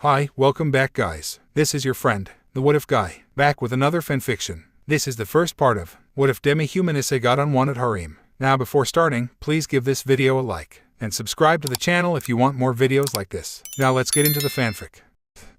Hi, welcome back guys. This is your friend, the What If Guy, back with another fanfiction. This is the first part of What If Demi-Human Issei got Unwanted Harem. Now before starting, please give this video a like, and subscribe to the channel if you want more videos like this. Now let's get into the fanfic.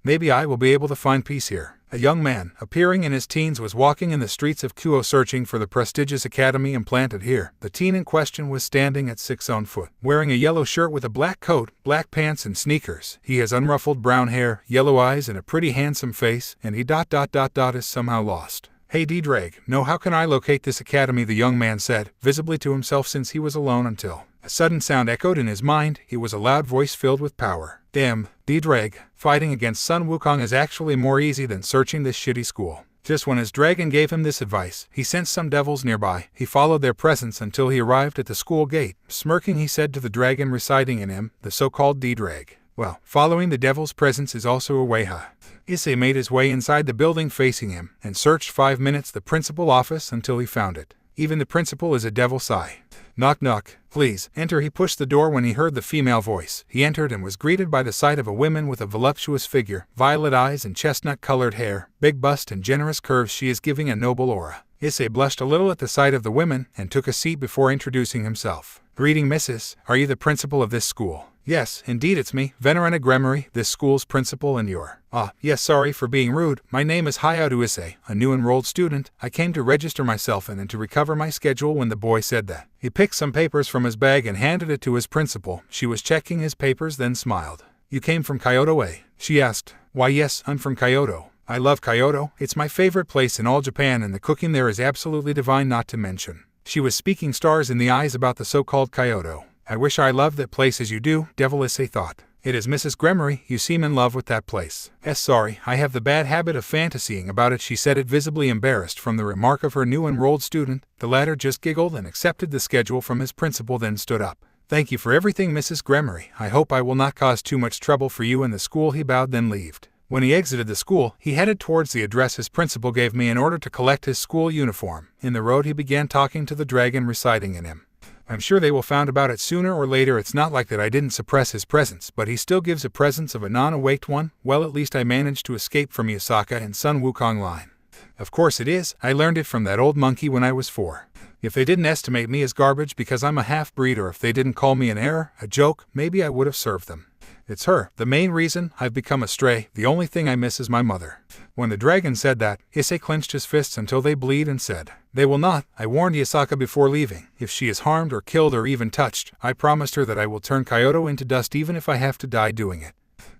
Maybe I will be able to find peace here. A young man, appearing in his teens, was walking in the streets of Kuoh searching for the prestigious academy implanted here. The teen in question was standing at 6 foot, wearing a yellow shirt with a black coat, black pants and sneakers. He has unruffled brown hair, yellow eyes and a pretty handsome face, and he is somehow lost. Hey D-Drag, no, how can I locate this academy? The young man said, visibly to himself since he was alone until a sudden sound echoed in his mind. It was a loud voice filled with power. Damn, D-Drag, fighting against Sun Wukong is actually more easy than searching this shitty school. Just when his dragon gave him this advice, he sensed some devils nearby. He followed their presence until he arrived at the school gate. Smirking, he said to the dragon residing in him, the so-called D-Drag, well, following the devil's presence is also a way, huh? Issei made his way inside the building facing him, and searched 5 minutes the principal office until he found it. Even the principal is a devil sigh. Knock knock, please, enter. He pushed the door when he heard the female voice. He entered and was greeted by the sight of a woman with a voluptuous figure, violet eyes and chestnut-colored hair, big bust and generous curves. She is giving a noble aura. Issei blushed a little at the sight of the women, and took a seat before introducing himself. Greeting, Mrs. Are you the principal of this school? Yes, indeed it's me, Veneranda Gremory, this school's principal, and you're… yes, sorry for being rude. My name is Hyoudou Issei, a new enrolled student. I came to register myself and to recover my schedule. When the boy said that, he picked some papers from his bag and handed it to his principal. She was checking his papers, then smiled. You came from Kyoto, eh? She asked. Why yes, I'm from Kyoto. I love Kyoto. It's my favorite place in all Japan, and the cooking there is absolutely divine, not to mention. She was speaking stars in the eyes about the so-called Kyoto. I wish I loved that place as you do, Devil Issei thought. It is Mrs. Gremory, you seem in love with that place. Sorry, I have the bad habit of fantasying about it. She said it, visibly embarrassed from the remark of her new enrolled student. The latter just giggled and accepted the schedule from his principal, then stood up. Thank you for everything, Mrs. Gremory. I hope I will not cause too much trouble for you in the school. He bowed, then left. When he exited the school, he headed towards the address his principal gave me in order to collect his school uniform. In the road he began talking to the dragon residing in him. I'm sure they will find about it sooner or later. It's not like that I didn't suppress his presence, but he still gives a presence of a non-awaked one. Well, at least I managed to escape from Yasaka and Sun Wukong line. Of course it is. I learned it from that old monkey when I was 4. If they didn't estimate me as garbage because I'm a half-breed, or if they didn't call me an error, a joke, maybe I would have served them. It's her, the main reason I've become a stray. The only thing I miss is my mother. When the dragon said that, Issei clenched his fists until they bled and said, They will not. I warned Yasaka before leaving. If she is harmed or killed or even touched, I promised her that I will turn Kyoto into dust even if I have to die doing it.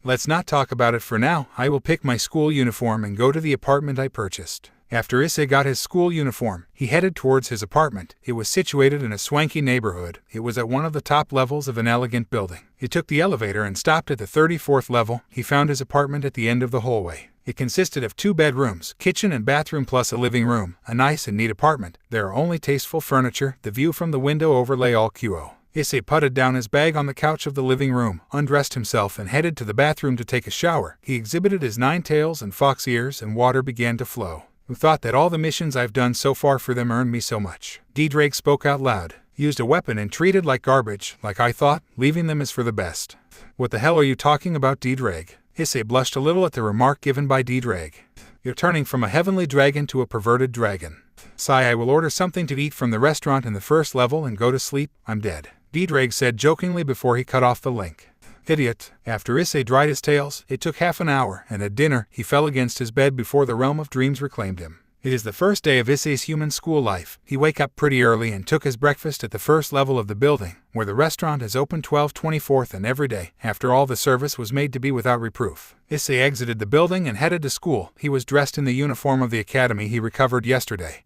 Let's not talk about it for now. I will pick my school uniform and go to the apartment I purchased. After Issei got his school uniform, he headed towards his apartment. It was situated in a swanky neighborhood. It was at one of the top levels of an elegant building. He took the elevator and stopped at the 34th level. He found his apartment at the end of the hallway. It consisted of 2 bedrooms, kitchen and bathroom plus a living room. A nice and neat apartment. There are only tasteful furniture. The view from the window overlay all Kuoh. Issei putted down his bag on the couch of the living room, undressed himself and headed to the bathroom to take a shower. He exhibited his 9 tails and fox ears, and water began to flow. Who thought that all the missions I've done so far for them earned me so much? D-Drake spoke out loud. Used a weapon and treated like garbage, like I thought, leaving them is for the best. What the hell are you talking about, D-Drake? Issei blushed a little at the remark given by D-Drake. You're turning from a heavenly dragon to a perverted dragon. Sigh, I will order something to eat from the restaurant in the first level and go to sleep. I'm dead. D-Drake said jokingly before he cut off the link. Idiot. After Issei dried his tails, it took half an hour, and at dinner, he fell against his bed before the realm of dreams reclaimed him. It is the first day of Issei's human school life. He wake up pretty early and took his breakfast at the first level of the building, where the restaurant is open 12/24 and every day. After all, the service was made to be without reproof. Issei exited the building and headed to school. He was dressed in the uniform of the academy he recovered yesterday.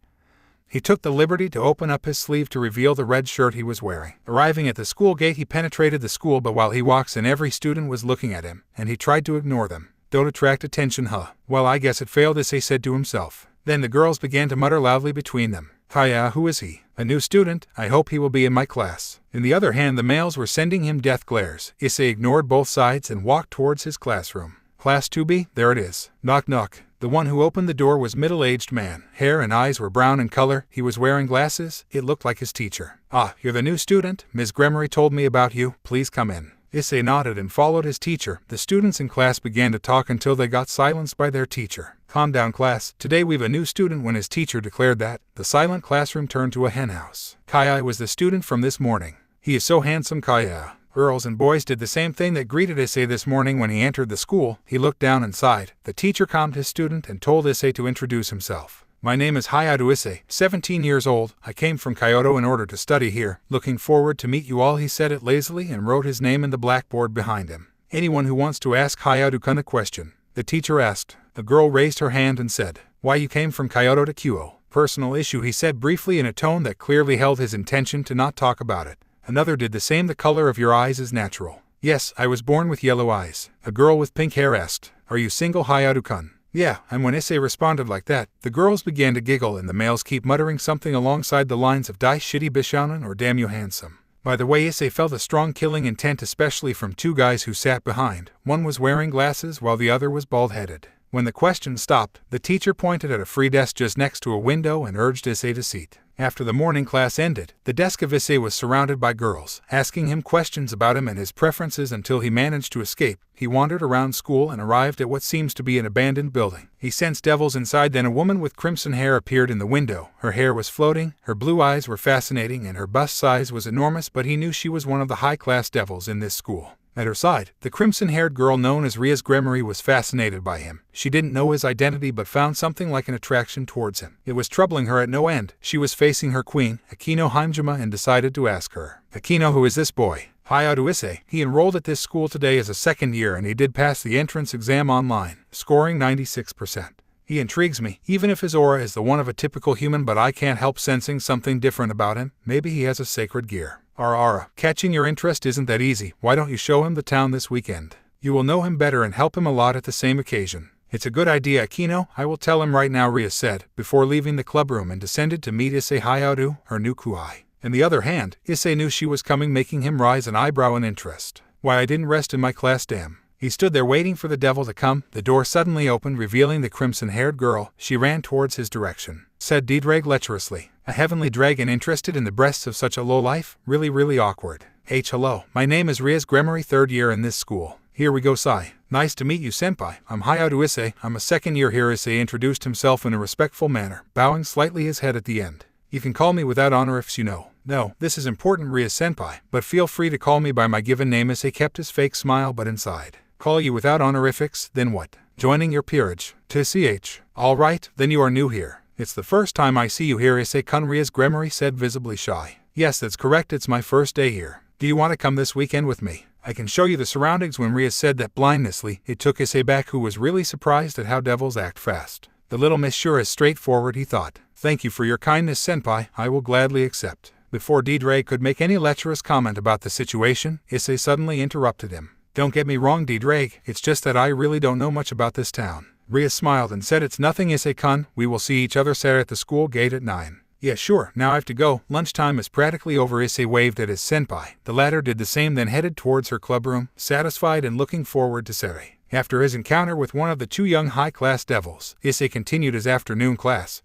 He took the liberty to open up his sleeve to reveal the red shirt he was wearing. Arriving at the school gate, he penetrated the school, but while he walks in, every student was looking at him, and he tried to ignore them. Don't attract attention, huh? Well, I guess it failed, Issei said to himself. Then the girls began to mutter loudly between them. Hiya, who is he? A new student? I hope he will be in my class. On the other hand, the males were sending him death glares. Issei ignored both sides and walked towards his classroom. Class 2B, there it is. Knock knock. The one who opened the door was a middle-aged man. Hair and eyes were brown in color. He was wearing glasses. It looked like his teacher. Ah, you're the new student? Ms. Gremory told me about you. Please come in. Issei nodded and followed his teacher. The students in class began to talk until they got silenced by their teacher. Calm down, class. Today we've a new student. When his teacher declared that, the silent classroom turned to a henhouse. Kai was the student from this morning. He is so handsome, Kai. Girls and boys did the same thing that greeted Issei this morning when he entered the school. He looked down and sighed. The teacher calmed his student and told Issei to introduce himself. My name is Hyoudou Issei, 17 years old. I came from Kyoto in order to study here. Looking forward to meet you all, he said it lazily and wrote his name in the blackboard behind him. Anyone who wants to ask Hyoudou-kun a question? The teacher asked. The girl raised her hand and said, why you came from Kyoto to Kuoh? Personal issue, he said briefly in a tone that clearly held his intention to not talk about it. Another did the same. The color of your eyes is natural. Yes, I was born with yellow eyes. A girl with pink hair asked, are you single, Hyoudou-kun? Yeah, and when Issei responded like that, the girls began to giggle and the males keep muttering something alongside the lines of "Dai shitty bishonen" or "Damn you handsome." By the way, Issei felt a strong killing intent, especially from two guys who sat behind. One was wearing glasses while the other was bald-headed. When the question stopped, the teacher pointed at a free desk just next to a window and urged Issei to seat. After the morning class ended, the desk of Issei was surrounded by girls, asking him questions about him and his preferences until he managed to escape. He wandered around school and arrived at what seems to be an abandoned building. He sensed devils inside. Then a woman with crimson hair appeared in the window. Her hair was floating, her blue eyes were fascinating, and her bust size was enormous, but he knew she was one of the high-class devils in this school. At her side, the crimson-haired girl known as Rias Gremory was fascinated by him. She didn't know his identity but found something like an attraction towards him. It was troubling her at no end. She was facing her queen, Akino Himejima, and decided to ask her. Akino, who is this boy? Hyoudou Issei. He enrolled at this school today as a second year and he did pass the entrance exam online, scoring 96%. He intrigues me, even if his aura is the one of a typical human, but I can't help sensing something different about him. Maybe he has a sacred gear. Aura. Catching your interest isn't that easy. Why don't you show him the town this weekend? You will know him better and help him a lot at the same occasion. It's a good idea, Akino. I will tell him right now, Ria said, before leaving the clubroom and descended to meet Issei. Hyoudou, her new kuai. On the other hand, Issei knew she was coming, making him raise an eyebrow in interest. Why, I didn't rest in my class, damn. He stood there waiting for the devil to come. The door suddenly opened, revealing the crimson-haired girl. She ran towards his direction. Said Didrag lecherously. A heavenly dragon interested in the breasts of such a lowlife? Really awkward. Hello. My name is Rias Gremory, third year in this school. Here we go, Sai. Nice to meet you, senpai. I'm Hyoudou Issei. I'm a second year here. Issei introduced himself in a respectful manner, bowing slightly his head at the end. You can call me without honorifics, you know. No, this is important, Rias senpai, but feel free to call me by my given name. Issei kept his fake smile but inside. Call you without honorifics, then what? Joining your peerage. TCH. All right, then you are new here. It's the first time I see you here, Issei-kun, Rias Gremory said, visibly shy. Yes, that's correct, it's my first day here. Do you want to come this weekend with me? I can show you the surroundings. When Rias said that blindlessly, it took Issei back, who was really surprised at how devils act fast. The little miss sure is straightforward, he thought. Thank you for your kindness, senpai, I will gladly accept. Before Didre could make any lecherous comment about the situation, Issei suddenly interrupted him. Don't get me wrong, Didre, it's just that I really don't know much about this town. Rias smiled and said, it's nothing, Issei-kun, we will see each other Saturday at the school gate at 9. Yeah, sure, now I have to go. Lunchtime is practically over. Issei waved at his senpai. The latter did the same, then headed towards her clubroom, satisfied and looking forward to Saturday. After his encounter with one of the two young high-class devils, Issei continued his afternoon class.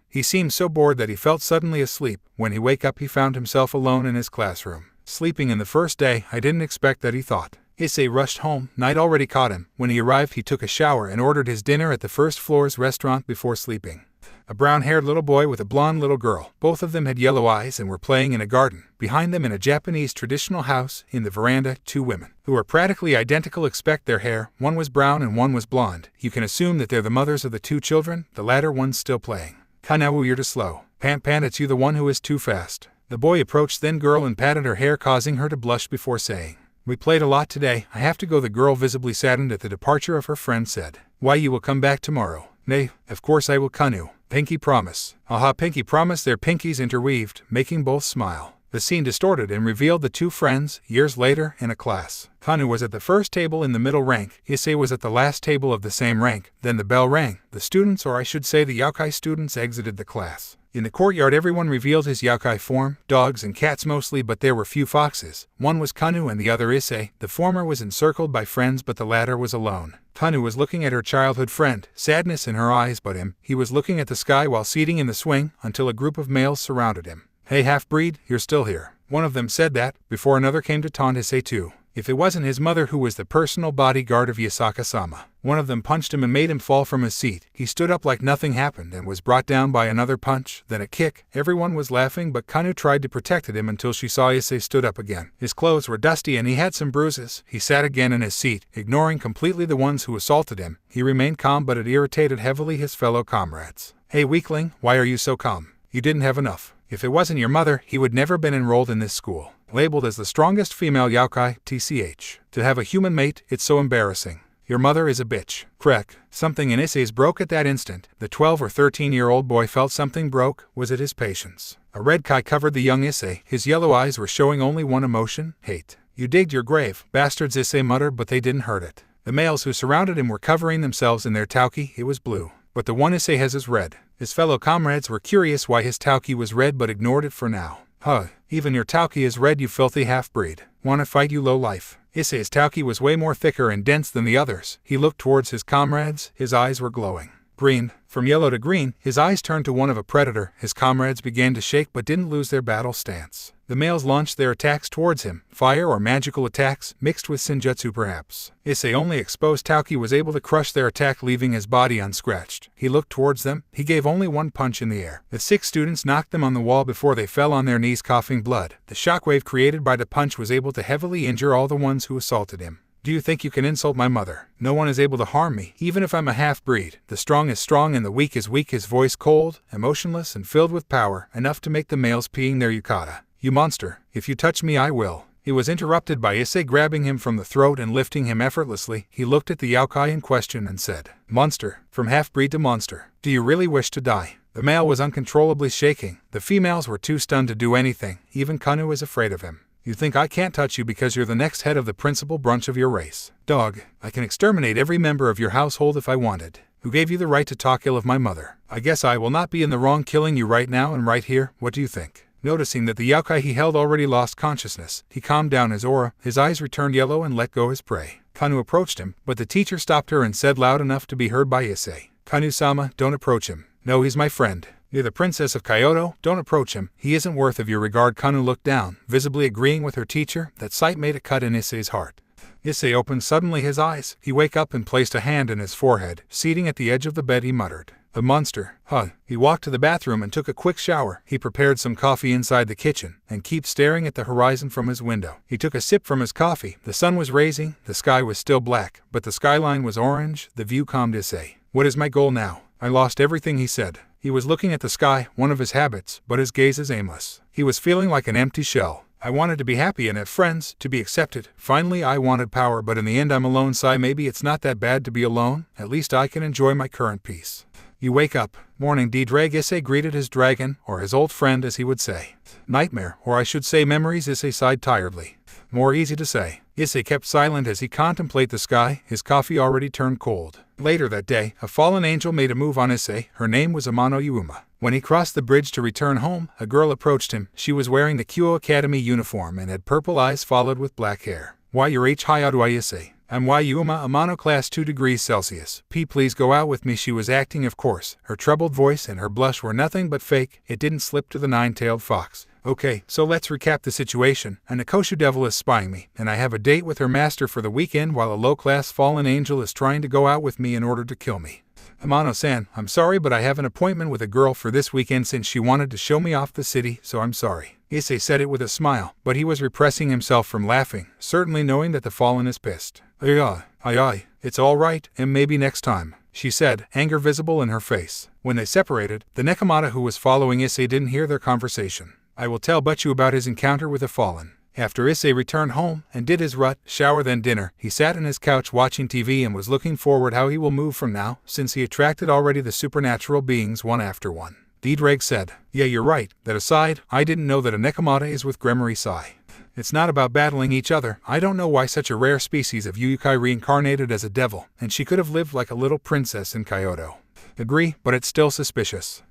He seemed so bored that he felt suddenly asleep. When he woke up, he found himself alone in his classroom. Sleeping in the first day, I didn't expect that, he thought. Issei rushed home. Night already caught him. When he arrived, he took a shower and ordered his dinner at the first floor's restaurant before sleeping. A brown-haired little boy with a blonde little girl. Both of them had yellow eyes and were playing in a garden. Behind them, in a Japanese traditional house, in the veranda, two women, who are practically identical except their hair. One was brown and one was blonde. You can assume that they're the mothers of the two children. The latter one's still playing. Kanawu, you're too slow. Pan, it's you the one who is too fast. The boy approached then girl and patted her hair, causing her to blush before saying, we played a lot today. I have to go. The girl, visibly saddened at the departure of her friend, said, why, you will come back tomorrow? Nay, of course I will, Kanu. Pinky promise. Aha, pinky promise. Their pinkies interweaved, making both smile. The scene distorted and revealed the two friends, years later, in a class. Kanu was at the first table in the middle rank. Issei was at the last table of the same rank. Then the bell rang. The students, or I should say the Youkai students, exited the class. In the courtyard, everyone revealed his Youkai form, dogs and cats mostly, but there were few foxes. One was Kanu and the other Issei. The former was encircled by friends, but the latter was alone. Kanu was looking at her childhood friend, sadness in her eyes, but he was looking at the sky while seating in the swing, until a group of males surrounded him. Hey, half-breed, you're still here. One of them said that, before another came to taunt Issei too. If it wasn't his mother who was the personal bodyguard of Yasaka-sama. One of them punched him and made him fall from his seat. He stood up like nothing happened and was brought down by another punch, then a kick. Everyone was laughing, but Kanu tried to protect him until she saw Issei stood up again. His clothes were dusty and he had some bruises. He sat again in his seat, ignoring completely the ones who assaulted him. He remained calm, but it irritated heavily his fellow comrades. Hey weakling, why are you so calm? You didn't have enough. If it wasn't your mother, he would never been enrolled in this school. Labeled as the strongest female yokai, TCH. To have a human mate, it's so embarrassing. Your mother is a bitch. Crack. Something in Issei's broke at that instant. The 12 or 13-year-old boy felt something broke. Was it his patience? A red kai covered the young Issei. His yellow eyes were showing only one emotion, hate. You digged your grave, bastards, Issei muttered, but they didn't hurt it. The males who surrounded him were covering themselves in their tauki. It was blue. But the one Issei has is red. His fellow comrades were curious why his tauki was red but ignored it for now. Huh, even your tauki is red, you filthy half-breed. Wanna fight, you low life? Issei's tauki was way more thicker and dense than the others. He looked towards his comrades. His eyes were glowing. Green. From yellow to green, his eyes turned to one of a predator. His comrades began to shake but didn't lose their battle stance. The males launched their attacks towards him, fire or magical attacks, mixed with senjutsu perhaps. Issei only exposed tauki was able to crush their attack, leaving his body unscratched. He looked towards them. He gave only one punch in the air. The 6 students knocked them on the wall before they fell on their knees coughing blood. The shockwave created by the punch was able to heavily injure all the ones who assaulted him. Do you think you can insult my mother? No one is able to harm me, even if I'm a half-breed. The strong is strong and the weak is weak. His voice cold, emotionless, and filled with power, enough to make the males peeing their yukata. You monster, if you touch me I will. He was interrupted by Issei grabbing him from the throat and lifting him effortlessly. He looked at the yokai in question and said, Monster, from half-breed to monster. Do you really wish to die? The male was uncontrollably shaking. The females were too stunned to do anything. Even Kanu is afraid of him. You think I can't touch you because you're the next head of the principal branch of your race? Dog, I can exterminate every member of your household if I wanted. Who gave you the right to talk ill of my mother? I guess I will not be in the wrong killing you right now and right here. What do you think? Noticing that the yokai he held already lost consciousness, he calmed down his aura. His eyes returned yellow and let go his prey. Kanu approached him, but the teacher stopped her and said loud enough to be heard by Issei. Kanu-sama, don't approach him. No, he's my friend. You're the princess of Kyoto, don't approach him. He isn't worth of your regard. Kanu looked down, visibly agreeing with her teacher. That sight made a cut in Issei's heart. Issei opened suddenly his eyes. He woke up and placed a hand in his forehead. Seating at the edge of the bed, he muttered, The monster, huh? He walked to the bathroom and took a quick shower. He prepared some coffee inside the kitchen and kept staring at the horizon from his window. He took a sip from his coffee. The sun was rising. The sky was still black, but the skyline was orange. The view calmed Issei. What is my goal now? I lost everything, he said. He was looking at the sky, one of his habits, but his gaze is aimless. He was feeling like an empty shell. I wanted to be happy and have friends, to be accepted. Finally, I wanted power, but in the end I'm alone. Sigh, maybe it's not that bad to be alone. At least I can enjoy my current peace. You wake up. Morning, D-Drag. Issei greeted his dragon, or his old friend as he would say. Nightmare, or I should say memories, Issei sighed tiredly. More easy to say. Issei kept silent as he contemplated the sky. His coffee already turned cold. Later that day, a fallen angel made a move on Issei. Her name was Amano Yuma. When he crossed the bridge to return home, a girl approached him. She was wearing the Kyoto Academy uniform and had purple eyes followed with black hair. Why, you're Hyoudou Issei. I'm Yuma, Amano, class 2 degrees Celsius. Please go out with me. She was acting, of course. Her troubled voice and her blush were nothing but fake. It didn't slip to the nine-tailed fox. Okay, so let's recap the situation. A Nikoshu devil is spying me, and I have a date with her master for the weekend while a low-class fallen angel is trying to go out with me in order to kill me. Amano-san, I'm sorry, but I have an appointment with a girl for this weekend since she wanted to show me off the city, so I'm sorry. Issei said it with a smile, but he was repressing himself from laughing, certainly knowing that the fallen is pissed. Aye, it's all right, and maybe next time, she said, anger visible in her face. When they separated, the Nekomata who was following Issei didn't hear their conversation. I will tell Butchu about his encounter with the fallen. After Issei returned home and did his shower then dinner, he sat on his couch watching TV and was looking forward how he will move from now, since he attracted already the supernatural beings one after one. D-Drag said, Yeah, you're right. That aside, I didn't know that a Nekomata is with Gremory Sai. It's not about battling each other. I don't know why such a rare species of Yukai reincarnated as a devil, and she could have lived like a little princess in Kyoto. Agree, but it's still suspicious.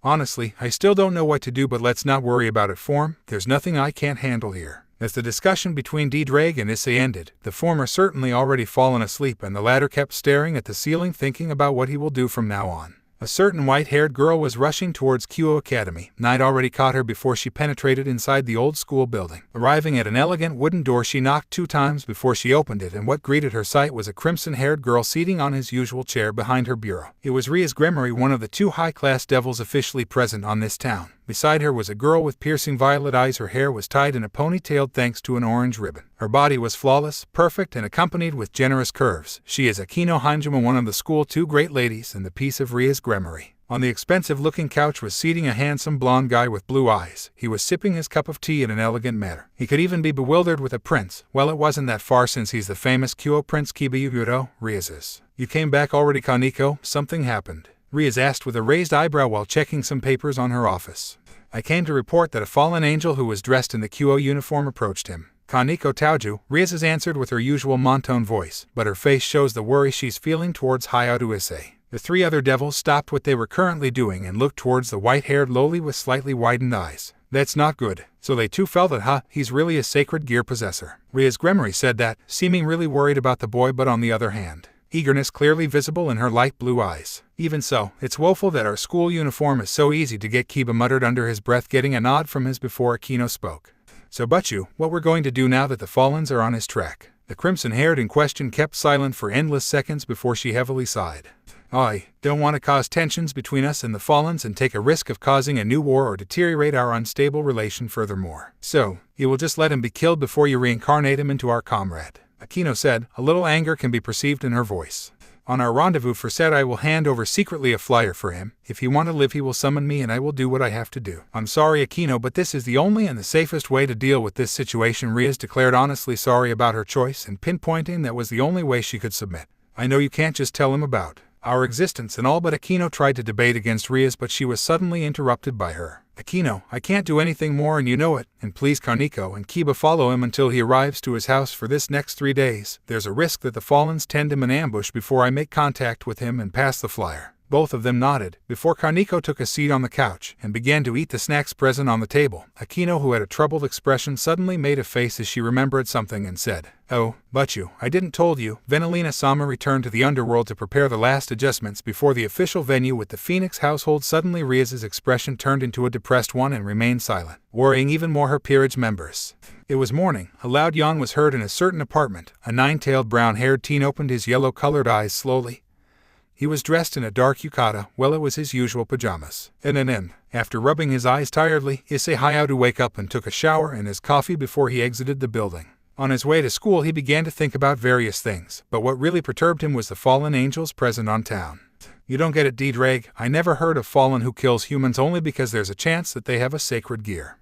Honestly, I still don't know what to do, but let's not worry about it, Form. There's nothing I can't handle here. As the discussion between D-Drag and Issei ended, the former certainly already fallen asleep and the latter kept staring at the ceiling thinking about what he will do from now on. A certain white-haired girl was rushing towards Kuoh Academy. Night already caught her before she penetrated inside the old school building. Arriving at an elegant wooden door, she knocked 2 times before she opened it, and what greeted her sight was a crimson-haired girl seating on his usual chair behind her bureau. It was Ria's Gremory, one of the 2 high-class devils officially present on this town. Beside her was a girl with piercing violet eyes. Her hair was tied in a ponytail thanks to an orange ribbon. Her body was flawless, perfect, and accompanied with generous curves. She is Akino Hanjima, one of the school 2 great ladies and the piece of Ria's Gremory. On the expensive-looking couch was seating a handsome blonde guy with blue eyes. He was sipping his cup of tea in an elegant manner. He could even be bewildered with a prince. Well, it wasn't that far since he's the famous Kyoto Prince Hyoudou Issei. You came back already, Kaneko? Something happened? Rias asked with a raised eyebrow while checking some papers on her office. I came to report that a fallen angel who was dressed in the Kyoto uniform approached him. Kaneko Taoju, Rias answered with her usual monotone voice, but her face shows the worry she's feeling towards Hyoudou Issei. The 3 other devils stopped what they were currently doing and looked towards the white-haired lowly with slightly widened eyes. That's not good. So they too felt that, he's really a sacred gear possessor. Ria's Gremory said that, seeming really worried about the boy, but on the other hand, eagerness clearly visible in her light blue eyes. Even so, it's woeful that our school uniform is so easy to get, Kiba muttered under his breath, getting a nod from his before Akino spoke. So Butchu, what we're going to do now that the Fallens are on his track? The crimson-haired in question kept silent for endless seconds before she heavily sighed. I don't want to cause tensions between us and the Fallens and take a risk of causing a new war or deteriorate our unstable relation furthermore. So, you will just let him be killed before you reincarnate him into our comrade, Akino said. A little anger can be perceived in her voice. On our rendezvous for said, I will hand over secretly a flyer for him. If he want to live, he will summon me and I will do what I have to do. I'm sorry, Akino, but this is the only and the safest way to deal with this situation. Rias declared, honestly sorry about her choice and pinpointing that was the only way she could submit. I know you can't just tell him about our existence and all, but Akino tried to debate against Rias, but she was suddenly interrupted by her. Akino, I can't do anything more and you know it, and please Kaneko and Kiba follow him until he arrives to his house for this next 3 days. There's a risk that the Fallens tend him in ambush before I make contact with him and pass the flyer. Both of them nodded, before Kaneko took a seat on the couch and began to eat the snacks present on the table. Akino, who had a troubled expression, suddenly made a face as she remembered something and said, Oh, Butchu, I didn't told you. Venelina-sama returned to the underworld to prepare the last adjustments before the official venue with the Phoenix household. Suddenly Rias's expression turned into a depressed one and remained silent, worrying even more her peerage members. It was morning. A loud yawn was heard in a certain apartment. A 9-tailed brown-haired teen opened his yellow-colored eyes slowly. He was dressed in a dark yukata. Well, it was his usual pajamas. After rubbing his eyes tiredly, Issei Hyoudou wake up and took a shower and his coffee before he exited the building. On his way to school, he began to think about various things, but what really perturbed him was the fallen angels present on town. You don't get it, D-Drag. I never heard of fallen who kills humans only because there's a chance that they have a sacred gear.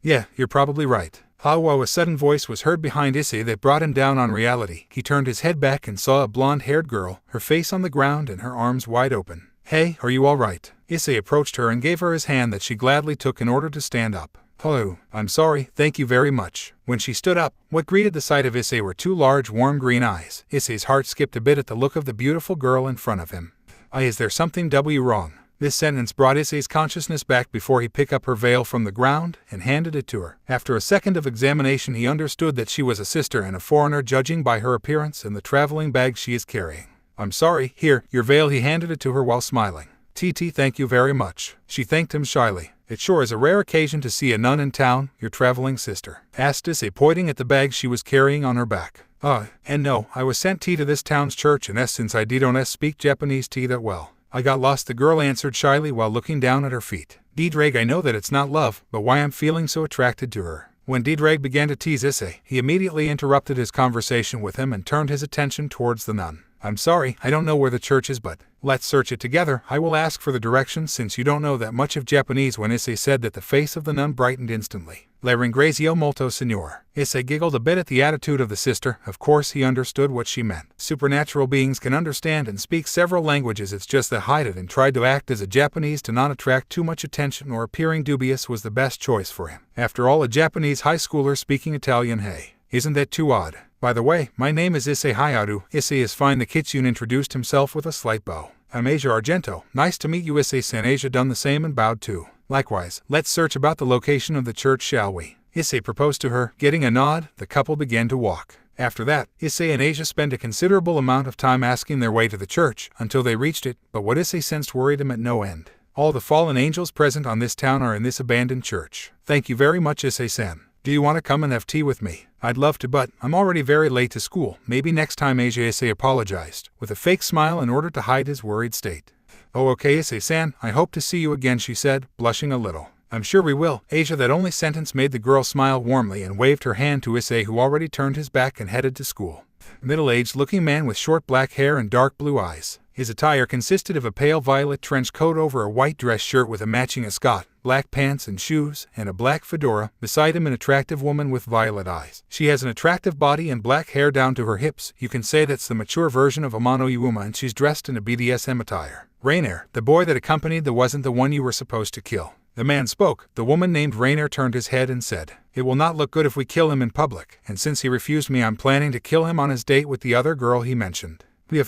Yeah, you're probably right. A sudden voice was heard behind Issei that brought him down on reality. He turned his head back and saw a blonde-haired girl, her face on the ground and her arms wide open. Hey, are you all right? Issei approached her and gave her his hand that she gladly took in order to stand up. Hello, I'm sorry, thank you very much. When she stood up, what greeted the sight of Issei were 2 large warm green eyes. Issei's heart skipped a bit at the look of the beautiful girl in front of him. Is there something wrong? This sentence brought Issei's consciousness back before he picked up her veil from the ground and handed it to her. After a second of examination, he understood that she was a sister and a foreigner, judging by her appearance and the traveling bag she is carrying. I'm sorry, here, your veil. He handed it to her while smiling. TT, thank you very much. She thanked him shyly. It sure is a rare occasion to see a nun in town, your traveling sister, asked Issei, pointing at the bag she was carrying on her back. And no, I was sent to this town's church, and since I don't speak Japanese that well, I got lost, the girl answered shyly while looking down at her feet. D-Drag, I know that it's not love, but why I'm feeling so attracted to her. When D-Drag began to tease Issei, he immediately interrupted his conversation with him and turned his attention towards the nun. I'm sorry, I don't know where the church is, but let's search it together. I will ask for the directions since you don't know that much of Japanese. When Issei said that, the face of the nun brightened instantly. Le ringrazio molto, signor. Issei giggled a bit at the attitude of the sister. Of course he understood what she meant. Supernatural beings can understand and speak several languages, it's just that hide it and tried to act as a Japanese to not attract too much attention or appearing dubious was the best choice for him. After all, a Japanese high schooler speaking Italian, hey, isn't that too odd? By the way, my name is Issei Hyoudou. Issei is fine. The Kitsune introduced himself with a slight bow. I'm Asia Argento. Nice to meet you. Issei-san. Asia done the same and bowed too. Likewise, let's search about the location of the church, shall we? Issei proposed to her. Getting a nod, the couple began to walk. After that, Issei and Asia spent a considerable amount of time asking their way to the church until they reached it, but what Issei sensed worried him at no end. All the fallen angels present on this town are in this abandoned church. Thank you very much, Issei-san. Do you want to come and have tea with me? I'd love to, but I'm already very late to school. Maybe next time, Asia. Issei apologized, with a fake smile in order to hide his worried state. Oh, okay, Issei-san, I hope to see you again, she said, blushing a little. I'm sure we will, Asia. That only sentence made the girl smile warmly and waved her hand to Issei, who already turned his back and headed to school. Middle-aged looking man with short black hair and dark blue eyes. His attire consisted of a pale violet trench coat over a white dress shirt with a matching ascot, black pants and shoes, and a black fedora. Beside him, an attractive woman with violet eyes. She has an attractive body and black hair down to her hips. You can say that's the mature version of Amano Yuma, and she's dressed in a BDSM attire. Rainer, the boy that accompanied the wasn't the one you were supposed to kill. The man spoke. The woman named Rainer turned his head and said, "It will not look good if we kill him in public, and since he refused me, I'm planning to kill him on his date with the other girl he mentioned." Human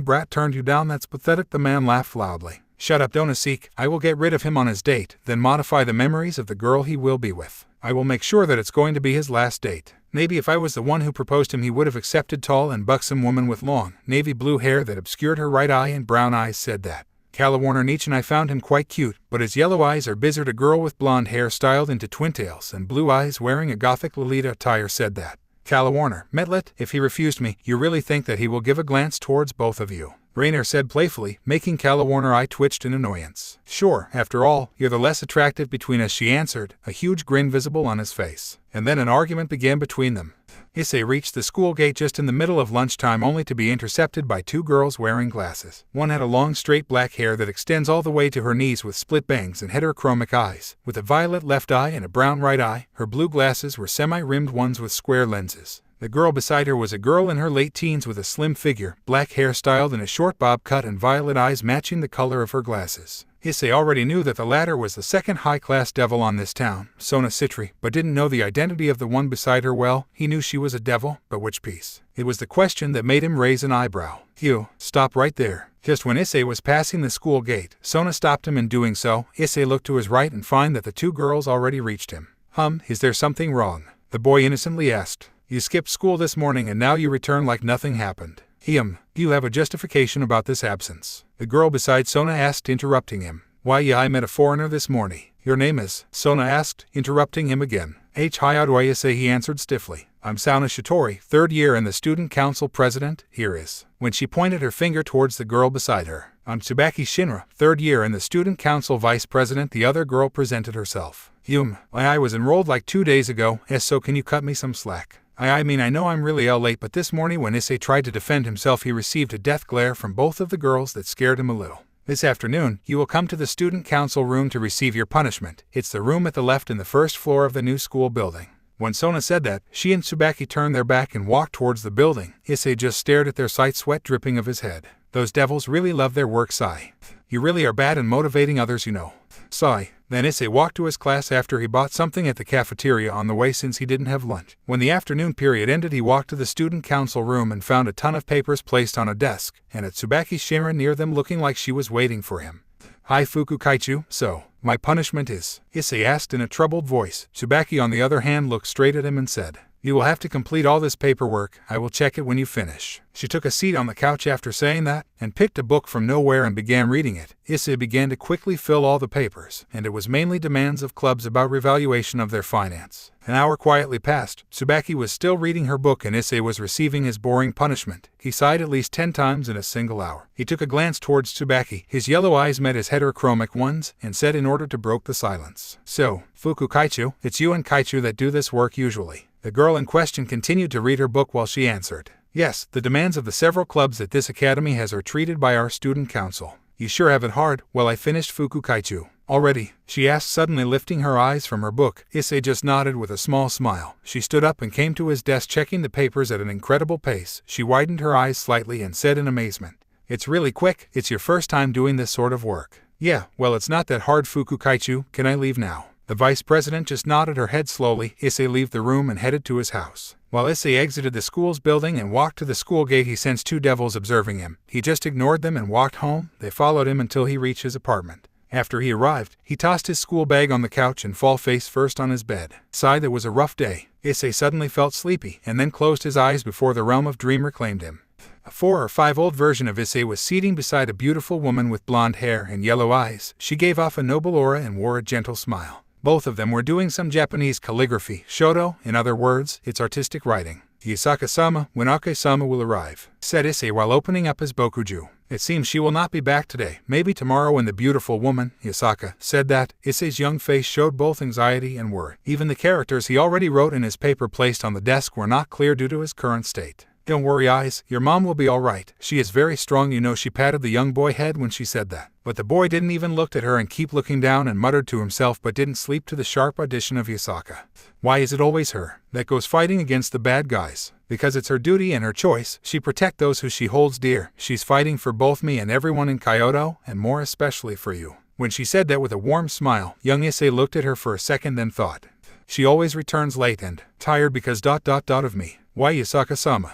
brat turned you down? That's pathetic. The man laughed loudly. Shut up, don't seek. I will get rid of him on his date, then modify the memories of the girl he will be with. I will make sure that it's going to be his last date. Maybe if I was the one who proposed him, he would have accepted. Tall and buxom woman with long, navy blue hair that obscured her right eye and brown eyes said that. Warner Nietzsche, and I found him quite cute, but his yellow eyes are bizzard. A girl with blonde hair styled into twintails and blue eyes wearing a gothic Lolita attire said that. Warner, Metlet, if he refused me, you really think that he will give a glance towards both of you? Rainer said playfully, making Warner eye twitched in annoyance. Sure, after all, you're the less attractive between us, she answered, a huge grin visible on his face. And then an argument began between them. Issei reached the school gate just in the middle of lunchtime, only to be intercepted by two girls wearing glasses. One had a long straight black hair that extends all the way to her knees with split bangs and heterochromic eyes. With a violet left eye and a brown right eye, her blue glasses were semi-rimmed ones with square lenses. The girl beside her was a girl in her late teens with a slim figure, black hair styled in a short bob cut and violet eyes matching the color of her glasses. Issei already knew that the latter was the second high-class devil on this town, Sona Citri, but didn't know the identity of the one beside her well. He knew she was a devil, but which piece? It was the question that made him raise an eyebrow. You, stop right there. Just when Issei was passing the school gate, Sona stopped him. In doing so, Issei looked to his right and found that the two girls already reached him. Is there something wrong? The boy innocently asked. You skipped school this morning and now you return like nothing happened. Do you have a justification about this absence? The girl beside Sona asked, interrupting him. Why, yeah, I met a foreigner this morning. Your name is? Sona asked, interrupting him again. Hyoudou Issei, he answered stiffly. I'm Sauna Shitori, 3rd year and the student council president. Here is. When she pointed her finger towards the girl beside her. I'm Tsubaki Shinra, 3rd year and the student council vice president. The other girl presented herself. I was enrolled like 2 days ago. So can you cut me some slack? I know I'm really late, but this morning when Issei tried to defend himself, he received a death glare from both of the girls that scared him a little. This afternoon, you will come to the student council room to receive your punishment. It's the room at the left in the 1st floor of the new school building. When Sona said that, she and Tsubaki turned their back and walked towards the building. Issei just stared at their sight, sweat dripping of his head. Those devils really love their work, sigh. You really are bad in motivating others, you know. Sigh. Then Issei walked to his class after he bought something at the cafeteria on the way since he didn't have lunch. When the afternoon period ended, he walked to the student council room and found a ton of papers placed on a desk, and a Tsubaki Shinra near them looking like she was waiting for him. Hi Fuku-Kaichu, so, my punishment is? Issei asked in a troubled voice. Tsubaki on the other hand looked straight at him and said, You will have to complete all this paperwork. I will check it when you finish. She took a seat on the couch after saying that, and picked a book from nowhere and began reading it. Issei began to quickly fill all the papers, and it was mainly demands of clubs about revaluation of their finance. An hour quietly passed. Tsubaki was still reading her book and Issei was receiving his boring punishment. He sighed at least 10 times in a single hour. He took a glance towards Tsubaki. His yellow eyes met his heterochromic ones, and said in order to break the silence. So, Fuku-Kaichu, it's you and Kaichu that do this work usually. The girl in question continued to read her book while she answered. Yes, the demands of the several clubs at this academy are treated by our student council. You sure have it hard. Well, I finished Fuku-Kaichu. Already? She asked, suddenly lifting her eyes from her book. Issei just nodded with a small smile. She stood up and came to his desk, checking the papers at an incredible pace. She widened her eyes slightly and said in amazement, It's really quick. It's your first time doing this sort of work. Yeah, well, it's not that hard, Fuku-Kaichu. Can I leave now? The vice president just nodded her head slowly. Issei left the room and headed to his house. While Issei exited the school's building and walked to the school gate, he sensed 2 devils observing him. He just ignored them and walked home. They followed him until he reached his apartment. After he arrived, he tossed his school bag on the couch and fell face first on his bed. Sighed it was a rough day. Issei suddenly felt sleepy and then closed his eyes before the realm of dream reclaimed him. A 4 or 5-year-old version of Issei was seating beside a beautiful woman with blonde hair and yellow eyes. She gave off a noble aura and wore a gentle smile. Both of them were doing some Japanese calligraphy, shoto, in other words, it's artistic writing. "Yasaka-sama, when Ake-sama will arrive," said Issei while opening up his bokuju. "It seems she will not be back today, maybe tomorrow." When the beautiful woman, Yasaka, said that, Issei's young face showed both anxiety and worry. Even the characters he already wrote in his paper placed on the desk were not clear due to his current state. "Don't worry, eyes, your mom will be all right. She is very strong, you know." She patted the young boy's head when she said that. But the boy didn't even look at her and keep looking down and muttered to himself but didn't sleep to the sharp audition of Yasaka. Why is it always her that goes fighting against the bad guys? Because it's her duty and her choice. She protect those who she holds dear. She's fighting for both me and everyone in Kyoto, and more especially for you. When she said that with a warm smile, young Issei looked at her for a second then thought. She always returns late and tired because ... of me. Why, Yasaka-sama?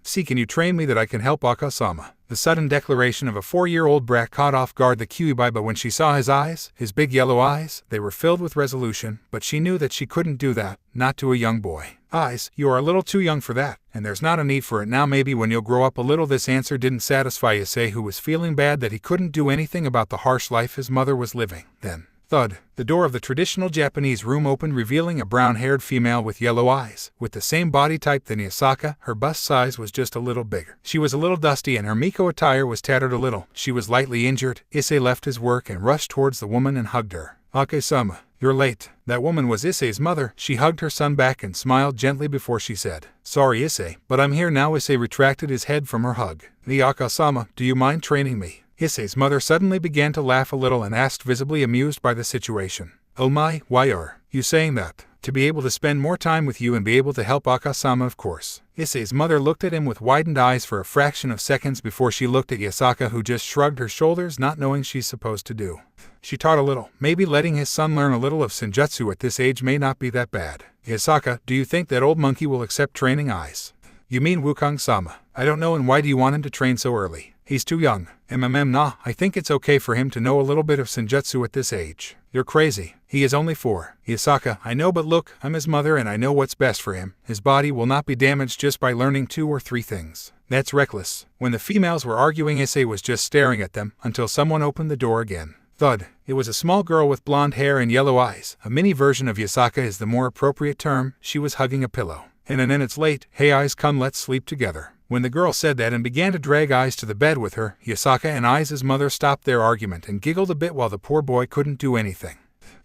See, can you train me that I can help Aka-sama? The sudden declaration of a 4-year-old brat caught off guard the Kyuubi, but when she saw his eyes, his big yellow eyes, they were filled with resolution, but she knew that she couldn't do that, not to a young boy. "Eyes, you are a little too young for that, and there's not a need for it now. Maybe when you'll grow up a little." This answer didn't satisfy Issei, who was feeling bad that he couldn't do anything about the harsh life his mother was living. Then, thud, the door of the traditional Japanese room opened, revealing a brown-haired female with yellow eyes. With the same body type than Yasaka, her bust size was just a little bigger. She was a little dusty and her Miko attire was tattered a little. She was lightly injured. Issei left his work and rushed towards the woman and hugged her. "Ake-sama, you're late." That woman was Issei's mother. She hugged her son back and smiled gently before she said, "Sorry, Issei, but I'm here now." Issei retracted his head from her hug. "Ake-sama, do you mind training me?" Issei's mother suddenly began to laugh a little and asked, visibly amused by the situation. "Oh my, why are you saying that?" "To be able to spend more time with you and be able to help Aka-sama, of course." Issei's mother looked at him with widened eyes for a fraction of seconds before she looked at Yasaka, who just shrugged her shoulders, not knowing she's supposed to do. She taught a little. Maybe letting his son learn a little of senjutsu at this age may not be that bad. "Yasaka, do you think that old monkey will accept training?" "Eyes. You mean Wukong-sama?" "I don't know, and why do you want him to train so early?" "He's too young." Nah, I think it's okay for him to know a little bit of senjutsu at this age." "You're crazy. He is only 4. "Yasaka, I know, but look, I'm his mother and I know what's best for him. His body will not be damaged just by learning 2 or 3 things. That's reckless." When the females were arguing, Issei was just staring at them until someone opened the door again. Thud. It was a small girl with blonde hair and yellow eyes. A mini version of Yasaka is the more appropriate term. She was hugging a pillow. "And then it's late. Hey Eyes, come, let's sleep together." When the girl said that and began to drag Eyes to the bed with her, Yasaka and Eyes' mother stopped their argument and giggled a bit while the poor boy couldn't do anything.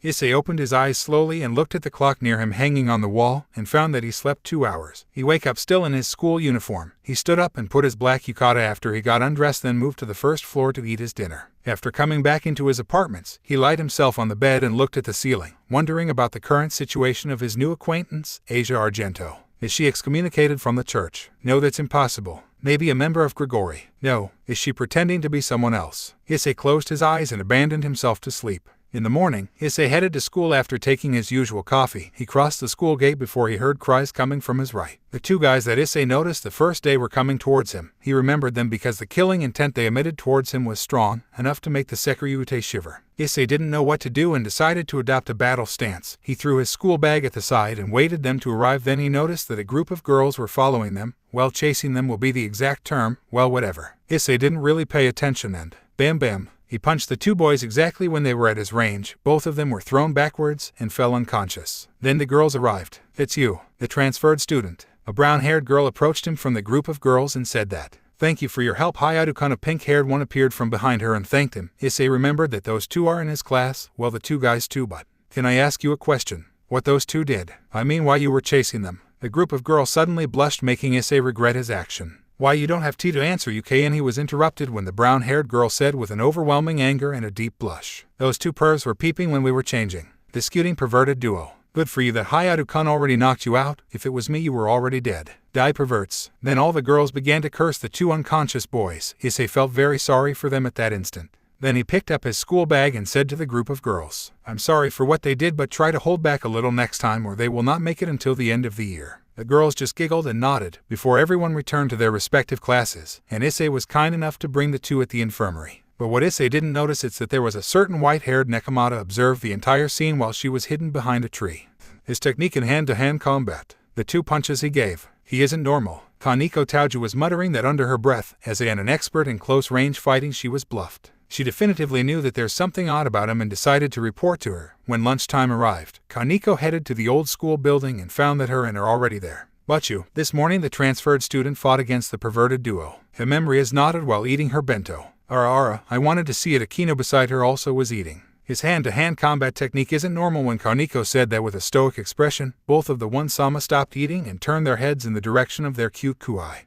Issei opened his eyes slowly and looked at the clock near him hanging on the wall and found that he slept 2 hours. He wake up still in his school uniform. He stood up and put his black yukata after he got undressed, then moved to the first floor to eat his dinner. After coming back into his apartments, he laid himself on the bed and looked at the ceiling, wondering about the current situation of his new acquaintance, Asia Argento. Is she excommunicated from the church? No, that's impossible. Maybe a member of Grigori. No. Is she pretending to be someone else? Issei closed his eyes and abandoned himself to sleep. In the morning, Issei headed to school after taking his usual coffee. He crossed the school gate before he heard cries coming from his right. The 2 guys that Issei noticed the first day were coming towards him. He remembered them because the killing intent they emitted towards him was strong, enough to make the Sekiryute shiver. Issei didn't know what to do and decided to adopt a battle stance. He threw his school bag at the side and waited them to arrive. Then he noticed that a group of girls were following them. Well, chasing them will be the exact term. Well, whatever. Issei didn't really pay attention and bam bam. He punched the 2 boys exactly when they were at his range. Both of them were thrown backwards and fell unconscious. Then the girls arrived. "It's you, the transferred student." A brown-haired girl approached him from the group of girls and said that. "Thank you for your help." Hyoudou, a pink-haired one, appeared from behind her and thanked him. Issei remembered that those 2 are in his class. Well, the 2 guys too, but can I ask you a question? What those 2 did? I mean, why you were chasing them? The group of girls suddenly blushed, making Issei regret his action. "Why, you don't have to answer, UK," and he was interrupted when the brown-haired girl said with an overwhelming anger and a deep blush. "Those 2 pervs were peeping when we were changing. The scooting perverted duo. Good for you that Hyoudou already knocked you out. If it was me, you were already dead. Die perverts." Then all the girls began to curse the 2 unconscious boys. Issei felt very sorry for them at that instant. Then he picked up his school bag and said to the group of girls, "I'm sorry for what they did, but try to hold back a little next time or they will not make it until the end of the year." The girls just giggled and nodded before everyone returned to their respective classes, and Issei was kind enough to bring the 2 at the infirmary. But what Issei didn't notice is that there was a certain white-haired Nekomata observed the entire scene while she was hidden behind a tree. His technique in hand-to-hand combat, the 2 punches he gave, he isn't normal. Kaneko Taoju was muttering that under her breath, as an expert in close-range fighting she was bluffed. She definitively knew that there's something odd about him and decided to report to her. When lunchtime arrived, Kaneko headed to the old school building and found that her and are already there. This morning the transferred student fought against the perverted duo. Himemri is nodded while eating her bento. I wanted to see it. Akino beside her also was eating. His hand-to-hand combat technique isn't normal. When Kaneko said that with a stoic expression, both of the one-sama stopped eating and turned their heads in the direction of their cute kuai.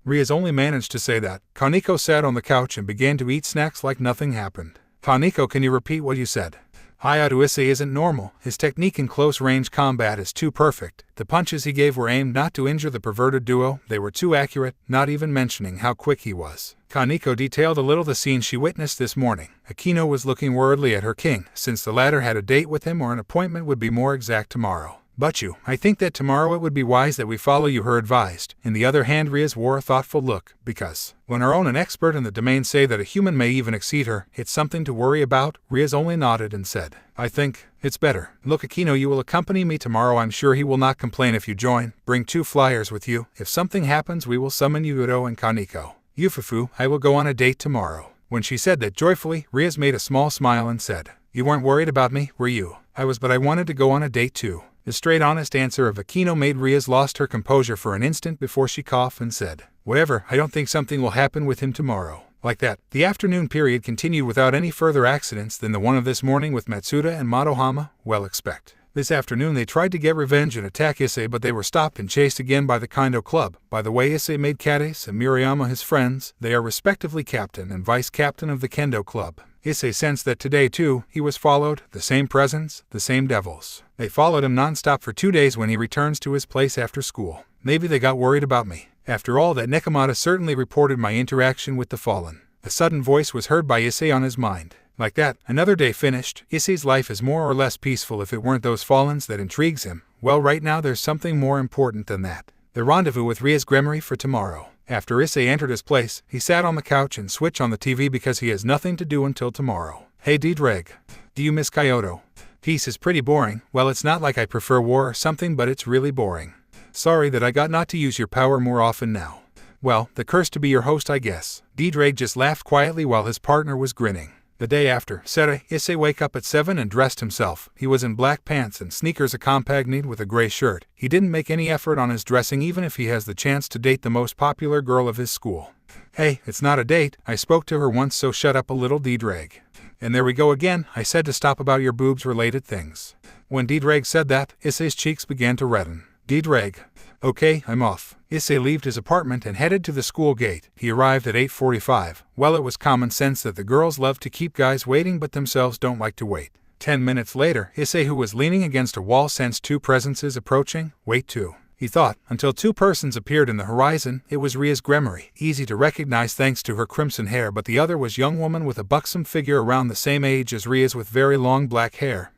Rias only managed to say that. Kaneko sat on the couch and began to eat snacks like nothing happened. Kaneko, can you repeat what you said? Hyoudou Issei isn't normal. His technique in close-range combat is too perfect. The punches he gave were aimed not to injure the perverted duo, they were too accurate, not even mentioning how quick he was. Kaneko detailed a little the scene she witnessed this morning. Akino was looking worriedly at her king, since the latter had a date with him or an appointment would be more exact tomorrow. I think that tomorrow it would be wise that we follow you, her advised. In the other hand, Rias wore a thoughtful look, because when her own an expert in the domain say that a human may even exceed her, it's something to worry about. Rias only nodded and said, I think it's better. Look, Akino, you will accompany me tomorrow. I'm sure he will not complain if you join. Bring 2 flyers with you. If something happens, we will summon Hyoudou and Kaneko. Yufufu, I will go on a date tomorrow. When she said that joyfully, Rias made a small smile and said, You weren't worried about me, were you? I was, but I wanted to go on a date too. The straight honest answer of Akino made Rias lost her composure for an instant before she coughed and said, Whatever, I don't think something will happen with him tomorrow. Like that, the afternoon period continued without any further accidents than the one of this morning with Matsuda and Madohama. This afternoon they tried to get revenge and attack Issei, but they were stopped and chased again by the Kendo Club. By the way, Issei made Kades and Murayama his friends. They are respectively captain and vice-captain of the Kendo Club. Issei sensed that today, too, he was followed, the same presence, the same devils. They followed him non-stop for 2 days when he returns to his place after school. Maybe they got worried about me. After all, that Nekomata certainly reported my interaction with the fallen. A sudden voice was heard by Issei on his mind. Like that, another day finished. Issei's life is more or less peaceful if it weren't those fallens that intrigues him. Well, right now there's something more important than that. The rendezvous with Rias Gremory for tomorrow. After Issei entered his place, he sat on the couch and switched on the TV because he has nothing to do until tomorrow. Hey Dreg, do you miss Kyoto? Peace is pretty boring. Well, it's not like I prefer war or something, but it's really boring. Sorry that I got not to use your power more often now. Well, the curse to be your host, I guess. Dreg just laughed quietly while his partner was grinning. The day after, Issei wake up at 7 and dressed himself. He was in black pants and sneakers accompanied with a gray shirt. He didn't make any effort on his dressing even if he has the chance to date the most popular girl of his school. Hey, it's not a date. I spoke to her once, so shut up a little, Dreg. And there we go again. I said to stop about your boobs-related things. When Dreg said that, Issei's cheeks began to redden. Dreg. Okay, I'm off. Issei left his apartment and headed to the school gate. He arrived at 8:45. Well, it was common sense that the girls love to keep guys waiting but themselves don't like to wait. 10 minutes later, Issei, who was leaning against a wall, sensed 2 presences approaching. Wait, 2. He thought, until 2 persons appeared in the horizon. It was Rias Gremory, easy to recognize thanks to her crimson hair, but the other was a young woman with a buxom figure around the same age as Rias, with very long black hair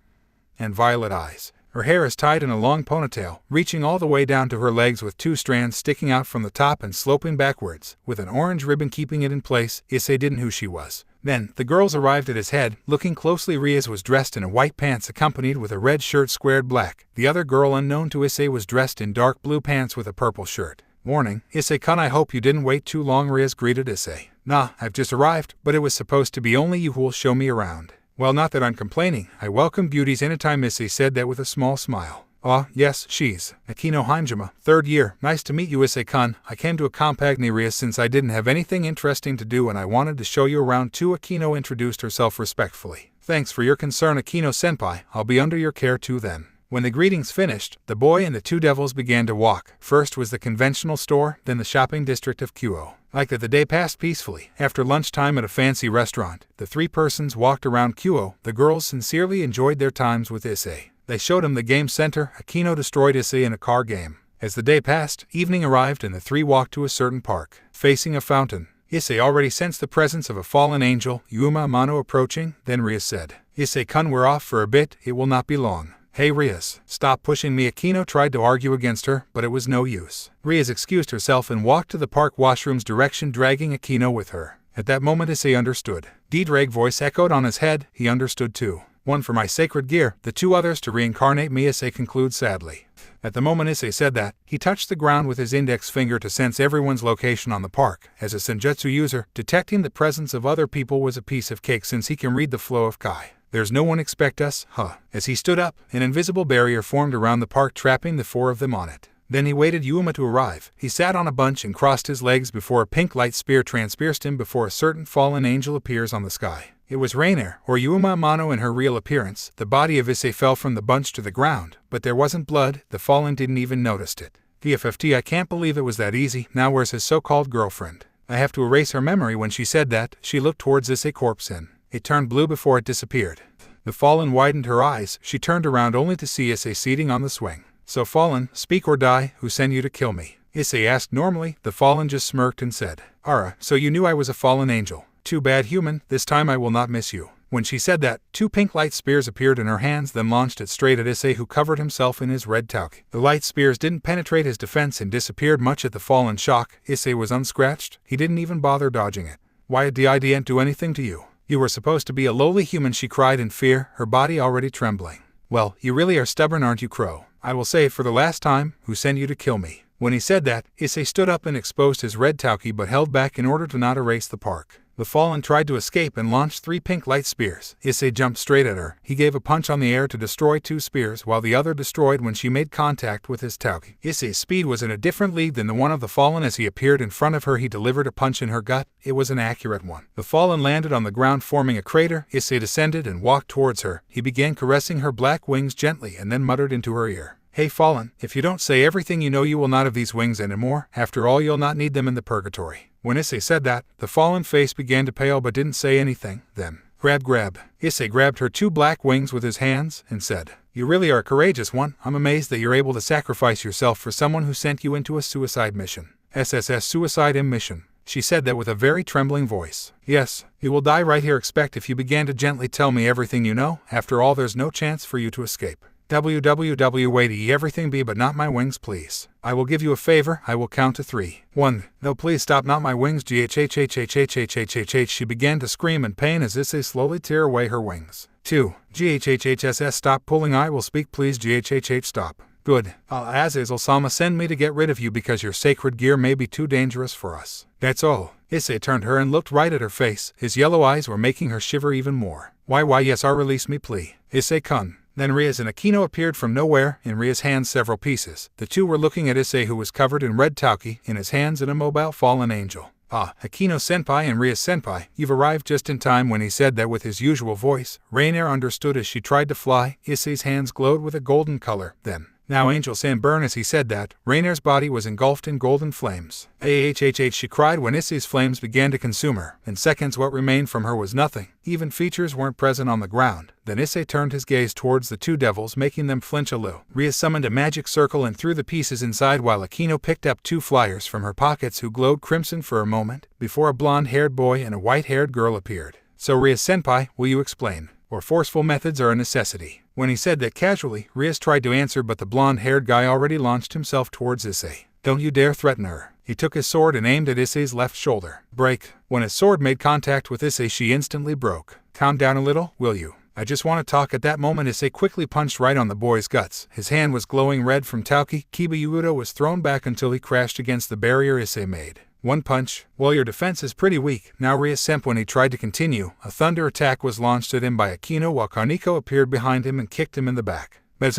and violet eyes. Her hair is tied in a long ponytail, reaching all the way down to her legs with 2 strands sticking out from the top and sloping backwards, with an orange ribbon keeping it in place. Issei didn't know who she was. Then, the girls arrived at his head. Looking closely, Rias was dressed in a white pants accompanied with a red shirt squared black. The other girl, unknown to Issei, was dressed in dark blue pants with a purple shirt. Morning, Issei-kun, I hope you didn't wait too long, Rias greeted Issei. Nah, I've just arrived, but it was supposed to be only you who will show me around. Well, not that I'm complaining. I welcome beauties anytime, Issei said that with a small smile. Ah, yes, she's Akino Himejima, 3rd year. Nice to meet you, Issei-kun. I came to accompany Rias since I didn't have anything interesting to do and I wanted to show you around too. Akino introduced herself respectfully. Thanks for your concern, Akino-senpai. I'll be under your care too then. When the greetings finished, the boy and the 2 devils began to walk. First was the conventional store, then the shopping district of Kuoh. Like that, the day passed peacefully. After lunchtime at a fancy restaurant, the 3 persons walked around Kuoh. The girls sincerely enjoyed their times with Issei. They showed him the game center. Akino destroyed Issei in a car game. As the day passed, evening arrived and the 3 walked to a certain park, facing a fountain. Issei already sensed the presence of a fallen angel, Yuma Amano, approaching. Then Rias said, Issei-kun, we're off for a bit. It will not be long. Hey Rias, stop pushing me. Akino tried to argue against her, but it was no use. Rias excused herself and walked to the park washroom's direction, dragging Akino with her. At that moment Issei understood. Drake voice echoed on his head, he understood too. One for my sacred gear, the two others to reincarnate me, Issei concludes sadly. At the moment Issei said that, he touched the ground with his index finger to sense everyone's location on the park. As a senjutsu user, detecting the presence of other people was a piece of cake since he can read the flow of Kai. There's no one expect us, huh? As he stood up, an invisible barrier formed around the park, trapping the four of them on it. Then he waited Yuma to arrive. He sat on a bunch and crossed his legs before a pink light spear transpierced him before a certain fallen angel appears on the sky. It was Rainier, or Yuma Amano in her real appearance. The body of Issei fell from the bunch to the ground, but there wasn't blood. The fallen didn't even notice it. VFFT, I can't believe it was that easy. Now where's his so-called girlfriend? I have to erase her memory. When she said that, she looked towards Issei corpse and it turned blue before it disappeared. The fallen widened her eyes. She turned around only to see Issei seating on the swing. So fallen, speak or die, who sent you to kill me? Issei asked normally. The fallen just smirked and said, Ara, so you knew I was a fallen angel. Too bad, human, this time I will not miss you. When she said that, two pink light spears appeared in her hands, then launched it straight at Issei, who covered himself in his red tauki. The light spears didn't penetrate his defense and disappeared. Much at the fallen's shock, Issei was unscratched. He didn't even bother dodging it. Why did I didn't do anything to you? You were supposed to be a lowly human, she cried in fear, her body already trembling. Well, you really are stubborn, aren't you, Crow? I will say it for the last time, who sent you to kill me? When he said that, Issei stood up and exposed his red tauki but held back in order to not erase the park. The fallen tried to escape and launched three pink light spears. Issei jumped straight at her. He gave a punch on the air to destroy two spears, while the other destroyed when she made contact with his tauki. Issei's speed was in a different league than the one of the fallen. As he appeared in front of her, he delivered a punch in her gut. It was an accurate one. The fallen landed on the ground, forming a crater. Issei descended and walked towards her. He began caressing her black wings gently and then muttered into her ear. Hey fallen, if you don't say everything you know, you will not have these wings anymore. After all, you'll not need them in the purgatory. When Issei said that, the fallen face began to pale but didn't say anything. Then, grab. Issei grabbed her two black wings with his hands and said, You really are a courageous one. I'm amazed that you're able to sacrifice yourself for someone who sent you into a suicide mission. SSS suicide mission. She said that with a very trembling voice. Yes, you will die right here. Expect if you began to gently tell me everything you know. After all, there's no chance for you to escape. Wait, everything be but not my wings, please. I will give you a favor. I will count to 3. 1. No, please stop, not my wings. Ghhhhhhhhhhhhhhh. She began to scream in pain as Issei slowly tear away her wings. 2. Ghhhhhss. Stop pulling. I will speak, please. Ghhhh. Stop. Good. Azazel-sama send me to get rid of you because your sacred gear may be too dangerous for us. That's all. Issei turned her and looked right at her face. His yellow eyes were making her shiver even more. Why yes, release me, please. Issei-kun. Then Rias and Akino appeared from nowhere, in Rias' hands several pieces. The two were looking at Issei, who was covered in red tauki, in his hands an immobile fallen angel. Ah, Akino-senpai and Rias-senpai, you've arrived just in time. When he said that with his usual voice, Rainier understood as she tried to fly. Issei's hands glowed with a golden color. Then, now Angel-san burn. As he said that, Rainier's body was engulfed in golden flames. Ahhhh, she cried when Issei's flames began to consume her. In seconds what remained from her was nothing. Even features weren't present on the ground. Then Issei turned his gaze towards the two devils, making them flinch a little. Ria summoned a magic circle and threw the pieces inside, while Akino picked up 2 flyers from her pockets who glowed crimson for a moment, before a blonde-haired boy and a white-haired girl appeared. So Rias-senpai, will you explain? Or forceful methods are a necessity. When he said that casually, Rias tried to answer, but the blonde-haired guy already launched himself towards Issei. Don't you dare threaten her. He took his sword and aimed at Issei's left shoulder. Break. When his sword made contact with Issei, she instantly broke. Calm down a little, will you? I just want to talk. At that moment, Issei quickly punched right on the boy's guts. His hand was glowing red from tauki. Kiba was thrown back until he crashed against the barrier Issei made. 1 punch. Well, your defense is pretty weak. Now Rias-senpai. When he tried to continue, a thunder attack was launched at him by Akino, while Kaneko appeared behind him and kicked him in the back. Bam.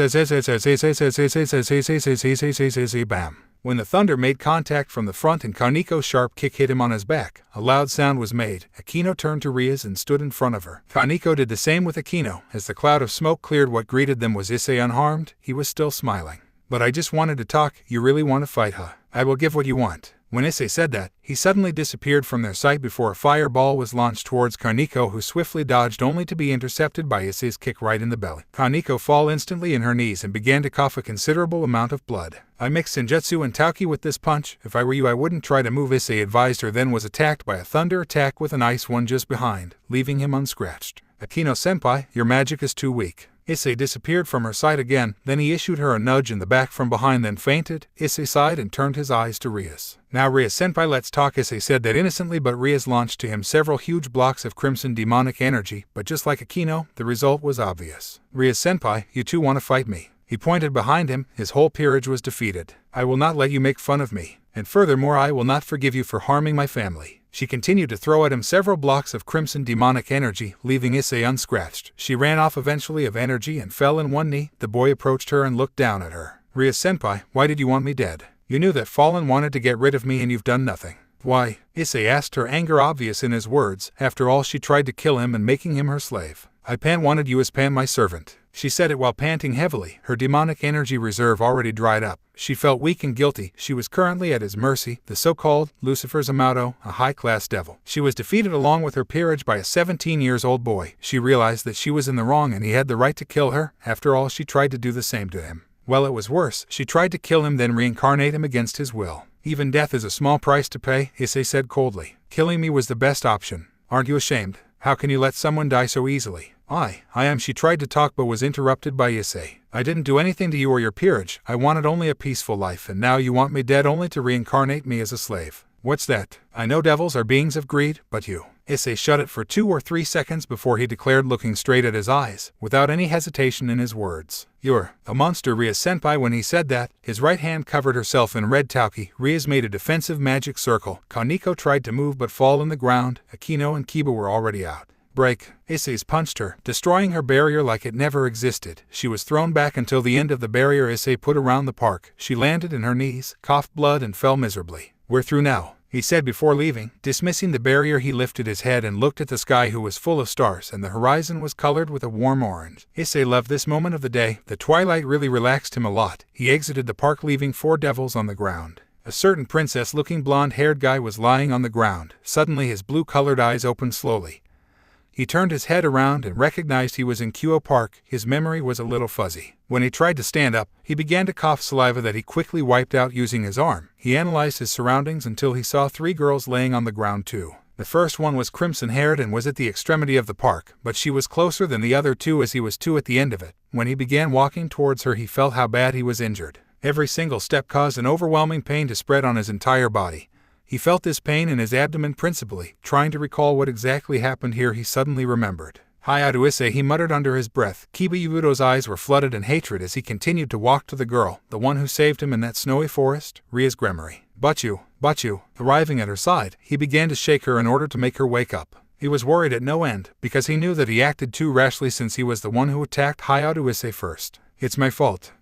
When the thunder made contact from the front and Kaneko's sharp kick hit him on his back, a loud sound was made. Akino turned to Rias and stood in front of her. Kaneko did the same with Akino. As the cloud of smoke cleared, what greeted them was Issei unharmed. He was still smiling. But I just wanted to talk. You really want to fight, huh? I will give what you want. When Issei said that, he suddenly disappeared from their sight before a fireball was launched towards Kaneko, who swiftly dodged only to be intercepted by Issei's kick right in the belly. Kaneko fell instantly in her knees and began to cough a considerable amount of blood. I mixed Senjutsu and Tauki with this punch. If I were you, I wouldn't try to move, Issei advised her, then was attacked by a thunder attack with an ice one just behind, leaving him unscratched. Akino-senpai, your magic is too weak. Issei disappeared from her sight again, then he issued her a nudge in the back from behind, then fainted. Issei sighed and turned his eyes to Rias. Now Rias-senpai, let's talk. Issei said that innocently, but Rias launched to him several huge blocks of crimson demonic energy, but just like Akino, the result was obvious. Rias-senpai, you two want to fight me? He pointed behind him, his whole peerage was defeated. I will not let you make fun of me, and furthermore I will not forgive you for harming my family. She continued to throw at him several blocks of crimson demonic energy, leaving Issei unscratched. She ran off eventually of energy and fell in one knee. The boy approached her and looked down at her. Rias-senpai, why did you want me dead? You knew that Fallen wanted to get rid of me and you've done nothing. Why? Issei asked, her anger obvious in his words. After all, she tried to kill him and making him her slave. I wanted you as my servant. She said it while panting heavily, her demonic energy reserve already dried up. She felt weak and guilty. She was currently at his mercy, the so-called Lucifer's Amato, a high-class devil. She was defeated along with her peerage by a 17-year-old boy. She realized that she was in the wrong and he had the right to kill her. After all, she tried to do the same to him. Well, it was worse. She tried to kill him, then reincarnate him against his will. Even death is a small price to pay, Issei said coldly. Killing me was the best option. Aren't you ashamed? How can you let someone die so easily? I am. She tried to talk but was interrupted by Issei. I didn't do anything to you or your peerage. I wanted only a peaceful life, and now you want me dead only to reincarnate me as a slave. What's that? I know devils are beings of greed, but you. Issei shut it for 2 or 3 seconds before he declared, looking straight at his eyes, without any hesitation in his words. You're a monster, Rias-senpai. When he said that, his right hand covered herself in red tauki. Rias made a defensive magic circle. Kaneko tried to move but fall on the ground. Akino and Kiba were already out. Break. Issei's punched her, destroying her barrier like it never existed. She was thrown back until the end of the barrier Issei put around the park. She landed in her knees, coughed blood and fell miserably. We're through now, he said before leaving. Dismissing the barrier, he lifted his head and looked at the sky, who was full of stars, and the horizon was colored with a warm orange. Issei loved this moment of the day. The twilight really relaxed him a lot. He exited the park, leaving 4 devils on the ground. A certain princess-looking blonde-haired guy was lying on the ground. Suddenly his blue-colored eyes opened slowly. He turned his head around and recognized he was in Kuoh Park. His memory was a little fuzzy. When he tried to stand up, he began to cough saliva that he quickly wiped out using his arm. He analyzed his surroundings until he saw 3 girls laying on the ground too. The first one was crimson-haired and was at the extremity of the park, but she was closer than the other 2 as he was 2 at the end of it. When he began walking towards her, he felt how bad he was injured. Every single step caused an overwhelming pain to spread on his entire body. He felt this pain in his abdomen principally. Trying to recall what exactly happened here, he suddenly remembered. Hyoudou Issei, he muttered under his breath. Hyoudou's eyes were flooded in hatred as he continued to walk to the girl, the one who saved him in that snowy forest, Rias Gremory. But you. Arriving at her side, he began to shake her in order to make her wake up. He was worried at no end, because he knew that he acted too rashly since he was the one who attacked Hyoudou Issei first. It's my fault.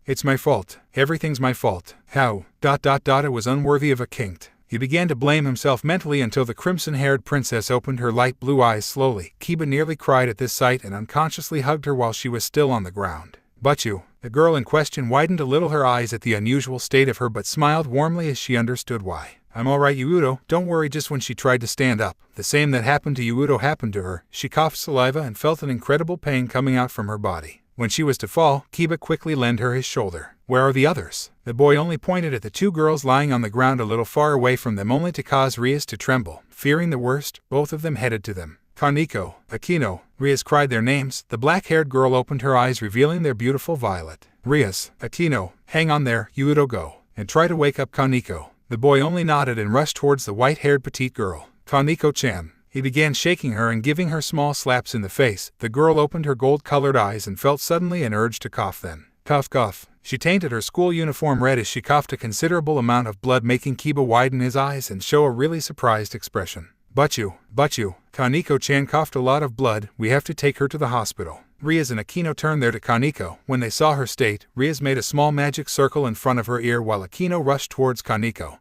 Everything's my fault. How? It was unworthy of a king. He began to blame himself mentally until the crimson-haired princess opened her light blue eyes slowly. Kiba nearly cried at this sight and unconsciously hugged her while she was still on the ground. But you. The girl in question widened a little her eyes at the unusual state of her, but smiled warmly as she understood why. I'm alright, Hyoudou, don't worry. Just when she tried to stand up, the same that happened to Hyoudou happened to her. She coughed saliva and felt an incredible pain coming out from her body. When she was to fall, Kiba quickly lent her his shoulder. Where are the others? The boy only pointed at the 2 girls lying on the ground a little far away from them, only to cause Rias to tremble. Fearing the worst, both of them headed to them. Kaneko, Akino, Rias cried their names. The black-haired girl opened her eyes, revealing their beautiful violet. Rias, Akino, hang on there, Hyoudou, go, and try to wake up Kaneko. The boy only nodded and rushed towards the white-haired petite girl. Kaneko-chan. He began shaking her and giving her small slaps in the face. The girl opened her gold-colored eyes and felt suddenly an urge to cough then. Cough. She tainted her school uniform red as she coughed a considerable amount of blood, making Kiba widen his eyes and show a really surprised expression. But you. Kaneko-chan coughed a lot of blood. We have to take her to the hospital. Rias and Akino turned there to Kaneko. When they saw her state, Rias made a small magic circle in front of her ear while Akino rushed towards Kaneko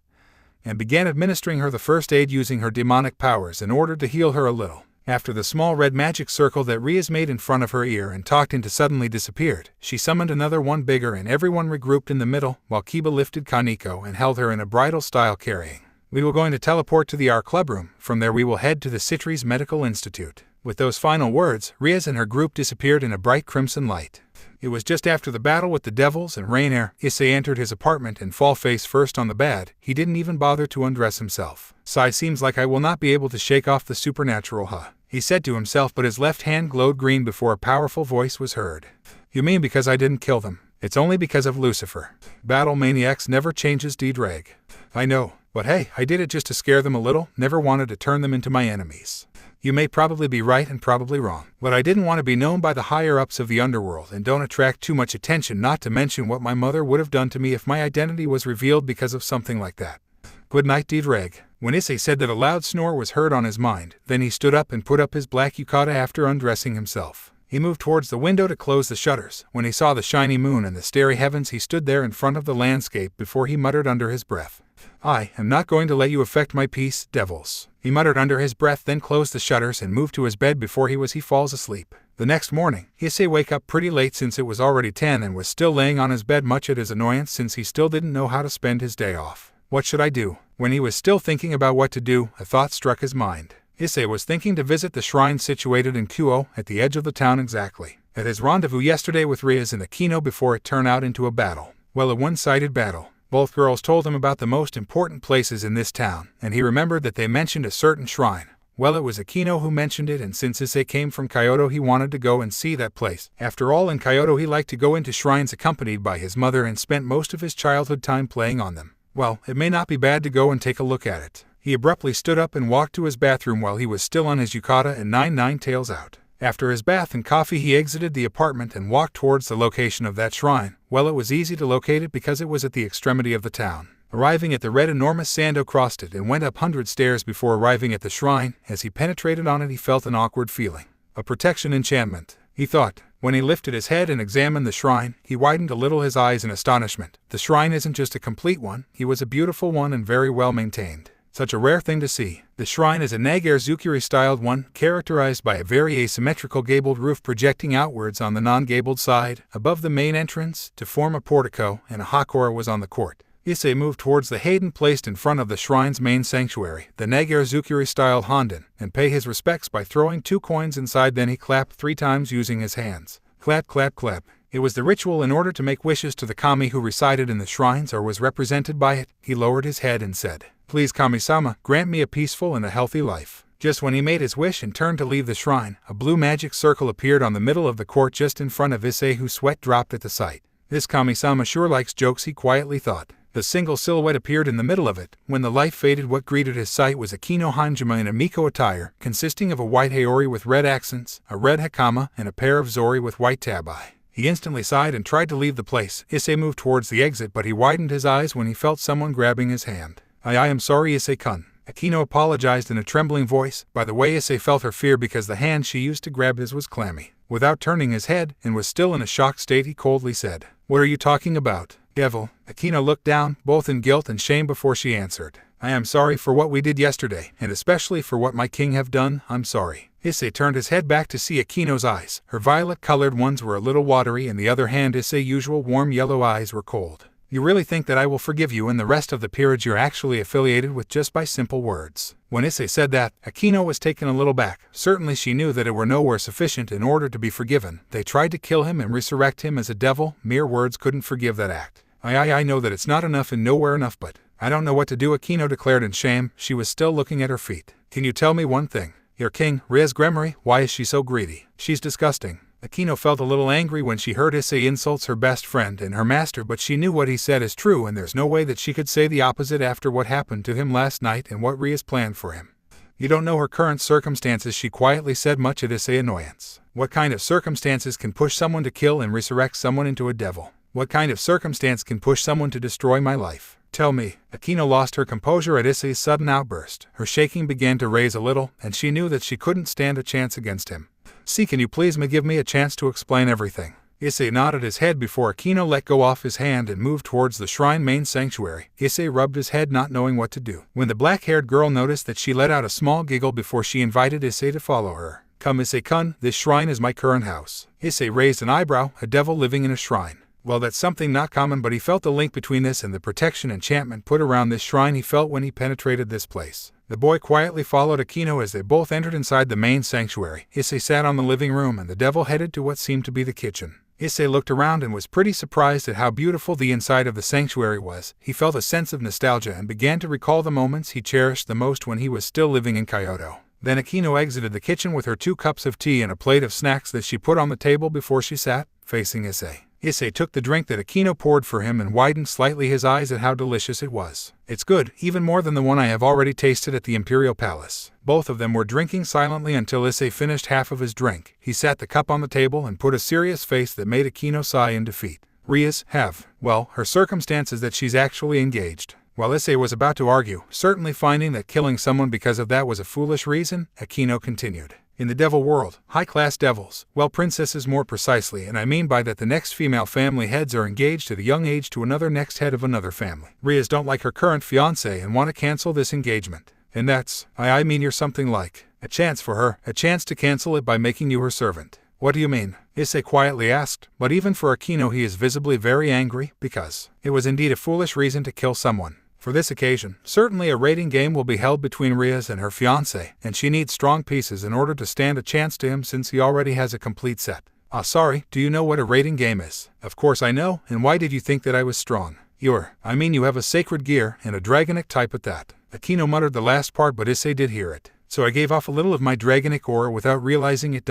and began administering her the first aid using her demonic powers in order to heal her a little. After the small red magic circle that Rias made in front of her ear and talked into suddenly disappeared, she summoned another one bigger and everyone regrouped in the middle while Kiba lifted Kaneko and held her in a bridal style carrying. We will going to teleport to the R Club room. From there we will head to the Citres Medical Institute. With those final words, Rias and her group disappeared in a bright crimson light. It was just after the battle with the devils and Rainier. Issei entered his apartment and fall face first on the bed. He didn't even bother to undress himself. Sigh, seems like I will not be able to shake off the supernatural, huh? he said to himself, but his left hand glowed green before a powerful voice was heard. You mean because I didn't kill them? It's only because of Lucifer. Battle maniacs never changes D-Drag. I know, but hey, I did it just to scare them a little, never wanted to turn them into my enemies. You may probably be right and probably wrong, but I didn't want to be known by the higher-ups of the underworld and don't attract too much attention, not to mention what my mother would have done to me if my identity was revealed because of something like that. Good night, D-Drag. When Issei said that, a loud snore was heard on his mind. Then he stood up and put up his black yukata after undressing himself. He moved towards the window to close the shutters. When he saw the shiny moon and the starry heavens, he stood there in front of the landscape before he muttered under his breath, I am not going to let you affect my peace, devils. He muttered under his breath, then closed the shutters and moved to his bed before he falls asleep. The next morning, Issei wake up pretty late since it was already 10 and was still laying on his bed, much at his annoyance since he still didn't know how to spend his day off. What should I do? When he was still thinking about what to do, a thought struck his mind. Issei was thinking to visit the shrine situated in Kuoh, at the edge of the town exactly. At his rendezvous yesterday with Rias in the kino before it turned out into a battle. Well, a one-sided battle. Both girls told him about the most important places in this town, and he remembered that they mentioned a certain shrine. Well, it was Akino who mentioned it, and since Issei came from Kyoto, he wanted to go and see that place. After all, in Kyoto he liked to go into shrines accompanied by his mother and spent most of his childhood time playing on them. Well, it may not be bad to go and take a look at it. He abruptly stood up and walked to his bathroom while he was still on his yukata and nine tails out. After his bath and coffee, he exited the apartment and walked towards the location of that shrine. Well, it was easy to locate it because it was at the extremity of the town. Arriving at the red enormous Sando crossed it and went up 100 stairs before arriving at the shrine. As he penetrated on it, he felt an awkward feeling. A protection enchantment, he thought. When he lifted his head and examined the shrine, he widened a little his eyes in astonishment. The shrine isn't just a complete one, it was a beautiful one and very well maintained. Such a rare thing to see. The shrine is a Nagare-zukuri-styled one, characterized by a very asymmetrical gabled roof projecting outwards on the non-gabled side, above the main entrance, to form a portico, and a hakora was on the court. Issei moved towards the Hayden placed in front of the shrine's main sanctuary, the Nagare-zukuri-style Honden, and pay his respects by throwing 2 coins inside. Then he clapped 3 times using his hands. Clap, clap, clap. It was the ritual in order to make wishes to the kami who resided in the shrines or was represented by it. He lowered his head and said, Please, Kami-sama, grant me a peaceful and a healthy life. Just when he made his wish and turned to leave the shrine, a blue magic circle appeared on the middle of the court just in front of Issei, whose sweat dropped at the sight. This Kami-sama sure likes jokes, he quietly thought. The single silhouette appeared in the middle of it. When the light faded, what greeted his sight was Akino Hanjima in a Miko attire, consisting of a white haori with red accents, a red hakama, and a pair of zori with white tabai. He instantly sighed and tried to leave the place. Issei moved towards the exit, but he widened his eyes when he felt someone grabbing his hand. I am sorry, Issei-kun. Akino apologized in a trembling voice. By the way, Issei felt her fear because the hand she used to grab his was clammy. Without turning his head, and was still in a shocked state, he coldly said, What are you talking about, devil? Akino looked down, both in guilt and shame, before she answered. I am sorry for what we did yesterday, and especially for what my king have done. I'm sorry. Issei turned his head back to see Akino's eyes. Her violet-colored ones were a little watery, and the other hand, Issei's usual warm yellow eyes, were cold. You really think that I will forgive you and the rest of the peerage you're actually affiliated with just by simple words? When Issei said that, Akino was taken a little back. Certainly she knew that it were nowhere sufficient in order to be forgiven. They tried to kill him and resurrect him as a devil. Mere words couldn't forgive that act. I know that it's not enough and nowhere enough, but I don't know what to do, Akino declared in shame. She was still looking at her feet. Can you tell me one thing? Your king, Rias Gremory, why is she so greedy? She's disgusting. Akino felt a little angry when she heard Issei insults her best friend and her master, but she knew what he said is true, and there's no way that she could say the opposite after what happened to him last night and what Rias planned for him. You don't know her current circumstances, she quietly said, much at Issei's annoyance. What kind of circumstances can push someone to kill and resurrect someone into a devil? What kind of circumstance can push someone to destroy my life? Tell me. Akino lost her composure at Issei's sudden outburst. Her shaking began to raise a little, and she knew that she couldn't stand a chance against him. See, can you please give me a chance to explain everything? Issei nodded his head before Akino let go off his hand and moved towards the shrine main sanctuary. Issei rubbed his head, not knowing what to do. When the black-haired girl noticed that, she let out a small giggle before she invited Issei to follow her. Come, Issei-kun, this shrine is my current house. Issei raised an eyebrow. A devil living in a shrine. Well, that's something not common, but he felt the link between this and the protection enchantment put around this shrine he felt when he penetrated this place. The boy quietly followed Akino as they both entered inside the main sanctuary. Issei sat on the living room and the devil headed to what seemed to be the kitchen. Issei looked around and was pretty surprised at how beautiful the inside of the sanctuary was. He felt a sense of nostalgia and began to recall the moments he cherished the most when he was still living in Kyoto. Then Akino exited the kitchen with her 2 cups of tea and a plate of snacks that she put on the table before she sat, facing Issei. Issei took the drink that Akino poured for him and widened slightly his eyes at how delicious it was. It's good, even more than the one I have already tasted at the Imperial Palace. Both of them were drinking silently until Issei finished half of his drink. He sat the cup on the table and put a serious face that made Akino sigh in defeat. Ria's her circumstance is that she's actually engaged. While Issei was about to argue, certainly finding that killing someone because of that was a foolish reason, Akino continued. In the devil world, high-class devils, well, princesses more precisely, and I mean by that the next female family heads are engaged at a young age to another next head of another family. Ria's don't like her current fiancé and want to cancel this engagement. And that's, I mean you're something like, a chance for her, a chance to cancel it by making you her servant. What do you mean? Issei quietly asked, but even for Akino he is visibly very angry, because it was indeed a foolish reason to kill someone. For this occasion, certainly a rating game will be held between Ria's and her fiancé, and she needs strong pieces in order to stand a chance to him since he already has a complete set. Sorry, do you know what a rating game is? Of course I know, and why did you think that I was strong? You have a sacred gear, and a dragonic type at that. Akino muttered the last part but Issei did hear it. So I gave off a little of my dragonic aura without realizing it.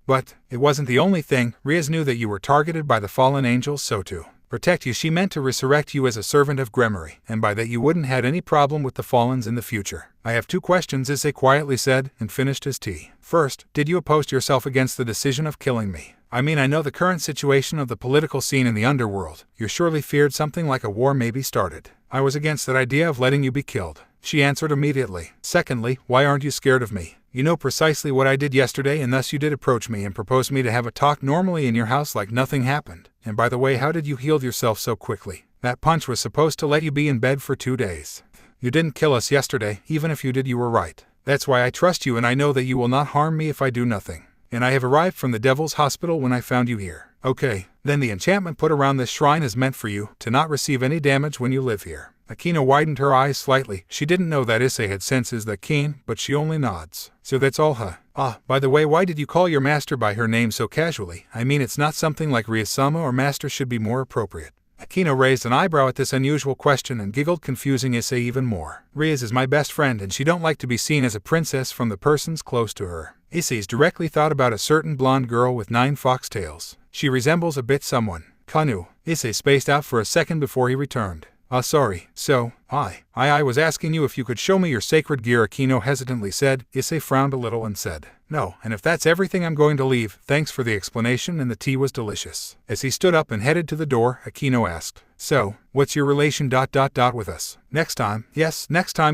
But it wasn't the only thing. Ria's knew that you were targeted by the fallen angels, so to protect you she meant to resurrect you as a servant of Gremory, and by that you wouldn't had any problem with the Fallens in the future. I have 2 questions, Issei quietly said, and finished his tea. First, did you oppose yourself against the decision of killing me? I mean, I know the current situation of the political scene in the underworld. You surely feared something like a war may be started. I was against that idea of letting you be killed. She answered immediately. Secondly, why aren't you scared of me? You know precisely what I did yesterday, and thus you did approach me and propose me to have a talk normally in your house like nothing happened. And by the way, how did you heal yourself so quickly? That punch was supposed to let you be in bed for 2 days. You didn't kill us yesterday, even if you did you were right. That's why I trust you and I know that you will not harm me if I do nothing. And I have arrived from the Devil's Hospital when I found you here. Okay, then the enchantment put around this shrine is meant for you, to not receive any damage when you live here. Akino widened her eyes slightly. She didn't know that Issei had senses that keen, but she only nods. So that's all, huh? By the way, why did you call your master by her name so casually? I mean, it's not something like Ria-sama or master should be more appropriate. Akino raised an eyebrow at this unusual question and giggled, confusing Issei even more. Ria's is my best friend and she don't like to be seen as a princess from the persons close to her. Issei's directly thought about a certain blonde girl with 9 foxtails. She resembles a bit someone. Kanu. Issei spaced out for a second before he returned. Sorry. So, I was asking you if you could show me your sacred gear, Akino hesitantly said. Issei frowned a little and said, no, and if that's everything I'm going to leave, thanks for the explanation, and the tea was delicious. As he stood up and headed to the door, Akino asked, so, what's your relation ... with us? Next time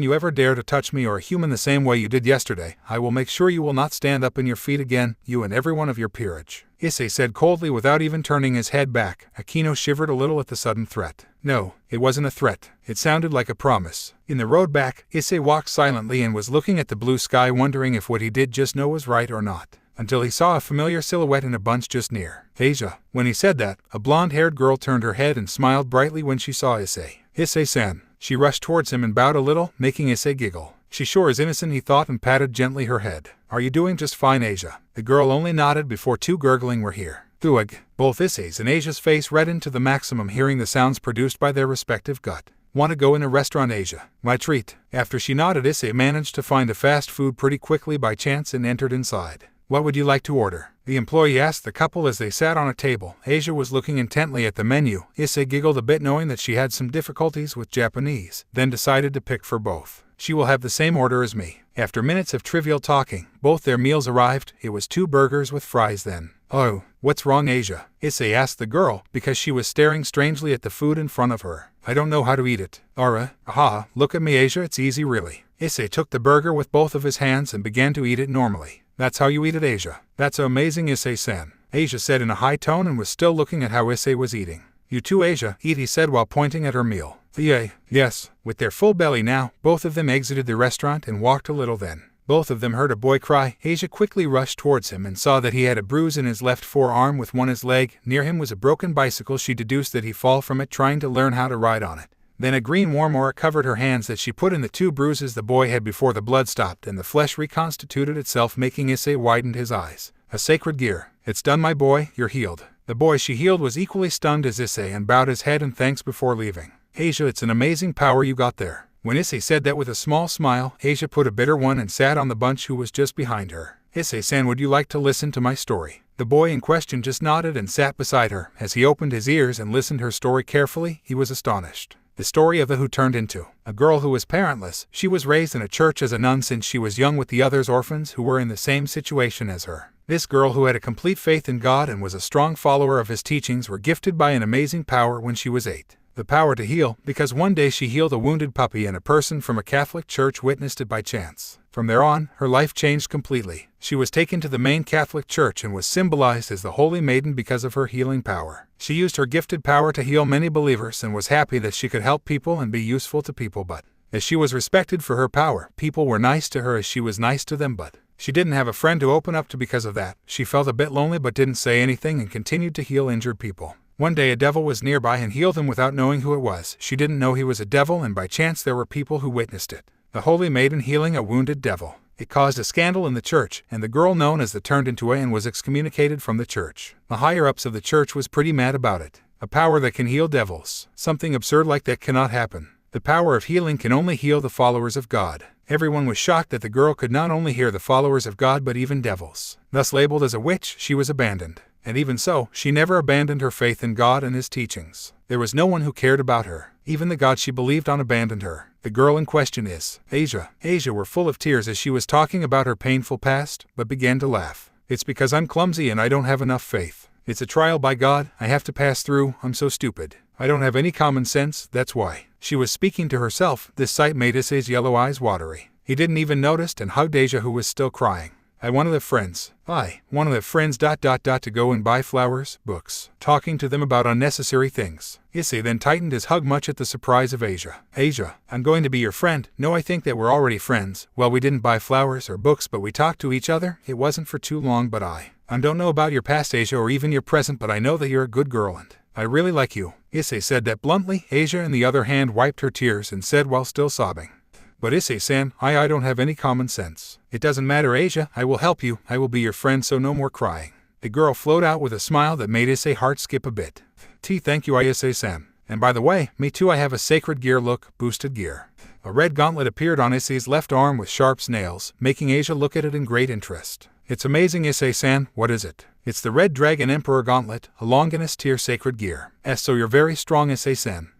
you ever dare to touch me or a human the same way you did yesterday, I will make sure you will not stand up on your feet again, you and every one of your peerage. Issei said coldly without even turning his head back. Akino shivered a little at the sudden threat. No, it wasn't a threat. It sounded like a promise. In the road back, Issei walked silently and was looking at the blue sky, wondering if what he did just know was right or not, until he saw a familiar silhouette in a bunch just near. Asia. When he said that, a blonde-haired girl turned her head and smiled brightly when she saw Issei. Issei-san. She rushed towards him and bowed a little, making Issei giggle. She sure is innocent, he thought, and patted gently her head. Are you doing just fine, Asia? The girl only nodded before 2 gurgling were here. Thuig. Both Issei's and Asia's face reddened to the maximum hearing the sounds produced by their respective gut. Want to go in a restaurant, Asia? My treat. After she nodded, Issei managed to find a fast food pretty quickly by chance and entered inside. What would you like to order? The employee asked the couple as they sat on a table. Asia was looking intently at the menu. Issei giggled a bit, knowing that she had some difficulties with Japanese, then decided to pick for both. She will have the same order as me. After minutes of trivial talking, both their meals arrived. It was 2 burgers with fries then. Oh, what's wrong, Asia? Issei asked the girl, because she was staring strangely at the food in front of her. I don't know how to eat it. Look at me, Asia, it's easy really. Issei took the burger with both of his hands and began to eat it normally. That's how you eat it, Asia. That's amazing, Issei-san. Asia said in a high tone and was still looking at how Issei was eating. You too, Asia, eat, he said while pointing at her meal. Yes. With their full belly now, both of them exited the restaurant and walked a little then. Both of them heard a boy cry. Asia quickly rushed towards him and saw that he had a bruise in his left forearm with his leg. Near him was a broken bicycle. She deduced that he fall from it trying to learn how to ride on it. Then a green warm aura covered her hands that she put in the 2 bruises the boy had before the blood stopped and the flesh reconstituted itself, making Issei widened his eyes. A sacred gear. It's done, my boy, you're healed. The boy she healed was equally stunned as Issei and bowed his head in thanks before leaving. Asia, it's an amazing power you got there. When Issei said that with a small smile, Asia put a bitter one and sat on the bunch who was just behind her. Issei-san, would you like to listen to my story? The boy in question just nodded and sat beside her. As he opened his ears and listened her story carefully, he was astonished. The story of the who turned into a girl who was parentless. She was raised in a church as a nun since she was young with the others orphans who were in the same situation as her. This girl, who had a complete faith in God and was a strong follower of his teachings, were gifted by an amazing power when she was 8. The power to heal, because one day she healed a wounded puppy and a person from a Catholic church witnessed it by chance. From there on, her life changed completely. She was taken to the main Catholic church and was symbolized as the Holy Maiden because of her healing power. She used her gifted power to heal many believers and was happy that she could help people and be useful to people, but as she was respected for her power, people were nice to her as she was nice to them, but she didn't have a friend to open up to because of that. She felt a bit lonely but didn't say anything and continued to heal injured people. One day a devil was nearby and healed him without knowing who it was. She didn't know he was a devil, and by chance there were people who witnessed it. The Holy Maiden healing a wounded devil. It caused a scandal in the church, and the girl known as the Turned Into A was excommunicated from the church. The higher-ups of the church was pretty mad about it. A power that can heal devils. Something absurd like that cannot happen. The power of healing can only heal the followers of God. Everyone was shocked that the girl could not only heal the followers of God but even devils. Thus labeled as a witch, she was abandoned. And even so, she never abandoned her faith in God and his teachings. There was no one who cared about her. Even the God she believed on abandoned her. The girl in question is Asia. Asia were full of tears as she was talking about her painful past, but began to laugh. It's because I'm clumsy and I don't have enough faith. It's a trial by God I have to pass through. I'm so stupid. I don't have any common sense, that's why. She was speaking to herself. This sight made Issei's yellow eyes watery. He didn't even notice and hugged Asia, who was still crying. One of the friends to go and buy flowers, books, talking to them about unnecessary things. Issei then tightened his hug much at the surprise of Asia. Asia, I'm going to be your friend. No, I think that we're already friends. Well, we didn't buy flowers or books, but we talked to each other. It wasn't for too long, but I don't know about your past, Asia, or even your present, but I know that you're a good girl and I really like you. Issei said that bluntly. Asia, on the other hand, wiped her tears and said while still sobbing, but Issei-san, I don't have any common sense. It doesn't matter, Asia, I will help you. I will be your friend, so no more crying. The girl flowed out with a smile that made Issei's heart skip a bit. Thank you, Issei-san. And by the way, me too, I have a sacred gear look, boosted gear. A red gauntlet appeared on Issei's left arm with sharp nails, making Asia look at it in great interest. It's amazing, Issei-san. What is it? It's the Red Dragon Emperor Gauntlet, a longinus tier sacred gear. So you're very strong, Issei-san.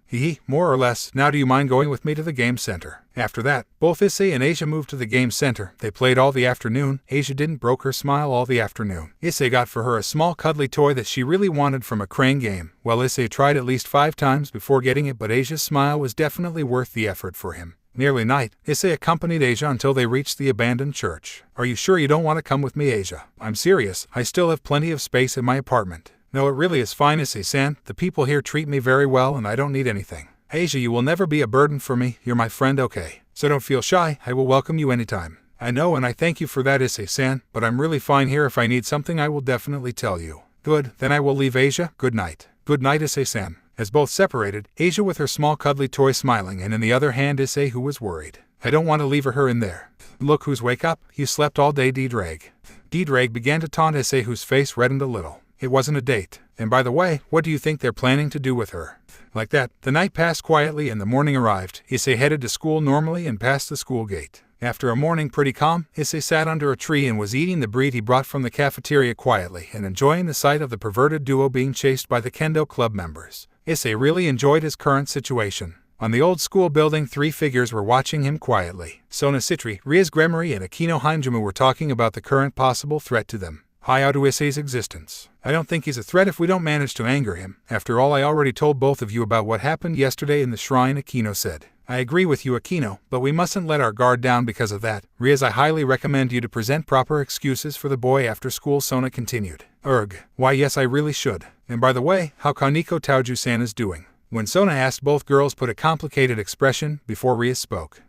More or less. Now do you mind going with me to the game center? After that, both Issei and Asia moved to the game center. They played all the afternoon. Asia didn't broke her smile all the afternoon. Issei got for her a small cuddly toy that she really wanted from a crane game. Well, Issei tried at least 5 times before getting it, but Asia's smile was definitely worth the effort for him. Nearly night, Issei accompanied Asia until they reached the abandoned church. Are you sure you don't want to come with me, Asia? I'm serious. I still have plenty of space in my apartment. No, it really is fine, Issei-san. The people here treat me very well and I don't need anything. Asia, you will never be a burden for me. You're my friend, okay? So don't feel shy. I will welcome you anytime. I know, and I thank you for that, Issei-san, but I'm really fine here. If I need something, I will definitely tell you. Good, then I will leave, Asia. Good night. Good night, Issei-san. As both separated, Asia with her small cuddly toy smiling, and in the other hand Issei, who was worried. I don't want to leave her in there. Look who's wake up. You slept all day, D-Drag. D-Drag began to taunt Issei, whose face reddened a little. It wasn't a date. And by the way, what do you think they're planning to do with her? Like that, the night passed quietly and the morning arrived. Issei headed to school normally and passed the school gate. After a morning pretty calm, Issei sat under a tree and was eating the bread he brought from the cafeteria quietly and enjoying the sight of the perverted duo being chased by the kendo club members. Issei really enjoyed his current situation. On the old school building, 3 figures were watching him quietly. Sona Citri, Rias Gremory, and Akino Hanjumu were talking about the current possible threat to them. Hyoudou Issei's existence. I don't think he's a threat if we don't manage to anger him. After all, I already told both of you about what happened yesterday in the shrine, Akino said. I agree with you, Akino, but we mustn't let our guard down because of that. Rias, I highly recommend you to present proper excuses for the boy after school, Sona continued. Why yes, I really should. And by the way, how Kaneko Taoju-san is doing? When Sona asked, both girls put a complicated expression before Rias spoke.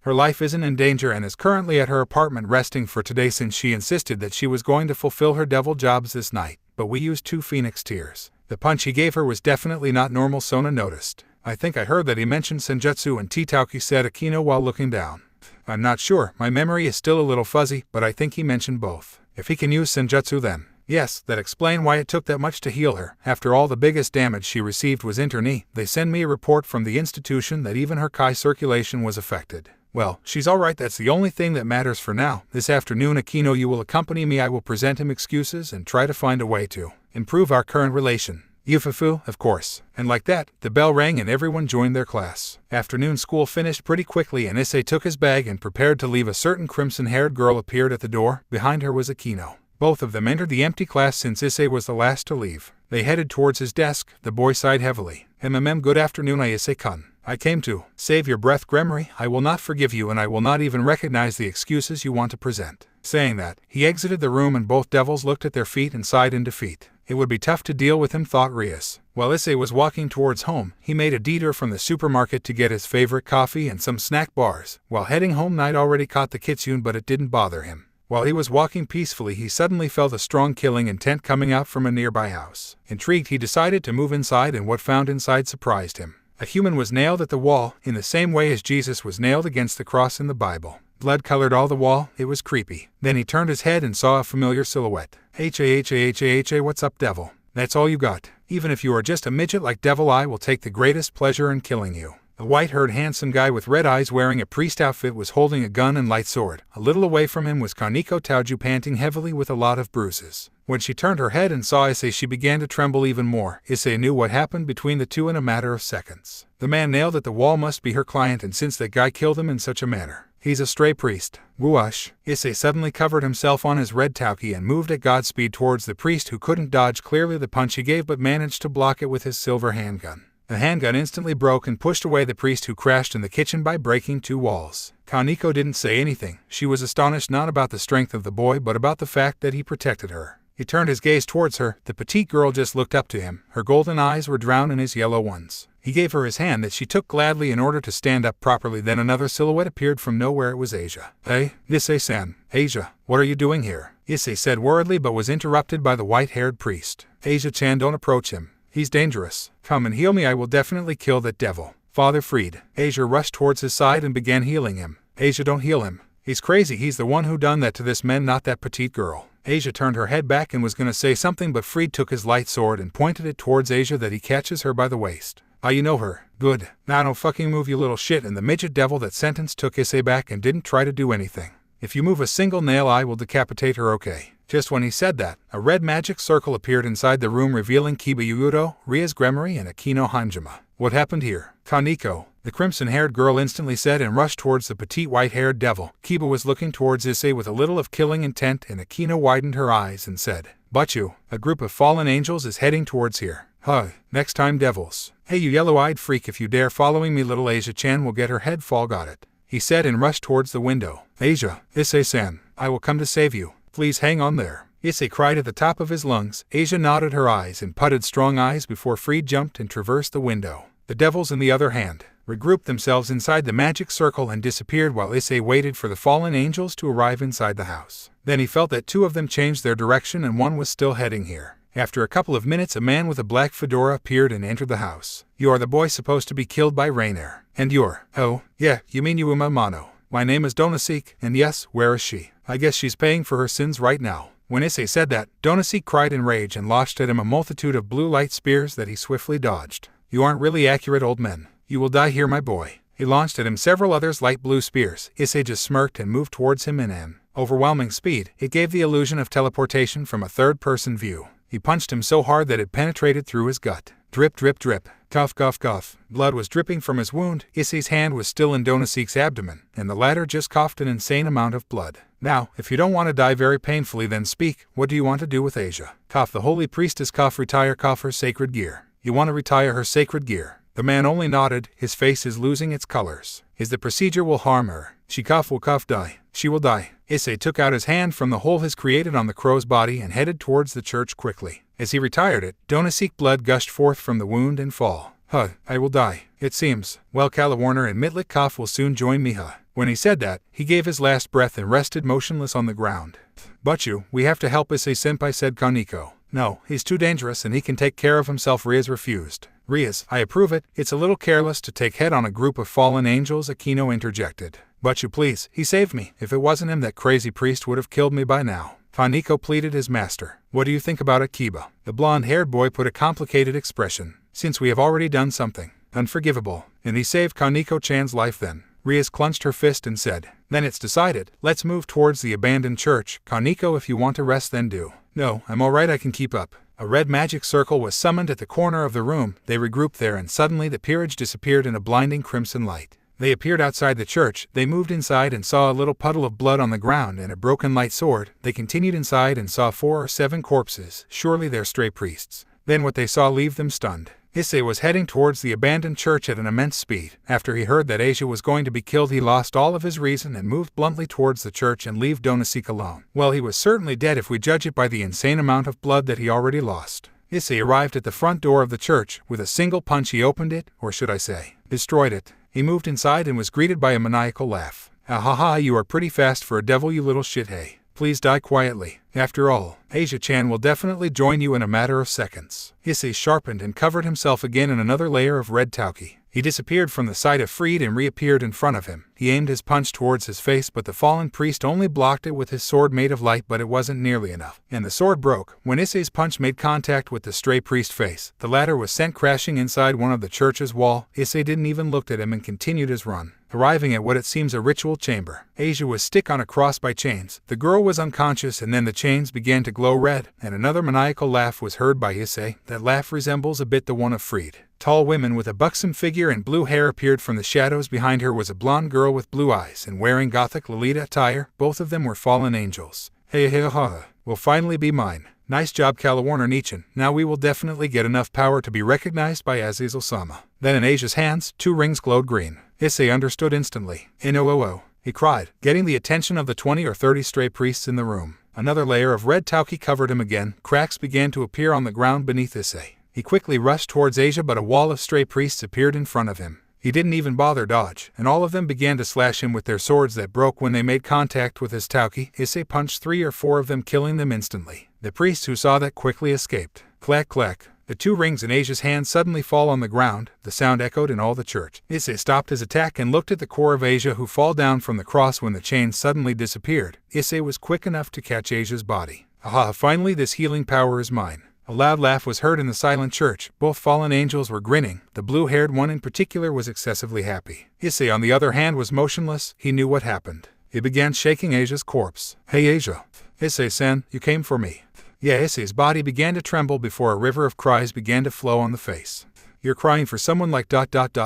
Her life isn't in danger and is currently at her apartment resting for today since she insisted that she was going to fulfill her devil jobs this night. But we used 2 phoenix tears. The punch he gave her was definitely not normal, Sona noticed. I think I heard that he mentioned senjutsu and Titauki, said Akino while looking down. I'm not sure, my memory is still a little fuzzy, but I think he mentioned both. If he can use senjutsu then. Yes, that explained why it took that much to heal her. After all, the biggest damage she received was in her knee. They send me a report from the institution that even her Kai circulation was affected. Well, she's alright, that's the only thing that matters for now. This afternoon Akino you will accompany me. I will present him excuses and try to find a way to improve our current relation. Yufufu, of course. And like that, the bell rang and everyone joined their class. Afternoon school finished pretty quickly and Issei took his bag and prepared to leave. A certain crimson-haired girl appeared at the door. Behind her was Akino. Both of them entered the empty class since Issei was the last to leave. They headed towards his desk. The boy sighed heavily. Good afternoon, Issei-kun. I came to save your breath, Gremory. I will not forgive you and I will not even recognize the excuses you want to present. Saying that, he exited the room and both devils looked at their feet and sighed in defeat. It would be tough to deal with him, thought Rias. While Issei was walking towards home, he made a detour from the supermarket to get his favorite coffee and some snack bars. While heading home, night already caught the kitsune, but it didn't bother him. While he was walking peacefully, he suddenly felt a strong killing intent coming out from a nearby house. Intrigued, he decided to move inside, and what found inside surprised him. A human was nailed at the wall, in the same way as Jesus was nailed against the cross in the Bible. Blood colored all the wall. It was creepy. Then he turned his head and saw a familiar silhouette. H-A-H-A-H-A-H-A, what's up, devil? That's all you got? Even if you are just a midget like Devil, I will take the greatest pleasure in killing you. A white-haired handsome guy with red eyes wearing a priest outfit was holding a gun and light sword. A little away from him was Kaneko Taoju, panting heavily with a lot of bruises. When she turned her head and saw Issei, she began to tremble even more. Issei knew what happened between the two in a matter of seconds. The man nailed at the wall must be her client, and since that guy killed him in such a manner, he's a stray priest. Whoosh! Issei suddenly covered himself on his red tauki and moved at Godspeed towards the priest, who couldn't dodge clearly the punch he gave but managed to block it with his silver handgun. The handgun instantly broke and pushed away the priest, who crashed in the kitchen by breaking 2 walls. Kaneko didn't say anything. She was astonished not about the strength of the boy but about the fact that he protected her. He turned his gaze towards her. The petite girl just looked up to him. Her golden eyes were drowned in his yellow ones. He gave her his hand that she took gladly in order to stand up properly. Then another silhouette appeared from nowhere. It was Asia. Hey, Issei-san. Asia, what are you doing here? Issei said worriedly but was interrupted by the white-haired priest. Asia-chan, don't approach him. He's dangerous. Come and heal me. I will definitely kill that devil. Father Fried. Asia rushed towards his side and began healing him. Asia, don't heal him. He's crazy. He's the one who done that to this man, not that petite girl. Asia turned her head back and was gonna say something, but Fried took his light sword and pointed it towards Asia that he catches her by the waist. Ah, you know her. Good. Now don't fucking move, you little shit. And the midget devil that sentenced took Issei back and didn't try to do anything. If you move a single nail, I will decapitate her, okay? Just when he said that, a red magic circle appeared inside the room, revealing Kiba Hyoudou, Rias Gremory, and Akino Hanjima. What happened here? Kaneko, the crimson-haired girl instantly said and rushed towards the petite white-haired devil. Kiba was looking towards Issei with a little of killing intent, and Akino widened her eyes and said, Butchu, a group of fallen angels is heading towards here. Huh, next time, devils. Hey, you yellow-eyed freak, if you dare following me, little Asia-chan will get her head fall. Got it? He said and rushed towards the window. Asia, Issei-san, I will come to save you. Please hang on there. Issei cried at the top of his lungs. Asia nodded her eyes and putted strong eyes before Fried jumped and traversed the window. The devils, on the other hand, regrouped themselves inside the magic circle and disappeared while Issei waited for the fallen angels to arrive inside the house. Then he felt that 2 of them changed their direction and one was still heading here. After a couple of minutes, a man with a black fedora appeared and entered the house. You are the boy supposed to be killed by Rainier. And you're, oh, yeah, you mean Yuma Mano. My name is Donasik, and yes, where is she? I guess she's paying for her sins right now. When Issei said that, Donasik cried in rage and launched at him a multitude of blue light spears that he swiftly dodged. You aren't really accurate, old man. You will die here, my boy. He launched at him several others light blue spears. Issei just smirked and moved towards him in an overwhelming speed. It gave the illusion of teleportation from a third-person view. He punched him so hard that it penetrated through his gut. Drip, drip, drip. Cough, cough, cough. Blood was dripping from his wound. Issei's hand was still in Donasik's abdomen, and the latter just coughed an insane amount of blood. Now, if you don't want to die very painfully, then speak. What do you want to do with Asia? Cough, the holy priestess. Cough, retire. Cough, her sacred gear. You want to retire her sacred gear? The man only nodded. His face is losing its colors. Is the procedure will harm her? She cough will cough die. She will die. Issei took out his hand from the hole he's created on the crow's body and headed towards the church quickly. As he retired it, Donasik blood gushed forth from the wound and fall. Huh, I will die, it seems. Well, Kalawarner and Mitlitkov will soon join me, huh? When he said that, he gave his last breath and rested motionless on the ground. Butchu, we have to help Issei-senpai, said Kaneko. No, he's too dangerous and he can take care of himself. Rias refused. Rias, I approve it. It's a little careless to take head on a group of fallen angels, Akino interjected. Butchu, please, he saved me. If it wasn't him, that crazy priest would have killed me by now. Kaneko pleaded his master. What do you think about it, Kiba? The blonde-haired boy put a complicated expression. Since we have already done something unforgivable, and he saved Kaneko-chan's life then. Rias clenched her fist and said, then it's decided. Let's move towards the abandoned church. Kaneko, if you want to rest, then do. No, I'm alright, I can keep up. A red magic circle was summoned at the corner of the room. They regrouped there and suddenly the peerage disappeared in a blinding crimson light. They appeared outside the church. They moved inside and saw a little puddle of blood on the ground and a broken light sword. They continued inside and saw 4 or 7 corpses. Surely they're stray priests. Then what they saw left them stunned. Issei was heading towards the abandoned church at an immense speed. After he heard that Asia was going to be killed, he lost all of his reason and moved bluntly towards the church and leave Donosika alone. Well, he was certainly dead if we judge it by the insane amount of blood that he already lost. Issei arrived at the front door of the church. With a single punch he opened it, or should I say, destroyed it. He moved inside and was greeted by a maniacal laugh. Ah ha ha, you are pretty fast for a devil, you little shit, hey. Please die quietly. After all, Asia-chan will definitely join you in a matter of seconds. Issei sharpened and covered himself again in another layer of red tauki. He disappeared from the sight of Freed and reappeared in front of him. He aimed his punch towards his face, but the fallen priest only blocked it with his sword made of light, but it wasn't nearly enough. And the sword broke. When Issei's punch made contact with the stray priest's face, the latter was sent crashing inside one of the church's wall. Issei didn't even look at him and continued his run. Arriving at what it seems a ritual chamber, Asia was stuck on a cross by chains. The girl was unconscious and then the chains began to glow red, and another maniacal laugh was heard by Issei. That laugh resembles a bit the one of Freed. Tall woman with a buxom figure and blue hair appeared from the shadows. Behind her was a blonde girl with blue eyes and wearing gothic Lolita attire. Both of them were fallen angels. Hey hey ha, will finally be mine. Nice job, Kalawarner-nichan. Now we will definitely get enough power to be recognized by Azazel-sama. Then in Asia's hands, 2 rings glowed green. Issei understood instantly. "In-o-o-o," he cried, getting the attention of the 20 or 30 stray priests in the room. Another layer of red tauki covered him again. Cracks began to appear on the ground beneath Issei. He quickly rushed towards Asia, but a wall of stray priests appeared in front of him. He didn't even bother dodge, and all of them began to slash him with their swords that broke when they made contact with his tauki. Issei punched 3 or 4 of them, killing them instantly. The priests who saw that quickly escaped. Clack clack. The 2 rings in Asia's hand suddenly fall on the ground. The sound echoed in all the church. Issei stopped his attack and looked at the core of Asia, who fall down from the cross when the chains suddenly disappeared. Issei was quick enough to catch Asia's body. Aha, finally this healing power is mine. A loud laugh was heard in the silent church. Both fallen angels were grinning. The blue-haired one in particular was excessively happy. Issei, on the other hand, was motionless. He knew what happened. He began shaking Asia's corpse. "Hey Asia. Issei-san, you came for me." Yeah, Issei's body began to tremble before a river of cries began to flow on the face. "You're crying for someone like ...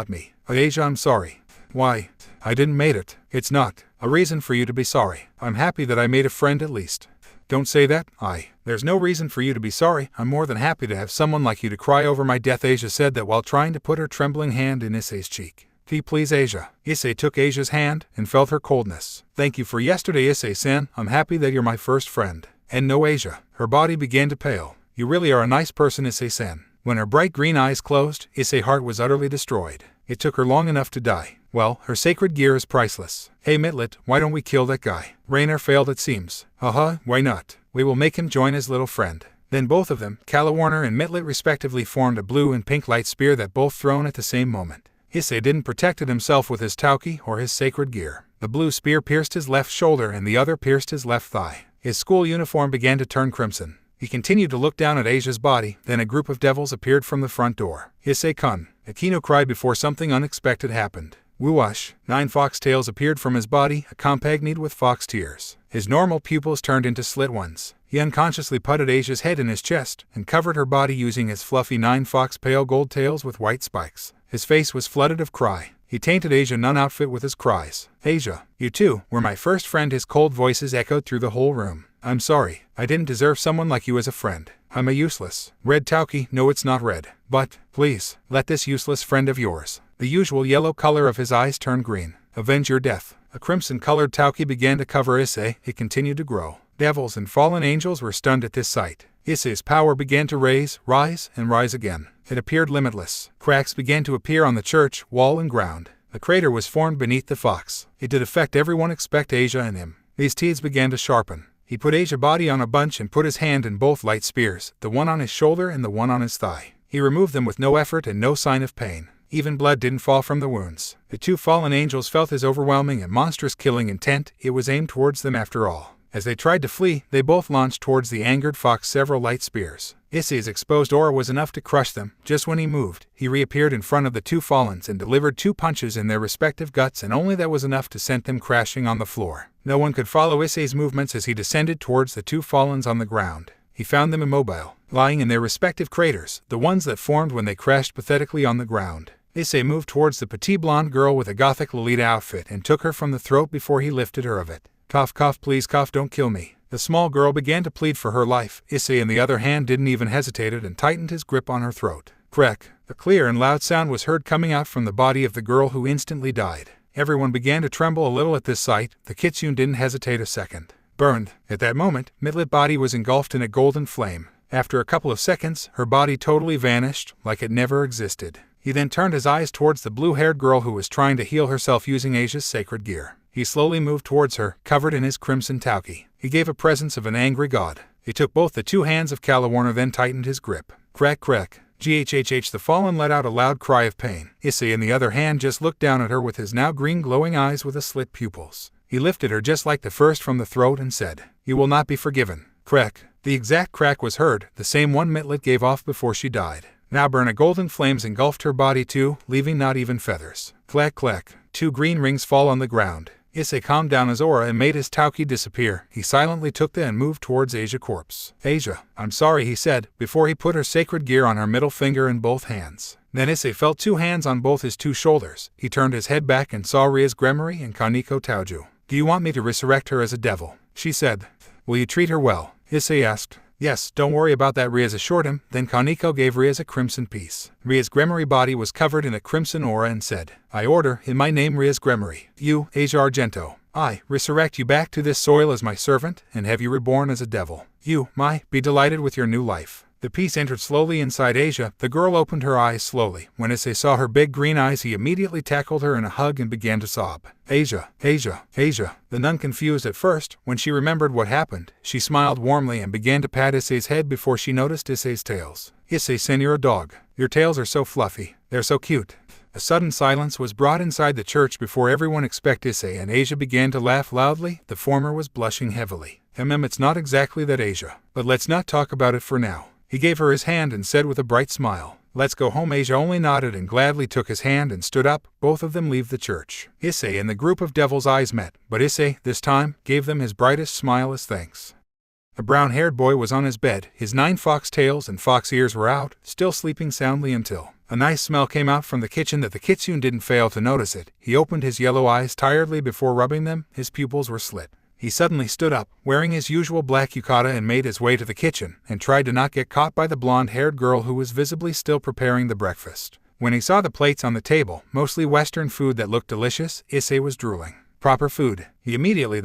me. Asia, I'm sorry." "Why? I didn't made it. It's not a reason for you to be sorry. I'm happy that I made a friend at least." "Don't say that. There's no reason for you to be sorry. I'm more than happy to have someone like you to cry over my death," Asia said that while trying to put her trembling hand in Issei's cheek. "Please, Asia." Issei took Asia's hand and felt her coldness. "Thank you for yesterday, Issei-san. I'm happy that you're my first friend." "And no, Asia." Her body began to pale. "You really are a nice person, Issei-san." When her bright green eyes closed, Issei's heart was utterly destroyed. It took her long enough to die. Well, her sacred gear is priceless. "Hey Mitlet, why don't we kill that guy?" Rainer failed, it seems. Why not? We will make him join his little friend." Then both of them, Kalawarner and Mitlet respectively, formed a blue and pink light spear that both thrown at the same moment. Issei didn't protect himself with his tauki or his sacred gear. The blue spear pierced his left shoulder and the other pierced his left thigh. His school uniform began to turn crimson. He continued to look down at Asia's body. Then a group of devils appeared from the front door. "Issei-kun," Akino cried before something unexpected happened. Whoosh! 9 foxtails appeared from his body, accompanied with fox tears. His normal pupils turned into slit ones. He unconsciously putted Asia's head in his chest and covered her body using his fluffy 9 fox pale gold tails with white spikes. His face was flooded of cry. He tainted Asia's nun outfit with his cries. "Asia, you too were my first friend." His cold voices echoed through the whole room. "I'm sorry. I didn't deserve someone like you as a friend. I'm a useless red tauki." "No, it's not red. But, please, let this useless friend of yours." The usual yellow color of his eyes turned green. "Avenge your death." A crimson-colored tauki began to cover Issei. It continued to grow. Devils and fallen angels were stunned at this sight. Issei's power began to rise, and rise again. It appeared limitless. Cracks began to appear on the church, wall and ground. A crater was formed beneath the fox. It did affect everyone except Asia and him. These teeth began to sharpen. He put Asia's body on a bunch and put his hand in both light spears, the one on his shoulder and the one on his thigh. He removed them with no effort and no sign of pain. Even blood didn't fall from the wounds. The 2 fallen angels felt his overwhelming and monstrous killing intent. It was aimed towards them after all. As they tried to flee, they both launched towards the angered fox several light spears. Issei's exposed aura was enough to crush them. Just when he moved, he reappeared in front of the two fallens and delivered 2 punches in their respective guts, and only that was enough to send them crashing on the floor. No one could follow Issei's movements as he descended towards the 2 fallens on the ground. He found them immobile, lying in their respective craters, the ones that formed when they crashed pathetically on the ground. Issei moved towards the petite blonde girl with a gothic Lolita outfit and took her from the throat before he lifted her of it. "Cough, cough, please cough, don't kill me." The small girl began to plead for her life. Issei, on the other hand, didn't even hesitate and tightened his grip on her throat. Crack! A clear and loud sound was heard coming out from the body of the girl, who instantly died. Everyone began to tremble a little at this sight. The Kitsune didn't hesitate a second. Burned. At that moment, Midlet's body was engulfed in a golden flame. After a couple of seconds, her body totally vanished, like it never existed. He then turned his eyes towards the blue-haired girl who was trying to heal herself using Asia's sacred gear. He slowly moved towards her, covered in his crimson tauki. He gave a presence of an angry god. He took both the 2 hands of Calawarner, then tightened his grip. Crack, crack. Ghhh, the fallen let out a loud cry of pain. Issei, on the other hand, just looked down at her with his now green glowing eyes with the slit pupils. He lifted her just like the first from the throat and said, "You will not be forgiven." Crack. The exact crack was heard, the same one Midlet gave off before she died. Now burning golden flames engulfed her body too, leaving not even feathers. Clack, clack. 2 green rings fall on the ground. Issei calmed down his aura and made his tauki disappear. He silently took them and moved towards Asia's corpse. "Asia, I'm sorry," he said, before he put her sacred gear on her middle finger in both hands. Then Issei felt 2 hands on both his 2 shoulders. He turned his head back and saw Ria's Gremory and Kaneko Taoju. "Do you want me to resurrect her as a devil?" she said. "Will you treat her well?" Issei asked. "Yes, don't worry about that," Rias assured him. Then Kaneko gave Rias a crimson piece. Ria's Gremory body was covered in a crimson aura and said, "I order, in my name Ria's Gremory, you, Asia Argento, I resurrect you back to this soil as my servant, and have you reborn as a devil. You, be delighted with your new life." The piece entered slowly inside Asia. The girl opened her eyes slowly. When Issei saw her big green eyes, he immediately tackled her in a hug and began to sob. "Asia, Asia, Asia." The nun, confused at first, when she remembered what happened, she smiled warmly and began to pat Issei's head before she noticed Issei's tails. "Issei-sen, you're a dog. Your tails are so fluffy. They're so cute." A sudden silence was brought inside the church before everyone expected Issei, and Asia began to laugh loudly. The former was blushing heavily. It's not exactly that, Asia. But let's not talk about it for now." He gave her his hand and said with a bright smile, "Let's go home." Asia only nodded and gladly took his hand and stood up. Both of them leave the church. Issei and the group of devils' eyes met, but Issei, this time, gave them his brightest smile as thanks. A brown-haired boy was on his bed. His 9 fox tails and fox ears were out, still sleeping soundly until a nice smell came out from the kitchen that the Kitsune didn't fail to notice it. He opened his yellow eyes tiredly before rubbing them. His pupils were slit. He suddenly stood up, wearing his usual black yukata, and made his way to the kitchen, and tried to not get caught by the blonde-haired girl who was visibly still preparing the breakfast. When he saw the plates on the table, mostly Western food that looked delicious, Issei was drooling. Proper food. He immediately,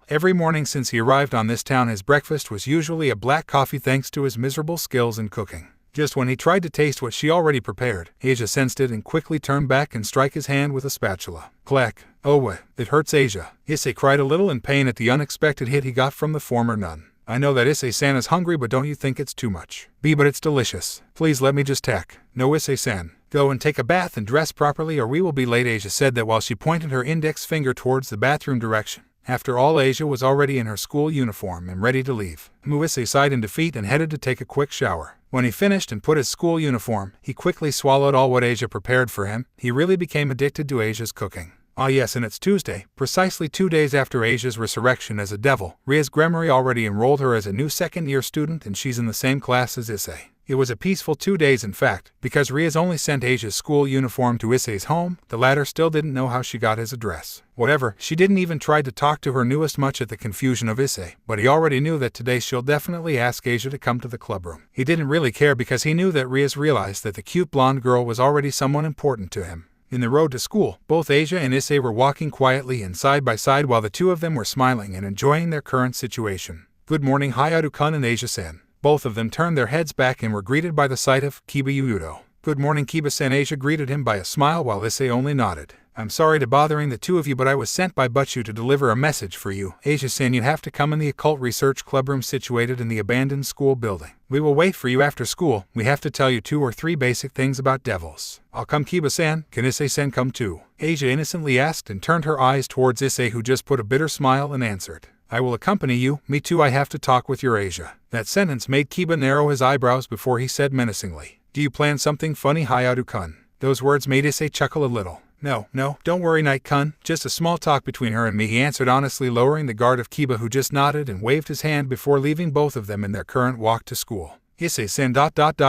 every morning since he arrived on this town, his breakfast was usually a black coffee thanks to his miserable skills in cooking. Just when he tried to taste what she already prepared, Asia sensed it and quickly turned back and struck his hand with a spatula. Clack. "Oh, it hurts, Asia." Issei cried a little in pain at the unexpected hit he got from the former nun. "I know that Issei-san is hungry, but don't you think it's too much?" But it's delicious. Please let me just tack." "No, Issei-san. Go and take a bath and dress properly or we will be late." Asia said that while she pointed her index finger towards the bathroom direction. After all, Asia was already in her school uniform and ready to leave. Issei sighed in defeat and headed to take a quick shower. When he finished and put his school uniform, he quickly swallowed all what Asia prepared for him. He really became addicted to Asia's cooking. Ah yes, and it's Tuesday, precisely 2 days after Asia's resurrection as a devil. Ria's Gremory already enrolled her as a new second-year student, and she's in the same class as Issei. It was a peaceful 2 days, in fact, because Ria's only sent Asia's school uniform to Issei's home. The latter still didn't know how she got his address. Whatever, she didn't even try to talk to her newest, much at the confusion of Issei, but he already knew that today she'll definitely ask Asia to come to the clubroom. He didn't really care because he knew that Ria's realized that the cute blonde girl was already someone important to him. In the road to school, both Asia and Issei were walking quietly and side by side while the two of them were smiling and enjoying their current situation. "Good morning, Hyoudou-kun and Asia-san." Both of them turned their heads back and were greeted by the sight of Kiba. "Good morning, Kiba-san." Asia greeted him by a smile while Issei only nodded. "I'm sorry to bothering the two of you, but I was sent by Butchu to deliver a message for you. Asia-san, you have to come in the occult research clubroom situated in the abandoned school building. We will wait for you after school. We have to tell you 2 or 3 basic things about devils." "I'll come, Kiba-san. Can Issei-san come too?" Asia innocently asked and turned her eyes towards Issei, who just put a bitter smile and answered, I will accompany you. Me too, I have to talk with your Asia. That sentence made Kiba narrow his eyebrows before he said menacingly, do you plan something funny, Hyoudou-kun? Those words made Issei chuckle a little. No, don't worry, Knight-kun, just a small talk between her and me, he answered honestly, lowering the guard of Kiba, who just nodded and waved his hand before leaving both of them in their current walk to school. Issei-san ...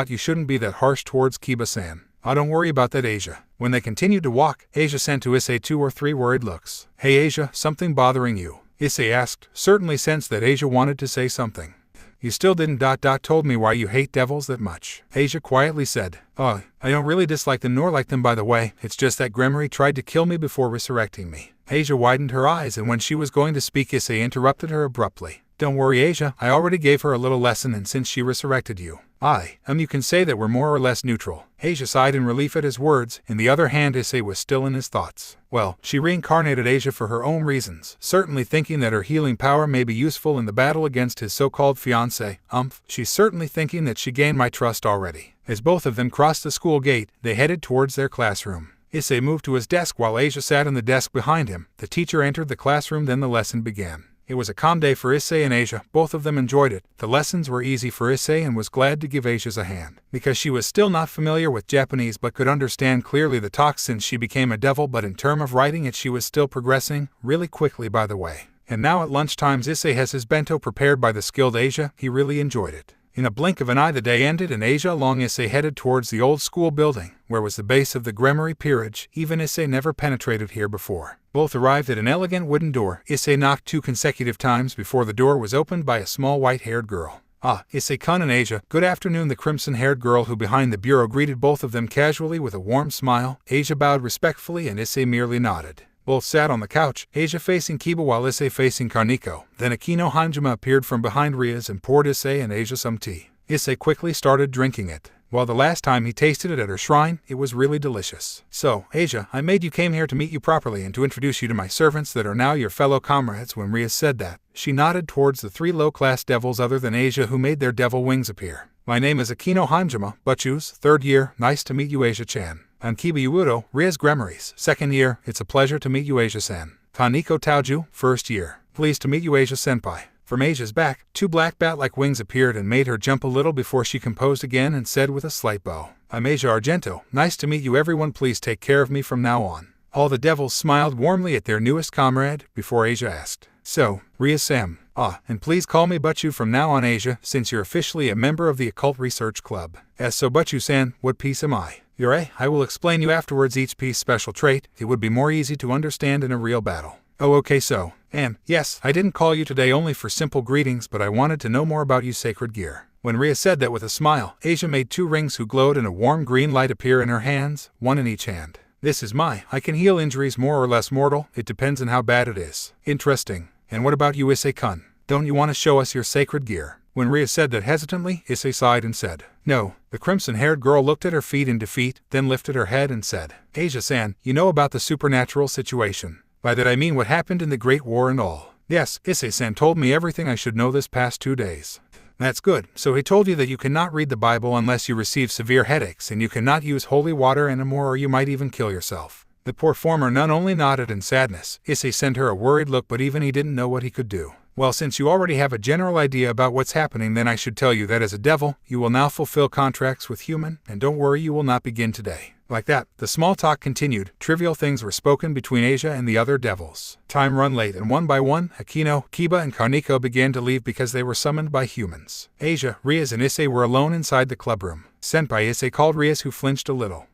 You shouldn't be that harsh towards Kiba-san. Oh, don't worry about that, Asia. When they continued to walk, Asia sent to Issei 2 or 3 worried looks. Hey Asia, something bothering you? Issei asked, certainly sensed that Asia wanted to say something. You still didn't ... told me why you hate devils that much. Asia quietly said, I don't really dislike them nor like them, by the way, it's just that Gremory tried to kill me before resurrecting me. Asia widened her eyes, and when she was going to speak, Issei interrupted her abruptly. Don't worry, Asia, I already gave her a little lesson, and since she resurrected you, you can say that we're more or less neutral. Asia sighed in relief at his words. In the other hand, Issei was still in his thoughts. Well, she reincarnated Asia for her own reasons, certainly thinking that her healing power may be useful in the battle against his so-called fiancé. She's certainly thinking that she gained my trust already. As both of them crossed the school gate, they headed towards their classroom. Issei moved to his desk while Asia sat on the desk behind him. The teacher entered the classroom, then the lesson began. It was a calm day for Issei and Asia. Both of them enjoyed it. The lessons were easy for Issei and was glad to give Asia's a hand, because she was still not familiar with Japanese but could understand clearly the talk since she became a devil, but in terms of writing it she was still progressing, really quickly by the way. And now at lunchtimes Issei has his bento prepared by the skilled Asia. He really enjoyed it. In a blink of an eye the day ended and Asia along Issei headed towards the old school building, where was the base of the Gremory peerage. Even Issei never penetrated here before. Both arrived at an elegant wooden door. Issei knocked 2 consecutive times before the door was opened by a small white-haired girl. Issei-kun and Asia, good afternoon. The crimson-haired girl who behind the bureau greeted both of them casually with a warm smile. Asia bowed respectfully and Issei merely nodded. Both sat on the couch, Asia facing Kiba while Issei facing Kaneko. Then Akino Hanjima appeared from behind Rias and poured Issei and Asia some tea. Issei quickly started drinking it. While the last time he tasted it at her shrine, it was really delicious. So, Asia, I made you came here to meet you properly and to introduce you to my servants that are now your fellow comrades. When Rias said that, she nodded towards the 3 low-class devils other than Asia who made their devil wings appear. My name is Akino Hanjima, Butchu's 3rd year. Nice to meet you, Asia-chan. And Kiba Yuudo, Rias Gremory's 2nd year. It's a pleasure to meet you, Asia-san. Kaneko Taoju, 1st year. Pleased to meet you, Asia-senpai. From Asia's back, 2 black bat-like wings appeared and made her jump a little before she composed again and said with a slight bow, I'm Asia Argento. Nice to meet you, everyone. Please take care of me from now on. All the devils smiled warmly at their newest comrade before Asia asked, so, Rias-sam, and please call me Butchu from now on, Asia, since you're officially a member of the Occult Research Club. So Butchu-san, what piece am I? You're A. I will explain you afterwards each piece special trait. It would be more easy to understand in a real battle. Oh, okay, so. And, yes, I didn't call you today only for simple greetings, but I wanted to know more about you, sacred gear. When Ria said that with a smile, Asia made 2 rings who glowed and a warm green light appear in her hands, 1 in each hand. This is I can heal injuries more or less mortal. It depends on how bad it is. Interesting. And what about you, Issei-kun? Don't you want to show us your sacred gear? When Ria said that hesitantly, Issei sighed and said, no. The crimson-haired girl looked at her feet in defeat, then lifted her head and said, Asia-san, you know about the supernatural situation. By that I mean what happened in the Great War and all. Yes, Issei-san told me everything I should know this past 2 days. That's good. So he told you that you cannot read the Bible unless you receive severe headaches, and you cannot use holy water anymore or you might even kill yourself. The poor former nun only nodded in sadness. Issei sent her a worried look, but even he didn't know what he could do. Well, since you already have a general idea about what's happening, then I should tell you that as a devil, you will now fulfill contracts with human, and don't worry, you will not begin today. Like that, the small talk continued. Trivial things were spoken between Asia and the other devils. Time run late, and one by one, Akino, Kiba, and Kaneko began to leave because they were summoned by humans. Asia, Rias, and Issei were alone inside the clubroom. Senpai Issei called Rias, who flinched a little.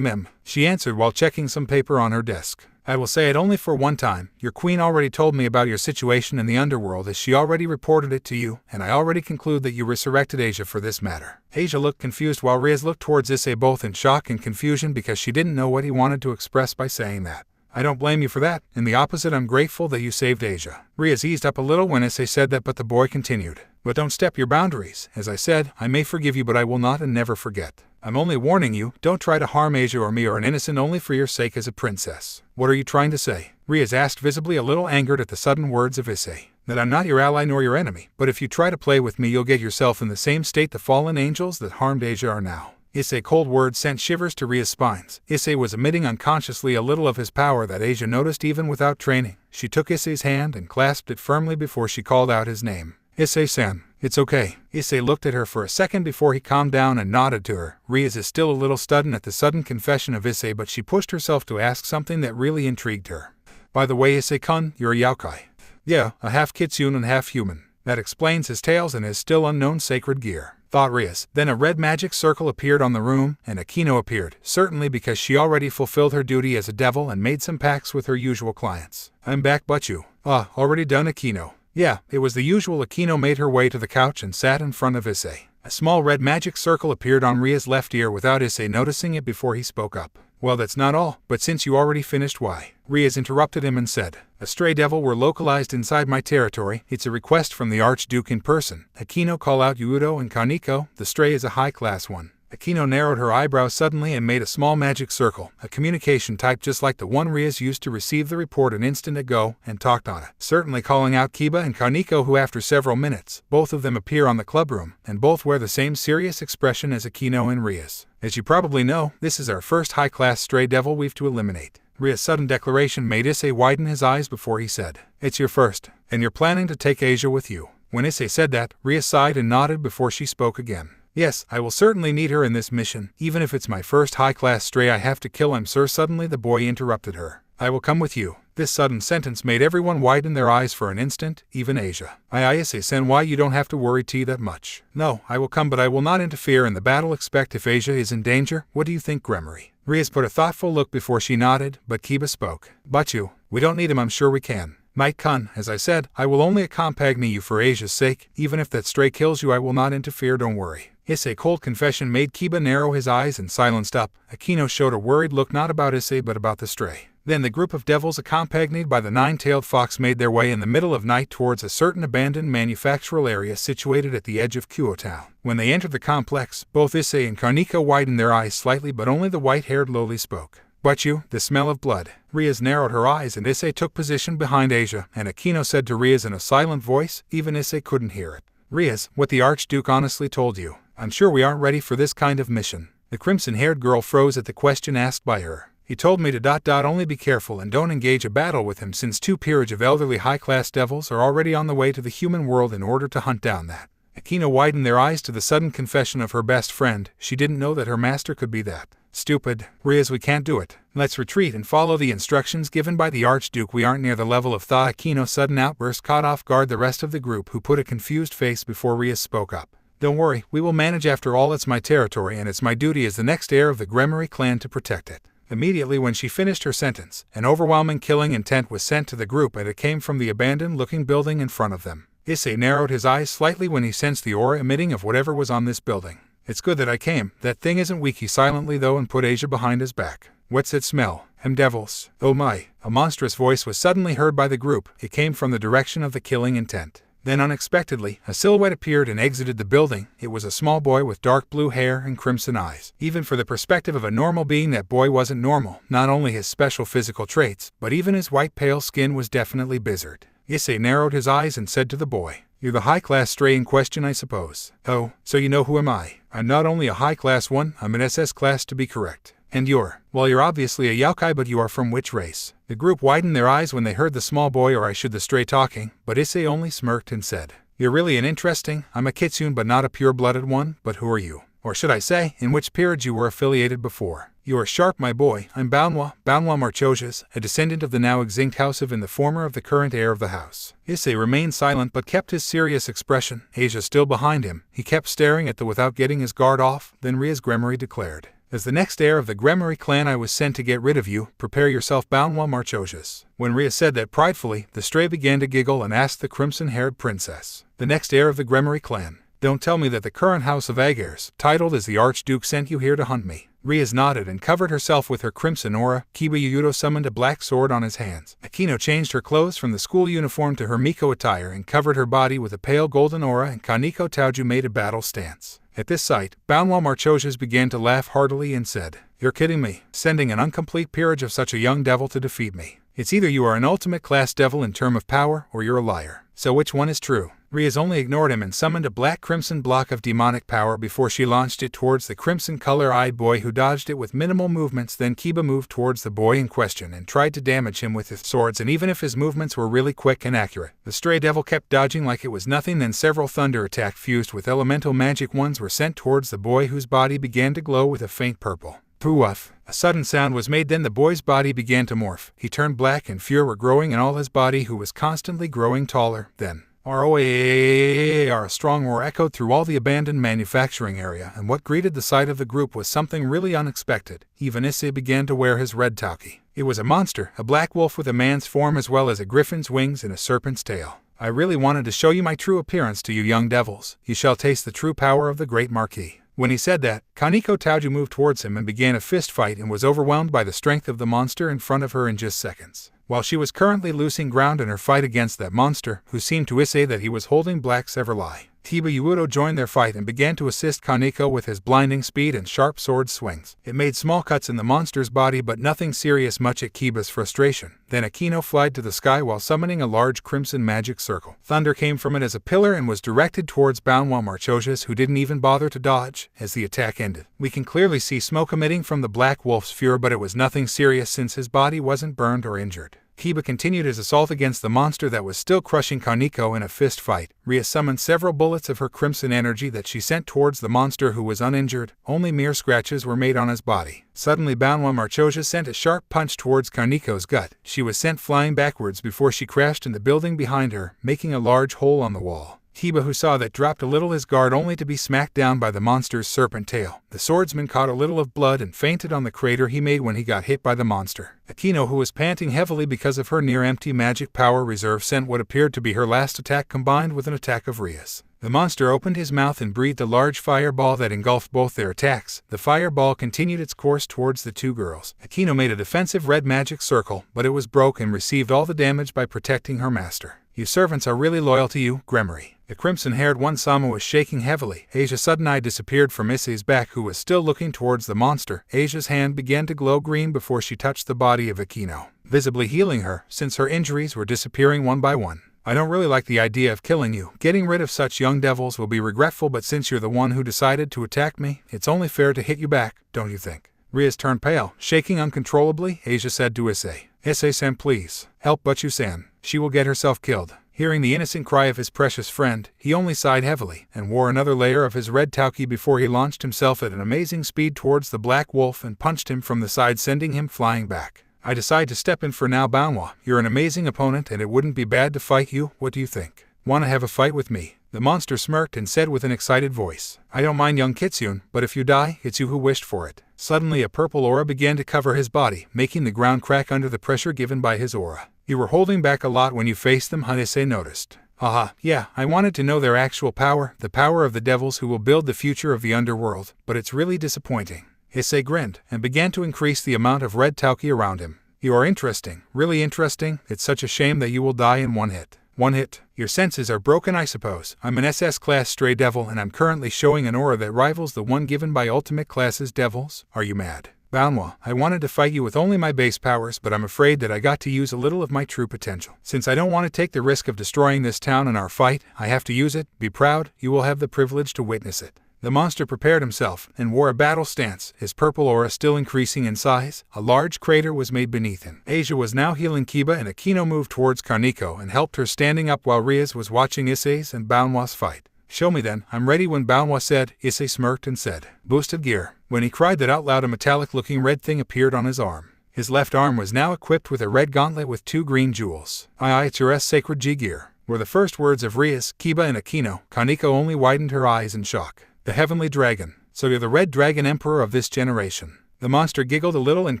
She answered while checking some paper on her desk. I will say it only for one time. Your queen already told me about your situation in the underworld, as she already reported it to you, and I already conclude that you resurrected Asia for this matter. Asia looked confused while Rias looked towards Issei, both in shock and confusion because she didn't know what he wanted to express by saying that. I don't blame you for that. In the opposite, I'm grateful that you saved Asia. Rias eased up a little when Issei said that, but the boy continued. But don't step your boundaries. As I said, I may forgive you, but I will not and never forget. I'm only warning you, don't try to harm Asia or me or an innocent only for your sake as a princess. What are you trying to say? Rias asked, visibly a little angered at the sudden words of Issei. That I'm not your ally nor your enemy, but if you try to play with me you'll get yourself in the same state the fallen angels that harmed Asia are now. Issei cold words sent shivers to Ria's spines. Issei was emitting unconsciously a little of his power that Asia noticed even without training. She took Issei's hand and clasped it firmly before she called out his name. Issei-san, it's okay. Issei looked at her for a second before he calmed down and nodded to her. Rias is still a little stunned at the sudden confession of Issei, but she pushed herself to ask something that really intrigued her. By the way, Issei-kun, you're a yokai. Yeah, a half-kitsune and half-human. That explains his tails and his still unknown sacred gear, thought Rias. Then a red magic circle appeared on the room, and Akino appeared, certainly because she already fulfilled her duty as a devil and made some pacts with her usual clients. I'm back, but you. Already done, Akino. Yeah, it was the usual. Akino made her way to the couch and sat in front of Issei. A small red magic circle appeared on Ria's left ear without Issei noticing it before he spoke up. Well, that's not all, but since you already finished, why? Rias interrupted him and said, a stray devil were localized inside my territory. It's a request from the Archduke in person. Akino, call out Hyoudou and Kaneko. The stray is a high-class one. Akino narrowed her eyebrows suddenly and made a small magic circle, a communication type just like the one Rias used to receive the report an instant ago, and talked on it, certainly calling out Kiba and Kaneko, who after several minutes, both of them appear on the clubroom, and both wear the same serious expression as Akino and Rias. As you probably know, this is our first high-class stray devil we've to eliminate. Ria's sudden declaration made Issei widen his eyes before he said, it's your first, and you're planning to take Asia with you. When Issei said that, Ria sighed and nodded before she spoke again. Yes, I will certainly need her in this mission, even if it's my first high-class stray I have to kill. I'm sure. Suddenly the boy interrupted her. I will come with you. This sudden sentence made everyone widen their eyes for an instant, even Asia. Issei-san, why you don't have to worry that much. No, I will come, but I will not interfere in the battle. Expect if Asia is in danger. What do you think, Gremory? Rias put a thoughtful look before she nodded, but Kiba spoke. But you, we don't need him. I'm sure we can. Might-kun, as I said, I will only accompany you for Asia's sake. Even if that stray kills you, I will not interfere, don't worry. Issei's cold confession made Kiba narrow his eyes and silenced up. Akino showed a worried look not about Issei but about the stray. Then the group of devils accompanied by the nine-tailed fox made their way in the middle of night towards a certain abandoned manufactural area situated at the edge of Kuoh-Town. When they entered the complex, both Issei and Kaneko widened their eyes slightly, but only the white-haired lowly spoke. But you, the smell of blood. Rias narrowed her eyes and Issei took position behind Asia, and Akino said to Rias in a silent voice, even Issei couldn't hear it. Rias, what the Archduke honestly told you. I'm sure we aren't ready for this kind of mission. The crimson-haired girl froze at the question asked by her. He told me to ... only be careful and don't engage a battle with him, since 2 peerage of elderly high-class devils are already on the way to the human world in order to hunt down that. Akino widened their eyes to the sudden confession of her best friend. She didn't know that her master could be that. Stupid. Rias, we can't do it. Let's retreat and follow the instructions given by the Archduke. We aren't near the level of thought. Akino's sudden outburst caught off guard the rest of the group, who put a confused face before Rias spoke up. Don't worry, we will manage. After all, it's my territory and it's my duty as the next heir of the Gremory clan to protect it. Immediately when she finished her sentence, an overwhelming killing intent was sent to the group, and it came from the abandoned-looking building in front of them. Issei narrowed his eyes slightly when he sensed the aura emitting of whatever was on this building. It's good that I came. That thing isn't weak. He silently though and put Asia behind his back. What's that smell? Devils. Oh my. A monstrous voice was suddenly heard by the group. It came from the direction of the killing intent. Then unexpectedly, a silhouette appeared and exited the building. It was a small boy with dark blue hair and crimson eyes. Even for the perspective of a normal being, that boy wasn't normal. Not only his special physical traits, but even his white pale skin was definitely bizarre. Issei narrowed his eyes and said to the boy, "You're the high-class stray in question, I suppose." "Oh, so you know who am I?" "I'm not only a high-class one, I'm an SS class to be correct." "And well, you're obviously a yokai, but you are from which race?" The group widened their eyes when they heard the small boy, or I should the stray, talking, but Issei only smirked and said, "You're really an interesting. I'm a kitsune but not a pure-blooded one, but who are you? Or should I say, in which peerage you were affiliated before?" "You are sharp, my boy. I'm Banwa Marchojas, a descendant of the now extinct house of In, the former of the current heir of the house." Issei remained silent but kept his serious expression, Asia still behind him. He kept staring at without getting his guard off. Then Ria's Gremory declared, "As the next heir of the Gremory clan, I was sent to get rid of you. Prepare yourself, Banwa Marchojas." When Ria said that pridefully, the stray began to giggle and asked the crimson-haired princess, "The next heir of the Gremory clan? Don't tell me that the current house of Agairs, titled as the Archduke, sent you here to hunt me." Rias nodded and covered herself with her crimson aura. Hyoudou summoned a black sword on his hands. Akino changed her clothes from the school uniform to her Miko attire and covered her body with a pale golden aura, and Kaneko Taoju made a battle stance. At this sight, Banwa Marchojas began to laugh heartily and said, "You're kidding me, sending an incomplete peerage of such a young devil to defeat me." It's either you are an ultimate class devil in term of power, or you're a liar. So which one is true? Rias only ignored him and summoned a black crimson block of demonic power before she launched it towards the crimson color-eyed boy, who dodged it with minimal movements. Then Kiba moved towards the boy in question and tried to damage him with his swords, and even if his movements were really quick and accurate, the stray devil kept dodging like it was nothing. Then several thunder attacks fused with elemental magic ones were sent towards the boy, whose body began to glow with a faint purple. Poof! A sudden sound was made, then the boy's body began to morph. He turned black and fear were growing in all his body, who was constantly growing taller. Then a strong roar echoed through all the abandoned manufacturing area, and what greeted the sight of the group was something really unexpected. Even Issei began to wear his red tauki. It was a monster, a black wolf with a man's form as well as a griffin's wings and a serpent's tail. I really wanted to show you my true appearance to you young devils. You shall taste the true power of the great Marquis. When he said that, Kaneko Taoju moved towards him and began a fist fight and was overwhelmed by the strength of the monster in front of her in just seconds. While she was currently losing ground in her fight against that monster, who seemed to Issei that he was holding Black Severlie, Hyoudou joined their fight and began to assist Kaneko with his blinding speed and sharp sword swings. It made small cuts in the monster's body, but nothing serious, much at Kiba's frustration. Then Akino flied to the sky while summoning a large crimson magic circle. Thunder came from it as a pillar and was directed towards Banwa Marchosius, who didn't even bother to dodge. As the attack ended, we can clearly see smoke emitting from the Black Wolf's fury, but it was nothing serious since his body wasn't burned or injured. Kiba continued his assault against the monster that was still crushing Kaneko in a fist fight. Ria summoned several bullets of her crimson energy that she sent towards the monster, who was uninjured. Only mere scratches were made on his body. Suddenly Banwa Marchosius sent a sharp punch towards Kaneko's gut. She was sent flying backwards before she crashed in the building behind her, making a large hole on the wall. Kiba, who saw that, dropped a little his guard only to be smacked down by the monster's serpent tail. The swordsman caught a little of blood and fainted on the crater he made when he got hit by the monster. Akino, who was panting heavily because of her near-empty magic power reserve, sent what appeared to be her last attack combined with an attack of Ria's. The monster opened his mouth and breathed a large fireball that engulfed both their attacks. The fireball continued its course towards the two girls. Akino made a defensive red magic circle, but it was broke and received all the damage by protecting her master. You servants are really loyal to you, Gremory. The crimson-haired one-sama was shaking heavily. Asia's sudden-eye disappeared from Issei's back, who was still looking towards the monster. Asia's hand began to glow green before she touched the body of Akino, visibly healing her, since her injuries were disappearing one by one. I don't really like the idea of killing you. Getting rid of such young devils will be regretful, but since you're the one who decided to attack me, it's only fair to hit you back, don't you think? Rias turned pale, shaking uncontrollably. Asia said to Issei, "Issei-san, please, help Butchu-san. She will get herself killed." Hearing the innocent cry of his precious friend, he only sighed heavily and wore another layer of his red tauki before he launched himself at an amazing speed towards the Black Wolf and punched him from the side, sending him flying back. I decide to step in for now, Banwa. You're an amazing opponent and it wouldn't be bad to fight you. What do you think? Want to have a fight with me? The monster smirked and said with an excited voice, "I don't mind, young Kitsune, but if you die, it's you who wished for it." Suddenly a purple aura began to cover his body, making the ground crack under the pressure given by his aura. "You were holding back a lot when you faced them," Issei noticed. "Haha, yeah, I wanted to know their actual power, the power of the devils who will build the future of the underworld, but it's really disappointing." Issei grinned and began to increase the amount of red tauki around him. "You are interesting, really interesting. It's such a shame that you will die in one hit." "One hit? Your senses are broken, I suppose. I'm an SS-class stray devil and I'm currently showing an aura that rivals the one given by ultimate classes devils. Are you mad?" "Banwa, I wanted to fight you with only my base powers, but I'm afraid that I got to use a little of my true potential. Since I don't want to take the risk of destroying this town in our fight, I have to use it. Be proud, you will have the privilege to witness it." The monster prepared himself and wore a battle stance, his purple aura still increasing in size. A large crater was made beneath him. Asia was now healing Kiba, and Akino moved towards Kaneko and helped her, standing up while Rias was watching Issei's and Banwa's fight. "Show me then, I'm ready." When Banwa said, Issei smirked and said, "Boosted gear." When he cried that out loud, a metallic-looking red thing appeared on his arm. His left arm was now equipped with a red gauntlet with 2 green jewels. It's your sacred G-gear," were the first words of Rias, Kiba, and Akino. Kaneko only widened her eyes in shock. "The heavenly dragon. So you're the red dragon emperor of this generation." The monster giggled a little and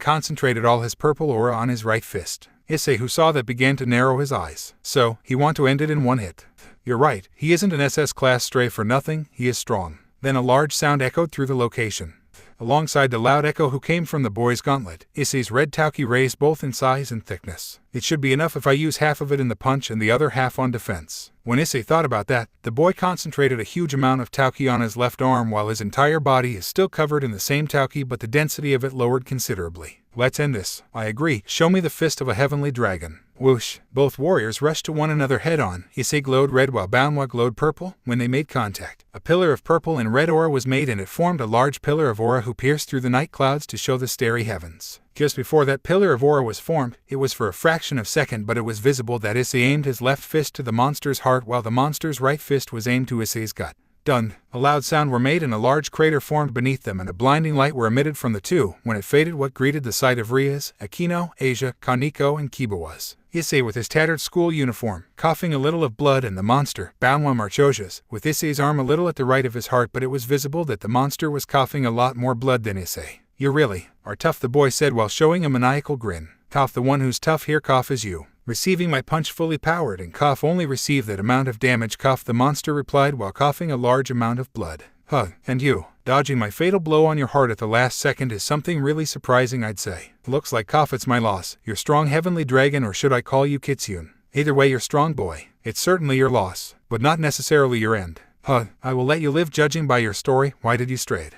concentrated all his purple aura on his right fist. Issei, who saw that, began to narrow his eyes. "So, he want to end it in one hit?" "You're right, he isn't an SS-class stray for nothing, he is strong." Then a large sound echoed through the location. Alongside the loud echo who came from the boy's gauntlet, Issei's red tauki raised both in size and thickness. It should be enough if I use half of it in the punch and the other half on defense. When Issei thought about that, the boy concentrated a huge amount of tauki on his left arm while his entire body is still covered in the same tauki, but the density of it lowered considerably. Let's end this. I agree. Show me the fist of a heavenly dragon. Whoosh. Both warriors rushed to one another head-on. Issei glowed red while Banwa glowed purple. When they made contact, a pillar of purple and red aura was made, and it formed a large pillar of aura who pierced through the night clouds to show the starry heavens. Just before that pillar of aura was formed, it was for a fraction of a second, but it was visible that Issei aimed his left fist to the monster's heart while the monster's right fist was aimed to Issei's gut. Done. A loud sound were made and a large crater formed beneath them, and a blinding light were emitted from the two. When it faded, what greeted the sight of Rias, Akino, Asia, Kaneko, and Kiba was Issei with his tattered school uniform, coughing a little of blood, and the monster, Banwa Marchojas, with Issei's arm a little at the right of his heart, but it was visible that the monster was coughing a lot more blood than Issei. You really are tough, the boy said while showing a maniacal grin. Cough, the one who's tough here, cough is you. Receiving my punch fully powered, and cough only receive that amount of damage, cough, the monster replied while coughing a large amount of blood. Huh, and you, dodging my fatal blow on your heart at the last second is something really surprising, I'd say. Looks like, cough, it's my loss. You're strong heavenly dragon, or should I call you Kitsune? Either way, you're strong, boy. It's certainly your loss, but not necessarily your end. Huh, I will let you live judging by your story. Why did you stray?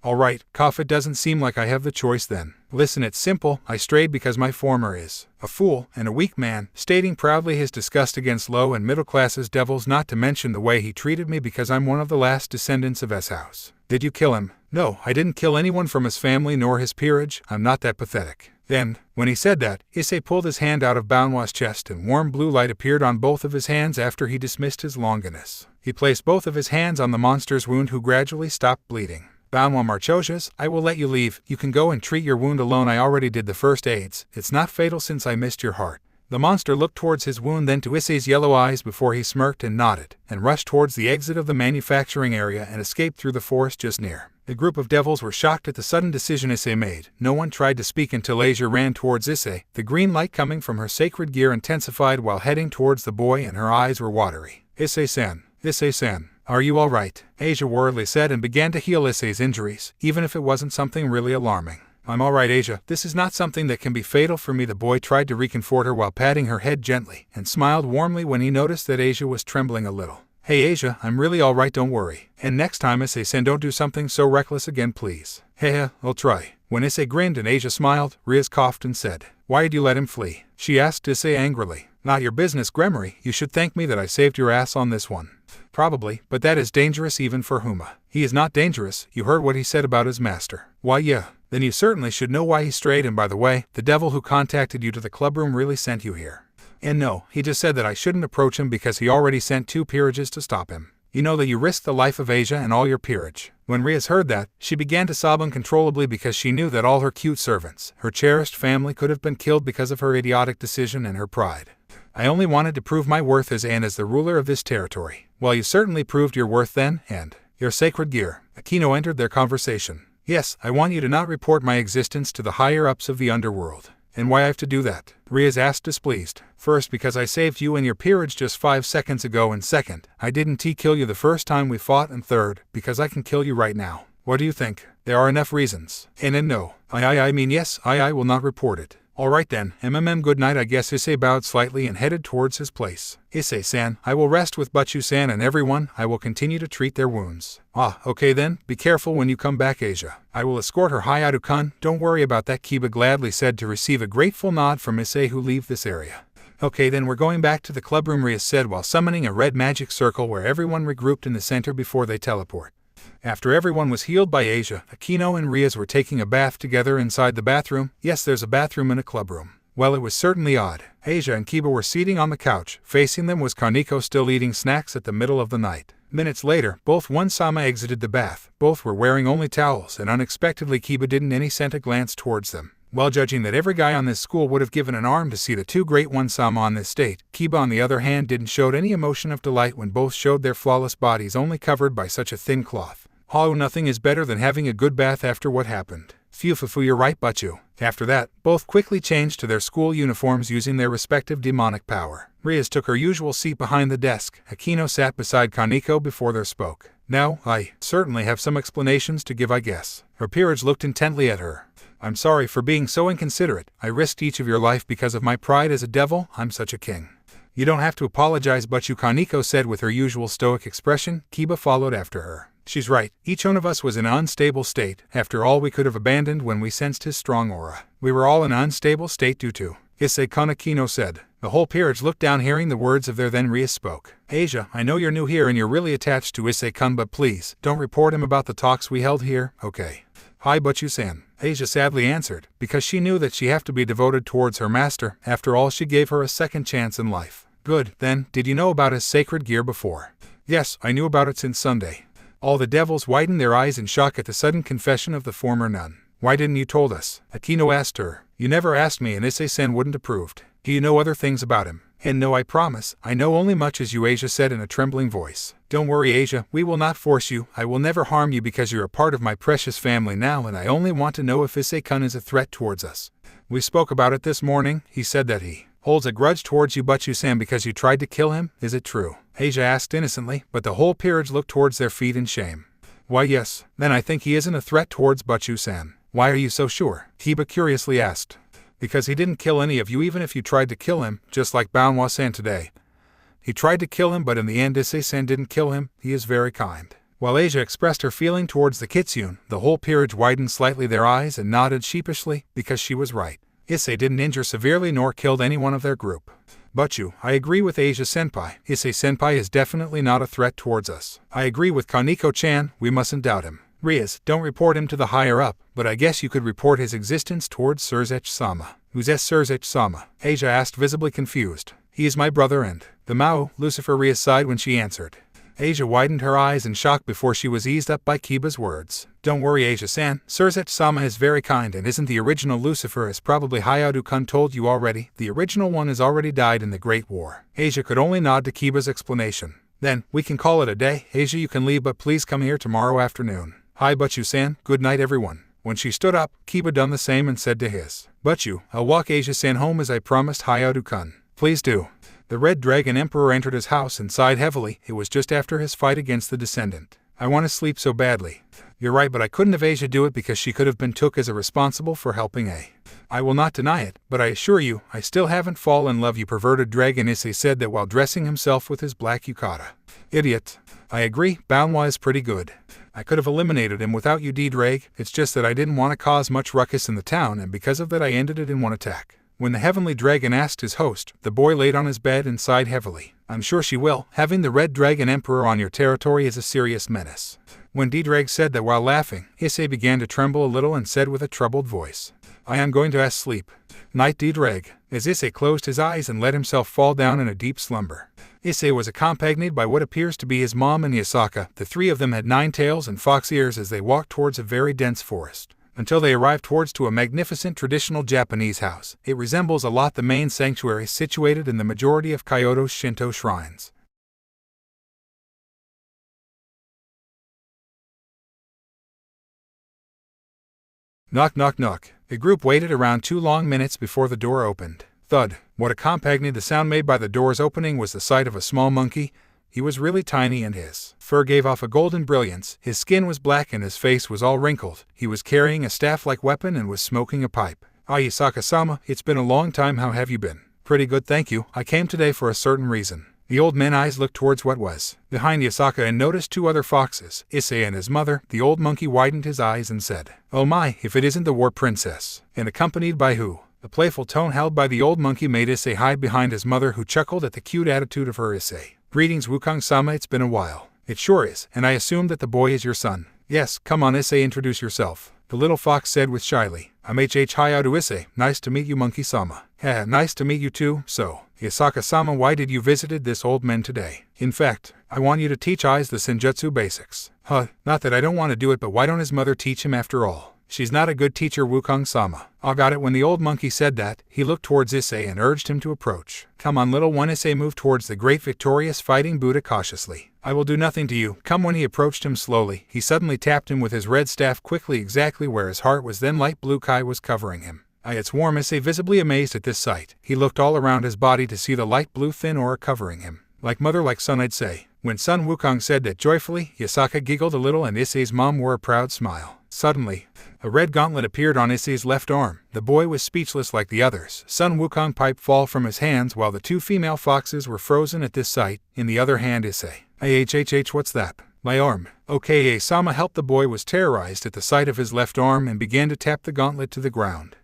Alright, cough, it doesn't seem like I have the choice then. Listen, it's simple. I strayed because my former is a fool and a weak man, stating proudly his disgust against low and middle classes devils, not to mention the way he treated me because I'm one of the last descendants of S house. Did you kill him? No, I didn't kill anyone from his family nor his peerage. I'm not that pathetic. Then, when he said that, Issei pulled his hand out of Banwa's chest and warm blue light appeared on both of his hands after he dismissed his longinus. He placed both of his hands on the monster's wound, who gradually stopped bleeding. Banwa Marchojas, I will let you leave. You can go and treat your wound alone. I already did the first aids. It's not fatal since I missed your heart. The monster looked towards his wound, then to Issei's yellow eyes before he smirked and nodded, and rushed towards the exit of the manufacturing area and escaped through the forest just near. The group of devils were shocked at the sudden decision Issei made. No one tried to speak until Asia ran towards Issei. The green light coming from her sacred gear intensified while heading towards the boy, and her eyes were watery. Issei-san, Issei-san. Are you all right? Asia worriedly said, and began to heal Issei's injuries, even if it wasn't something really alarming. I'm all right, Asia. This is not something that can be fatal for me. The boy tried to reconfort her while patting her head gently, and smiled warmly when he noticed that Asia was trembling a little. Hey Asia, I'm really all right, don't worry. And next time, Issei-san, don't do something so reckless again, please. Hehe, I'll try. When Issei grinned and Asia smiled, Rias coughed and said, Why did you let him flee? She asked Issei angrily. Not your business, Gremory. You should thank me that I saved your ass on this one. Probably, but that is dangerous even for Huma. He is not dangerous. You heard what he said about his master. Why, yeah. Then you certainly should know why he strayed, and by the way, the devil who contacted you to the clubroom really sent you here. And no, he just said that I shouldn't approach him because he already sent 2 peerages to stop him. You know that you risked the life of Asia and all your peerage. When Rias heard that, she began to sob uncontrollably because she knew that all her cute servants, her cherished family, could have been killed because of her idiotic decision and her pride. I only wanted to prove my worth as the ruler of this territory. Well, you certainly proved your worth then, and your sacred gear. Akino entered their conversation. Yes, I want you to not report my existence to the higher-ups of the underworld. And why I have to do that? Rias asked, displeased. First, because I saved you and your peerage just 5 seconds ago, and second, I didn't kill you the first time we fought, and third, because I can kill you right now. What do you think? There are enough reasons. And no. I mean yes, I will not report it. Alright then, good night, I guess. Issei bowed slightly and headed towards his place. Issei-san, I will rest with Butchu-san and everyone. I will continue to treat their wounds. Ah, okay then, be careful when you come back, Asia. I will escort her Hyoudou-kun. Don't worry about that, Kiba gladly said to receive a grateful nod from Issei, who leave this area. Okay then, we're going back to the clubroom, Rias said while summoning a red magic circle where everyone regrouped in the center before they teleport. After everyone was healed by Asia, Akino and Rias were taking a bath together inside the bathroom. Yes, there's a bathroom in a clubroom. Well, it was certainly odd. Asia and Kiba were seating on the couch. Facing them was Kaneko, still eating snacks at the middle of the night. Minutes later, both One-sama exited the bath. Both were wearing only towels, and unexpectedly Kiba didn't send a glance towards them. While judging that every guy on this school would have given an arm to see the 2 great One-sama on this date, Kiba on the other hand didn't show any emotion of delight when both showed their flawless bodies only covered by such a thin cloth. Oh, nothing is better than having a good bath after what happened. Phew, you're right, Butchu. After that, both quickly changed to their school uniforms using their respective demonic power. Rias took her usual seat behind the desk. Akino sat beside Kaneko before they spoke. Now, I certainly have some explanations to give, I guess. Her peerage looked intently at her. I'm sorry for being so inconsiderate. I risked each of your life because of my pride as a devil. I'm such a king. You don't have to apologize, Butchu, Kaneko said with her usual stoic expression. Kiba followed after her. She's right. Each one of us was in an unstable state. After all, we could have abandoned when we sensed his strong aura. We were all in an unstable state due to Issei, Kanekino said. The whole peerage looked down, hearing the words of their then Ria spoke. Asia, I know you're new here and you're really attached to Issei-kun, but please, don't report him about the talks we held here, okay? Hi, Butchu-san, Asia sadly answered, because she knew that she had to be devoted towards her master. After all, she gave her a second chance in life. Good, then, did you know about his sacred gear before? Yes, I knew about it since Sunday. All the devils widened their eyes in shock at the sudden confession of the former nun. Why didn't you told us? Akino asked her. You never asked me, and Issei-sen wouldn't approved. Do you know other things about him? And no, I promise, I know only much as you, Asia said in a trembling voice. Don't worry, Asia, we will not force you. I will never harm you because you're a part of my precious family now, and I only want to know if Issei-kun is a threat towards us. We spoke about it this morning. He said that he holds a grudge towards you, Butchu-san, because you tried to kill him. Is it true? Asia asked innocently, but the whole peerage looked towards their feet in shame. Why, yes. Then I think he isn't a threat towards Butchu-san. Why are you so sure? Kiba curiously asked. Because he didn't kill any of you even if you tried to kill him, just like Banwa-san today. He tried to kill him, but in the end Issei-san didn't kill him. He is very kind. While Asia expressed her feeling towards the Kitsune, the whole peerage widened slightly their eyes and nodded sheepishly, because she was right. Issei didn't injure severely nor killed anyone of their group. Butchu, I agree with Asia-senpai. Issei-senpai is definitely not a threat towards us. I agree with Kaneko-chan, we mustn't doubt him. Rias, don't report him to the higher-up, but I guess you could report his existence towards Surzech-sama. Who's Surzech-sama? Asia asked, visibly confused. He is my brother and the Mao, Lucifer Rias sighed when she answered. Asia widened her eyes in shock before she was eased up by Kiba's words. Don't worry, Asia-san. Surzech-sama is very kind and isn't the original Lucifer, as probably Hyoudou-kun told you already. The original one has already died in the Great War. Asia could only nod to Kiba's explanation. Then, we can call it a day. Asia, you can leave, but please come here tomorrow afternoon. Hi, Butchu-san. Good night, everyone. When she stood up, Kiba done the same and said to his Butchu, I'll walk Asia-san home as I promised Hyoudou-kun. Please do. The Red Dragon Emperor entered his house and sighed heavily. It was just after his fight against the Descendant. I want to sleep so badly. You're right, but I couldn't have Asia do it because she could have been took as a responsible for helping A. I will not deny it, but I assure you, I still haven't fallen in love, you perverted dragon, Issei said that while dressing himself with his black yukata. Idiot. I agree, Banwa is pretty good. I could have eliminated him without you, D-Drag. It's just that I didn't want to cause much ruckus in the town, and because of that I ended it in one attack. When the Heavenly Dragon asked his host, the boy laid on his bed and sighed heavily. I'm sure she will. Having the Red Dragon Emperor on your territory is a serious menace. When D-Drag said that while laughing, Issei began to tremble a little and said with a troubled voice, I am going to sleep. Night, D-Drag. As Issei closed his eyes and let himself fall down in a deep slumber. Issei was accompanied by what appears to be his mom and Yasaka. The three of them had 9 tails and fox ears as they walked towards a very dense forest, until they arrived towards to a magnificent traditional Japanese house. It resembles a lot the main sanctuary situated in the majority of Kyoto's Shinto shrines. Knock, knock, knock. The group waited around 2 long minutes before the door opened. Thud. What accompanied the sound made by the door's opening was the sight of a small monkey. He was really tiny and his fur gave off a golden brilliance. His skin was black and his face was all wrinkled. He was carrying a staff-like weapon and was smoking a pipe. Ah, Yasaka-sama, it's been a long time. How have you been? Pretty good, thank you. I came today for a certain reason. The old man's eyes looked towards what was behind Yasaka and noticed 2 other foxes, Issei and his mother. The old monkey widened his eyes and said, Oh my, if it isn't the war princess. And accompanied by who? The playful tone held by the old monkey made Issei hide behind his mother, who chuckled at the cute attitude of her. Issei. Greetings, Wukong-sama, it's been a while. It sure is, and I assume that the boy is your son. Yes, come on, Issei, introduce yourself. The little fox said with shyly. I'm Hyoudou Issei. Nice to meet you, monkey-sama. Nice to meet you too. So, Yasaka-sama, why did you visited this old man today? In fact, I want you to teach Eyes the Senjutsu basics. Not that I don't want to do it, but why don't his mother teach him after all? She's not a good teacher, Wukong-sama. I got it. When the old monkey said that, he looked towards Issei and urged him to approach. Come on, little one. Issei moved towards the great victorious fighting Buddha cautiously. I will do nothing to you. Come. When he approached him slowly, he suddenly tapped him with his red staff quickly exactly where his heart was. Then light blue kai was covering him. It's warm. Issei visibly amazed at this sight. He looked all around his body to see the light blue thin aura covering him. Like mother, like son, I'd say. When Sun Wukong said that joyfully, Yasaka giggled a little and Issei's mom wore a proud smile. Suddenly, a red gauntlet appeared on Issei's left arm. The boy was speechless like the others. Sun Wukong pipe fall from his hands while the two female foxes were frozen at this sight. In the other hand, Issei. What's that? My arm. Okay, Sama helped. The boy was terrorized at the sight of his left arm and began to tap the gauntlet to the ground.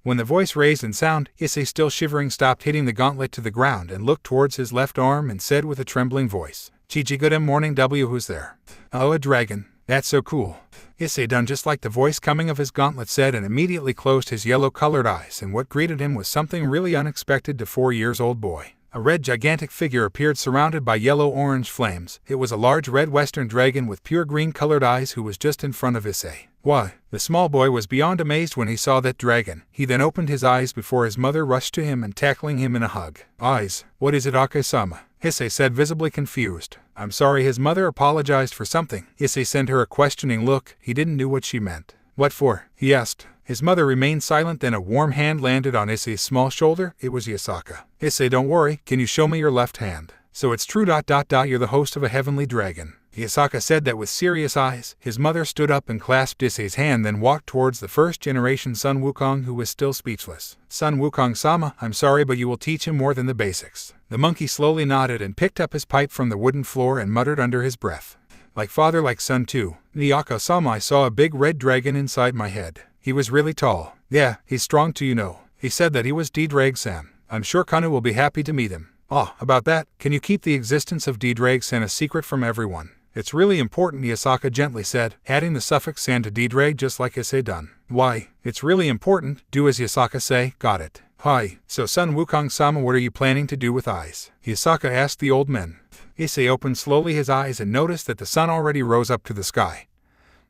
When the voice raised in sound, Issei, still shivering, stopped hitting the gauntlet to the ground and looked towards his left arm and said with a trembling voice, "Chi good morning W, who's there?" "Oh, a dragon. That's so cool." Issei done just like the voice coming of his gauntlet said and immediately closed his yellow-colored eyes, and what greeted him was something really unexpected to 4-year-old boy. A red gigantic figure appeared surrounded by yellow-orange flames. It was a large red western dragon with pure green-colored eyes who was just in front of Issei. Why, the small boy was beyond amazed when he saw that dragon. He then opened his eyes before his mother rushed to him and tackling him in a hug. "Eyes, what is it, Ake-sama?" Issei said, visibly confused. "I'm sorry." His mother apologized for something. Issei sent her a questioning look. He didn't know what she meant. "What for?" he asked. His mother remained silent, then a warm hand landed on Issei's small shoulder. It was Yasaka. "Issei, don't worry, can you show me your left hand?" "So it's true. You're the host of a heavenly dragon." Yasaka said that with serious eyes. His mother stood up and clasped Issei's hand, then walked towards the first-generation Sun Wukong, who was still speechless. "Sun Wukong-sama, I'm sorry, but you will teach him more than the basics." The monkey slowly nodded and picked up his pipe from the wooden floor and muttered under his breath, "Like father, like son too. Nyaka-sama, I saw a big red dragon inside my head. He was really tall. Yeah, he's strong too, you know. He said that he was D-Drag-san. I'm sure Kanu will be happy to meet him." "Ah, about that, can you keep the existence of D-Drag-san a secret from everyone?" "It's really important," Yasaka gently said, adding the suffix "san" to D-Drag just like Issei done. "Why, it's really important. Do as Yasaka say." "Got it." "Hi, so Sun Wukong-sama, what are you planning to do with eyes?" Yasaka asked the old men. Issei opened slowly his eyes and noticed that the sun already rose up to the sky.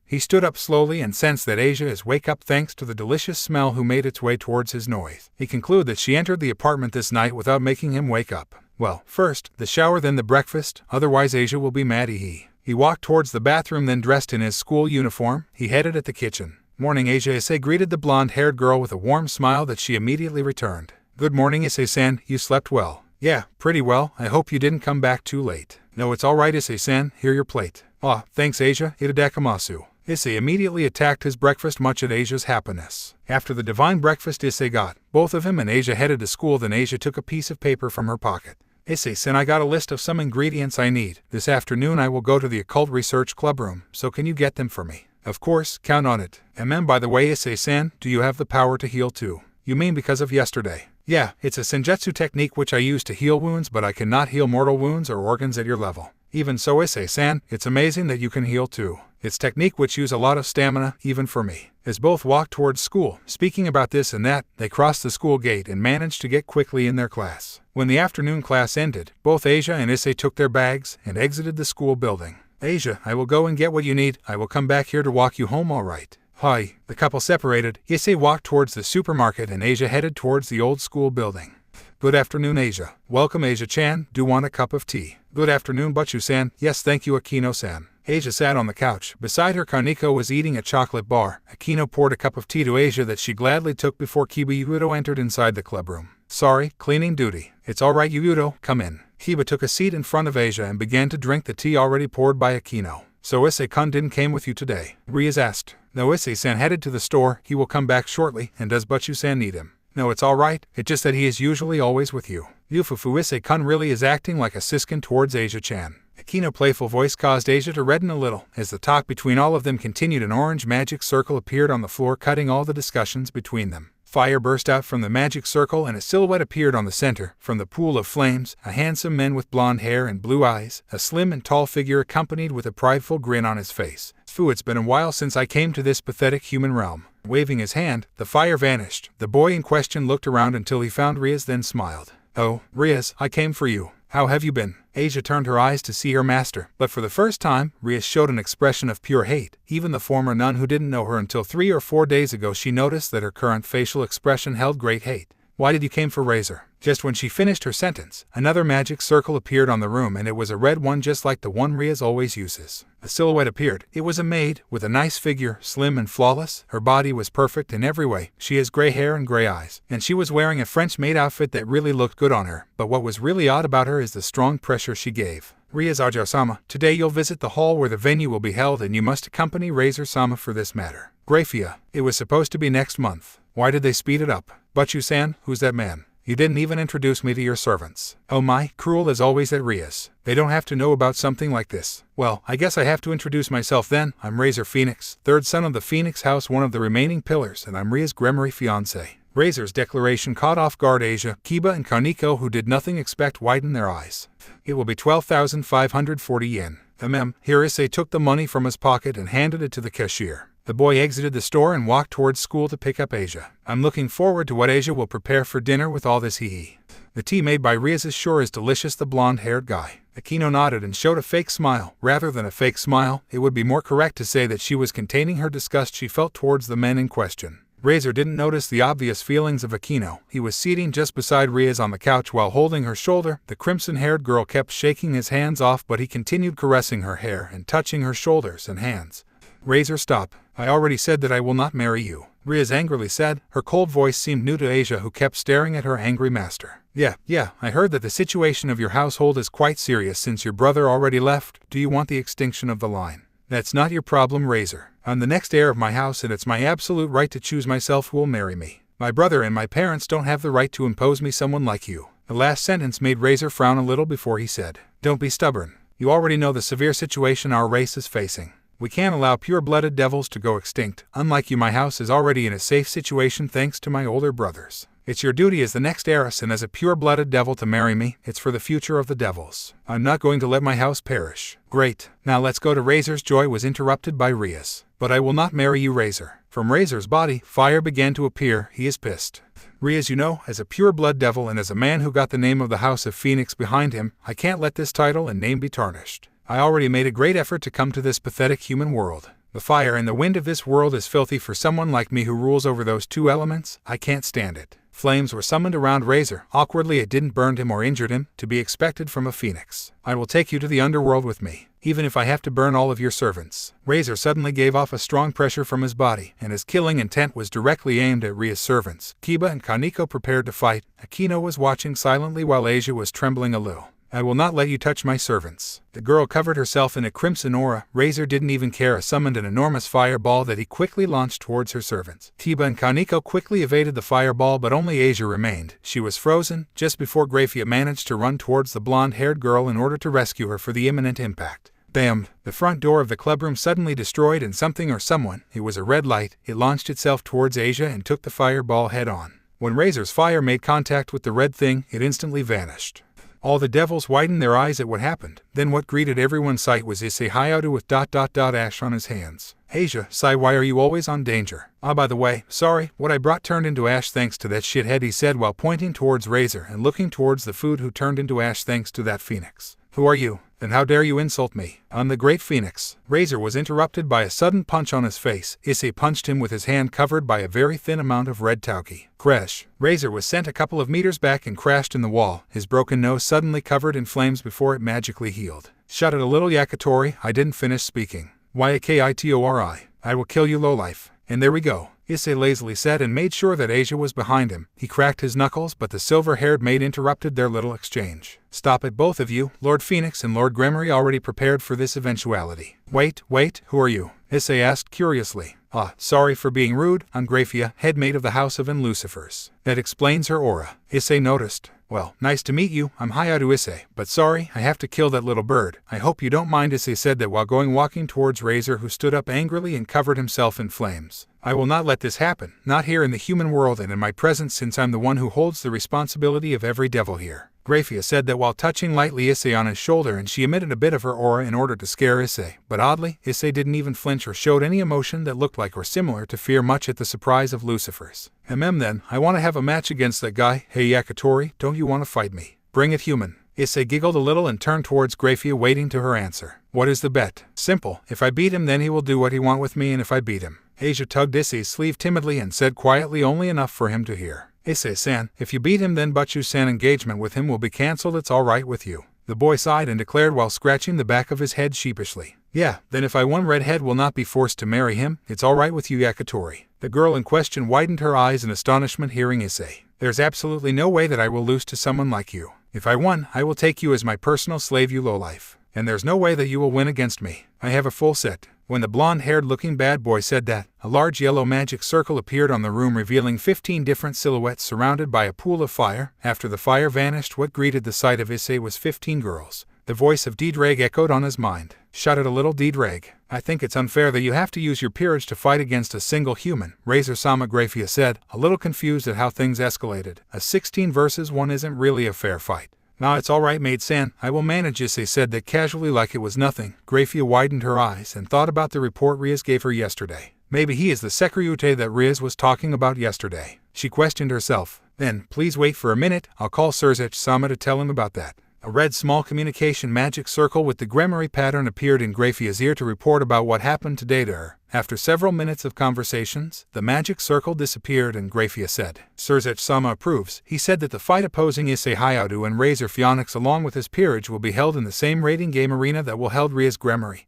He stood up slowly and sensed that Asia is wake up thanks to the delicious smell who made its way towards his nose. He concluded that she entered the apartment this night without making him wake up. Well, first the shower, then the breakfast, otherwise Asia will be mad. He walked towards the bathroom, then dressed in his school uniform, he headed at the kitchen. "Morning, Asia." Issei greeted the blonde-haired girl with a warm smile that she immediately returned. "Good morning, Issei-san. You slept well?" "Yeah, pretty well. I hope you didn't come back too late." "No, it's all right, Issei-san. Here your plate." "Ah, thanks, Asia. Itadakamasu." Issei immediately attacked his breakfast, much at Asia's happiness. After the divine breakfast Issei got, both of him and Asia headed to school. Then Asia took a piece of paper from her pocket. "Issei-san, I got a list of some ingredients I need. This afternoon I will go to the occult research club room, so can you get them for me?" "Of course, count on it." By the way, Issei-san, do you have the power to heal too?" "You mean because of yesterday?" "Yeah, it's a senjutsu technique which I use to heal wounds, but I cannot heal mortal wounds or organs at your level." "Even so, Issei-san, it's amazing that you can heal too. It's technique which use a lot of stamina, even for me." As both walked towards school, speaking about this and that, they crossed the school gate and managed to get quickly in their class. When the afternoon class ended, both Asia and Issei took their bags and exited the school building. "Asia, I will go and get what you need. I will come back here to walk you home, all right?" "Hi." The couple separated. Issei walked towards the supermarket and Asia headed towards the old school building. "Good afternoon, Asia." "Welcome, Asia-chan. Do want a cup of tea?" "Good afternoon, Butchu-san." "Yes, thank you, Akino-san." Asia sat on the couch. Beside her, Kaneko was eating a chocolate bar. Akino poured a cup of tea to Asia that she gladly took before Hyoudou entered inside the clubroom. "Sorry, cleaning duty." "It's all right, Hyoudou, come in." Hyoudou took a seat in front of Asia and began to drink the tea already poured by Akino. "So Issei-kun didn't came with you today?" Riaz asked. "No, Issei-san headed to the store. He will come back shortly. And does Butchu-san need him?" "No, it's all right. It's just that he is usually always with you." Yufufu, Issei-kun really is acting like a siskin towards Asia-chan. Akino's playful voice caused Asia to redden a little. As the talk between all of them continued, an orange magic circle appeared on the floor, cutting all the discussions between them. Fire burst out from the magic circle and a silhouette appeared on the center. From the pool of flames, a handsome man with blonde hair and blue eyes, a slim and tall figure accompanied with a prideful grin on his face. "Fu, it's been a while since I came to this pathetic human realm." Waving his hand, the fire vanished. The boy in question looked around until he found Riaz, then smiled. "Oh, Riaz, I came for you. How have you been?" Asia turned her eyes to see her master, but for the first time, Riaz showed an expression of pure hate. Even the former nun who didn't know her until 3 or 4 days ago, she noticed that her current facial expression held great hate. Why did you came for Razor? Just when she finished her sentence, another magic circle appeared on the room, and it was a red one just like the one Rias always uses. A silhouette appeared. It was a maid, with a nice figure, slim and flawless. Her body was perfect in every way. She has gray hair and gray eyes, and she was wearing a French maid outfit that really looked good on her. But what was really odd about her is the strong pressure she gave. Rias Ajo-sama, today you'll visit the hall where the venue will be held, and you must accompany Razor-sama for this matter. Grafia, it was supposed to be next month. Why did they speed it up? Butchu-san, who's that man? You didn't even introduce me to your servants. Oh my, cruel as always at Rias. They don't have to know about something like this. Well, I guess I have to introduce myself then. I'm Razor Phoenix, third son of the Phoenix House, one of the remaining pillars, and I'm Rias' Gremory fiancé. Razor's declaration caught off guard Asia, Kiba, and Kaneko, who did nothing expect widened their eyes. It will be 12,540 yen. Here Issei took the money from his pocket and handed it to the cashier. The boy exited the store and walked towards school to pick up Asia. I'm looking forward to what Asia will prepare for dinner with all this hee-hee. The tea made by Rias is sure is delicious, the blonde-haired guy. Akino nodded and showed a fake smile. Rather than a fake smile, it would be more correct to say that she was containing her disgust she felt towards the men in question. Razor didn't notice the obvious feelings of Akino. He was seating just beside Rias on the couch while holding her shoulder. The crimson-haired girl kept shaking his hands off, but he continued caressing her hair and touching her shoulders and hands. Razor, stop. I already said that I will not marry you, Rias angrily said. Her cold voice seemed new to Asia, who kept staring at her angry master. Yeah, I heard that the situation of your household is quite serious since your brother already left. Do you want the extinction of the line? That's not your problem, Razor. I'm the next heir of my house, and it's my absolute right to choose myself who will marry me. My brother and my parents don't have the right to impose me someone like you. The last sentence made Razor frown a little before he said, Don't be stubborn. You already know the severe situation our race is facing. We can't allow pure-blooded devils to go extinct. Unlike you, my house is already in a safe situation thanks to my older brothers. It's your duty as the next heiress and as a pure-blooded devil to marry me. It's for the future of the devils. I'm not going to let my house perish. Great. Now let's go to Razor's joy was interrupted by Rias. But I will not marry you, Razor. From Razor's body, fire began to appear. He is pissed. Rias, you know, as a pure-blood devil and as a man who got the name of the House of Phoenix behind him, I can't let this title and name be tarnished. I already made a great effort to come to this pathetic human world. The fire and the wind of this world is filthy for someone like me who rules over those two elements. I can't stand it. Flames were summoned around Razor. Awkwardly, it didn't burn him or injured him, to be expected from a phoenix. I will take you to the underworld with me, even if I have to burn all of your servants. Razor suddenly gave off a strong pressure from his body, and his killing intent was directly aimed at Ria's servants. Kiba and Kaneko prepared to fight. Akino was watching silently while Asia was trembling a little. I will not let you touch my servants. The girl covered herself in a crimson aura. Razor didn't even care, summoned an enormous fireball that he quickly launched towards her servants. Kiba and Kaneko quickly evaded the fireball, but only Asia remained. She was frozen, just before Grafia managed to run towards the blonde-haired girl in order to rescue her for the imminent impact. Bam! The front door of the clubroom suddenly destroyed, and something or someone, it was a red light, it launched itself towards Asia and took the fireball head-on. When Razor's fire made contact with the red thing, it instantly vanished. All the devils widened their eyes at what happened. Then what greeted everyone's sight was Issei Hyoudou with ... ash on his hands. Asia, Sai, why are you always on danger? Ah, by the way, sorry, what I brought turned into ash thanks to that shithead, he said while pointing towards Razor and looking towards the food, who turned into ash thanks to that phoenix. Who are you? Then how dare you insult me? I'm the Great Phoenix. Razor was interrupted by a sudden punch on his face. Issei punched him with his hand covered by a very thin amount of red tauki. Crash. Razor was sent a couple of meters back and crashed in the wall, his broken nose suddenly covered in flames before it magically healed. Shut it a little, Yakitori, I didn't finish speaking. Yakitori. I will kill you, lowlife. And there we go, Issei lazily said and made sure that Asia was behind him. He cracked his knuckles, but the silver-haired maid interrupted their little exchange. Stop it, both of you. Lord Phoenix and Lord Gremory already prepared for this eventuality. Wait, who are you? Issei asked curiously. Sorry for being rude. I'm Grafia, head maid of the House of Lucifers. That explains her aura. Issei noticed. Well, nice to meet you. I'm Hyoudou Issei, but sorry, I have to kill that little bird. I hope you don't mind, Issei said that while walking towards Razor, who stood up angrily and covered himself in flames. I will not let this happen, not here in the human world and in my presence, since I'm the one who holds the responsibility of every devil here. Grafia said that while touching lightly Issei on his shoulder, and she emitted a bit of her aura in order to scare Issei. But oddly, Issei didn't even flinch or showed any emotion that looked like or similar to fear, much at the surprise of Lucifers. Then, I want to have a match against that guy. Hey Yakitori, don't you want to fight me? Bring it, human. Issei giggled a little and turned towards Grafia, waiting to her answer. What is the bet? Simple. If I beat him, then he will do what he wants with me, and if I beat him. Asia tugged Issei's sleeve timidly and said quietly, only enough for him to hear. Issei-san, if you beat him then Butchu-san engagement with him will be cancelled, it's alright with you. The boy sighed and declared while scratching the back of his head sheepishly. Yeah, then if I won redhead will not be forced to marry him, it's alright with you Yakitori. The girl in question widened her eyes in astonishment hearing Issei. There's absolutely no way that I will lose to someone like you. If I won, I will take you as my personal slave you lowlife. And there's no way that you will win against me. I have a full set. When the blonde-haired looking bad boy said that, a large yellow magic circle appeared on the room revealing 15 different silhouettes surrounded by a pool of fire. After the fire vanished, what greeted the sight of Issei was 15 girls. The voice of Deedrag echoed on his mind. Shut it a little Deedrag. I think it's unfair that you have to use your peerage to fight against a single human, Razor-sama Grafia said, a little confused at how things escalated. A 16 versus 1 isn't really a fair fight. Nah, it's alright maid-san, I will manage, Issei said that casually like it was nothing. Grafia widened her eyes and thought about the report Rias gave her yesterday. Maybe he is the Sekurute that Rias was talking about yesterday. She questioned herself. Then, please wait for a minute, I'll call Surzech-sama to tell him about that. A red small communication magic circle with the Gremory pattern appeared in Grafia's ear to report about what happened today to her. After several minutes of conversations, the magic circle disappeared and Grafia said, Surzech-sama approves. He said that the fight opposing Issei Hyoudou and Razor Phoenix along with his peerage will be held in the same rating game arena that will held Rias Gremory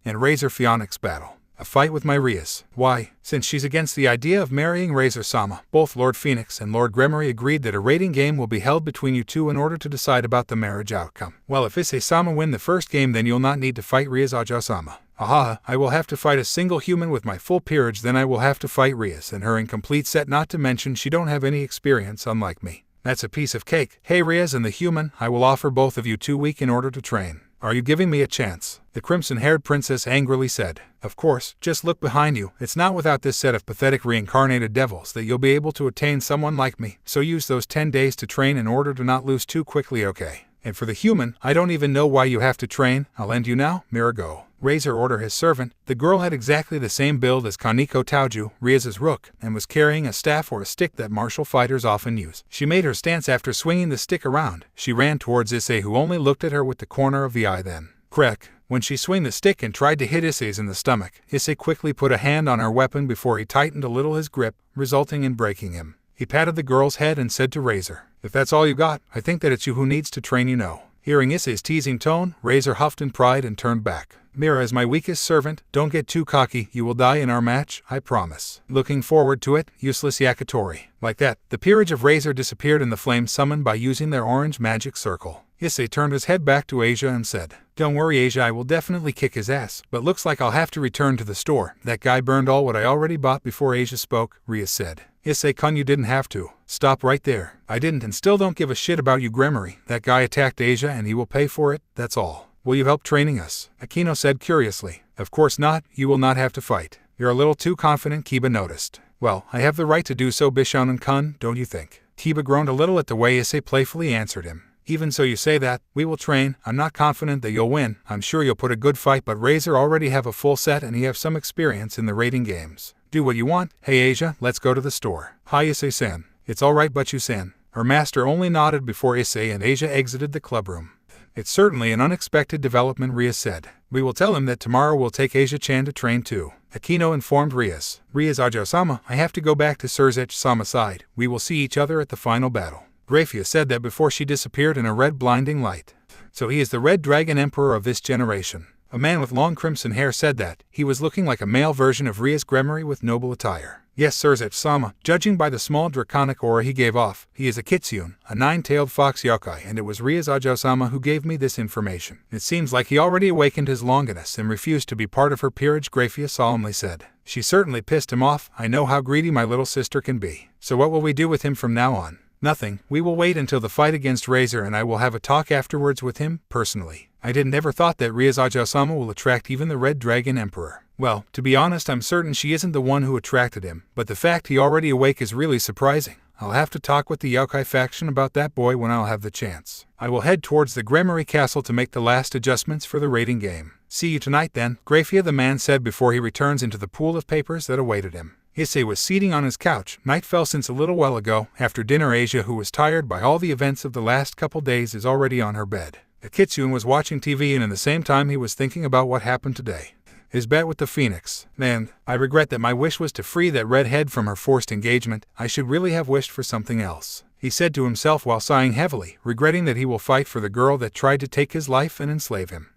and Razor Phoenix battle. A fight with my Rias. Why? Since she's against the idea of marrying Razor-sama, both Lord Phoenix and Lord Gremory agreed that a rating game will be held between you two in order to decide about the marriage outcome. Well, if Issei-sama win the first game then you'll not need to fight Rias Ajo-sama. Aha, I will have to fight a single human with my full peerage, then I will have to fight Rias and her incomplete set, not to mention she don't have any experience unlike me. That's a piece of cake. Hey Rias and the human, I will offer both of you 2 weeks in order to train. Are you giving me a chance? The crimson-haired princess angrily said. Of course, just look behind you. It's not without this set of pathetic reincarnated devils that you'll be able to attain someone like me, so use those 10 days to train in order to not lose too quickly, okay? And for the human, I don't even know why you have to train. I'll end you now, Mirago. Razor ordered his servant. The girl had exactly the same build as Kaneko Taoju, Rias's rook, and was carrying a staff or a stick that martial fighters often use. She made her stance after swinging the stick around. She ran towards Issei, who only looked at her with the corner of the eye then. Crack. When she swung the stick and tried to hit Issei's in the stomach, Issei quickly put a hand on her weapon before he tightened a little his grip, resulting in breaking him. He patted the girl's head and said to Razor, if that's all you got, I think that it's you who needs to train, you know. Hearing Issei's teasing tone, Razor huffed in pride and turned back. Mira is my weakest servant, don't get too cocky, you will die in our match, I promise. Looking forward to it, useless Yakitori. Like that, the peerage of Razor disappeared in the flames summoned by using their orange magic circle. Issei turned his head back to Asia and said, don't worry Asia, I will definitely kick his ass, but looks like I'll have to return to the store. That guy burned all what I already bought before Asia spoke, Rias said. Issei-kun, you didn't have to. Stop right there. I didn't and still don't give a shit about you Gremory. That guy attacked Asia and he will pay for it, that's all. Will you help training us? Akino said curiously. Of course not, you will not have to fight. You're a little too confident, Kiba noticed. Well, I have the right to do so Bishonen-kun, don't you think? Kiba groaned a little at the way Issei playfully answered him. Even so you say that, we will train. I'm not confident that you'll win. I'm sure you'll put a good fight, but Razor already have a full set and he have some experience in the rating games. Do what you want. Hey Asia, let's go to the store. Hi Issei-san. It's alright Butchu-san. Her master only nodded before Issei and Asia exited the clubroom. It's certainly an unexpected development, Rias said. We will tell him that tomorrow we'll take Asia-chan to train too. Akino informed Rias. Rias Ajo-sama, I have to go back to Surzech-sama's side. We will see each other at the final battle. Grafia said that before she disappeared in a red blinding light. So he is the Red Dragon Emperor of this generation. A man with long crimson hair said that. He was looking like a male version of Rias Gremory with noble attire. Yes, Surzech-sama, judging by the small draconic aura he gave off, he is a kitsune, a 9-tailed fox yokai, and it was Rias Ajo-sama who gave me this information. It seems like he already awakened his longinus and refused to be part of her peerage, Grafia solemnly said. She certainly pissed him off. I know how greedy my little sister can be. So what will we do with him from now on? Nothing. We will wait until the fight against Razor and I will have a talk afterwards with him, personally. I didn't ever thought that Rias Ajo-sama will attract even the Red Dragon Emperor. Well, to be honest, I'm certain she isn't the one who attracted him, but the fact he already awake is really surprising. I'll have to talk with the Youkai-Faction about that boy when I'll have the chance. I will head towards the Gremory Castle to make the last adjustments for the rating game. See you tonight then, Grafia the man said before he returns into the pool of papers that awaited him. Issei was seating on his couch. Night fell since a little while ago. After dinner, Asia, who was tired by all the events of the last couple days, is already on her bed. The Kitsune was watching TV and in the same time he was thinking about what happened today. his bet with the Phoenix. And I regret that my wish was to free that redhead from her forced engagement. I should really have wished for something else, he said to himself while sighing heavily, regretting that he will fight for the girl that tried to take his life and enslave him.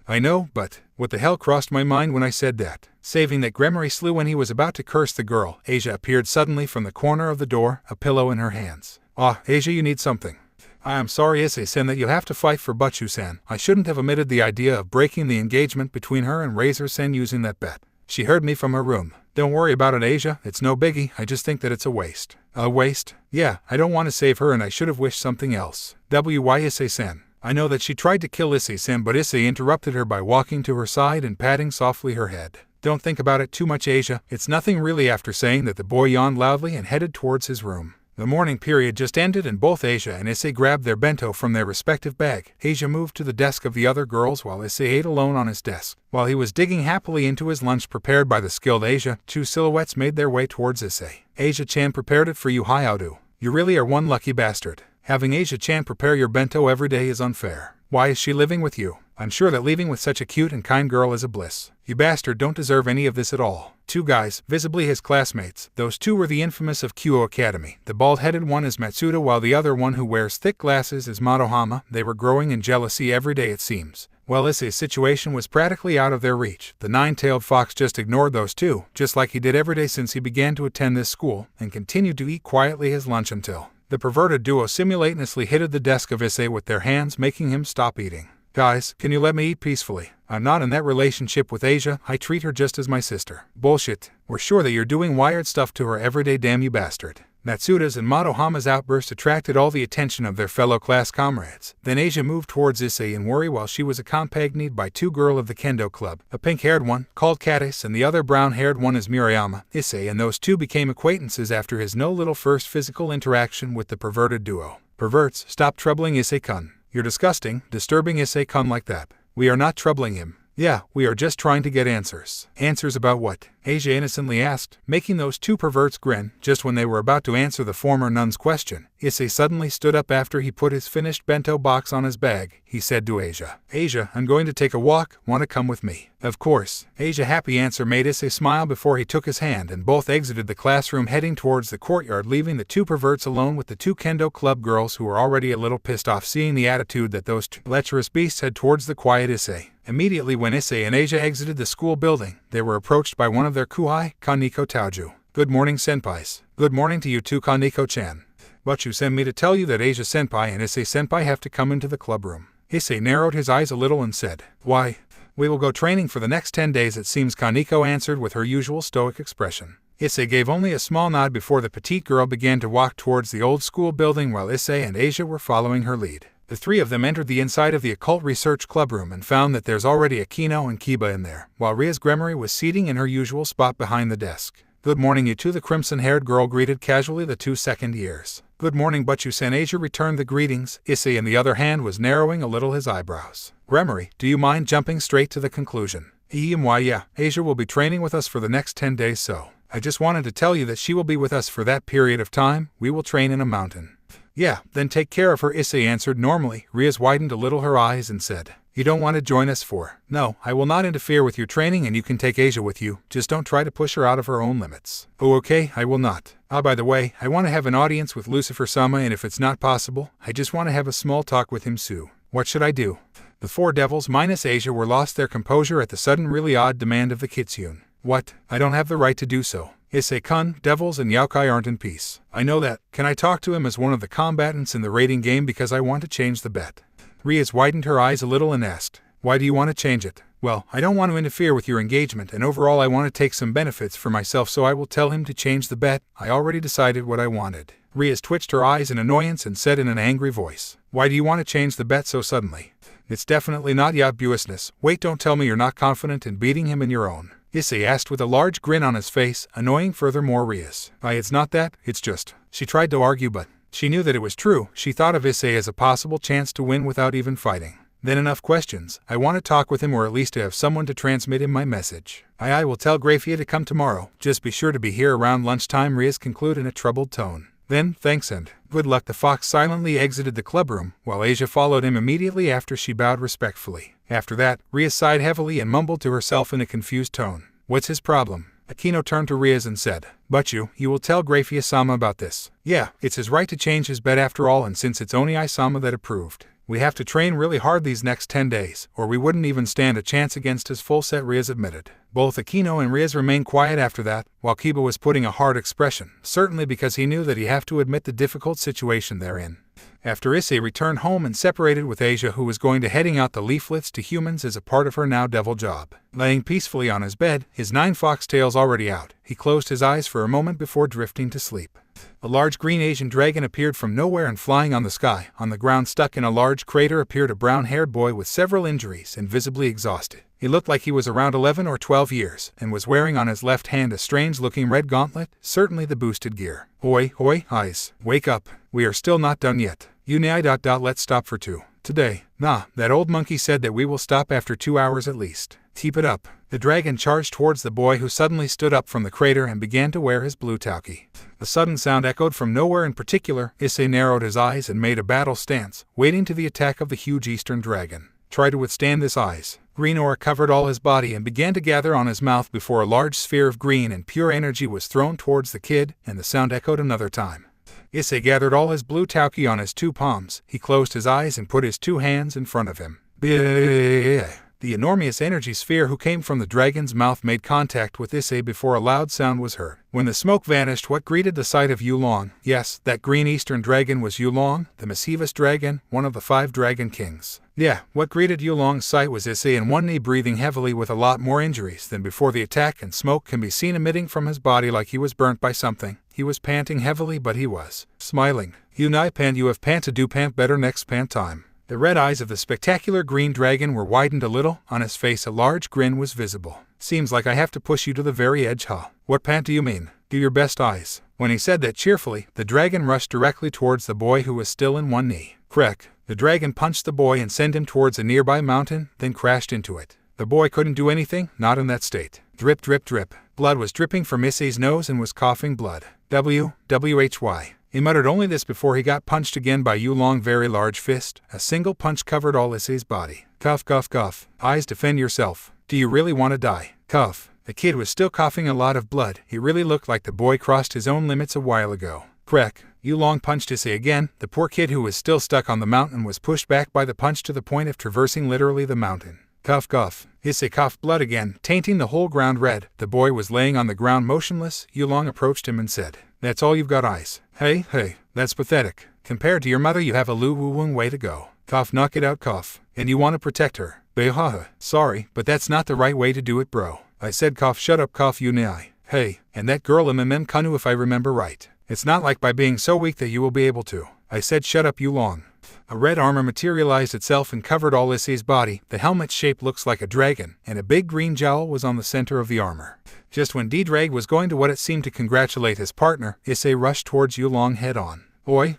I know, but what the hell crossed my mind when I said that? Saving that Gremory slew when he was about to curse the girl, Asia appeared suddenly from the corner of the door, a pillow in her hands. Ah, Asia, you need something. I am sorry, Issei-san, that you'll have to fight for Butchu-san. I shouldn't have omitted the idea of breaking the engagement between her and Razor-san using that bet. She heard me from her room. Don't worry about it, Asia. It's no biggie. I just think that it's a waste. A waste? Yeah, I don't want to save her and I should have wished something else. Why, Issei-san? I know that she tried to kill Issei-san, but Issei interrupted her by walking to her side and patting softly her head. Don't think about it too much, Asia. It's nothing really, after saying that the boy yawned loudly and headed towards his room. The morning period just ended and both Asia and Issei grabbed their bento from their respective bag. Asia moved to the desk of the other girls while Issei ate alone on his desk. While he was digging happily into his lunch prepared by the skilled Asia, two silhouettes made their way towards Issei. Asia-chan prepared it for you, Hyoudou. You really are one lucky bastard. Having Asia-chan prepare your bento every day is unfair. Why is she living with you? I'm sure that leaving with such a cute and kind girl is a bliss. You bastard don't deserve any of this at all. Two guys, visibly his classmates. Those two were the infamous of Kuoh Academy. The bald-headed one is Matsuda while the other one who wears thick glasses is Madohama. They were growing in jealousy every day it seems. While Issei's situation was practically out of their reach, the nine-tailed fox just ignored those two, just like he did every day since he began to attend this school, and continued to eat quietly his lunch until the perverted duo simultaneously hit the desk of Issei with their hands, making him stop eating. Guys, can you let me eat peacefully? I'm not in that relationship with Asia. I treat her just as my sister. Bullshit. We're sure that you're doing wired stuff to her every day, damn you bastard. Matsuda's and Madohama's outburst attracted all the attention of their fellow class comrades. Then Asia moved towards Issei in worry while she was accompanied by two girls of the kendo club, a pink-haired one, called Katis, and the other brown-haired one is Murayama. Issei and those two became acquaintances after his no little first physical interaction with the perverted duo. Perverts, stop troubling Issei-kun. You're disgusting, disturbing Issei-kun like that. We are not troubling him. Yeah, we are just trying to get answers. Answers about what? Asia innocently asked, making those two perverts grin. Just when they were about to answer the former nun's question, Issei suddenly stood up after he put his finished bento box on his bag. He said to Asia, Asia, I'm going to take a walk. Want to come with me? Of course. Asia's happy answer made Issei smile before he took his hand and both exited the classroom heading towards the courtyard, leaving the two perverts alone with the two kendo club girls who were already a little pissed off seeing the attitude that those two lecherous beasts had towards the quiet Issei. Immediately when Issei and Asia exited the school building, they were approached by one of their kuhai, Kaneko Taoju. Good morning, senpais. Good morning to you too, Kaneko-chan. But you sent me to tell you that Asia-senpai and Issei-senpai have to come into the club room. Issei narrowed his eyes a little and said, Why? We will go training for the next 10 days it seems, Kaneko answered with her usual stoic expression. Issei gave only a small nod before the petite girl began to walk towards the old school building while Issei and Asia were following her lead. The three of them entered the inside of the occult research club room and found that there's already a Kino and Kiba in there, while Ria's Gremory was seating in her usual spot behind the desk. Good morning, you two, the crimson-haired girl greeted casually the two second years. Good morning, Butchu-san. Asia returned the greetings. Issei, on the other hand, was narrowing a little his eyebrows. Gremory, do you mind jumping straight to the conclusion? Why, yeah, Asia will be training with us for the next 10 days, so I just wanted to tell you that she will be with us for that period of time. We will train in a mountain. Yeah, then take care of her, Issei answered normally. Ria's widened a little her eyes and said, You don't want to join us for? No, I will not interfere with your training and you can take Asia with you. Just don't try to push her out of her own limits. Oh, okay, I will not. By the way, I want to have an audience with Lucifer-sama, and if it's not possible, I just want to have a small talk with him soon. What should I do? The four devils minus Asia were lost their composure at the sudden really odd demand of the Kitsune. What? I don't have the right to do so. Issei-kun, devils and Youkai aren't in peace. I know that. Can I talk to him as one of the combatants in the raiding game because I want to change the bet? Ria's widened her eyes a little and asked, Why do you want to change it? Well, I don't want to interfere with your engagement and overall I want to take some benefits for myself, so I will tell him to change the bet. I already decided what I wanted. Ria's twitched her eyes in annoyance and said in an angry voice, Why do you want to change the bet so suddenly? It's definitely not Yabuousness. Wait, don't tell me you're not confident in beating him in your own. Issei asked with a large grin on his face, annoying furthermore Ria's. It's not that, it's just. She tried to argue but she knew that it was true. She thought of Issei as a possible chance to win without even fighting. Then enough questions. I want to talk with him, or at least to have someone to transmit him my message. I will tell Grafia to come tomorrow. Just be sure to be here around lunchtime, Ria's concluded in a troubled tone. Then, thanks and good luck. The fox silently exited the clubroom, while Asia followed him immediately after. She bowed respectfully. After that, Ria sighed heavily and mumbled to herself in a confused tone. What's his problem? Akino turned to Riaz and said, But you will tell Grafia-sama about this. Yeah, it's his right to change his bed after all, and since it's only Isama that approved, we have to train really hard these next 10 days, or we wouldn't even stand a chance against his full set, Riaz admitted. Both Akino and Riaz remained quiet after that, while Kiba was putting a hard expression, certainly because he knew that he have to admit the difficult situation they're in. After Issei returned home and separated with Asia, who was going to heading out the leaflets to humans as a part of her now devil job. Laying peacefully on his bed, his 9 foxtails already out, he closed his eyes for a moment before drifting to sleep. A large green Asian dragon appeared from nowhere and flying on the sky. On the ground stuck in a large crater appeared a brown-haired boy with several injuries and visibly exhausted. He looked like he was around 11 or 12 years, and was wearing on his left hand a strange-looking red gauntlet, certainly the boosted gear. Oi, eyes, wake up, we are still not done yet. Let's stop for 2. Today. Nah, that old monkey said that we will stop after 2 hours at least. Keep it up. The dragon charged towards the boy, who suddenly stood up from the crater and began to wear his blue tauki. A sudden sound echoed from nowhere. In particular, Issei narrowed his eyes and made a battle stance, waiting to the attack of the huge eastern dragon. Try to withstand this eyes. Green aura covered all his body and began to gather on his mouth before a large sphere of green and pure energy was thrown towards the kid, and the sound echoed another time. Issei gathered all his blue tauki on his 2 palms. He closed his eyes and put his 2 hands in front of him. The enormous energy sphere who came from the dragon's mouth made contact with Issei before a loud sound was heard. When the smoke vanished, what greeted the sight of Yulong? Yes, that green eastern dragon was Yulong, the mischievous dragon, one of the 5 dragon kings. Yeah, what greeted Yulong's sight was Issei in one knee, breathing heavily with a lot more injuries than before the attack, and smoke can be seen emitting from his body like he was burnt by something. He was panting heavily, but he was smiling. Yunai pan, you have panted, do pant better next pant time. The red eyes of the spectacular green dragon were widened a little. On his face a large grin was visible. Seems like I have to push you to the very edge, huh? What pant do you mean? Do your best, eyes. When he said that cheerfully, the dragon rushed directly towards the boy, who was still in one knee. Crack. The dragon punched the boy and sent him towards a nearby mountain, then crashed into it. The boy couldn't do anything, not in that state. Drip, drip, drip. Blood was dripping from Issei's nose and was coughing blood. Why? He muttered only this before he got punched again by Yulong's very large fist. A single punch covered all Issei's body. Cough, cough, cough. Eyes, defend yourself. Do you really want to die? Cough. The kid was still coughing a lot of blood. He really looked like the boy crossed his own limits a while ago. Crack. Yulong punched Issei again. The poor kid, who was still stuck on the mountain, was pushed back by the punch to the point of traversing literally the mountain. Cough, cough. Issei coughed blood again, tainting the whole ground red. The boy was laying on the ground motionless. Yulong approached him and said, That's all you've got, eyes? Hey, that's pathetic. Compared to your mother, you have a long way to go. Cough, knock it out, cough. And you want to protect her. Behaha. Sorry, but that's not the right way to do it, bro. I said cough, shut up, cough, Yunai. Hey, and that girl MMM Kanu, if I remember right. It's not like by being so weak that you will be able to. I said shut up, Yulong. A red armor materialized itself and covered all Issei's body. The helmet's shape looks like a dragon, and a big green jowl was on the center of the armor. Just when D-Drag was going to what it seemed to congratulate his partner, Issei rushed towards Yulong head-on. Oi,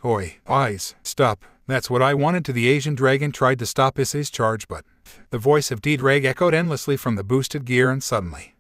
eyes, stop. That's what I wanted. To the Asian dragon tried to stop Issei's charge, but the voice of D-Drag echoed endlessly from the boosted gear, and suddenly,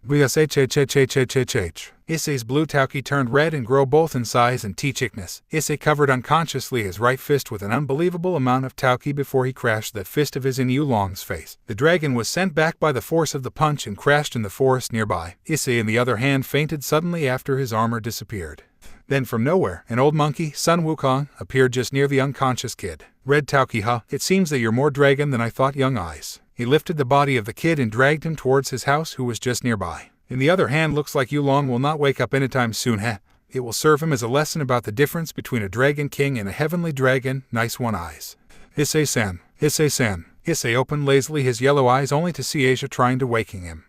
Issei's blue tauki turned red and grew both in size and thickness. Issei covered unconsciously his right fist with an unbelievable amount of tauki before he crashed that fist of his in Yulong's face. The dragon was sent back by the force of the punch and crashed in the forest nearby. Issei, on the other hand, fainted suddenly after his armor disappeared. Then from nowhere, an old monkey, Sun Wukong, appeared just near the unconscious kid. Red tauki, huh? It seems that you're more dragon than I thought, young eyes. He lifted the body of the kid and dragged him towards his house, who was just nearby. In the other hand, looks like Yulong will not wake up anytime soon, huh? It will serve him as a lesson about the difference between a dragon king and a heavenly dragon. Nice one, eyes. Issei-san. Issei opened lazily his yellow eyes only to see Asia trying to waking him.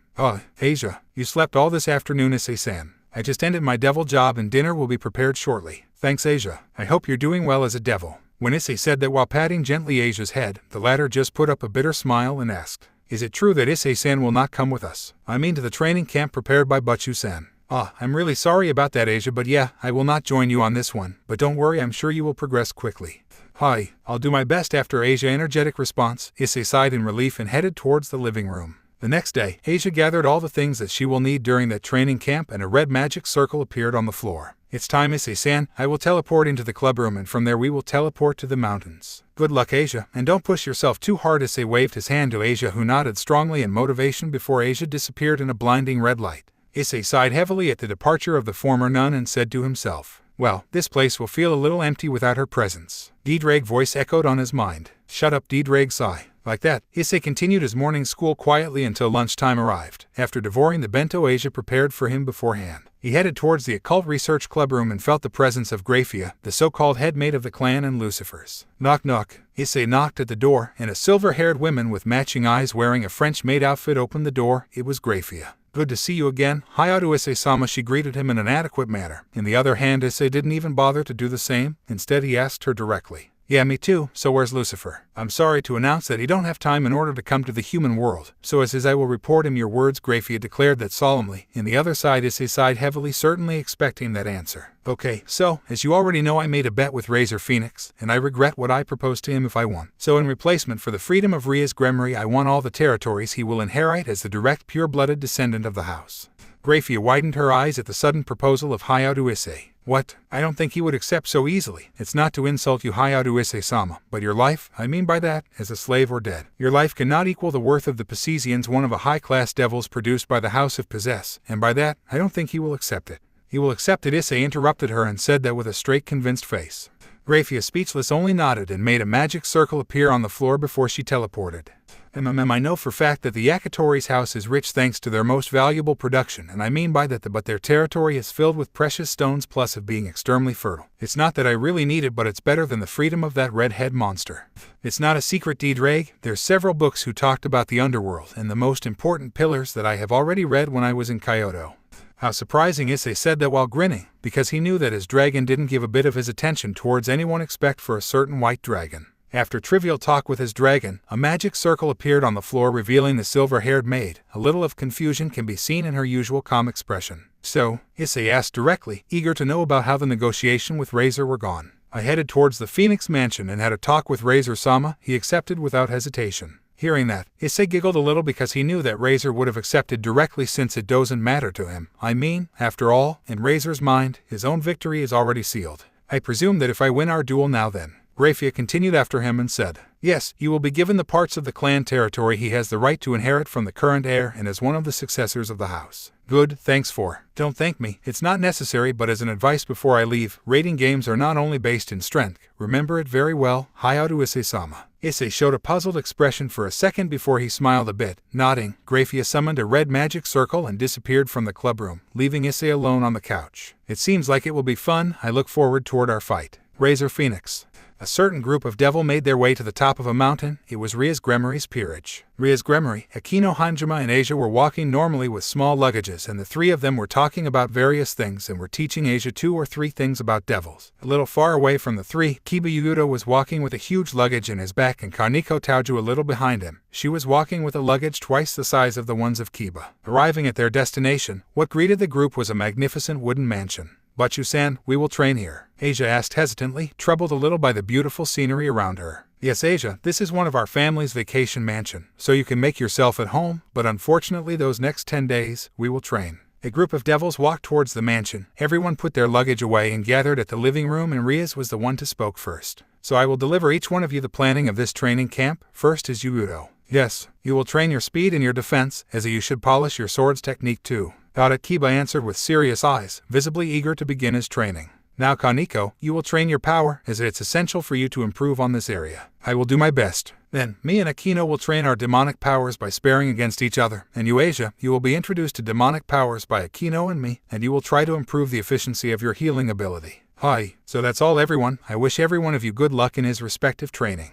Asia, you slept all this afternoon, Issei-san. I just ended my devil job and dinner will be prepared shortly. Thanks, Asia. I hope you're doing well as a devil. When Issei said that while patting gently Asia's head, the latter just put up a bitter smile and asked, Is it true that Issei-san will not come with us? I mean to the training camp prepared by Butchu-san. I'm really sorry about that, Asia, but yeah, I will not join you on this one. But don't worry, I'm sure you will progress quickly. I'll do my best. After Asia's energetic response, Issei sighed in relief and headed towards the living room. The next day, Asia gathered all the things that she will need during that training camp, and a red magic circle appeared on the floor. It's time, Issei-san. I will teleport into the club room, and from there we will teleport to the mountains. Good luck, Asia, and don't push yourself too hard. Issei waved his hand to Asia, who nodded strongly in motivation before Asia disappeared in a blinding red light. Issei sighed heavily at the departure of the former nun and said to himself, well, this place will feel a little empty without her presence. Deedrag's voice echoed on his mind. Shut up, Deedrag, sigh. Like that, Issei continued his morning school quietly until lunchtime arrived. After devouring the bento Asia prepared for him beforehand, he headed towards the occult research club room and felt the presence of Graphia, the so-called headmate of the clan and Lucifer's. Knock knock. Issei knocked at the door, and a silver-haired woman with matching eyes wearing a French-maid outfit opened the door. It was Graphia. Good to see you again, Hyoudou Issei-sama. She greeted him in an adequate manner. On the other hand, Issei didn't even bother to do the same. Instead, he asked her directly. Yeah, me too. So where's Lucifer? I'm sorry to announce that he don't have time in order to come to the human world. So as I will report him your words, Graphia declared that solemnly. In the other side, Issei sighed heavily, certainly expecting that answer. Okay, so, as you already know, I made a bet with Razor Phoenix, and I regret what I proposed to him if I won. So in replacement for the freedom of Rias Gremry, I want all the territories he will inherit as the direct pure-blooded descendant of the house. Graphia widened her eyes at the sudden proposal of Hyoudou Issei. What? I don't think he would accept so easily. It's not to insult you, Hyoudou Issei-sama, but your life, I mean by that, as a slave or dead. Your life cannot equal the worth of the Pisesians, one of a high-class devils produced by the House of Possess, and by that, I don't think he will accept it. He will accept it, Issei interrupted her and said that with a straight, convinced face. Graphia, speechless, only nodded and made a magic circle appear on the floor before she teleported. I know for fact that the Yakitori's house is rich thanks to their most valuable production, and I mean by that but their territory is filled with precious stones plus of being extremely fertile. It's not that I really need it, but it's better than the freedom of that red-head monster. It's not a secret, Deedrag. There's several books who talked about the underworld and the most important pillars that I have already read when I was in Kyoto. How surprising, Issei said that while grinning, because he knew that his dragon didn't give a bit of his attention towards anyone except for a certain white dragon. After trivial talk with his dragon, a magic circle appeared on the floor revealing the silver-haired maid. A little of confusion can be seen in her usual calm expression. So, Issei asked directly, eager to know about how the negotiation with Razor were gone. I headed towards the Phoenix Mansion and had a talk with Razor-sama, he accepted without hesitation. Hearing that, Issei giggled a little because he knew that Razor would have accepted directly since it doesn't matter to him. I mean, after all, in Razor's mind, his own victory is already sealed. I presume that if I win our duel now then. Graphia continued after him and said, yes, you will be given the parts of the clan territory he has the right to inherit from the current heir and as one of the successors of the house. Good, thanks for. Don't thank me, it's not necessary, but as an advice before I leave, raiding games are not only based in strength. Remember it very well, Hyoudou Issei-sama. Issei showed a puzzled expression for a second before he smiled a bit. Nodding, Graphia summoned a red magic circle and disappeared from the club room, leaving Issei alone on the couch. It seems like it will be fun. I look forward toward our fight. Razor Phoenix. A certain group of devil made their way to the top of a mountain. It was Rias Gremry's peerage. Rias Gremry, Akino Hanjima and Asia were walking normally with small luggages, and the three of them were talking about various things and were teaching Asia 2 or 3 things about devils. A little far away from the three, Kiba Hyoudou was walking with a huge luggage in his back and Kaneko Taoju a little behind him. She was walking with a luggage twice the size of the ones of Kiba. Arriving at their destination, what greeted the group was a magnificent wooden mansion. Bachu-san, we will train here, Asia asked hesitantly, troubled a little by the beautiful scenery around her. Yes, Asia, this is one of our family's vacation mansion, so you can make yourself at home, but unfortunately those next 10 days, we will train. A group of devils walked towards the mansion. Everyone put their luggage away and gathered at the living room, and Rias was the one to spoke first. So I will deliver each one of you the planning of this training camp. First is Hyoudou. Yes, you will train your speed and your defense, as you should polish your sword's technique too. Got it, Kiba answered with serious eyes, visibly eager to begin his training. Now Kaneko, you will train your power, as it's essential for you to improve on this area. I will do my best. Then, me and Akino will train our demonic powers by sparring against each other, and you, Asia, you will be introduced to demonic powers by Akino and me, and you will try to improve the efficiency of your healing ability. Hi, so that's all everyone. I wish every one of you good luck in his respective training.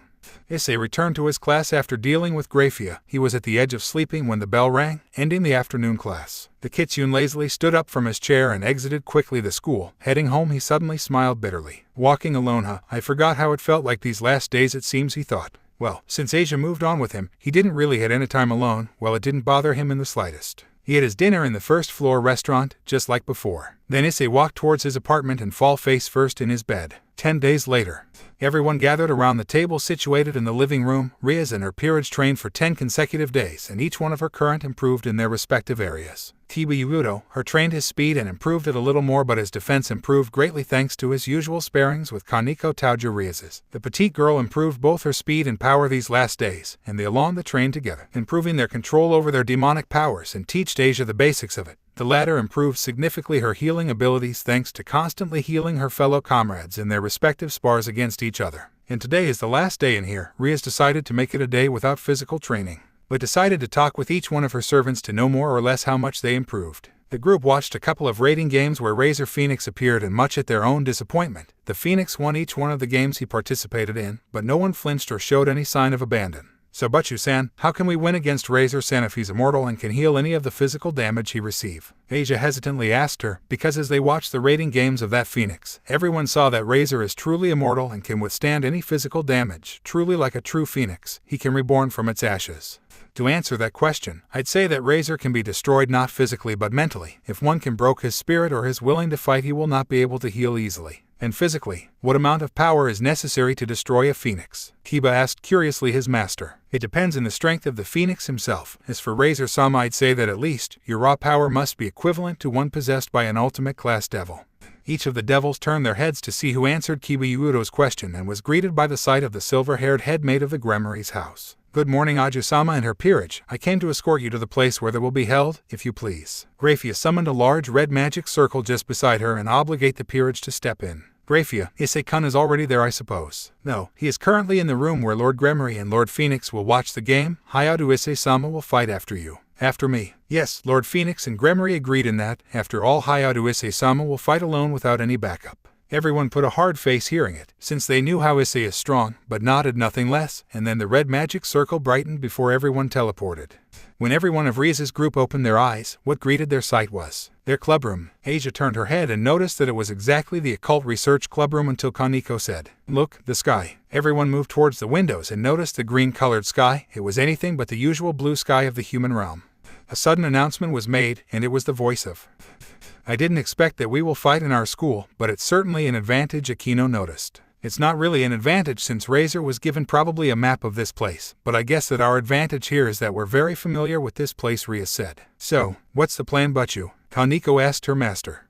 Issei returned to his class after dealing with Graphia. He was at the edge of sleeping when the bell rang, ending the afternoon class. The Kitsune lazily stood up from his chair and exited quickly the school. Heading home, he suddenly smiled bitterly. Walking alone, I forgot how it felt like these last days, it seems, he thought. Well, since Asia moved on with him, he didn't really had any time alone. Well, it didn't bother him in the slightest. He had his dinner in the first-floor restaurant, just like before. Then Issei walked towards his apartment and fall face first in his bed. 10 days later. Everyone gathered around the table situated in the living room. Ria's and her peerage trained for 10 consecutive days, and each one of her current improved in their respective areas. Hyoudou, her trained his speed and improved it a little more, but his defense improved greatly thanks to his usual sparings with Kaneko Tauja Ria's. The petite girl improved both her speed and power these last days, and they along the trained together, improving their control over their demonic powers and teach Asia the basics of it. The latter improved significantly her healing abilities thanks to constantly healing her fellow comrades in their respective spars against each other. And today is the last day in here. Ria's decided to make it a day without physical training, but decided to talk with each one of her servants to know more or less how much they improved. The group watched a couple of rating games where Razor Phoenix appeared, and much at their own disappointment, the Phoenix won each one of the games he participated in, but no one flinched or showed any sign of abandon. So Butchu-san, how can we win against Razor-san if he's immortal and can heal any of the physical damage he receive? Asia hesitantly asked her, because as they watched the rating games of that Phoenix, everyone saw that Razor is truly immortal and can withstand any physical damage, truly like a true Phoenix. He can reborn from its ashes. To answer that question, I'd say that Razor can be destroyed not physically but mentally. If one can broke his spirit or is willing to fight, he will not be able to heal easily. And physically, what amount of power is necessary to destroy a Phoenix? Kiba asked curiously his master. It depends on the strength of the Phoenix himself. As for Razor-sama, I'd say that at least your raw power must be equivalent to one possessed by an ultimate class devil. Each of the devils turned their heads to see who answered Kiba-Yuudo's question and was greeted by the sight of the silver-haired head maid of the Gremmery's house. Good morning, Aju-sama and her peerage. I came to escort you to the place where they will be held, if you please. Graphia summoned a large red magic circle just beside her and obligate the peerage to step in. Graphia, Issei-kun is already there, I suppose. No, he is currently in the room where Lord Gremory and Lord Phoenix will watch the game. Hyoudou Issei-sama will fight after you. After me. Yes, Lord Phoenix and Gremory agreed in that. After all, Hyoudou Issei-sama will fight alone without any backup. Everyone put a hard face hearing it, since they knew how Issei is strong, but nodded nothing less, and then the red magic circle brightened before everyone teleported. When everyone of Ria's group opened their eyes, what greeted their sight was their clubroom. Asia turned her head and noticed that it was exactly the occult research clubroom until Kaneko said, "Look, the sky." Everyone moved towards the windows and noticed the green-colored sky. It was anything but the usual blue sky of the human realm. A sudden announcement was made, and it was the voice of I didn't expect that we will fight in our school, but it's certainly an advantage, Akino noticed. It's not really an advantage since Razor was given probably a map of this place, but I guess that our advantage here is that we're very familiar with this place, Ria said. So, what's the plan, Butchu? Kaneko asked her master.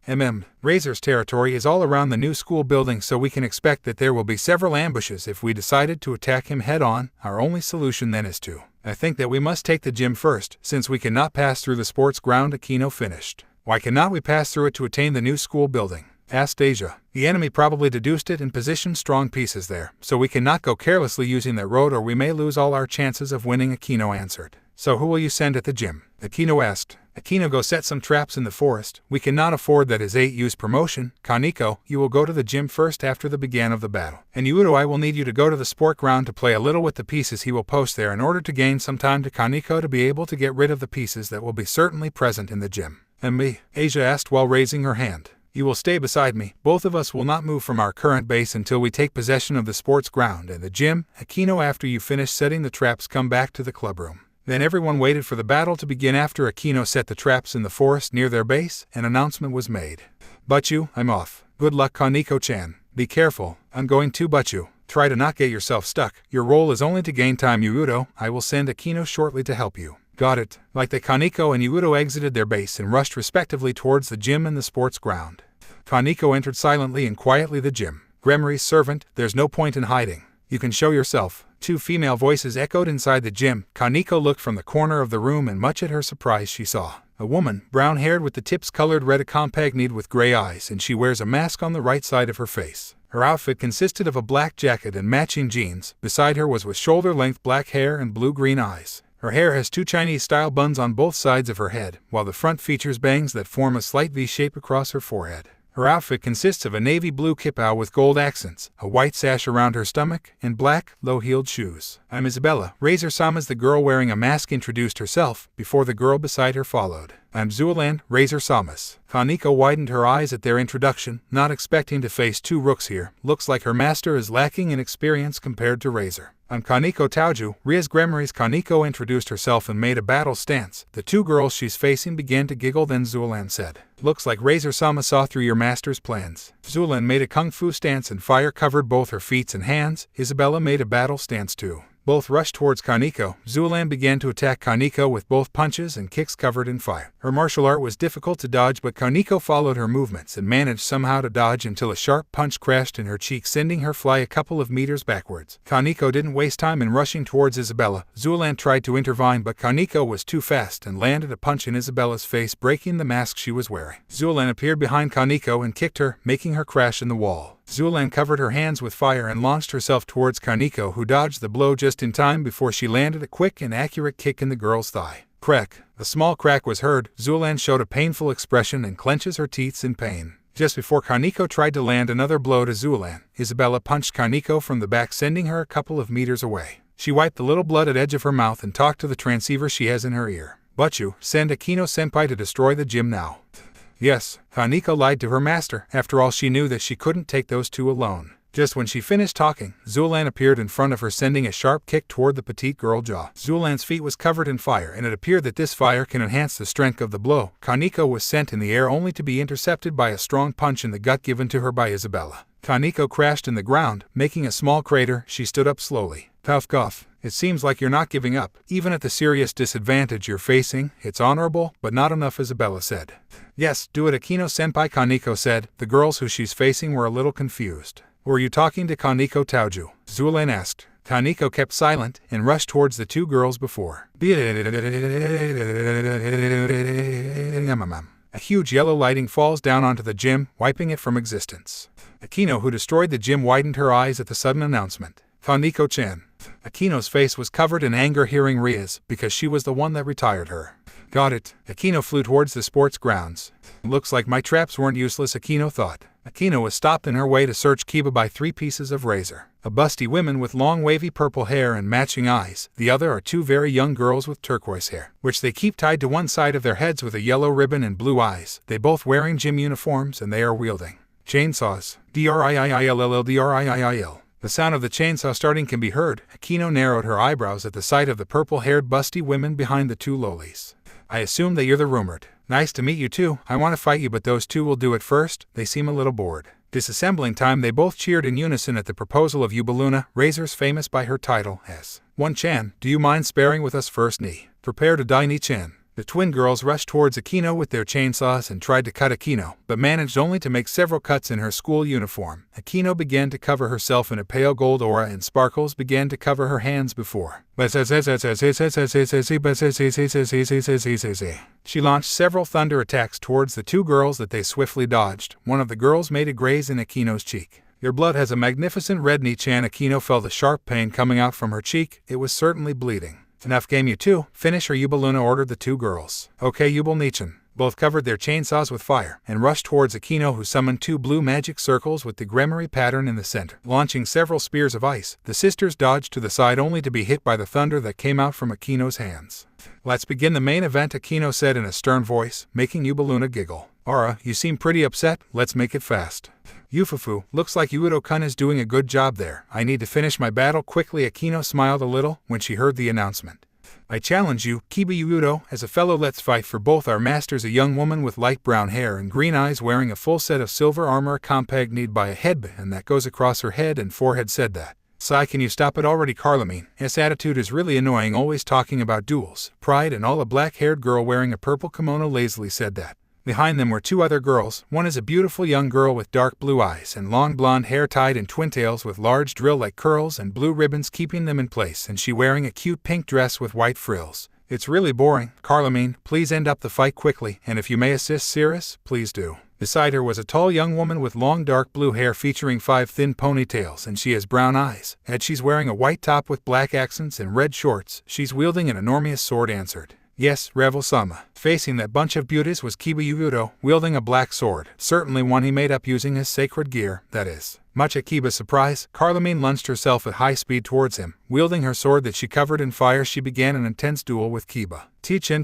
Razor's territory is all around the new school building, so we can expect that there will be several ambushes if we decided to attack him head-on. Our only solution then is to I think that we must take the gym first, since we cannot pass through the sports ground, Akino finished. Why cannot we pass through it to attain the new school building? Asked Asia. The enemy probably deduced it and positioned strong pieces there, so we cannot go carelessly using that road or we may lose all our chances of winning, Akino answered. So who will you send at the gym? Akino asked. Akino, go set some traps in the forest. We cannot afford that as 8U's promotion. Kaneko, you will go to the gym first after the beginning of the battle. And Hyoudou, I will need you to go to the sport ground to play a little with the pieces he will post there in order to gain some time to Kaneko to be able to get rid of the pieces that will be certainly present in the gym. And me? Asia asked while raising her hand. You will stay beside me. Both of us will not move from our current base until we take possession of the sports ground and the gym. Akino, after you finish setting the traps, come back to the clubroom. Then everyone waited for the battle to begin. After Akino set the traps in the forest near their base, an announcement was made. Butchu, I'm off. Good luck, Kaneko-chan. Be careful. I'm going to Butchu. Try to not get yourself stuck. Your role is only to gain time, Hyoudou. I will send Akino shortly to help you. Got it. Like the Kaneko and Hyoudou exited their base and rushed respectively towards the gym and the sports ground. Kaneko entered silently and quietly the gym. Gremory's servant, there's no point in hiding. You can show yourself. Two female voices echoed inside the gym. Kaneko looked from the corner of the room and much at her surprise she saw a woman, brown-haired with the tips colored red, accompanied with gray eyes, and she wears a mask on the right side of her face. Her outfit consisted of a black jacket and matching jeans. Beside her was with shoulder-length black hair and blue-green eyes. Her hair has two Chinese-style buns on both sides of her head, while the front features bangs that form a slight V-shape across her forehead. Her outfit consists of a navy blue kippah with gold accents, a white sash around her stomach, and black, low-heeled shoes. I'm Isabella. Razor-sama's the girl wearing a mask introduced herself, before the girl beside her followed. I'm Zuelan, Razor Samus. Kaneko widened her eyes at their introduction, not expecting to face two rooks here. Looks like her master is lacking in experience compared to Razor. I'm Kaneko Taoju. Ria's Gremmaries. Kaneko introduced herself and made a battle stance. The two girls she's facing began to giggle, then Zuelan said, "Looks like Razor Sama saw through your master's plans." Zuelan made a kung fu stance and fire covered both her feet and hands. Isabella made a battle stance too. Both rushed towards Kaneko. Zuelan began to attack Kaneko with both punches and kicks covered in fire. Her martial art was difficult to dodge, but Kaneko followed her movements and managed somehow to dodge until a sharp punch crashed in her cheek, sending her fly a couple of meters backwards. Kaneko didn't waste time in rushing towards Isabella. Zuelan tried to intervene, but Kaneko was too fast and landed a punch in Isabella's face, breaking the mask she was wearing. Zuelan appeared behind Kaneko and kicked her, making her crash in the wall. Zuelan covered her hands with fire and launched herself towards Kaneko, who dodged the blow just in time before she landed a quick and accurate kick in the girl's thigh. Crack. A small crack was heard. Zuelan showed a painful expression and clenches her teeth in pain. Just before Kaneko tried to land another blow to Zuelan, Isabella punched Kaneko from the back, sending her a couple of meters away. She wiped the little blood at edge of her mouth and talked to the transceiver she has in her ear. "Butchu, send Akino-senpai to destroy the gym now." Yes, Kaneko lied to her master. After all, she knew that she couldn't take those two alone. Just when she finished talking, Zuelan appeared in front of her, sending a sharp kick toward the petite girl jaw. Zuelan's feet was covered in fire, and it appeared that this fire can enhance the strength of the blow. Kaneko was sent in the air only to be intercepted by a strong punch in the gut given to her by Isabella. Kaneko crashed in the ground, making a small crater. She stood up slowly. "Tough cough. It seems like you're not giving up. Even at the serious disadvantage you're facing, it's honorable, but not enough," Isabella said. "Yes, do it, Akino-senpai," Kaneko said. The girls who she's facing were a little confused. "Were you talking to Kaneko Taoju?" Zuelan asked. Kaneko kept silent and rushed towards the two girls before. A huge yellow lighting falls down onto the gym, wiping it from existence. Akino, who destroyed the gym, widened her eyes at the sudden announcement. "Kaneko-chan." Akino's face was covered in anger hearing Ria's, because she was the one that retired her. "Got it." Akino flew towards the sports grounds. "Looks like my traps weren't useless," Akino thought. Akino was stopped in her way to search Kiba by three pieces of razor. A busty woman with long wavy purple hair and matching eyes. The other are two very young girls with turquoise hair, which they keep tied to one side of their heads with a yellow ribbon and blue eyes. They both wearing gym uniforms, and they are wielding chainsaws. Drill. The sound of the chainsaw starting can be heard. Akino narrowed her eyebrows at the sight of the purple-haired busty women behind the two lolis. "I assume that you're the rumored." "Nice to meet you too. I want to fight you, but those two will do it first." They seem a little bored. Disassembling time, they both cheered in unison at the proposal of Yubaluna, Razor's famous by her title as One-chan. "Do you mind sparring with us first, Ni? Prepare to die, Ni-chan." The twin girls rushed towards Akino with their chainsaws and tried to cut Akino, but managed only to make several cuts in her school uniform. Akino began to cover herself in a pale gold aura, and sparkles began to cover her hands before. She launched several thunder attacks towards the two girls that they swiftly dodged. One of the girls made a graze in Akino's cheek. "Your blood has a magnificent red, Ni-chan." Akino felt a sharp pain coming out from her cheek. It was certainly bleeding. "Enough game, you two. Finish her," Yubaluna ordered the two girls. "Okay, Yubal-nichan." Both covered their chainsaws with fire and rushed towards Akino, who summoned two blue magic circles with the Gremmarie pattern in the center. Launching several spears of ice, the sisters dodged to the side only to be hit by the thunder that came out from Akino's hands. "Let's begin the main event," Akino said in a stern voice, making Yubaluna giggle. "Aura, you seem pretty upset. Let's make it fast." "Yufufu, looks like Hyoudou-kun is doing a good job there. I need to finish my battle quickly." Akino smiled a little when she heard the announcement. "I challenge you, Kiba Hyoudou, as a fellow. Let's fight for both our masters." A young woman with light brown hair and green eyes wearing a full set of silver armor accompanied by a headband that goes across her head and forehead said that. "Sai, can you stop it already, Carlamine? His attitude is really annoying, always talking about duels, pride and all." A black-haired girl wearing a purple kimono lazily said that. Behind them were two other girls. One is a beautiful young girl with dark blue eyes and long blonde hair tied in twin tails with large drill-like curls and blue ribbons keeping them in place, and she wearing a cute pink dress with white frills. "It's really boring. Carlamine, please end up the fight quickly, and if you may assist Cirrus, please do." Beside her was a tall young woman with long dark blue hair featuring 5 thin ponytails, and she has brown eyes. And she's wearing a white top with black accents and red shorts. She's wielding an enormous sword, answered. "Yes, Revel-sama." Facing that bunch of beauties was Kiba Hyoudou, wielding a black sword, certainly one he made up using his sacred gear, that is. Much at Kiba's surprise, Carlamine lunged herself at high speed towards him. Wielding her sword that she covered in fire, she began an intense duel with Kiba. Teach-in.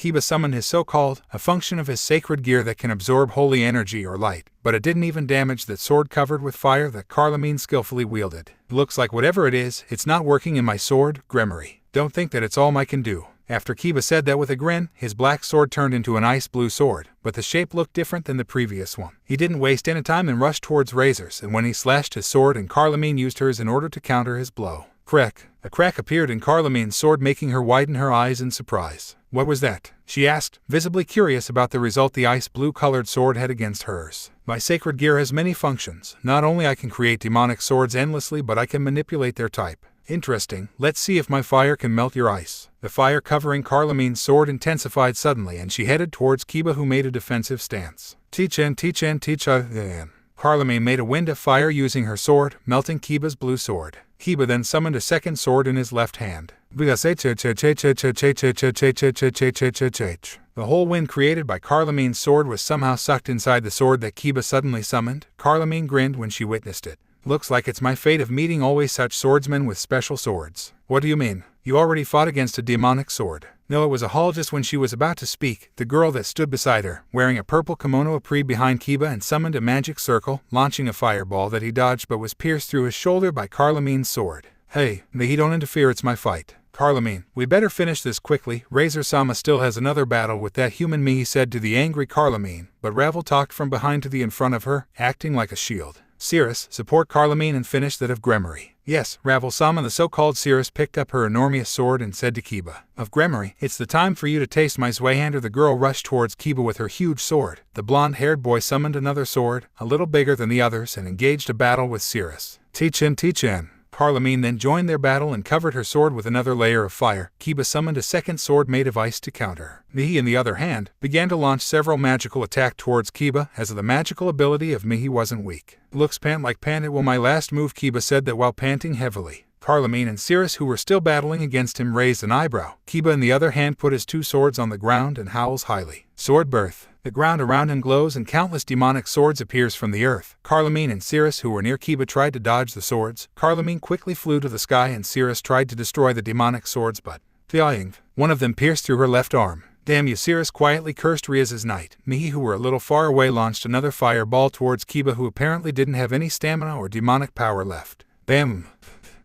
Kiba summoned his so-called, a function of his sacred gear that can absorb holy energy or light, but it didn't even damage that sword covered with fire that Carlamine skillfully wielded. Looks like whatever it is, it's not working in my sword, Gremory. Don't think that it's all I can do. After Kiba said that with a grin, his black sword turned into an ice blue sword, but the shape looked different than the previous one. He didn't waste any time and rushed towards Razor's, and when he slashed his sword and Carlamine used hers in order to counter his blow. Crack! A crack appeared in Carlamine's sword, making her widen her eyes in surprise. What was that? She asked, visibly curious about the result the ice blue-colored sword had against hers. My sacred gear has many functions. Not only I can create demonic swords endlessly, but I can manipulate their type. Interesting. Let's see if my fire can melt your ice. The fire covering Carlamine's sword intensified suddenly, and she headed towards Kiba, who made a defensive stance. Teach-en. Carlamine made a wind of fire using her sword, melting Kiba's blue sword. Kiba then summoned a second sword in his left hand. The whole wind created by Carlamine's sword was somehow sucked inside the sword that Kiba suddenly summoned. Carlamine grinned when she witnessed it. Looks like it's my fate of meeting always such swordsmen with special swords. What do you mean? You already fought against a demonic sword. No, it was a haul. Just when she was about to speak, the girl that stood beside her, wearing a purple kimono, appeared behind Kiba and summoned a magic circle, launching a fireball that he dodged but was pierced through his shoulder by Carlamine's sword. Hey, don't interfere, it's my fight. Carlamine, we better finish this quickly. Razor-sama still has another battle with that human me, he said to the angry Carlamine, but Ravel talked from behind to the in front of her, acting like a shield. Cirrus, support Carlamine and finish that of Gremory. Yes, Ravel-sama. The so-called Cirrus picked up her enormous sword and said to Kiba, of Gremory, it's the time for you to taste my Zweihander. The girl rushed towards Kiba with her huge sword. The blonde-haired boy summoned another sword, a little bigger than the others, and engaged a battle with Cirrus. Teach-en. Carlamine then joined their battle and covered her sword with another layer of fire. Kiba summoned a second sword made of ice to counter. Mihi, on the other hand, began to launch several magical attacks towards Kiba, as the magical ability of Mihi wasn't weak. Looks pant like pant. It will my last move, Kiba said that while panting heavily. Carlamine and Cirrus, who were still battling against him, raised an eyebrow. Kiba, on the other hand, put his two swords on the ground and howls highly. Sword birth. The ground around him glows and countless demonic swords appears from the earth. Carlamine and Cirrus, who were near Kiba, tried to dodge the swords. Carlamine quickly flew to the sky and Cirrus tried to destroy the demonic swords, but one of them pierced through her left arm. Damn you, Cirrus quietly cursed Riaz's knight. Mihi, who were a little far away, launched another fireball towards Kiba, who apparently didn't have any stamina or demonic power left. Bam!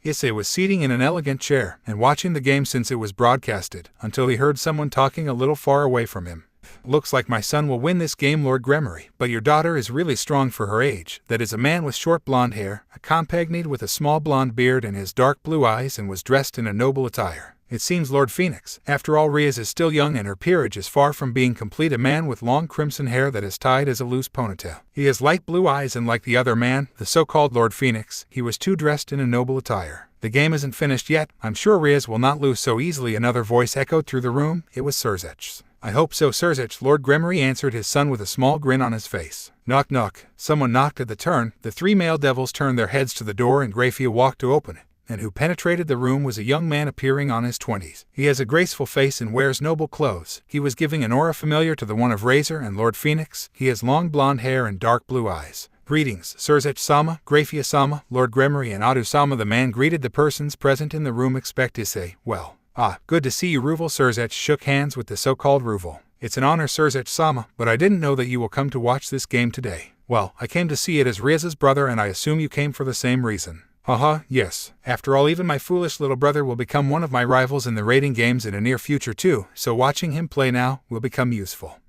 Issei was sitting in an elegant chair and watching the game since it was broadcasted, until he heard someone talking a little far away from him. Looks like my son will win this game, Lord Gremory, but your daughter is really strong for her age. That is a man with short blonde hair, a compagnate with a small blonde beard and his dark blue eyes, and was dressed in a noble attire. It seems Lord Phoenix. After all, Riaz is still young and her peerage is far from being complete. A man with long crimson hair that is tied as a loose ponytail. He has light blue eyes, and like the other man, the so-called Lord Phoenix, he was too dressed in a noble attire. The game isn't finished yet. I'm sure Riaz will not lose so easily. Another voice echoed through the room. It was Sirzech's. I hope so, Sirzech. Lord Gremory answered his son with a small grin on his face. Knock knock. Someone knocked at the turn. The three male devils turned their heads to the door and Grafia walked to open it. And who penetrated the room was a young man appearing on his 20s. He has a graceful face and wears noble clothes. He was giving an aura familiar to the one of Razor and Lord Phoenix. He has long blonde hair and dark blue eyes. Greetings, Sirzech-sama, Grafia-sama, Lord Gremory and Adu-sama. The man greeted the persons present in the room. Expect Issei. Well. Good to see you, Ruvel. Sirzech shook hands with the so-called Ruvel. It's an honor, Sirzech-sama, but I didn't know that you will come to watch this game today. Well, I came to see it as Riaz's brother, and I assume you came for the same reason. Yes. After all, even my foolish little brother will become one of my rivals in the raiding games in the near future too, so watching him play now will become useful.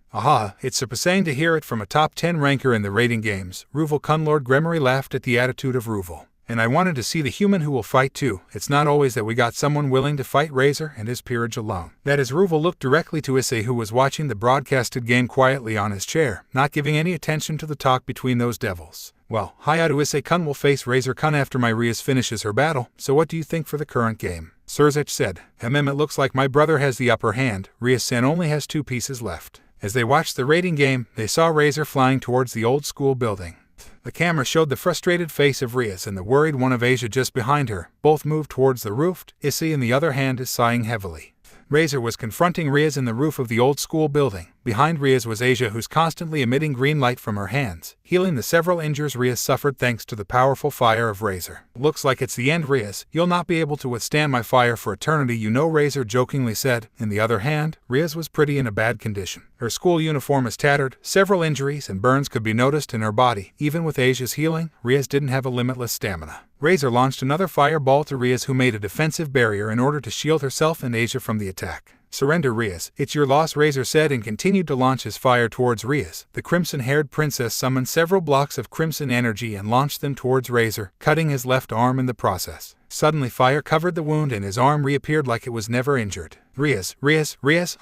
It's surprising to hear it from a top 10 ranker in the raiding games. Ruvel-kun. Lord Gremory laughed at the attitude of Ruvel. And I wanted to see the human who will fight too. It's not always that we got someone willing to fight Razor and his peerage alone. That is. Ruvel looked directly to Issei, who was watching the broadcasted game quietly on his chair, not giving any attention to the talk between those devils. Well, Hyoudou Issei-kun will face Razor-kun after my Riaz finishes her battle, so what do you think for the current game? Sirzech said. It looks like my brother has the upper hand. Riaz-san only has 2 pieces left. As they watched the raiding game, they saw Razor flying towards the old school building. The camera showed the frustrated face of Riaz and the worried one of Asia just behind her. Both moved towards the roof. Issei, on the other hand, is sighing heavily. Razor was confronting Riaz in the roof of the old school building, Behind Rias was Asia, who's constantly emitting green light from her hands, healing the several injuries Rias suffered thanks to the powerful fire of Razor. Looks like it's the end, Rias. You'll not be able to withstand my fire for eternity, you know, Razor jokingly said. On the other hand, Rias was pretty in a bad condition. Her school uniform is tattered, several injuries and burns could be noticed in her body. Even with Asia's healing, Rias didn't have a limitless stamina. Razor launched another fireball to Rias, who made a defensive barrier in order to shield herself and Asia from the attack. Surrender, Rias. It's your loss, Razor said, and continued to launch his fire towards Rias. The crimson-haired princess summoned several blocks of crimson energy and launched them towards Razor, cutting his left arm in the process. Suddenly fire covered the wound and his arm reappeared like it was never injured. Rias,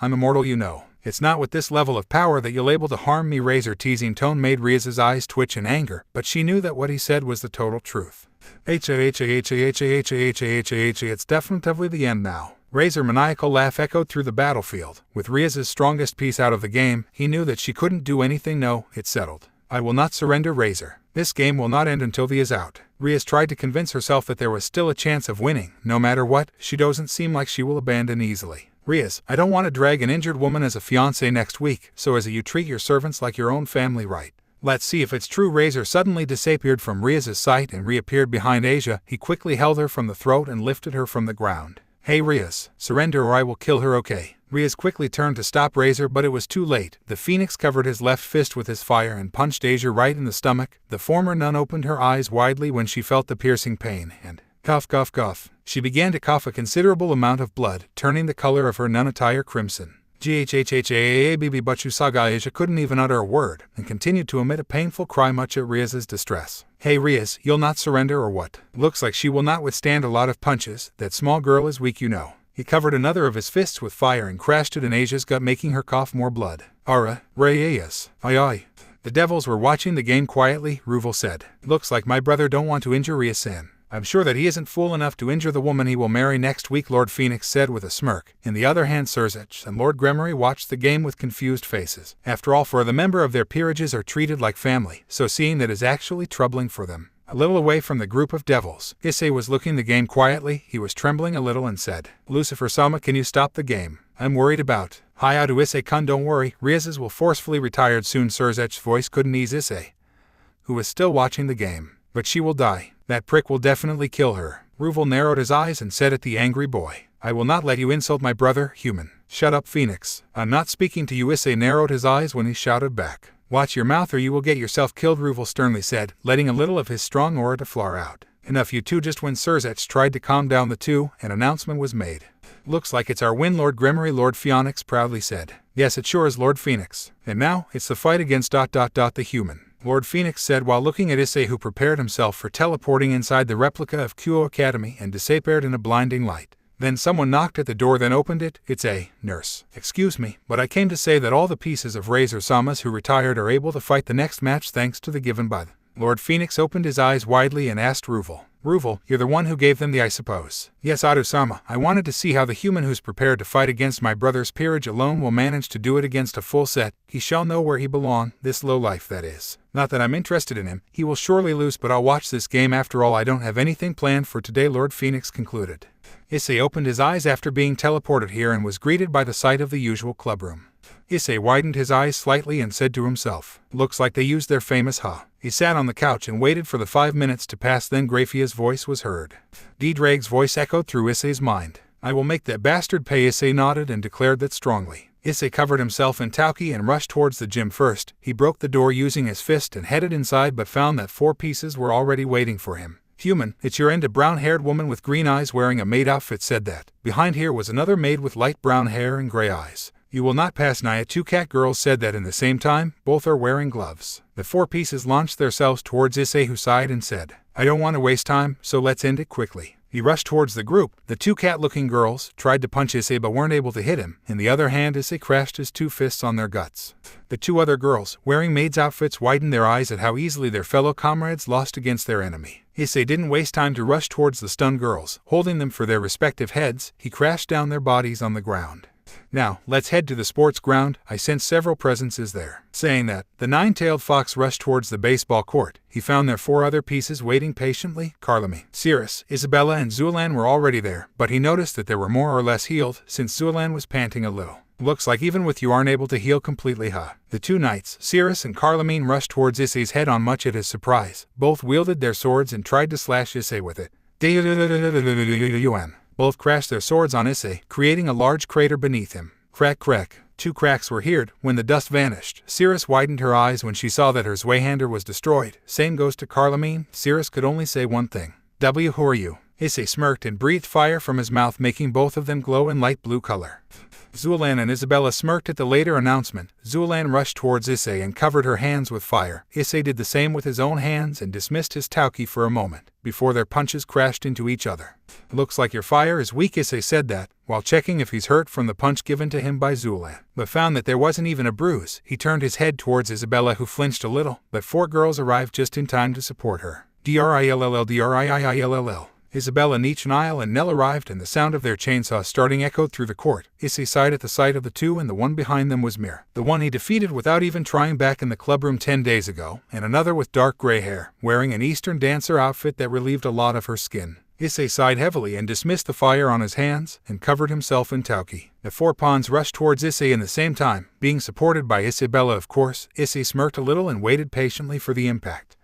I'm immortal, you know. It's not with this level of power that you'll able to harm me. Razor teasing tone made Rias's eyes twitch in anger, but she knew that what he said was the total truth. It's definitely the end now. Razor's maniacal laugh echoed through the battlefield. With Rias's strongest piece out of the game, he knew that she couldn't do anything. No, it's settled. I will not surrender, Razor. This game will not end until he is out. Rias tried to convince herself that there was still a chance of winning. No matter what, she doesn't seem like she will abandon easily. Rias, I don't want to drag an injured woman as a fiancé next week, so as you treat your servants like your own family, right? Let's see if it's true. Razor suddenly disappeared from Rias's sight and reappeared behind Asia. He quickly held her from the throat and lifted her from the ground. Hey Rias, surrender or I will kill her, okay? Rias quickly turned to stop Razor, but it was too late. The phoenix covered his left fist with his fire and punched Asia right in the stomach. The former nun opened her eyes widely when she felt the piercing pain, and cough, cough, cough. She began to cough a considerable amount of blood, turning the color of her nun attire crimson. But Saga Asia couldn't even utter a word, and continued to emit a painful cry much at Rias's distress. Hey Rias, you'll not surrender or what? Looks like she will not withstand a lot of punches. That small girl is weak, you know. He covered another of his fists with fire and crashed it in Asia's gut, making her cough more blood. Ara, Reyes, aye. The devils were watching the game quietly, Ruvel said. Looks like my brother don't want to injure Rias-san. I'm sure that he isn't fool enough to injure the woman he will marry next week, Lord Phoenix said with a smirk. On the other hand, Serzech and Lord Gremory watched the game with confused faces. After all, the member of their peerages are treated like family, so seeing that is actually troubling for them. A little away from the group of devils, Issei was looking the game quietly. He was trembling a little and said, Lucifer-sama, can you stop the game? I'm worried about Hyoudou Issei-kun. Don't worry, Rias will forcefully retire soon. Serzech's voice couldn't ease Issei, who was still watching the game. But she will die. That prick will definitely kill her. Ruvel narrowed his eyes and said at the angry boy, I will not let you insult my brother, human. Shut up, Phoenix. I'm not speaking to you. Issei narrowed his eyes when he shouted back. Watch your mouth or you will get yourself killed, Ruvel sternly said, letting a little of his strong aura to flow out. Enough, you two. Just when Serzech tried to calm down the two, an announcement was made. Looks like it's our win, Lord Gremory, Lord Phoenix proudly said. Yes, it sure is, Lord Phoenix. And now, it's the fight against the human. Lord Phoenix said while looking at Issei, who prepared himself for teleporting inside the replica of Kuoh Academy and disappeared in a blinding light. Then someone knocked at the door, then opened it. It's a nurse. Excuse me, but I came to say that all the pieces of Razor-sama's who retired are able to fight the next match thanks to the given by the Lord Phoenix opened his eyes widely and asked Ruvel. Ruvel, you're the one who gave them the, I suppose. Yes, Adu-sama, I wanted to see how the human who's prepared to fight against my brother's peerage alone will manage to do it against a full set. He shall know where he belongs, this lowlife that is. Not that I'm interested in him, he will surely lose, but I'll watch this game. After all, I don't have anything planned for today, Lord Phoenix concluded. Issei opened his eyes after being teleported here and was greeted by the sight of the usual clubroom. Issei widened his eyes slightly and said to himself, looks like they used their famous ha. He sat on the couch and waited for the 5 minutes to pass, then Graphia's voice was heard. D-Drag's voice echoed through Issei's mind. I will make that bastard pay. Issei nodded and declared that strongly. Issei covered himself in tauki and rushed towards the gym first. He broke the door using his fist and headed inside, but found that 4 pieces were already waiting for him. Human, it's your end. A brown-haired woman with green eyes wearing a maid outfit said that. Behind here was another maid with light brown hair and gray eyes. You will not pass, Naya. 2 cat girls said that in the same time. Both are wearing gloves. The 4 pieces launched themselves towards Issei, who sighed and said, I don't want to waste time, so let's end it quickly. He rushed towards the group. The 2 cat-looking girls tried to punch Issei but weren't able to hit him. In the other hand, Issei crashed his 2 fists on their guts. The 2 other girls, wearing maids' outfits, widened their eyes at how easily their fellow comrades lost against their enemy. Issei didn't waste time to rush towards the stunned girls. Holding them for their respective heads, he crashed down their bodies on the ground. Now, let's head to the sports ground. I sense several presences there. Saying that, the 9-tailed fox rushed towards the baseball court. He found their 4 other pieces waiting patiently. Carlemy, Cirrus, Isabella and Zulan were already there, but he noticed that they were more or less healed, since Zulan was panting a little. Looks like even with you aren't able to heal completely, huh? The two knights, Cirrus and Carlamine, rushed towards Issei's head on much at his surprise. Both wielded their swords and tried to slash Issei with it. Both crashed their swords on Issei, creating a large crater beneath him. Crack, crack. 2 cracks were heard. When the dust vanished, Cirrus widened her eyes when she saw that her Zweihander was destroyed. Same goes to Carlamine. Cirrus could only say one thing. Who are you? Issei smirked and breathed fire from his mouth, making both of them glow in light blue color. Zulan and Isabella smirked at the later announcement. Zulan rushed towards Issei and covered her hands with fire. Issei did the same with his own hands and dismissed his Tauki for a moment, before their punches crashed into each other. Looks like your fire is weak, Issei said that, while checking if he's hurt from the punch given to him by Zulan, but found that there wasn't even a bruise. He turned his head towards Isabella, who flinched a little, but 4 girls arrived just in time to support her. Drill. Isabella, Nietzsche, Niall, and Nell arrived, and the sound of their chainsaws starting echoed through the court. Issei sighed at the sight of the two, and the one behind them was Mir, the one he defeated without even trying back in the clubroom 10 days ago, and another with dark gray hair, wearing an Eastern dancer outfit that relieved a lot of her skin. Issei sighed heavily and dismissed the fire on his hands, and covered himself in Tauki. The 4 pawns rushed towards Issei in the same time, being supported by Isabella, of course. Issei smirked a little and waited patiently for the impact.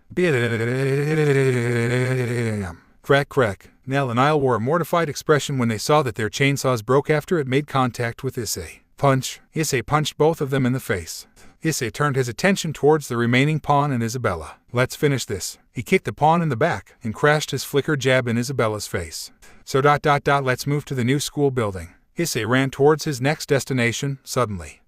Crack, crack. Nell and Niall wore a mortified expression when they saw that their chainsaws broke after it made contact with Issei. Punch. Issei punched both of them in the face. Issei turned his attention towards the remaining pawn and Isabella. Let's finish this. He kicked the pawn in the back and crashed his flicker jab in Isabella's face. So let's move to the new school building. Issei ran towards his next destination, suddenly.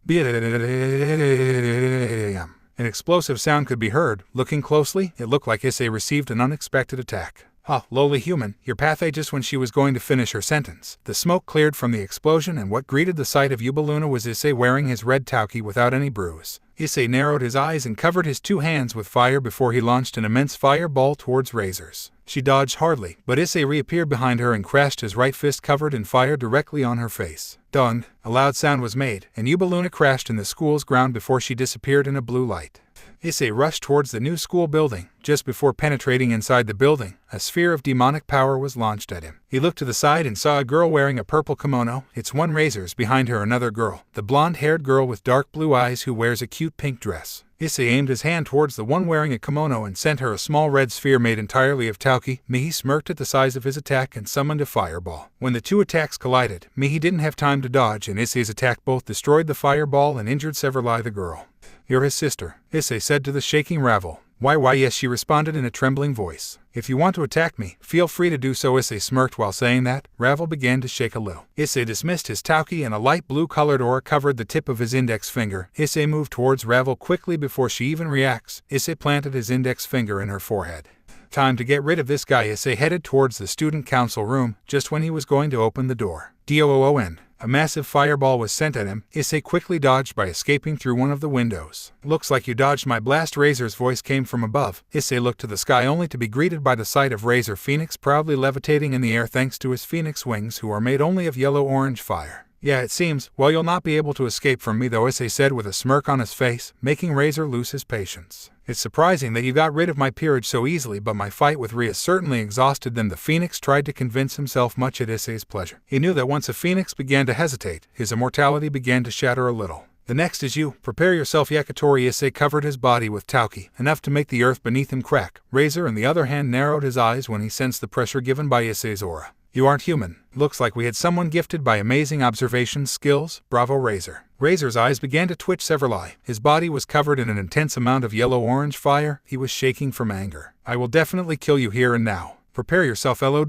An explosive sound could be heard. Looking closely, it looked like Issei received an unexpected attack. Lowly human, your pathe. Just when she was going to finish her sentence, the smoke cleared from the explosion, and what greeted the sight of Yubaluna was Issei wearing his red Tauki without any bruise. Issei narrowed his eyes and covered his 2 hands with fire before he launched an immense fireball towards Razors. She dodged hardly, but Issei reappeared behind her and crashed his right fist covered in fire directly on her face. Done. A loud sound was made, and Yubaluna crashed in the school's ground before she disappeared in a blue light. Issei rushed towards the new school building. Just before penetrating inside the building, a sphere of demonic power was launched at him. He looked to the side and saw a girl wearing a purple kimono. It's one. Razors behind her, another girl, the blonde-haired girl with dark blue eyes who wears a cute pink dress. Issei aimed his hand towards the one wearing a kimono and sent her a small red sphere made entirely of Tauki. Mihi smirked at the size of his attack and summoned a fireball. When the 2 attacks collided, Mihi didn't have time to dodge, and Issei's attack both destroyed the fireball and injured Severlai the girl. You're his sister, Issei said to the shaking Ravel. Why yes, she responded in a trembling voice. If you want to attack me, feel free to do so. Issei smirked while saying that. Ravel began to shake a little. Issei dismissed his Tauki and a light blue colored aura covered the tip of his index finger. Issei moved towards Ravel quickly before she even reacts. Issei planted his index finger in her forehead. Time to get rid of this guy. Issei headed towards the student council room, just when he was going to open the door. Doon. A massive fireball was sent at him. Issei quickly dodged by escaping through one of the windows. Looks like you dodged my blast. Razor's voice came from above. Issei looked to the sky only to be greeted by the sight of Razor Phoenix proudly levitating in the air thanks to his phoenix wings, who are made only of yellow-orange fire. Yeah, it seems. Well, you'll not be able to escape from me though, Issei said with a smirk on his face, making Razor lose his patience. It's surprising that you got rid of my peerage so easily, but my fight with Ria certainly exhausted them. The Phoenix tried to convince himself, much at Issei's pleasure. He knew that once a Phoenix began to hesitate, his immortality began to shatter a little. The next is you. Prepare yourself, Yakitori. Issei covered his body with Tauki, enough to make the earth beneath him crack. Razor, on the other hand, narrowed his eyes when he sensed the pressure given by Issei's aura. You aren't human. Looks like we had someone gifted by amazing observation skills. Bravo, Razor. Razor's eyes began to twitch severely. His body was covered in an intense amount of yellow-orange fire. He was shaking from anger. I will definitely kill you here and now. Prepare yourself, LOWLIFE.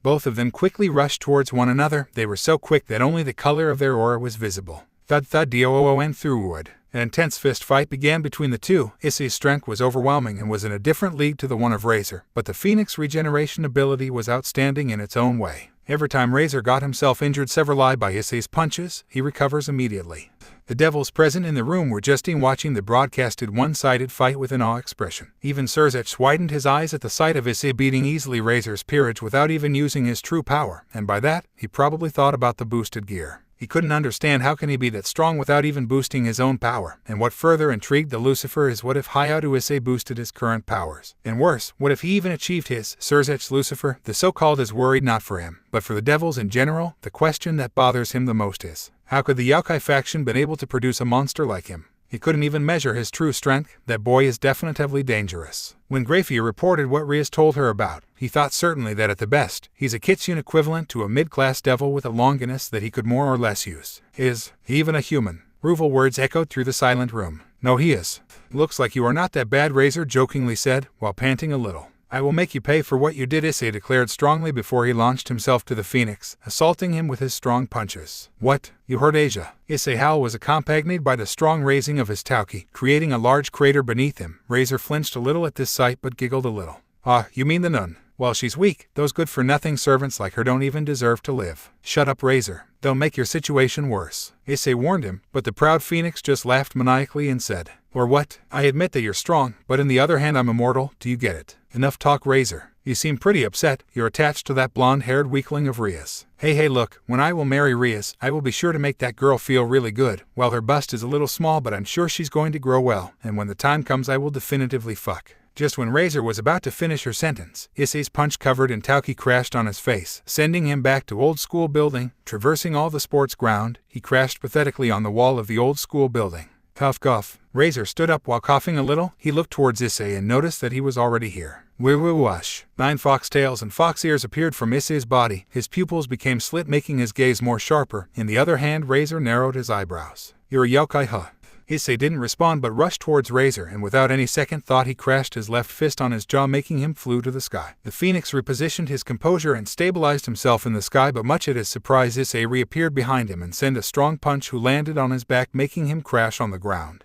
Both of them quickly rushed towards one another. They were so quick that only the color of their aura was visible. Thud thud doon through wood. An intense fist fight began between the two. Issei's strength was overwhelming and was in a different league to the one of Razor, but the Phoenix regeneration ability was outstanding in its own way. Every time Razor got himself injured severely by Issei's punches, he recovers immediately. The devils present in the room were just watching the broadcasted one-sided fight with an awe expression. Even Serzech widened his eyes at the sight of Issei beating easily Razor's peerage without even using his true power, and by that, he probably thought about the boosted gear. He couldn't understand how can he be that strong without even boosting his own power, and what further intrigued the Lucifer is what if Hyoudou Issei boosted his current powers. And worse, what if he even achieved his Surzech Lucifer? The so-called is worried not for him, but for the devils in general. The question that bothers him the most is, how could the Youkai-Faction been able to produce a monster like him? He couldn't even measure his true strength. That boy is definitively dangerous. When Grafia reported what Rias told her about, he thought certainly that at the best, he's a Kitsune equivalent to a mid-class devil with a longinus that he could more or less use. Is he even a human? Ruval words echoed through the silent room. No, he is. Looks like you are not that bad, Razor jokingly said, while panting a little. I will make you pay for what you did, Issei declared strongly before he launched himself to the Phoenix, assaulting him with his strong punches. What? You heard Asia. Issei howl was accompanied by the strong raising of his tauki, creating a large crater beneath him. Razor flinched a little at this sight but giggled a little. Ah, you mean the nun? Well, she's weak. Those good-for-nothing servants like her don't even deserve to live. Shut up, Razor. They'll make your situation worse. Issei warned him, but the proud Phoenix just laughed maniacally and said, or what? I admit that you're strong, but on the other hand I'm immortal. Do you get it? Enough talk, Razor. You seem pretty upset. You're attached to that blonde-haired weakling of Rias. Hey, look, when I will marry Rias, I will be sure to make that girl feel really good. Well, her bust is a little small, but I'm sure she's going to grow well, and when the time comes I will definitively fuck. Just when Razor was about to finish her sentence, Issei's punch covered in tauki crashed on his face, sending him back to old school building. Traversing all the sports ground, he crashed pathetically on the wall of the old school building. Cough, cough. Razor stood up while coughing a little. He looked towards Issei and noticed that he was already here. Woo-woo-wash. 9 foxtails and fox ears appeared from Issei's body. His pupils became slit, making his gaze more sharper. In the other hand, Razor narrowed his eyebrows. You're a yokai, huh? Issei didn't respond but rushed towards Razor, and without any second thought he crashed his left fist on his jaw, making him flew to the sky. The Phoenix repositioned his composure and stabilized himself in the sky, but much at his surprise Issei reappeared behind him and sent a strong punch who landed on his back, making him crash on the ground.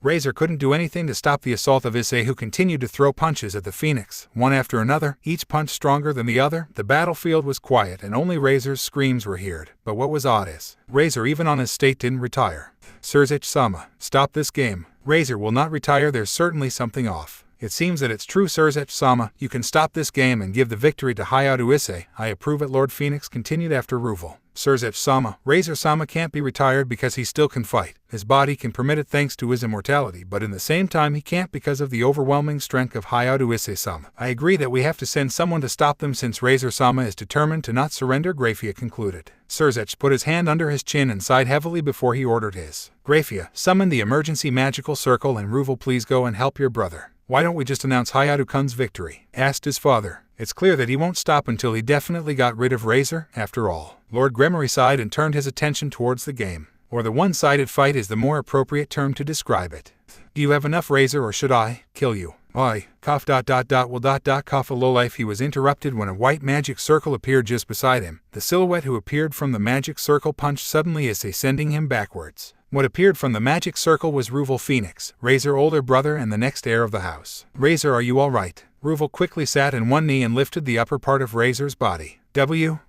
Razor couldn't do anything to stop the assault of Issei, who continued to throw punches at the Phoenix, one after another, each punch stronger than the other. The battlefield was quiet and only Razor's screams were heard. But what was odd is, Razor even on his state didn't retire. Surzech-sama, stop this game. Razor will not retire. There's certainly something off. It seems that it's true, Surzech-sama. You can stop this game and give the victory to Hyoudou Issei. I approve it. Lord Phoenix continued after Ruval. Surzech-sama, Razor-sama can't be retired because he still can fight. His body can permit it thanks to his immortality, but in the same time he can't because of the overwhelming strength of Hyoudou Issei-sama. I agree that we have to send someone to stop them since Razor-sama is determined to not surrender, Grafia concluded. Surzech put his hand under his chin and sighed heavily before he ordered his. Grafia, summon the emergency magical circle, and Ruval, please go and help your brother. Why don't we just announce Hyoudou-kun's victory? Asked his father. It's clear that he won't stop until he definitely got rid of Razor, after all. Lord Gremory sighed and turned his attention towards the game. Or the one-sided fight is the more appropriate term to describe it. Do you have enough, Razor, or should I kill you? Why? Cough. Cough a lowlife. He was interrupted when a white magic circle appeared just beside him. The silhouette who appeared from the magic circle punched suddenly Issei, sending him backwards. What appeared from the magic circle was Ruval Phoenix, Razor older brother and the next heir of the house. Razor, are you all right? Ruval quickly sat on one knee and lifted the upper part of Razor's body.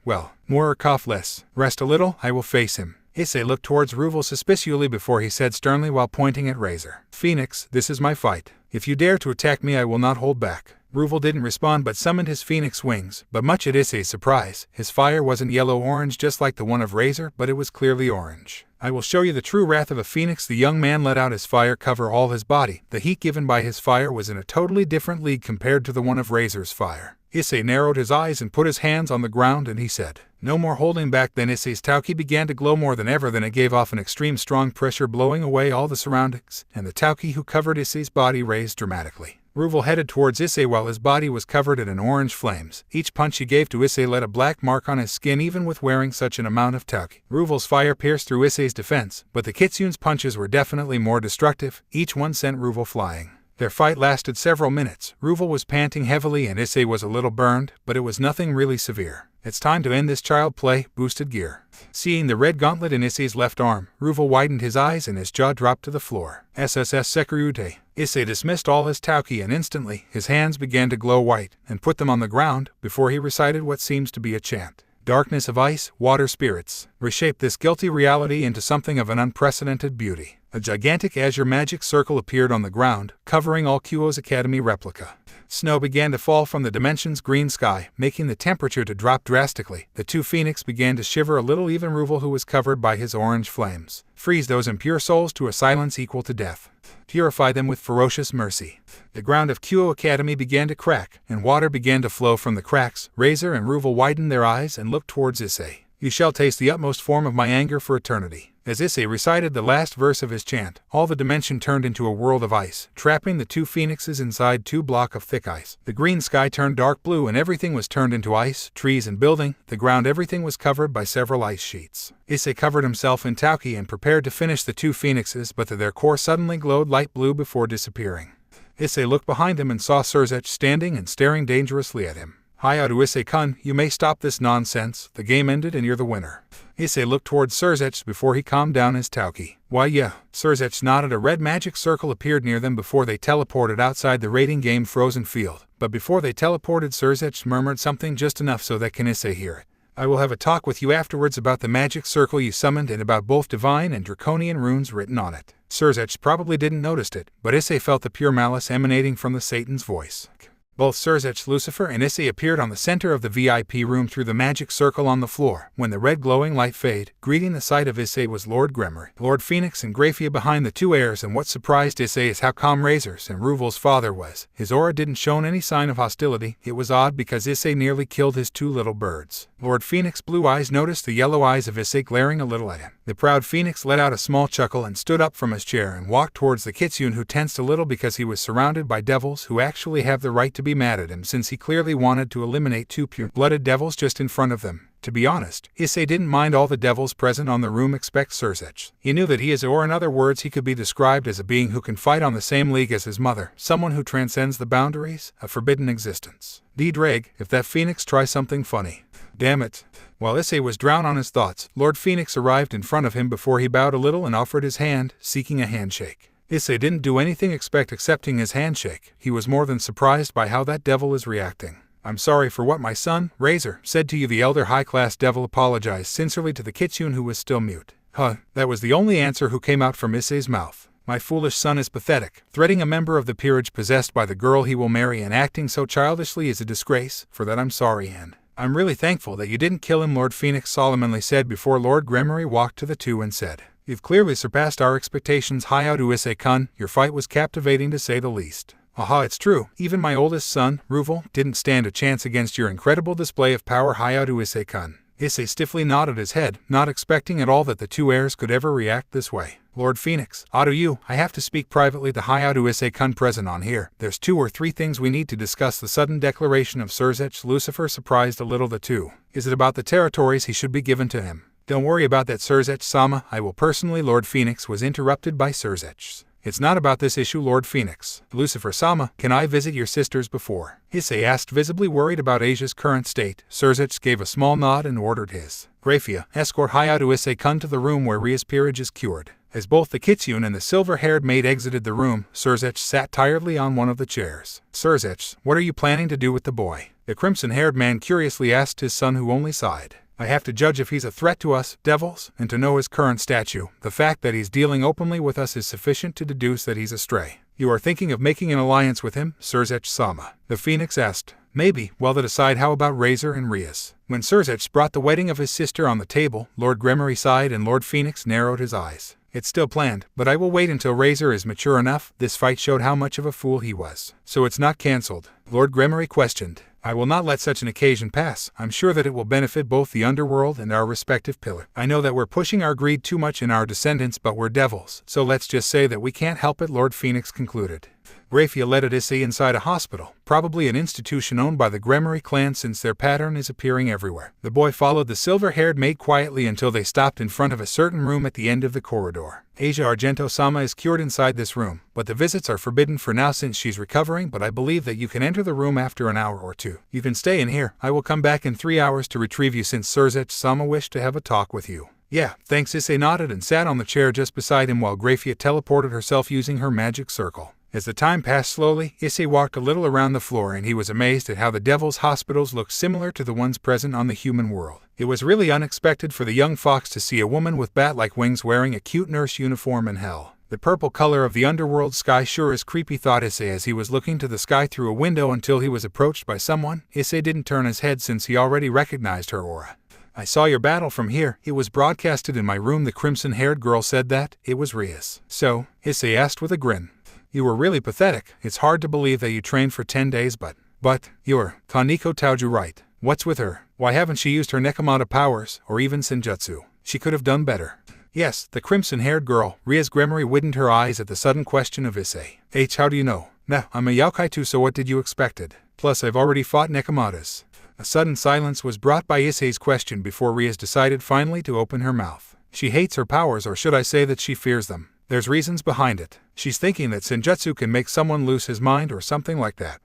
Well, more or cough less. Rest a little, I will face him. Issei looked towards Ruval suspiciously before he said sternly while pointing at Razor. Phoenix, this is my fight. If you dare to attack me I will not hold back. Ruval didn't respond but summoned his phoenix wings, but much at Issei's surprise, his fire wasn't yellow-orange just like the one of Razor, but it was clearly orange. I will show you the true wrath of a phoenix. The young man let out his fire cover all his body. The heat given by his fire was in a totally different league compared to the one of Razor's fire. Issei narrowed his eyes and put his hands on the ground, and he said, no more holding back. Then Issei's tauki began to glow more than ever. Then it gave off an extreme strong pressure, blowing away all the surroundings, and the tauki who covered Issei's body raised dramatically. Ruval headed towards Issei while his body was covered in orange flames. Each punch he gave to Issei left a black mark on his skin even with wearing such an amount of tauki. Ruval's fire pierced through Issei's defense, but the Kitsune's punches were definitely more destructive. Each one sent Ruval flying. Their fight lasted several minutes. Ruval was panting heavily and Issei was a little burned, but it was nothing really severe. It's time to end this child play. Boosted gear. Seeing the red gauntlet in Issei's left arm, Ruval widened his eyes and his jaw dropped to the floor. SSS Sekurute. Issei dismissed all his tauki and instantly his hands began to glow white and put them on the ground before he recited what seems to be a chant. Darkness of ice, water spirits, reshape this guilty reality into something of an unprecedented beauty. A gigantic azure magic circle appeared on the ground, covering all Kuoh's academy replica. Snow began to fall from the dimension's green sky, making the temperature to drop drastically. The two phoenix began to shiver a little, even Ruvel, who was covered by his orange flames. Freeze those impure souls to a silence equal to death. Purify them with ferocious mercy. The ground of Kuoh Academy began to crack, and water began to flow from the cracks. Razor and Ruvel widened their eyes and looked towards Issei. You shall taste the utmost form of my anger for eternity. As Issei recited the last verse of his chant, all the dimension turned into a world of ice, trapping the two phoenixes inside 2 blocks of thick ice. The green sky turned dark blue and everything was turned into ice, trees and building. The ground, everything was covered by several ice sheets. Issei covered himself in tauki and prepared to finish the two phoenixes, but their core suddenly glowed light blue before disappearing. Issei looked behind him and saw Surzech standing and staring dangerously at him. Hyoudou Issei-kun, you may stop this nonsense. The game ended and you're the winner. Issei looked towards Surzech before he calmed down his tauki. Why yeah. Surzech nodded. A red magic circle appeared near them before they teleported outside the raiding game frozen field. But before they teleported, Surzech murmured something just enough so that can Issei hear it. I will have a talk with you afterwards about the magic circle you summoned and about both divine and draconian runes written on it. Surzech probably didn't notice it, but Issei felt the pure malice emanating from the Satan's voice. Both Surzech, Lucifer, and Issei appeared on the center of the VIP room through the magic circle on the floor. When the red glowing light faded, greeting the sight of Issei was Lord Gremory, Lord Phoenix, and Grafia behind the two heirs. And what surprised Issei is how calm Razor's and Ruvel's father was. His aura didn't show any sign of hostility. It was odd because Issei nearly killed his 2 little birds. Lord Phoenix Blue Eyes noticed the yellow eyes of Issei glaring a little at him. The proud Phoenix let out a small chuckle and stood up from his chair and walked towards the Kitsune, who tensed a little because he was surrounded by devils who actually have the right to be mad at him, since he clearly wanted to eliminate 2 pure-blooded devils just in front of them. To be honest, Issei didn't mind all the devils present on the room except Surzech. He knew that he is, or in other words, he could be described as a being who can fight on the same league as his mother, someone who transcends the boundaries, a forbidden existence. D-Drag, if that Phoenix tries something funny. Damn it. While Issei was drowned on his thoughts, Lord Phoenix arrived in front of him before he bowed a little and offered his hand, seeking a handshake. Issei didn't do anything except accepting his handshake. He was more than surprised by how that devil is reacting. I'm sorry for what my son, Razor, said to you. The elder high-class devil apologized sincerely to the Kitsune, who was still mute. That was the only answer who came out from Issei's mouth. My foolish son is pathetic. Threatening a member of the peerage possessed by the girl he will marry and acting so childishly is a disgrace. For that I'm sorry, and I'm really thankful that you didn't kill him, Lord Phoenix solemnly said before Lord Gremory walked to the two and said, You've clearly surpassed our expectations, Hyoudou Issei-kun. Your fight was captivating to say the least. Aha, it's true. Even my oldest son, Ruvel, didn't stand a chance against your incredible display of power, Hyoudou Issei-kun. Issei stiffly nodded his head, not expecting at all that the two heirs could ever react this way. Lord Phoenix, I have to speak privately to Hyoudou Issei-kun present on here. There's 2 or 3 things we need to discuss. The sudden declaration of Surzech. Lucifer surprised a little the two. Is it about the territories he should be given to him? Don't worry about that, Surzech-sama. I will personally. Lord Phoenix was interrupted by Surzech. It's not about this issue, Lord Phoenix. Lucifer-sama, can I visit your sisters before? Issei asked, visibly worried about Asia's current state. Surzech gave a small nod and ordered his Grafia, escort Hyoudou Issei-kun to the room where Ria's peerage is cured. As both the Kitsune and the silver-haired maid exited the room, Surzech sat tiredly on one of the chairs. Surzech, what are you planning to do with the boy? The crimson-haired man curiously asked his son, who only sighed. I have to judge if he's a threat to us, devils, and to know his current statue. The fact that he's dealing openly with us is sufficient to deduce that he's astray. You are thinking of making an alliance with him, Surzech-sama? The Phoenix asked. Maybe. Well, to decide, how about Razor and Rias? When Surzech brought the wedding of his sister on the table, Lord Gremory sighed and Lord Phoenix narrowed his eyes. It's still planned, but I will wait until Razor is mature enough. This fight showed how much of a fool he was. So it's not cancelled? Lord Gremory questioned. I will not let such an occasion pass. I'm sure that it will benefit both the underworld and our respective pillar. I know that we're pushing our greed too much in our descendants, but we're devils, so let's just say that we can't help it, Lord Phoenix concluded. Grafia led Issei inside a hospital, probably an institution owned by the Gremory clan, since their pattern is appearing everywhere. The boy followed the silver-haired maid quietly until they stopped in front of a certain room at the end of the corridor. Asia Argento-sama is cured inside this room, but the visits are forbidden for now since she's recovering, but I believe that you can enter the room after an hour or 2. You can stay in here. I will come back in 3 hours to retrieve you since Surzech-sama wished to have a talk with you. Yeah, thanks. Issei nodded and sat on the chair just beside him while Grafia teleported herself using her magic circle. As the time passed slowly, Issei walked a little around the floor and he was amazed at how the devil's hospitals looked similar to the ones present on the human world. It was really unexpected for the young fox to see a woman with bat-like wings wearing a cute nurse uniform in hell. The purple color of the underworld sky sure is creepy, thought Issei as he was looking to the sky through a window until he was approached by someone. Issei didn't turn his head since he already recognized her aura. I saw your battle from here. It was broadcasted in my room. The crimson-haired girl said that. It was Ria's. So? Issei asked with a grin. You were really pathetic. It's hard to believe that you trained for 10 days, but you're Kaneko Taoju, right? What's with her? Why haven't she used her Nekomata powers, or even Senjutsu? She could have done better. Yes, the crimson-haired girl. Ria's Gremory widened her eyes at the sudden question of Issei. How do you know? Nah, I'm a Youkai too, so what did you expected? Plus, I've already fought Nekomatas. A sudden silence was brought by Issei's question before Ria's decided finally to open her mouth. She hates her powers, or should I say that she fears them. There's reasons behind it. She's thinking that Senjutsu can make someone lose his mind or something like that.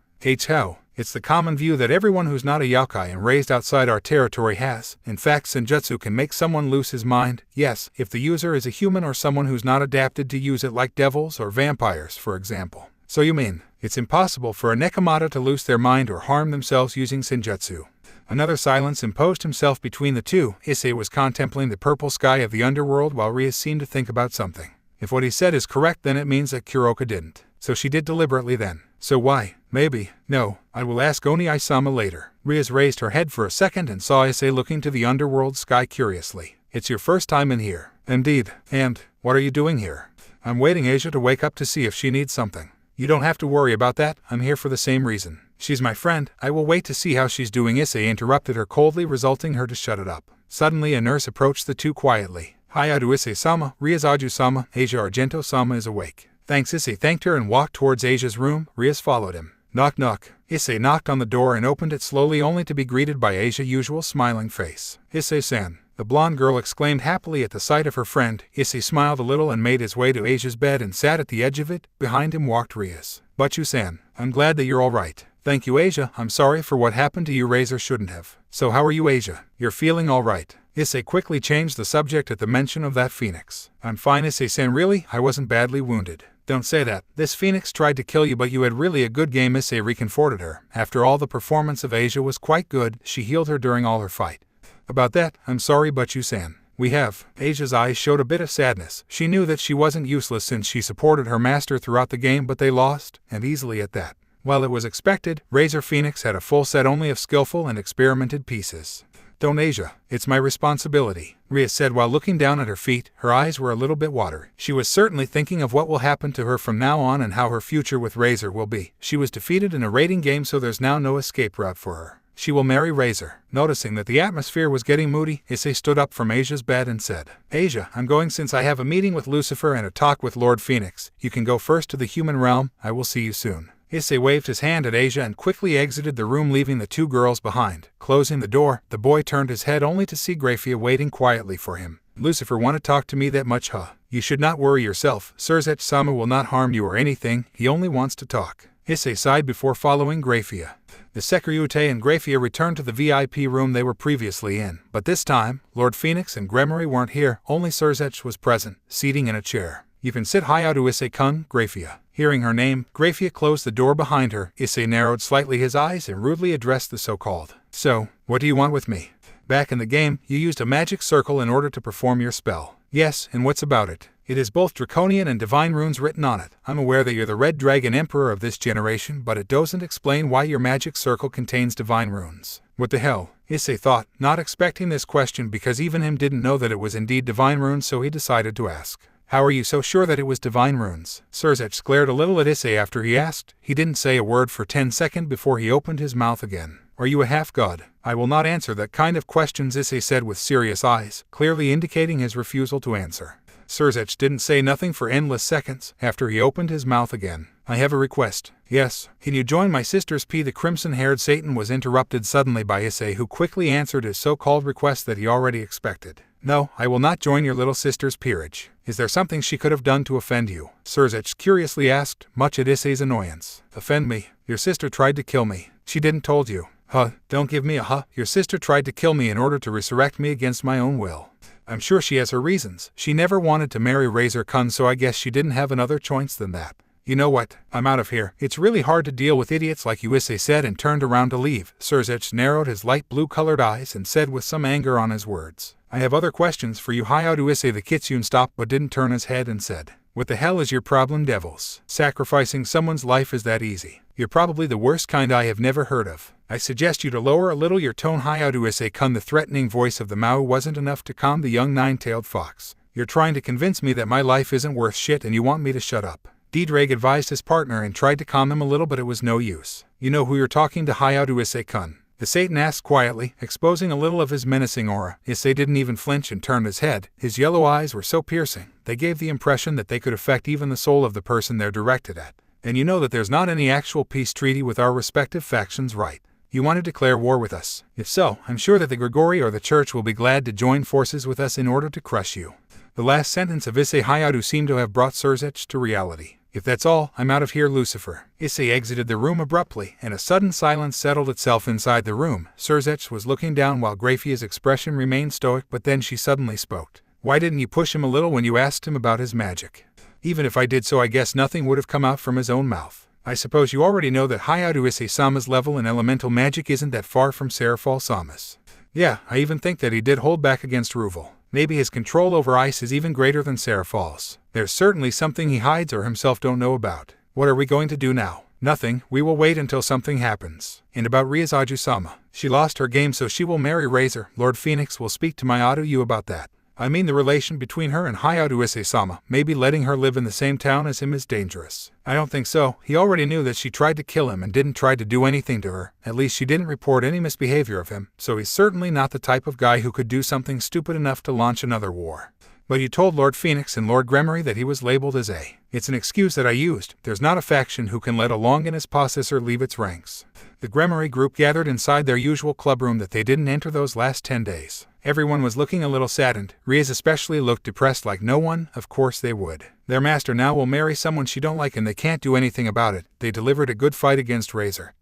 How? It's the common view that everyone who's not a Youkai and raised outside our territory has. In fact, Senjutsu can make someone lose his mind, yes, if the user is a human or someone who's not adapted to use it, like devils or vampires, for example. So you mean, it's impossible for a Nekomata to lose their mind or harm themselves using Senjutsu? Another silence imposed himself between the two. Issei was contemplating the purple sky of the underworld while Ria seemed to think about something. If what he said is correct, then it means that Kuroka didn't. So she did deliberately then. So why? Maybe. No, I will ask Oni-sama later. Ria's raised her head for a second and saw Issei looking to the underworld sky curiously. It's your first time in here. Indeed. And, what are you doing here? I'm waiting Asia to wake up to see if she needs something. You don't have to worry about that. I'm here for the same reason. She's my friend. I will wait to see how she's doing. Issei interrupted her coldly, resulting her to shut it up. Suddenly a nurse approached the two quietly. Hyoudou Issei-sama, Ria's Aju-sama, Asia Argento-sama is awake. Thanks. Issei thanked her and walked towards Asia's room. Ria's followed him. Knock knock. Issei knocked on the door and opened it slowly, only to be greeted by Asia's usual smiling face. Issei-san. The blonde girl exclaimed happily at the sight of her friend. Issei smiled a little and made his way to Asia's bed and sat at the edge of it. Behind him walked Ria's. Butchu-san. I'm glad that you're all right. Thank you, Asia. I'm sorry for what happened to you. Razor shouldn't have. So how are you, Asia? You're feeling all right? Issei quickly changed the subject at the mention of that phoenix. I'm fine, Issei-san. Really? I wasn't badly wounded. Don't say that. This phoenix tried to kill you, but you had really a good game. Issei reconforted her. After all, the performance of Asia was quite good. She healed her during all her fight. About that, I'm sorry, Butchu-san. We have. Asia's eyes showed a bit of sadness. She knew that she wasn't useless since she supported her master throughout the game, but they lost, and easily at that. While it was expected, Razor Phoenix had a full set only of skillful and experimented pieces. Don't, Asia. It's my responsibility, Ria said while looking down at her feet. Her eyes were a little bit watery. She was certainly thinking of what will happen to her from now on and how her future with Razor will be. She was defeated in a raiding game, so there's now no escape route for her. She will marry Razor. Noticing that the atmosphere was getting moody, Issei stood up from Asia's bed and said, Asia, I'm going since I have a meeting with Lucifer and a talk with Lord Phoenix. You can go first to the human realm. I will see you soon. Issei waved his hand at Asia and quickly exited the room, leaving the two girls behind. Closing the door, the boy turned his head only to see Grafia waiting quietly for him. Lucifer want to talk to me that much, huh? You should not worry yourself. Surzech-sama will not harm you or anything. He only wants to talk. Issei sighed before following Grafia. The Securitate and Grafia returned to the VIP room they were previously in, but this time, Lord Phoenix and Gremory weren't here. Only Surzech was present, seating in a chair. You can sit. Hyoudou Issei-kun, Grafia. Hearing her name, Grafia closed the door behind her. Issei narrowed slightly his eyes and rudely addressed the so-called. So, what do you want with me? Back in the game, you used a magic circle in order to perform your spell. Yes, and what's about it? It has both draconian and divine runes written on it. I'm aware that you're the Red Dragon Emperor of this generation, but it doesn't explain why your magic circle contains divine runes. What the hell? Issei thought, not expecting this question because even him didn't know that it was indeed divine runes, so he decided to ask. How are you so sure that it was divine runes? Surzech glared a little at Issei after he asked. He didn't say a word for 10 seconds before he opened his mouth again. Are you a half-god? I will not answer that kind of questions, Issei said with serious eyes, clearly indicating his refusal to answer. Surzech didn't say nothing for endless seconds. After he opened his mouth again. I have a request. Yes. Can you join my sister's P? The crimson-haired Satan was interrupted suddenly by Issei, who quickly answered his so-called request that he already expected. No, I will not join your little sister's peerage. Is there something she could have done to offend you? Surzech curiously asked, much at Issei's annoyance. Offend me? Your sister tried to kill me. She didn't told you. Huh, don't give me a huh. Your sister tried to kill me in order to resurrect me against my own will. I'm sure she has her reasons. She never wanted to marry Razor-kun, so I guess she didn't have another choice than that. You know what? I'm out of here. It's really hard to deal with idiots like you, Issei said and turned around to leave. Surzech narrowed his light blue-colored eyes and said with some anger on his words. I have other questions for you. Hyoudou Issei the Kitsune stopped but didn't turn his head and said. What the hell is your problem, devils? Sacrificing someone's life is that easy. You're probably the worst kind I have never heard of. I suggest you to lower a little your tone. Hyoudou Issei. The threatening voice of the Mao wasn't enough to calm the young nine-tailed fox. You're trying to convince me that my life isn't worth shit and you want me to shut up. Drake advised his partner and tried to calm him a little, but it was no use. You know who you're talking to, Hyoudou Issei. The Satan asked quietly, exposing a little of his menacing aura. Issei didn't even flinch and turned his head. His yellow eyes were so piercing, they gave the impression that they could affect even the soul of the person they're directed at. And you know that there's not any actual peace treaty with our respective factions, right? You want to declare war with us? If so, I'm sure that the Grigori or the Church will be glad to join forces with us in order to crush you. The last sentence of Issei Hyoudou seemed to have brought Serzech to reality. If that's all, I'm out of here, Lucifer. Issei exited the room abruptly, and a sudden silence settled itself inside the room. Serzech was looking down while Graphia's expression remained stoic, but then she suddenly spoke. Why didn't you push him a little when you asked him about his magic? Even if I did so, I guess nothing would have come out from his own mouth. I suppose you already know that Hyoudou Issei-sama's level in elemental magic isn't that far from Serafal-sama's. Yeah, I even think that he did hold back against Ruval. Maybe his control over ice is even greater than Serafal's. There's certainly something he hides or himself don't know about. What are we going to do now? Nothing, we will wait until something happens. And about Ryuzaku-sama. She lost her game, so she will marry Razor. Lord Phoenix will speak to Mayadu about that. I mean, the relation between her and Hyoudou Issei-sama. Maybe letting her live in the same town as him is dangerous. I don't think so. He already knew that she tried to kill him and didn't try to do anything to her. At least she didn't report any misbehavior of him, so he's certainly not the type of guy who could do something stupid enough to launch another war. But you told Lord Phoenix and Lord Gremory that he was labeled as A. It's an excuse that I used. There's not a faction who can let a longinus possessor leave its ranks. The Gremory group gathered inside their usual clubroom that they didn't enter those last 10 days. Everyone was looking a little saddened. Riaz especially looked depressed, like no one. Of course they would. Their master now will marry someone she don't like and they can't do anything about it. They delivered a good fight against Razor.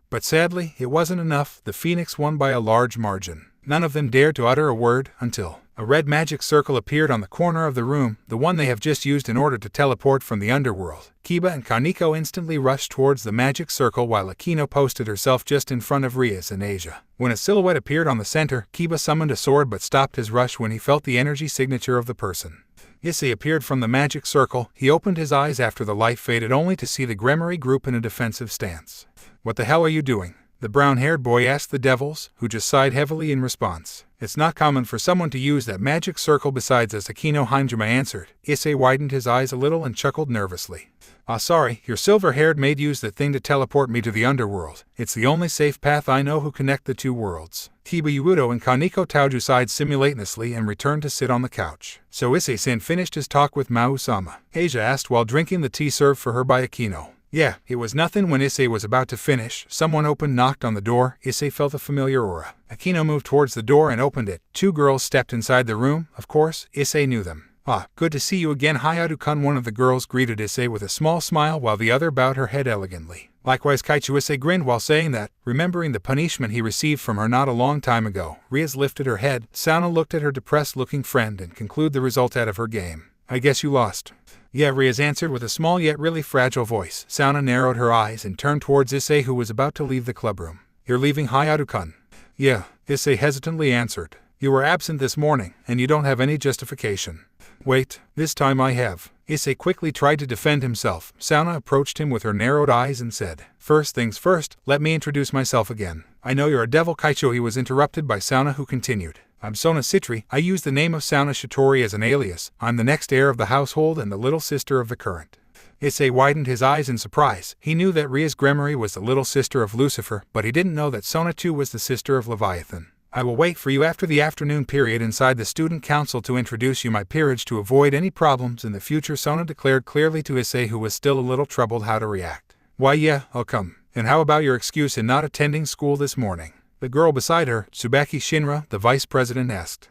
But sadly, it wasn't enough. The Phoenix won by a large margin. None of them dared to utter a word until a red magic circle appeared on the corner of the room, the one they have just used in order to teleport from the underworld. Kiba and Kaneko instantly rushed towards the magic circle while Akino posted herself just in front of Riaz and Asia. When a silhouette appeared on the center, Kiba summoned a sword but stopped his rush when he felt the energy signature of the person. Issei appeared from the magic circle. He opened his eyes after the light faded only to see the Gremory group in a defensive stance. What the hell are you doing? The brown-haired boy asked the devils, who just sighed heavily in response. It's not common for someone to use that magic circle besides us, Akino Hindjima answered. Issei widened his eyes a little and chuckled nervously. Sorry, your silver-haired maid used the thing to teleport me to the underworld. It's the only safe path I know who connect the two worlds. Kiba Yuudo and Kaneko Taoju sighed simultaneously and returned to sit on the couch. So Issei-san finished his talk with Mao-sama? Asia asked while drinking the tea served for her by Akino. Yeah, it was nothing. When Issei was about to finish, someone knocked on the door. Issei felt a familiar aura. Akino moved towards the door and opened it. Two girls stepped inside the room. Of course, Issei knew them. Good to see you again, Hyoudou-kun. One of the girls greeted Issei with a small smile while the other bowed her head elegantly. Likewise, Kaichu. Issei grinned while saying that, remembering the punishment he received from her not a long time ago. Riaz lifted her head. Sauna looked at her depressed-looking friend and concluded the result out of her game. I guess you lost. Yeah, Riaz answered with a small yet really fragile voice. Sauna narrowed her eyes and turned towards Issei, who was about to leave the clubroom. You're leaving, Hyoudou-kun? Yeah, Issei hesitantly answered. You were absent this morning, and you don't have any justification. Wait, this time I have. Issei quickly tried to defend himself. Sauna approached him with her narrowed eyes and said, First things first, let me introduce myself again. I know you're a devil, Kaicho. He was interrupted by Sauna, who continued. I'm Sona Citri. I use the name of Sauna Shitori as an alias. I'm the next heir of the household and the little sister of the current. Issei widened his eyes in surprise. He knew that Riaz Gremory was the little sister of Lucifer, but he didn't know that Sona too was the sister of Leviathan. I will wait for you after the afternoon period inside the student council to introduce you my peerage to avoid any problems in the future, Sona declared clearly to Issei, who was still a little troubled how to react. Why yeah, I'll come. And how about your excuse in not attending school this morning? The girl beside her, Tsubaki Shinra, the vice president, asked.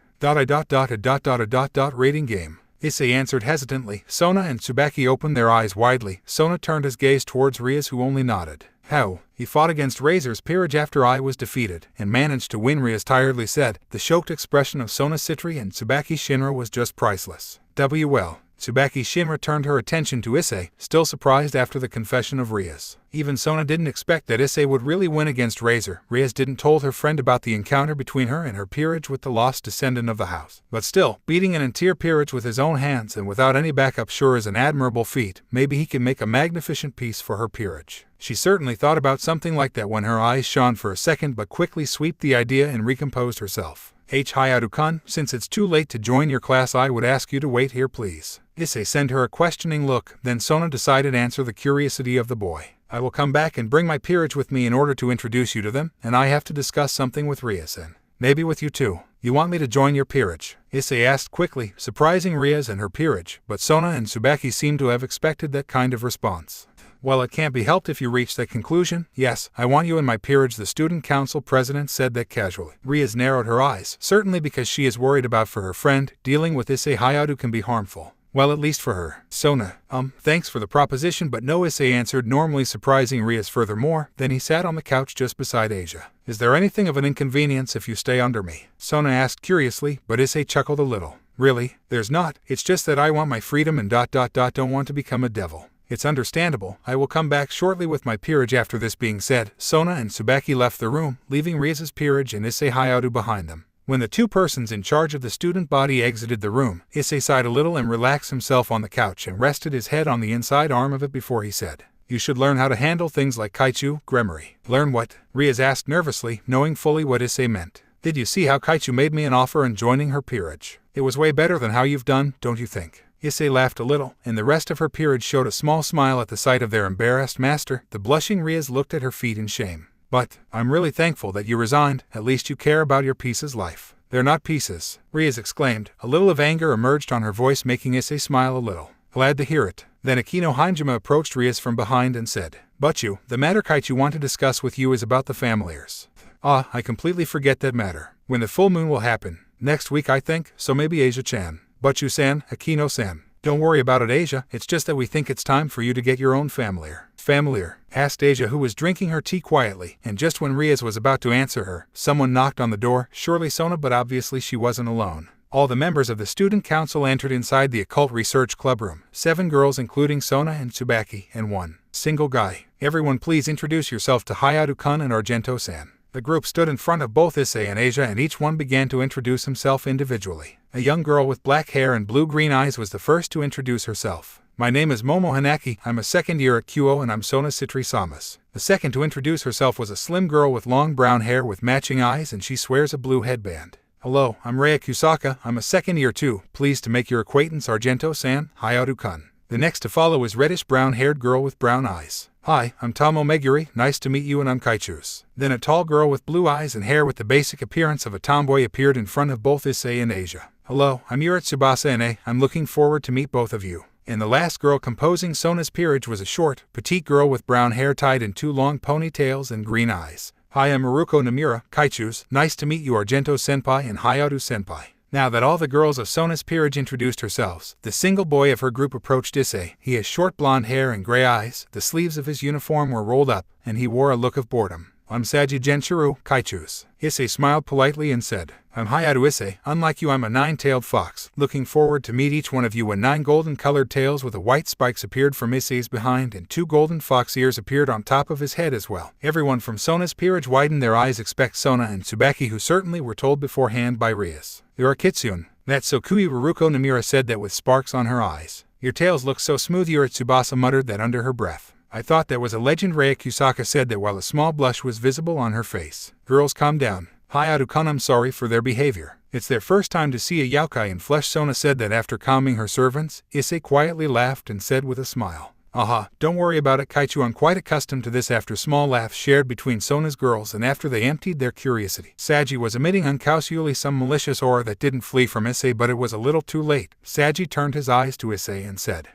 Rating game. Issei answered hesitantly. Sona and Tsubaki opened their eyes widely. Sona turned his gaze towards Riaz, who only nodded. How? He fought against Razor's peerage after I was defeated, and managed to win, Riaz tiredly said. The shocked expression of Sona Citri and Tsubaki Shinra was just priceless. Well, Tsubaki Shinra turned her attention to Issei, still surprised after the confession of Ria's. Even Sona didn't expect that Issei would really win against Razor. Ria's didn't told her friend about the encounter between her and her peerage with the lost descendant of the house. But still, beating an entire peerage with his own hands and without any backup sure is an admirable feat. Maybe he can make a magnificent piece for her peerage. She certainly thought about something like that when her eyes shone for a second but quickly swept the idea and recomposed herself. Hyoudou-kun, since it's too late to join your class, I would ask you to wait here please. Issei sent her a questioning look, then Sona decided to answer the curiosity of the boy. I will come back and bring my peerage with me in order to introduce you to them, and I have to discuss something with Ria-san. Maybe with you too. You want me to join your peerage? Issei asked quickly, surprising Ria's and her peerage, but Sona and Tsubaki seemed to have expected that kind of response. Well, it can't be helped if you reach that conclusion. Yes, I want you in my peerage, the student council president said that casually. Ria's narrowed her eyes, certainly because she is worried about for her friend. Dealing with Issei Hyoudou can be harmful. Well, at least for her. Sona, thanks for the proposition, but no, Issei answered, normally surprising Ria's furthermore. Then he sat on the couch just beside Asia. Is there anything of an inconvenience if you stay under me? Sona asked curiously, but Issei chuckled a little. Really? There's not. It's just that I want my freedom and don't want to become a devil. It's understandable. I will come back shortly with my peerage. After this being said, Sona and Tsubaki left the room, leaving Ria's peerage and Issei Hyoudou behind them. When the two persons in charge of the student body exited the room, Issei sighed a little and relaxed himself on the couch and rested his head on the inside arm of it before he said, "You should learn how to handle things like Kaichu, Gremory." Learn what? Ria's asked nervously, knowing fully what Issei meant. Did you see how Kaichu made me an offer in joining her peerage? It was way better than how you've done, don't you think? Issei laughed a little, and the rest of her peerage showed a small smile at the sight of their embarrassed master. The blushing Ria's looked at her feet in shame. But, I'm really thankful that you resigned. At least you care about your piece's life. They're not pieces, Ria's exclaimed. A little of anger emerged on her voice, making Issei smile a little. Glad to hear it. Then Akino Hanjima approached Ria's from behind and said, "But you, the matter Kaichu want to discuss with you is about the familiars." Ah, I completely forget that matter. When the full moon will happen? Next week I think, so maybe Asia-chan. But you-san, Akino-san. Don't worry about it, Asia, it's just that we think it's time for you to get your own familiar. Familiar? Asked Asia, who was drinking her tea quietly, and just when Ria's was about to answer her, someone knocked on the door, surely Sona, but obviously she wasn't alone. All the members of the student council entered inside the occult research club room, 7 girls including Sona and Tsubaki, and 1 single guy. Everyone please introduce yourself to Hyoudou-kun and Argento-san. The group stood in front of both Issei and Asia, and each one began to introduce himself individually. A young girl with black hair and blue-green eyes was the first to introduce herself. My name is Momo Hanaki, I'm a second year at Kuoh and I'm Sona Citri-samas. The second to introduce herself was a slim girl with long brown hair with matching eyes, and she wears a blue headband. Hello, I'm Rei Kusaka, I'm a second year too. Pleased to make your acquaintance, Argento-san, Hyoudou-kun. The next to follow is reddish-brown-haired girl with brown eyes. Hi, I'm Tomo Meguri, nice to meet you, and I'm Kaichu's. Then a tall girl with blue eyes and hair with the basic appearance of a tomboy appeared in front of both Issei and Asia. Hello, I'm Yuri Tsubasa and I'm looking forward to meet both of you. And the last girl composing Sona's peerage was a short, petite girl with brown hair tied in 2 long ponytails and green eyes. Hi, I'm Maruko Nomura, Kaichu's. Nice to meet you, Argento-senpai and Hyoudou-senpai. Now that all the girls of Sona's peerage introduced themselves, the single boy of her group approached Issei. He has short blonde hair and gray eyes, the sleeves of his uniform were rolled up, and he wore a look of boredom. I'm Saji Genshiro, Kaichu's. Issei smiled politely and said, I'm Hyoudou Issei. Unlike you, I'm a 9-tailed fox. Looking forward to meet each one of you. When 9 golden-colored tails with a white spikes appeared from Issei's behind, and 2 golden fox ears appeared on top of his head as well. Everyone from Sona's peerage widened their eyes except Sona and Tsubaki, who certainly were told beforehand by Rias. You're a kitsune. That's so cool, Ruruko Nomura said that with sparks on her eyes. Your tails look so smooth, Yuri Tsubasa muttered that under her breath. I thought that was a legend, Rei Kusaka said that while a small blush was visible on her face. Girls, calm down. Hyoudou-kun, I'm sorry for their behavior. It's their first time to see a yokai in flesh, Sona said that after calming her servants. Issei quietly laughed and said with a smile, Aha, don't worry about it, Kaichu, I'm quite accustomed to this. After small laughs shared between Sona's girls and after they emptied their curiosity. Saji was emitting uncautiously some malicious aura that didn't flee from Issei, but it was a little too late. Saji turned his eyes to Issei and said,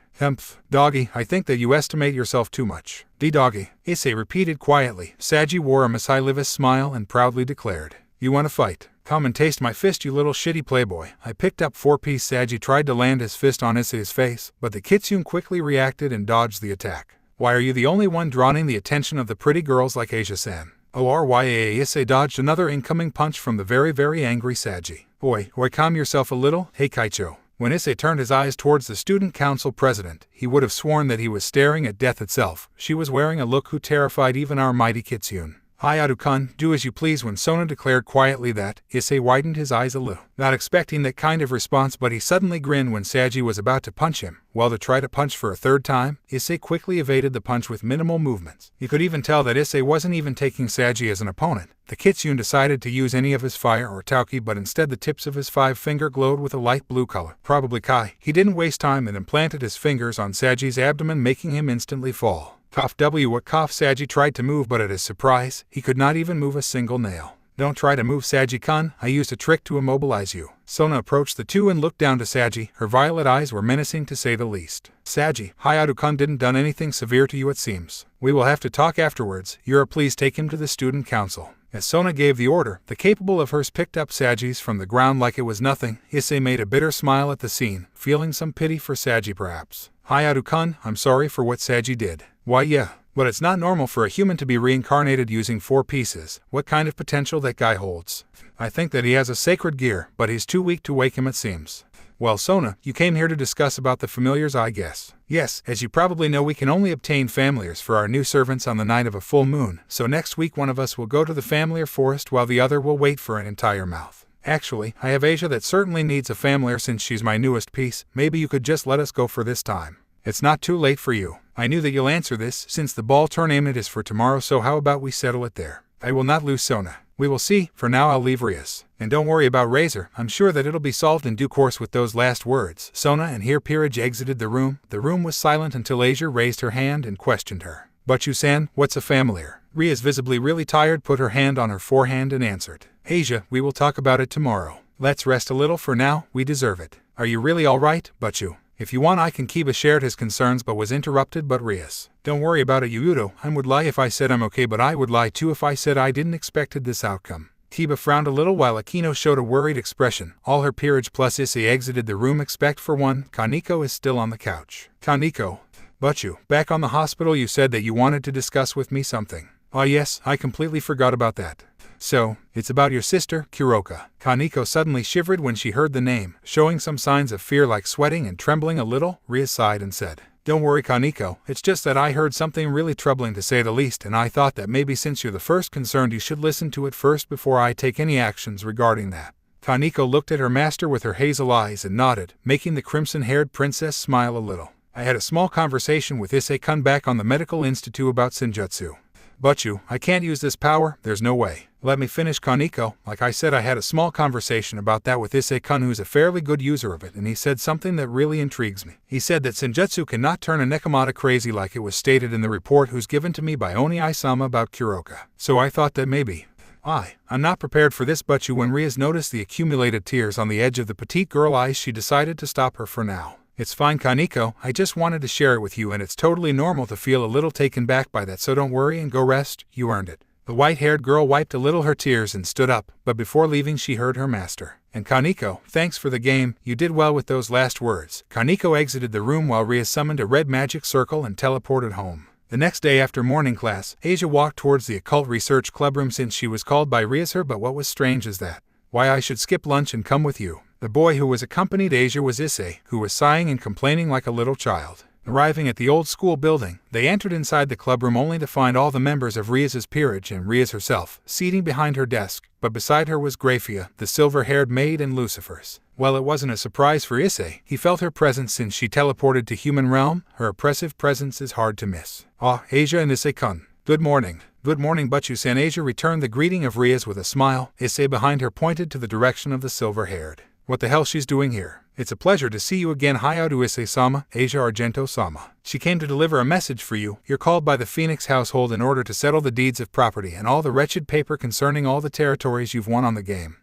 doggy, I think that you estimate yourself too much. Doggy, Issei repeated quietly. Saji wore a mischievous smile and proudly declared, You want to fight? Come and taste my fist, you little shitty playboy. I picked up 4-piece. Saji tried to land his fist on Issei's face, but the kitsune quickly reacted and dodged the attack. Why are you the only one drawing the attention of the pretty girls like Asia-san? Oryaa, Issei dodged another incoming punch from the very angry Saji. Oi, calm yourself a little. Hey Kaicho. When Issei turned his eyes towards the student council president, he would have sworn that he was staring at death itself. She was wearing a look who terrified even our mighty Kitsune. Hyoudou-kun, do as you please. When Sona declared quietly that, Issei widened his eyes a little, not expecting that kind of response, but he suddenly grinned when Saji was about to punch him. Well, to try to punch for a third time, Issei quickly evaded the punch with minimal movements. You could even tell that Issei wasn't even taking Saji as an opponent. The Kitsune decided to use any of his fire or tauki, but instead the tips of his 5-finger glowed with a light blue color. Probably Kai. He didn't waste time and implanted his fingers on Saji's abdomen, making him instantly fall. Cough W. What cough? Saji tried to move, but at his surprise, he could not even move a single nail. Don't try to move, Saji-kun. I used a trick to immobilize you. Sona approached the two and looked down to Saji. Her violet eyes were menacing to say the least. Saji, Hyoudou-kun didn't done anything severe to you, it seems. We will have to talk afterwards. Yura, please take him to the student council. As Sona gave the order, the capable of hers picked up Saji's from the ground like it was nothing. Issei made a bitter smile at the scene, feeling some pity for Saji perhaps. Hyoudou-kun, I'm sorry for what Saji did. Why yeah, but it's not normal for a human to be reincarnated using 4 pieces. What kind of potential that guy holds. I think that he has a sacred gear, but he's too weak to wake him, it seems. Well, Sona, you came here to discuss about the familiars, I guess. Yes, as you probably know, we can only obtain familiars for our new servants on the night of a full moon, so next week one of us will go to the familiar forest while the other will wait for an entire mouth. Actually, I have Asia that certainly needs a familiar since she's my newest piece. Maybe you could just let us go for this time. It's not too late for you. I knew that you'll answer this, since the ball tournament is for tomorrow, so how about we settle it there? I will not lose, Sona. We will see. For now I'll leave Rias. And don't worry about Razor. I'm sure that it'll be solved in due course. With those last words, Sona and here Peerage exited the room. The room was silent until Asia raised her hand and questioned her. But you-san, what's a familiar? Rias, visibly really tired, put her hand on her forehand and answered. Asia, we will talk about it tomorrow. Let's rest a little for now. We deserve it. Are you really all right, Butchu? If you want, I can. Kiba shared his concerns but was interrupted. But Rias, don't worry about it, Hyoudou. I would lie if I said I'm okay, but I would lie too if I said I didn't expected this outcome. Kiba frowned a little while Akino showed a worried expression. All her peerage plus Issei exited the room except for one. Kaneko is still on the couch. Kaneko. Butchu, back on the hospital, you said that you wanted to discuss with me something. Ah yes, I completely forgot about that. So, it's about your sister, Kuroka. Kaneko suddenly shivered when she heard the name, showing some signs of fear like sweating and trembling a little. Ria sighed and said, Don't worry, Kaneko, it's just that I heard something really troubling to say the least, and I thought that maybe since you're the first concerned you should listen to it first before I take any actions regarding that. Kaneko looked at her master with her hazel eyes and nodded, making the crimson-haired princess smile a little. I had a small conversation with Issei-kun back on the medical institute about Senjutsu. Butchu, I can't use this power, there's no way. Let me finish, Kaneko. Like I said, I had a small conversation about that with Issei-kun, who's a fairly good user of it, and he said something that really intrigues me. He said that Senjutsu cannot turn a Nekomata crazy like it was stated in the report who's given to me by Oni-sama about Kuroka. So I thought that maybe... I'm not prepared for this, Butchu. When Rias noticed the accumulated tears on the edge of the petite girl eyes, she decided to stop her for now. It's fine, Kaneko, I just wanted to share it with you, and it's totally normal to feel a little taken back by that, so don't worry and go rest, you earned it. The white-haired girl wiped a little her tears and stood up, but before leaving she heard her master. And Kaneko, thanks for the game, you did well with those last words. Kaneko exited the room while Ria summoned a red magic circle and teleported home. The next day after morning class, Asia walked towards the occult research clubroom since she was called by Rias her, but what was strange is that, why I should skip lunch and come with you. The boy who was accompanied Asia was Issei, who was sighing and complaining like a little child. Arriving at the old school building, they entered inside the clubroom only to find all the members of Rias's peerage and Rias herself, seating behind her desk, but beside her was Graphia, the silver-haired maid, and Lucifer's. Well, it wasn't a surprise for Issei. He felt her presence since she teleported to human realm. Her oppressive presence is hard to miss. Ah, Asia and Issei-kun. Good morning. Good morning, Butchu-san. Asia returned the greeting of Rias with a smile. Issei behind her pointed to the direction of the silver-haired. What the hell she's doing here? It's a pleasure to see you again, Hyoudou Issei-sama, Asia Argento-sama. She came to deliver a message for you. You're called by the Phoenix household in order to settle the deeds of property and all the wretched paper concerning all the territories you've won on the game.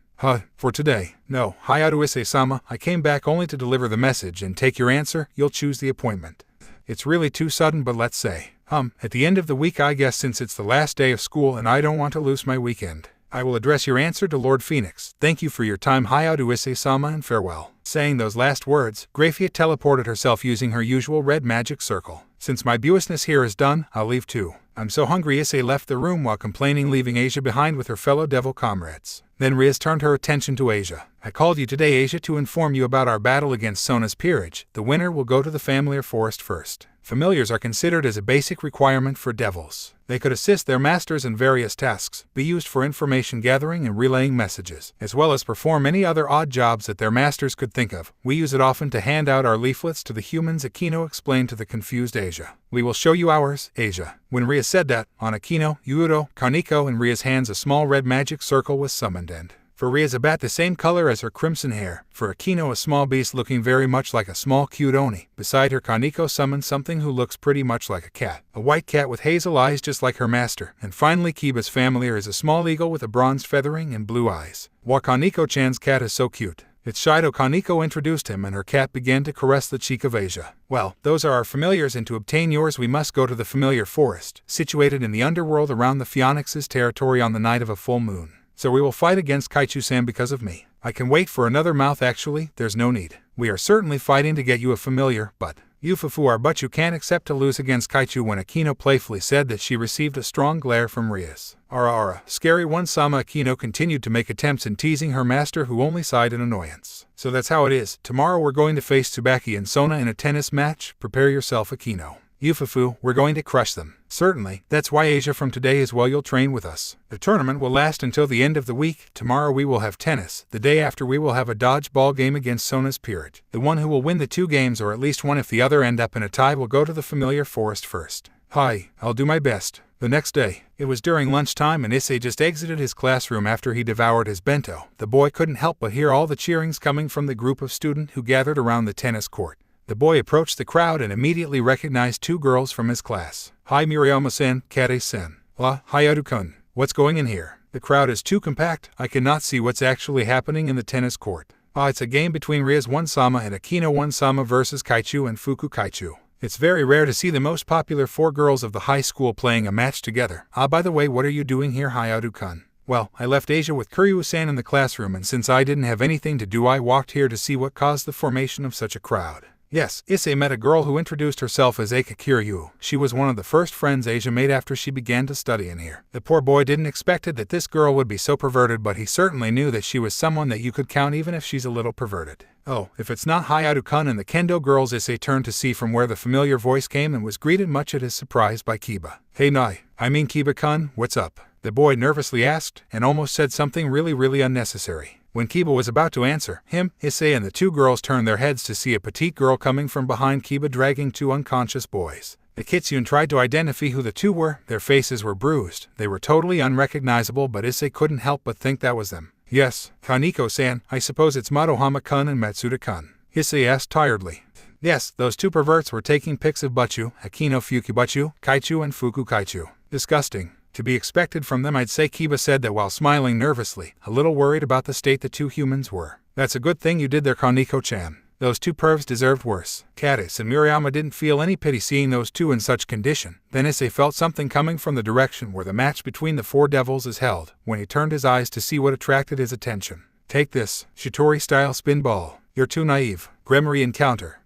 For today. No, Hyoudou Issei-sama, I came back only to deliver the message and take your answer. You'll choose the appointment. It's really too sudden, but let's say, at the end of the week, I guess, since it's the last day of school and I don't want to lose my weekend. I will address your answer to Lord Phoenix. Thank you for your time, Hyoudou Issei-sama, and farewell. Saying those last words, Graphia teleported herself using her usual red magic circle. Since my business here is done, I'll leave too. I'm so hungry. Issei left the room while complaining, leaving Asia behind with her fellow devil comrades. Then Rias turned her attention to Asia. I called you today, Asia, to inform you about our battle against Sona's peerage. The winner will go to the familiar forest first. Familiars are considered as a basic requirement for devils. They could assist their masters in various tasks, be used for information gathering and relaying messages, as well as perform any other odd jobs that their masters could think of. We use it often to hand out our leaflets to the humans, Akino explained to the confused Asia. We will show you ours, Asia. When Ria said that, on Akino, Hyoudou, Kaneko and Ria's hands a small red magic circle was summoned and, for Ria's a bat the same color as her crimson hair, for Akino a small beast looking very much like a small cute oni. Beside her, Kaneko summoned something who looks pretty much like a cat. A white cat with hazel eyes just like her master. And finally, Kiba's familiar is a small eagle with a bronze feathering and blue eyes. While Kaneko-chan's cat is so cute. It's Shido. Kaneko introduced him and her cat began to caress the cheek of Asia. Well, those are our familiars, and to obtain yours we must go to the familiar forest, situated in the underworld around the Phoenix's territory on the night of a full moon. So we will fight against Kaichu-san because of me. I can wait for another mouth. Actually, there's no need. We are certainly fighting to get you a familiar, but you Fufu but you can't accept to lose against Kaichu. When Akino playfully said that, she received a strong glare from Rias. Ara, scary one Sama. Akino continued to make attempts in teasing her master, who only sighed in annoyance. So that's how it is. Tomorrow we're going to face Tsubaki and Sona in a tennis match. Prepare yourself, Akino. Yufufu, we're going to crush them. Certainly, that's why Asia, from today as well you'll train with us. The tournament will last until the end of the week. Tomorrow we will have tennis. The day after we will have a dodgeball game against Sona's peerage. The one who will win the 2 games, or at least one if the other end up in a tie, will go to the familiar forest first. Hi, I'll do my best. The next day, it was during lunchtime and Issei just exited his classroom after he devoured his bento. The boy couldn't help but hear all the cheerings coming from the group of students who gathered around the tennis court. The boy approached the crowd and immediately recognized 2 girls from his class. Hi Murayama-sen, Kate-sen. Hyoudou-kun. What's going in here? The crowd is too compact. I cannot see what's actually happening in the tennis court. It's a game between Rias One-sama and Akino One-sama versus Kaichu and Fuku Kaichu. It's very rare to see the most popular 4 girls of the high school playing a match together. By the way, what are you doing here, Hyoudou-kun? Well, I left Asia with Kuryu-san in the classroom, and since I didn't have anything to do, I walked here to see what caused the formation of such a crowd. Yes, Issei met a girl who introduced herself as Eika Kiryu. She was one of the first friends Asia made after she began to study in here. The poor boy didn't expect that this girl would be so perverted, but he certainly knew that she was someone that you could count even if she's a little perverted. Oh, if it's not Hyoudou-kun and the kendo girls. Issei turned to see from where the familiar voice came and was greeted much at his surprise by Kiba. Hey Kiba-kun, what's up? The boy nervously asked, and almost said something really unnecessary. When Kiba was about to answer him, Issei and the 2 girls turned their heads to see a petite girl coming from behind Kiba dragging 2 unconscious boys. The Kitsune tried to identify who the 2 were. Their faces were bruised. They were totally unrecognizable, but Issei couldn't help but think that was them. Yes, Kaneko-san, I suppose it's Madohama-kun and Matsuda-kun. Issei asked tiredly. Yes, those 2 perverts were taking pics of Butchu, Akino Fukibutchu, Kaichu and Fuku Kaichu. Disgusting. To be expected from them, I'd say, Kiba said that while smiling nervously, a little worried about the state the 2 humans were. That's a good thing you did there, Kaneko-chan. Those 2 pervs deserved worse. Kadis and Murayama didn't feel any pity seeing those 2 in such condition. Then Issei felt something coming from the direction where the match between the 4 devils is held, when he turned his eyes to see what attracted his attention. Take this, Shitori-style spin ball. You're too naive. Gremory encounter.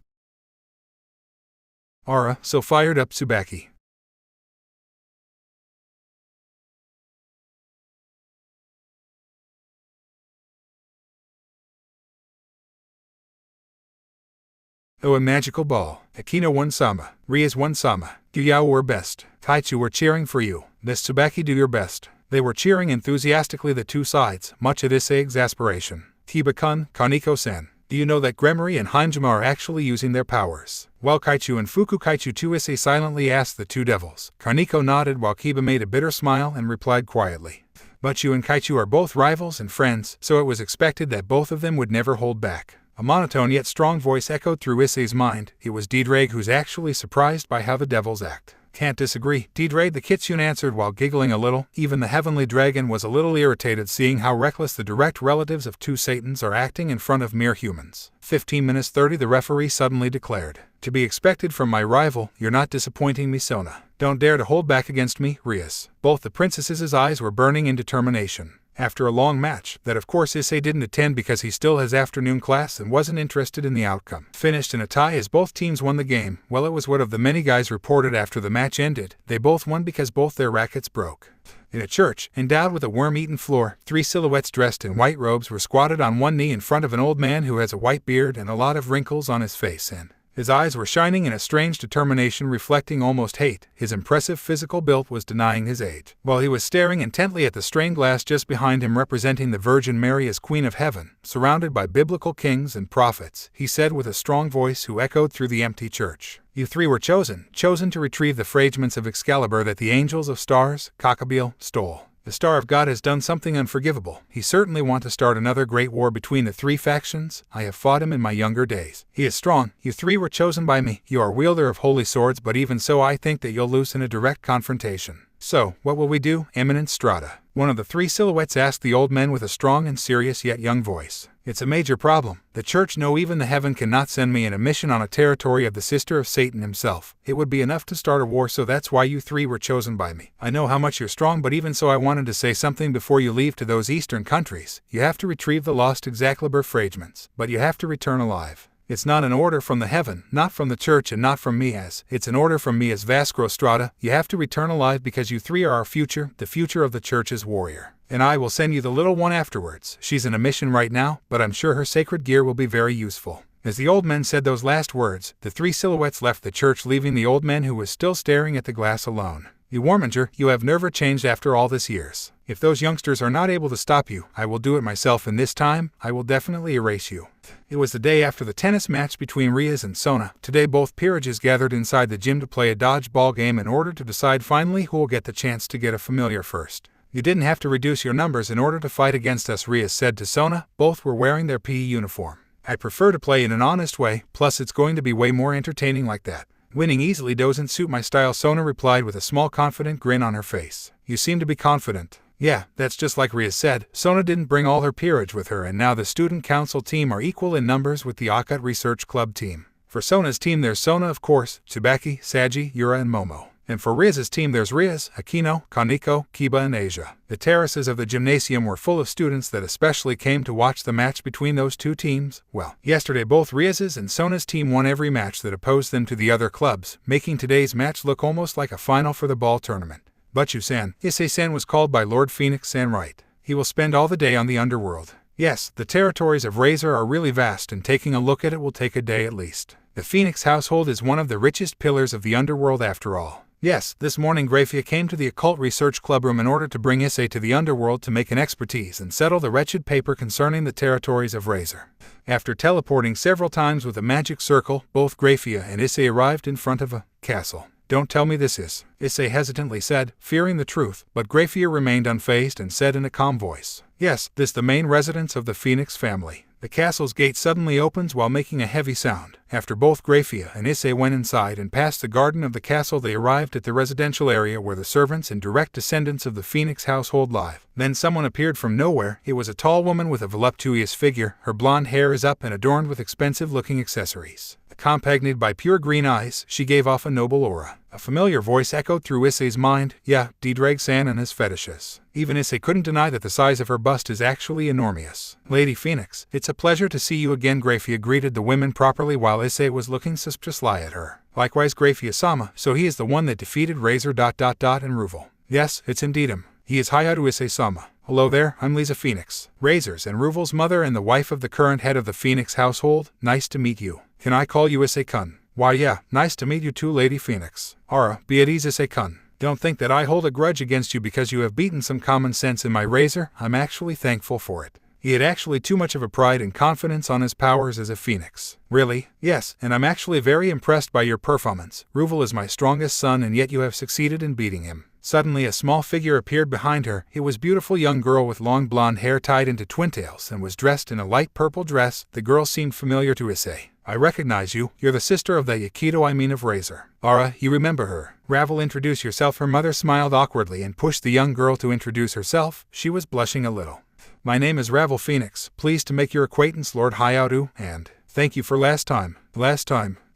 So fired up Tsubaki. Oh, a magical ball. Akino One-sama. Rias One-sama. Gyuyao were best. Kaichu were cheering for you. This Tsubaki, do your best. They were cheering enthusiastically, the 2 sides, much at Issei's exasperation. Kiba-kun, Kaneko-sen. Do you know that Gremory and Hanjima are actually using their powers? While Kaichu and Fuku Kaichu too, Issei silently asked the 2 devils. Kaneko nodded while Kiba made a bitter smile and replied quietly. But you and Kaichu are both rivals and friends, so it was expected that both of them would never hold back. A monotone yet strong voice echoed through Issei's mind. It was Didraig, who's actually surprised by how the devils act. Can't disagree, Didraig, the Kitsune answered while giggling a little. Even the heavenly dragon was a little irritated seeing how reckless the direct relatives of 2 Satans are acting in front of mere humans. 15 minutes 30, the referee suddenly declared. To be expected from my rival, you're not disappointing me, Sona. Don't dare to hold back against me, Rias. Both the princesses' eyes were burning in determination. After a long match, that of course Issei didn't attend because he still has afternoon class and wasn't interested in the outcome, finished in a tie as both teams won the game. Well, it was what of the many guys reported after the match ended. They both won because both their rackets broke. In a church, endowed with a worm-eaten floor, 3 silhouettes dressed in white robes were squatted on one knee in front of an old man who has a white beard and a lot of wrinkles on his face, and his eyes were shining in a strange determination reflecting almost hate. His impressive physical build was denying his age. While he was staring intently at the stained glass just behind him representing the Virgin Mary as Queen of Heaven, surrounded by biblical kings and prophets, he said with a strong voice who echoed through the empty church, "You 3 were chosen to retrieve the fragments of Excalibur that the angels of stars, Cockabeel, stole. The Star of God has done something unforgivable. He certainly wants to start another great war between the 3 factions. I have fought him in my younger days. He is strong. You 3 were chosen by me. You are wielder of holy swords, but even so I think that you'll lose in a direct confrontation. So, what will we do, Eminent Strata?" One of the 3 silhouettes asked the old man with a strong and serious yet young voice. "It's a major problem. The church, no, even the heaven cannot send me in a mission on a territory of the sister of Satan himself. It would be enough to start a war, so that's why you 3 were chosen by me. I know how much you're strong, but even so I wanted to say something before you leave to those eastern countries. You have to retrieve the lost Excalibur fragments, but you have to return alive. It's not an order from the heaven, not from the church and not from me as, it's an order from me as Vasco Strata. You have to return alive because you 3 are our future, the future of the church's warrior. And I will send you the little one afterwards. She's in a mission right now, but I'm sure her sacred gear will be very useful." As the old man said those last words, the 3 silhouettes left the church, leaving the old man who was still staring at the glass alone. "You Warminger, you have never changed after all these years. If those youngsters are not able to stop you, I will do it myself, and this time, I will definitely erase you." It was the day after the tennis match between Riaz and Sona. Today both peerages gathered inside the gym to play a dodgeball game in order to decide finally who will get the chance to get a familiar first. "You didn't have to reduce your numbers in order to fight against us," Riaz said to Sona. Both were wearing their PE uniform. "I prefer to play in an honest way, plus it's going to be way more entertaining like that. Winning easily doesn't suit my style," Sona replied with a small confident grin on her face. "You seem to be confident." "Yeah, that's just like Riaz said. Sona didn't bring all her peerage with her, and now the student council team are equal in numbers with the Akut Research Club team. For Sona's team there's Sona, of course, Tsubaki, Saji, Yura and Momo. And for Riaz's team there's Riaz, Akino, Kaneko, Kiba and Asia." The terraces of the gymnasium were full of students that especially came to watch the match between those 2 teams. Well, yesterday both Riaz's and Sona's team won every match that opposed them to the other clubs, making today's match look almost like a final for the ball tournament. Butchu-san, Issei-san was called by Lord Phoenix-san, right? He will spend all the day on the underworld. Yes, the territories of Razor are really vast, and taking a look at it will take a day at least. The Phoenix household is one of the richest pillars of the underworld after all. Yes, this morning Grafia came to the Occult Research Club room in order to bring Issei to the underworld to make an expertise and settle the wretched paper concerning the territories of Razor. After teleporting several times with a magic circle, both Grafia and Issei arrived in front of a castle. "Don't tell me this is," Issei hesitantly said, fearing the truth, but Grafia remained unfazed and said in a calm voice, "Yes, this the main residence of the Phoenix family." The castle's gate suddenly opens while making a heavy sound. After both Grafia and Issei went inside and past the garden of the castle, they arrived at the residential area where the servants and direct descendants of the Phoenix household live. Then someone appeared from nowhere. It was a tall woman with a voluptuous figure. Her blonde hair is up and adorned with expensive-looking accessories. Accompanied by pure green eyes, she gave off a noble aura. A familiar voice echoed through Issei's mind. "Yeah, D-Drag-san and his fetishes." Even Issei couldn't deny that the size of her bust is actually enormous. "Lady Phoenix, it's a pleasure to see you again," Grafia greeted the women properly while Issei was looking suspiciously at her. "Likewise Grafia-sama, so he is the one that defeated Razor ... and Ruvel." "Yes, it's indeed him. He is Hyoudou Issei-sama. Hello there, I'm Lisa Phoenix, Razor's and Ruvel's mother and the wife of the current head of the Phoenix household. Nice to meet you. Can I call you Issei-kun?" "Why yeah, nice to meet you too, Lady Phoenix." "Ara, be at ease, Issei-kun. Don't think that I hold a grudge against you because you have beaten some common sense in my Razor. I'm actually thankful for it." He had actually too much of a pride and confidence on his powers as a phoenix. "Really?" "Yes, and I'm actually very impressed by your performance. Ruvel is my strongest son and yet you have succeeded in beating him." Suddenly a small figure appeared behind her. It was a beautiful young girl with long blonde hair tied into twintails and was dressed in a light purple dress. The girl seemed familiar to Issei. "I recognize you. You're the sister of the Yakido of Razor. Ara, you remember her." "Ravel, introduce yourself." Her mother smiled awkwardly and pushed the young girl to introduce herself. She was blushing a little. "My name is Ravel Phoenix. Pleased to make your acquaintance, Lord Hyoudou, and thank you for last time.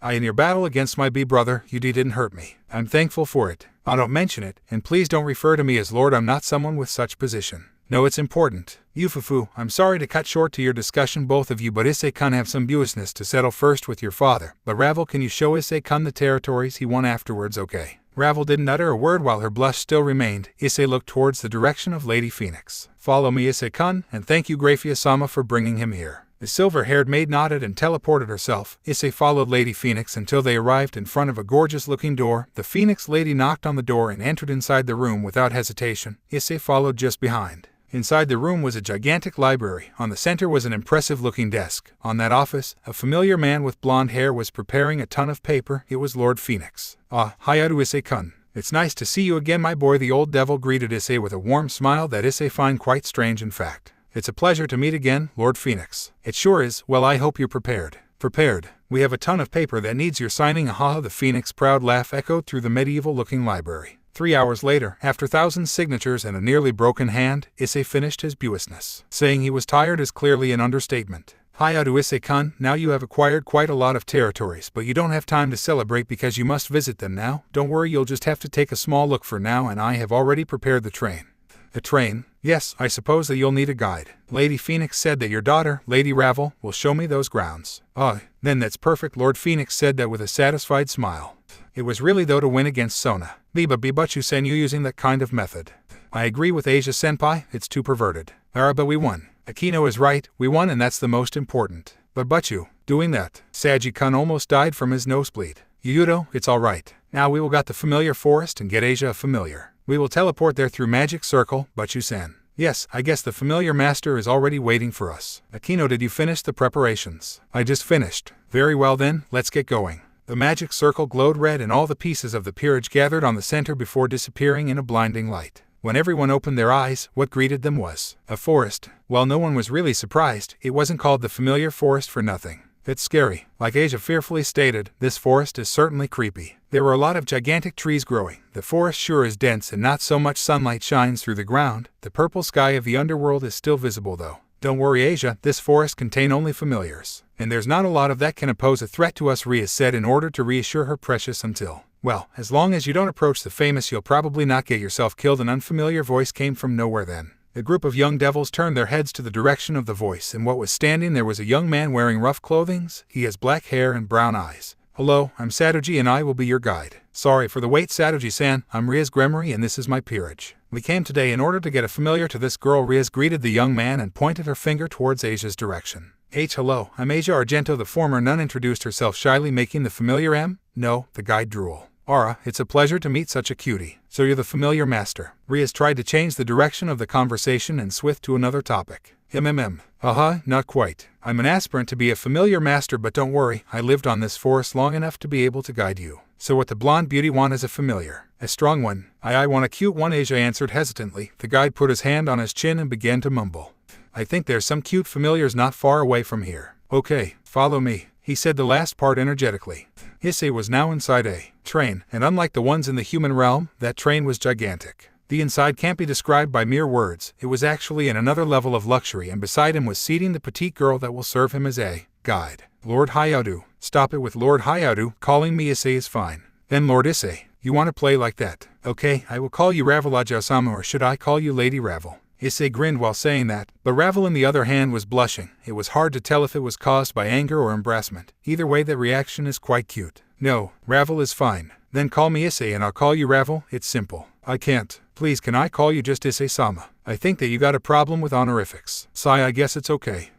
In your battle against my brother, you didn't hurt me. I'm thankful for it. I don't mention it, and please don't refer to me as Lord. I'm not someone with such position." No, it's important. Yufufu, I'm sorry to cut short to your discussion both of you, but Issei-kun have some business to settle first with your father. But Ravel, can you show Issei-kun the territories he won afterwards, okay? Ravel didn't utter a word while her blush still remained. Issei looked towards the direction of Lady Phoenix. Follow me, Issei-kun, and thank you Graphia-sama for bringing him here. The silver-haired maid nodded and teleported herself. Issei followed Lady Phoenix until they arrived in front of a gorgeous-looking door. The Phoenix lady knocked on the door and entered inside the room without hesitation. Issei followed just behind. Inside the room was a gigantic library. On the center was an impressive-looking desk. On that office, a familiar man with blonde hair was preparing a ton of paper. It was Lord Phoenix. Ah, Hyoudou Issei-kun. It's nice to see you again, my boy. The old devil greeted Issei with a warm smile that Issei found quite strange in fact. It's a pleasure to meet again, Lord Phoenix. It sure is. Well, I hope you're prepared. Prepared. We have a ton of paper that needs your signing. Aha, the Phoenix proud laugh echoed through the medieval-looking library. 3 hours later, after thousands signatures and a nearly broken hand, Issei finished his business. Saying he was tired is clearly an understatement. Hyoudou Issei-kun, now you have acquired quite a lot of territories, but you don't have time to celebrate because you must visit them now. Don't worry, you'll just have to take a small look for now, and I have already prepared the train. A train? Yes, I suppose that you'll need a guide. Lady Phoenix said that your daughter, Lady Ravel, will show me those grounds. Oh, then that's perfect. Lord Phoenix said that with a satisfied smile. It was really though to win against Sona. But you sen you using that kind of method. I agree with Asia-senpai, it's too perverted. But we won. Akino is right, we won and that's the most important. But you, doing that. Saji-kun almost died from his nosebleed. Hyoudou, it's alright. Now we will got the familiar forest and get Asia a familiar. We will teleport there through magic circle, Butchu-san. Yes, I guess the familiar master is already waiting for us. Akino, did you finish the preparations? I just finished. Very well then, let's get going. The magic circle glowed red and all the pieces of the peerage gathered on the center before disappearing in a blinding light. When everyone opened their eyes, what greeted them was a forest. While no one was really surprised, it wasn't called the familiar forest for nothing. It's scary. Like Asia fearfully stated, this forest is certainly creepy. There were a lot of gigantic trees growing. The forest sure is dense and not so much sunlight shines through the ground. The purple sky of the underworld is still visible though. Don't worry Asia, this forest contains only familiars. And there's not a lot of that can pose a threat to us, Ria said in order to reassure her precious until. Well, as long as you don't approach the famous you'll probably not get yourself killed. An unfamiliar voice came from nowhere then. The group of young devils turned their heads to the direction of the voice, and what was standing there was a young man wearing rough clothing. He has black hair and brown eyes. Hello, I'm Satoji and I will be your guide. Sorry for the wait Satoji-san, I'm Ria's Gremory and this is my peerage. We came today in order to get a familiar to this girl. Ria's greeted the young man and pointed her finger towards Asia's direction. Hello, I'm Asia Argento. The former nun introduced herself shyly, making the familiar M? No, the guide drool. Aura, it's a pleasure to meet such a cutie. So you're the familiar master. Ria's tried to change the direction of the conversation and switch to another topic. Not quite. I'm an aspirant to be a familiar master, but don't worry, I lived on this forest long enough to be able to guide you. So what the blonde beauty want is a familiar. A strong one. I want a cute one, Asia answered hesitantly. The guide put his hand on his chin and began to mumble. I think there's some cute familiars not far away from here. Okay, follow me. He said the last part energetically. Issei was now inside a train, and unlike the ones in the human realm, that train was gigantic. The inside can't be described by mere words. It was actually in another level of luxury, and beside him was seating the petite girl that will serve him as a guide. Lord Hyoudou. Stop it with Lord Hyoudou. Calling me Issei is fine. Then Lord Issei. You want to play like that? Okay, I will call you Ravel-sama, or should I call you Lady Ravel? Issei grinned while saying that, but Ravel on the other hand was blushing. It was hard to tell if it was caused by anger or embarrassment. Either way, the reaction is quite cute. No, Ravel is fine. Then call me Issei and I'll call you Ravel. It's simple. I can't. Please, can I call you just Issei-sama? I think that you got a problem with honorifics. Sigh, I guess it's okay.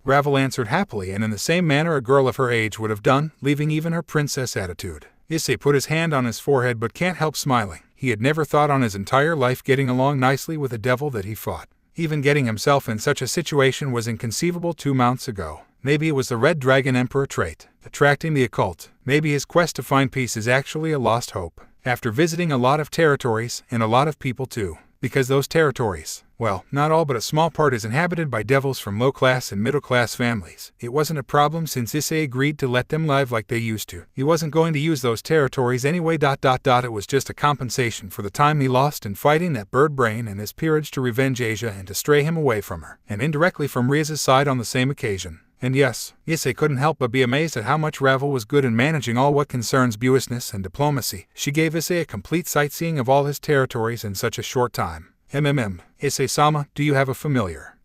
Ravel answered happily, and in the same manner a girl of her age would have done, leaving even her princess attitude. Issei put his hand on his forehead but can't help smiling. He had never thought on his entire life getting along nicely with a devil that he fought. Even getting himself in such a situation was inconceivable 2 months ago. Maybe it was the Red Dragon Emperor trait, attracting the occult. Maybe his quest to find peace is actually a lost hope. After visiting a lot of territories, and a lot of people too. Because those territories, well, not all but a small part is inhabited by devils from low-class and middle-class families. It wasn't a problem since Issei agreed to let them live like they used to. He wasn't going to use those territories anyway. It was just a compensation for the time he lost in fighting that bird brain and his peerage to revenge Asia and to stray him away from her, and indirectly from Ria's side on the same occasion. And yes, Issei couldn't help but be amazed at how much Ravel was good in managing all what concerns business and diplomacy. She gave Issei a complete sightseeing of all his territories in such a short time. Issei-sama, do you have a familiar?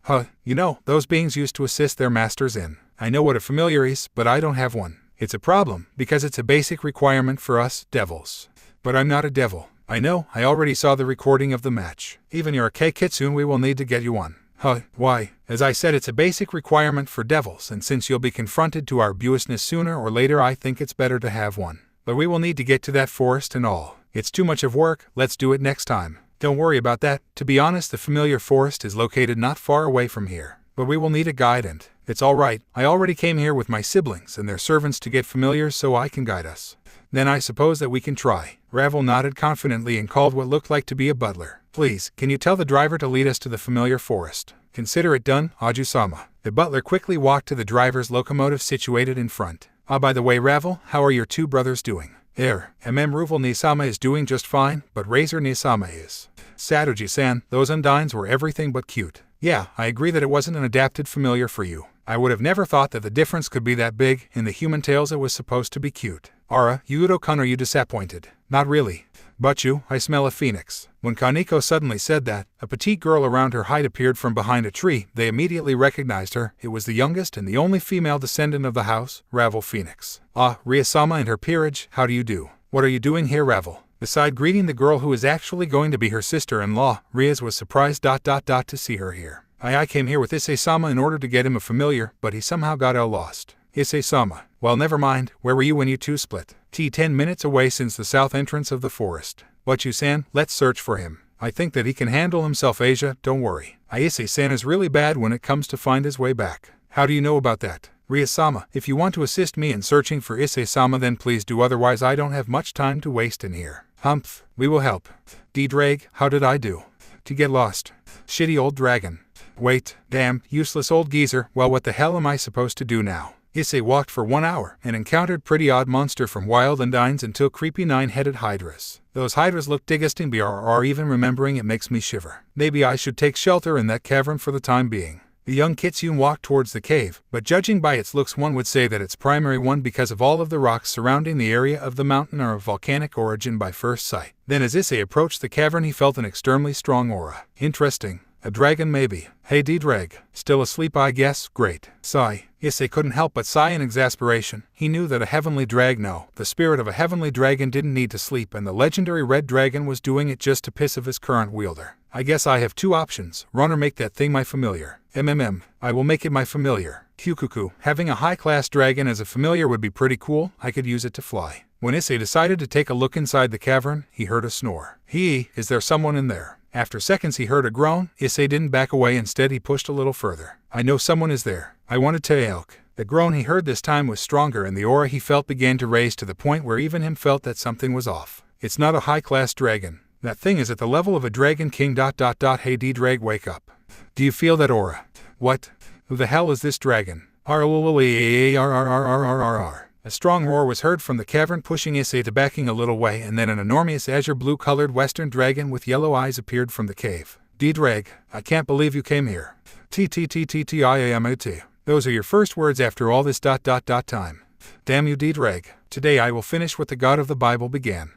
You know, those beings used to assist their masters in. I know what a familiar is, but I don't have one. It's a problem, because it's a basic requirement for us, devils. But I'm not a devil. I know, I already saw the recording of the match. Even your Kitsune, we will need to get you one. Why? As I said, it's a basic requirement for devils, and since you'll be confronted to our abusiveness sooner or later, I think it's better to have one. But we will need to get to that forest and all. It's too much of work, let's do it next time. Don't worry about that. To be honest, the familiar forest is located not far away from here. But we will need a guide, and it's alright. I already came here with my siblings and their servants to get familiar so I can guide us. Then I suppose that we can try. Ravel nodded confidently and called what looked like to be a butler. Please, can you tell the driver to lead us to the familiar forest? Consider it done, Aju-sama. The butler quickly walked to the driver's locomotive situated in front. By the way, Ravel, how are your two brothers doing? Ruvel Nisama is doing just fine, but Razor Nisama is. Sadoji-san, those undines were everything but cute. Yeah, I agree that it wasn't an adapted familiar for you. I would have never thought that the difference could be that big. In the human tales it was supposed to be cute. Hyoudou-kun, are you disappointed? Not really. But I smell a phoenix. When Kaneko suddenly said that, a petite girl around her height appeared from behind a tree. They immediately recognized her. It was the youngest and the only female descendant of the house, Ravel Phoenix. Ria-sama and her peerage, how do you do? What are you doing here, Ravel? Beside greeting the girl who is actually going to be her sister-in-law, Riaz was surprised to see her here. I came here with Issei-sama in order to get him a familiar, but he somehow got lost. Issei-sama, well, never mind. Where were you when you two split? 10 minutes away since the south entrance of the forest. What you san, let's search for him. I think that he can handle himself, Asia, don't worry. Issei-san is really bad when it comes to find his way back. How do you know about that? Ria-sama, if you want to assist me in searching for Issei-sama, then please do, otherwise I don't have much time to waste in here. Humph, we will help. D-Drag, how did I do? To get lost. Shitty old dragon. Wait, damn, useless old geezer, well, what the hell am I supposed to do now? Issei walked for 1 hour and encountered pretty odd monster from wild undines until creepy 9-headed hydras. Those hydras look disgusting, even remembering it makes me shiver. Maybe I should take shelter in that cavern for the time being. The young Kitsune walked towards the cave, but judging by its looks one would say that its primary one because of all of the rocks surrounding the area of the mountain are of volcanic origin by first sight. Then as Issei approached the cavern he felt an extremely strong aura. Interesting. A dragon maybe. Hey D-Drag, still asleep I guess? Great. Sigh. Issei couldn't help but sigh in exasperation. He knew that a heavenly the spirit of a heavenly dragon didn't need to sleep, and the legendary red dragon was doing it just to piss off his current wielder. I guess I have two options. Run or make that thing my familiar. I will make it my familiar. Kyukuku, having a high-class dragon as a familiar would be pretty cool. I could use it to fly. When Issei decided to take a look inside the cavern, he heard a snore. Is there someone in there? After seconds he heard a groan. Issei didn't back away, instead he pushed a little further. I know someone is there. I wanted to elk. The groan he heard this time was stronger, and the aura he felt began to raise to the point where even him felt that something was off. It's not a high-class dragon. That thing is at the level of a dragon king. Hey D-Drag, wake up. Do you feel that aura? What? Who the hell is this dragon? A strong roar was heard from the cavern, pushing Issei to backing a little way, and then an enormous azure blue-colored western dragon with yellow eyes appeared from the cave. D-Drag, I can't believe you came here. TTTTTIAMAT. Those are your first words after all this time. Damn you D-Drag. Today I will finish what the god of the Bible began.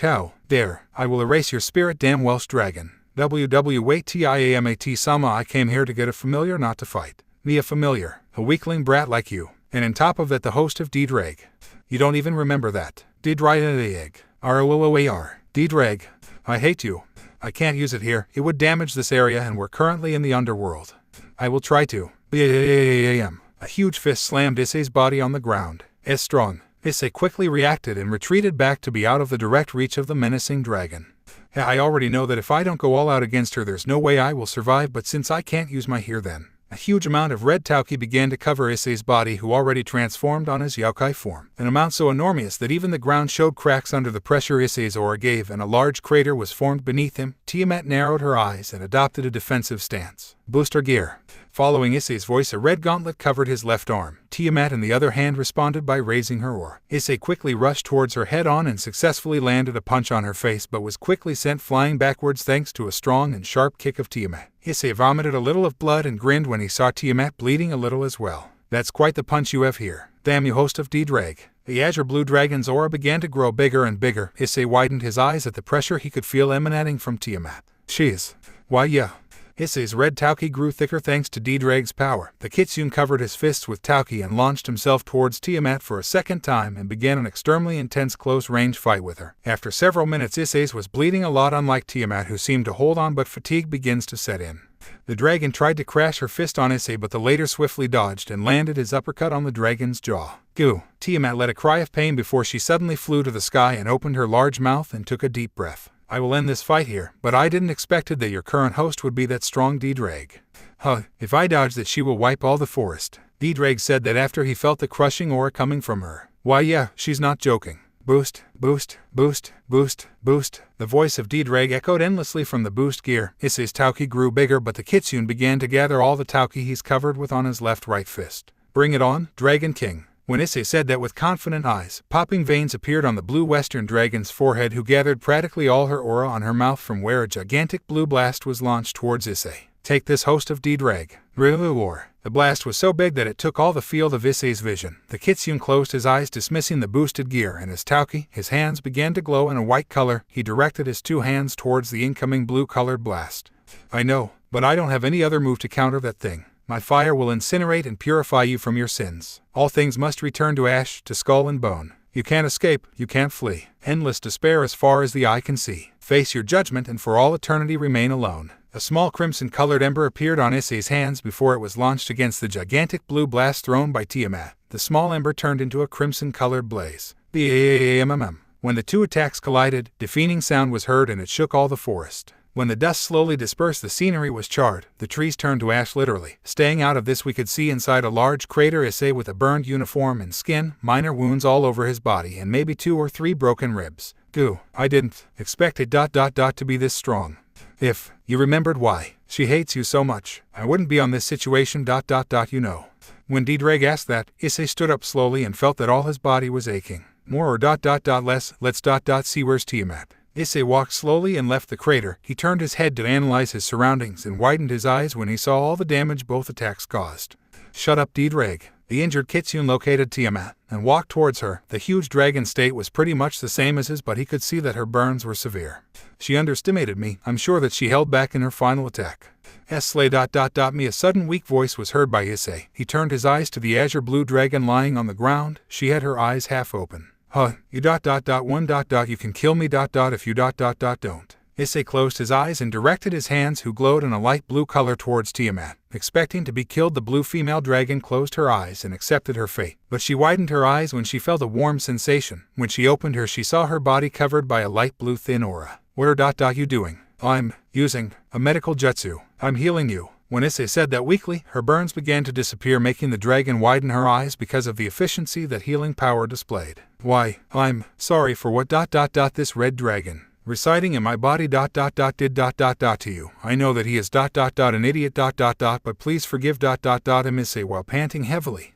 How dare, I will erase your spirit, damn Welsh dragon. WWATIAMAT-sama, I came here to get a familiar, not to fight. Me a familiar, a weakling brat like you. And on top of that the host of D-Drag. You don't even remember that. D-Drag. ROOAR. D-Drag. I hate you. I can't use it here, it would damage this area and we're currently in the underworld. I will try to. A huge fist slammed Issei's body on the ground. Strong. Issei quickly reacted and retreated back to be out of the direct reach of the menacing dragon. I already know that if I don't go all out against her there's no way I will survive, but since I can't use my here then. A huge amount of red tauki began to cover Issei's body, who already transformed on his yokai form. An amount so enormous that even the ground showed cracks under the pressure Issei's aura gave, and a large crater was formed beneath him. Tiamat narrowed her eyes and adopted a defensive stance. Booster gear. Following Issei's voice, a red gauntlet covered his left arm. Tiamat in the other hand responded by raising her aura. Issei quickly rushed towards her head-on and successfully landed a punch on her face, but was quickly sent flying backwards thanks to a strong and sharp kick of Tiamat. Issei vomited a little of blood and grinned when he saw Tiamat bleeding a little as well. That's quite the punch you have here. Damn you, host of D-Drag. The azure blue dragon's aura began to grow bigger and bigger. Issei widened his eyes at the pressure he could feel emanating from Tiamat. She's Why yeah. Issei's red Tauki grew thicker thanks to D-Drag's power. The Kitsune covered his fists with Tauki and launched himself towards Tiamat for a second time and began an extremely intense close-range fight with her. After several minutes, Issei was bleeding a lot, unlike Tiamat, who seemed to hold on, but fatigue begins to set in. The dragon tried to crash her fist on Issei, but the latter swiftly dodged and landed his uppercut on the dragon's jaw. Goo! Tiamat let a cry of pain before she suddenly flew to the sky and opened her large mouth and took a deep breath. I will end this fight here, but I didn't expect that your current host would be that strong D-Drag. Huh, if I dodge that she will wipe all the forest. D-Drag said that after he felt the crushing aura coming from her. Why yeah, she's not joking. Boost, boost, boost, boost, boost. The voice of D-Drag echoed endlessly from the boost gear. Issei's Tauki grew bigger, but the Kitsune began to gather all the Tauki he's covered with on his left-right fist. Bring it on, Dragon King. When Issei said that with confident eyes, popping veins appeared on the blue western dragon's forehead, who gathered practically all her aura on her mouth from where a gigantic blue blast was launched towards Issei. Take this, host of D-Drag. War. The blast was so big that it took all the field of Issei's vision. The Kitsune closed his eyes, dismissing the boosted gear, and as Tauki, his hands began to glow in a white color, he directed his two hands towards the incoming blue-colored blast. I know, but I don't have any other move to counter that thing. My fire will incinerate and purify you from your sins. All things must return to ash, to skull and bone. You can't escape, you can't flee. Endless despair as far as the eye can see. Face your judgment and for all eternity remain alone. A small crimson-colored ember appeared on Issei's hands before it was launched against the gigantic blue blast thrown by Tiamat. The small ember turned into a crimson-colored blaze. When the two attacks collided, defeating sound was heard and it shook all the forest. When the dust slowly dispersed, the scenery was charred. The trees turned to ash literally. Staying out of this, we could see inside a large crater Issei with a burned uniform and skin, minor wounds all over his body, and maybe 2 or 3 broken ribs. Goo, I didn't expect it to be this strong. If you remembered why she hates you so much, I wouldn't be on this situation you know. When D-Drag asked that, Issei stood up slowly and felt that all his body was aching. More or less, let's see where's Tiamat. Issei walked slowly and left the crater. He turned his head to analyze his surroundings and widened his eyes when he saw all the damage both attacks caused. Shut up, D-Drag. The injured Kitsune located Tiamat and walked towards her. The huge dragon's state was pretty much the same as his, but he could see that her burns were severe. She underestimated me. I'm sure that she held back in her final attack. Me. A sudden weak voice was heard by Issei. He turned his eyes to the azure blue dragon lying on the ground. She had her eyes half open. You ... you can kill me ... if you ... don't. Issei closed his eyes and directed his hands, who glowed in a light blue color, towards Tiamat. Expecting to be killed, the blue female dragon closed her eyes and accepted her fate. But she widened her eyes when she felt a warm sensation. When she opened her, she saw her body covered by a light blue thin aura. What are you doing? I'm using a medical jutsu. I'm healing you. When Issei said that weakly, her burns began to disappear, making the dragon widen her eyes because of the efficiency that healing power displayed. Why, I'm sorry for what ... this red dragon reciting in my body ... did ... to you. I know that he is ... an idiot ... but please forgive ... him, Issei, while panting heavily.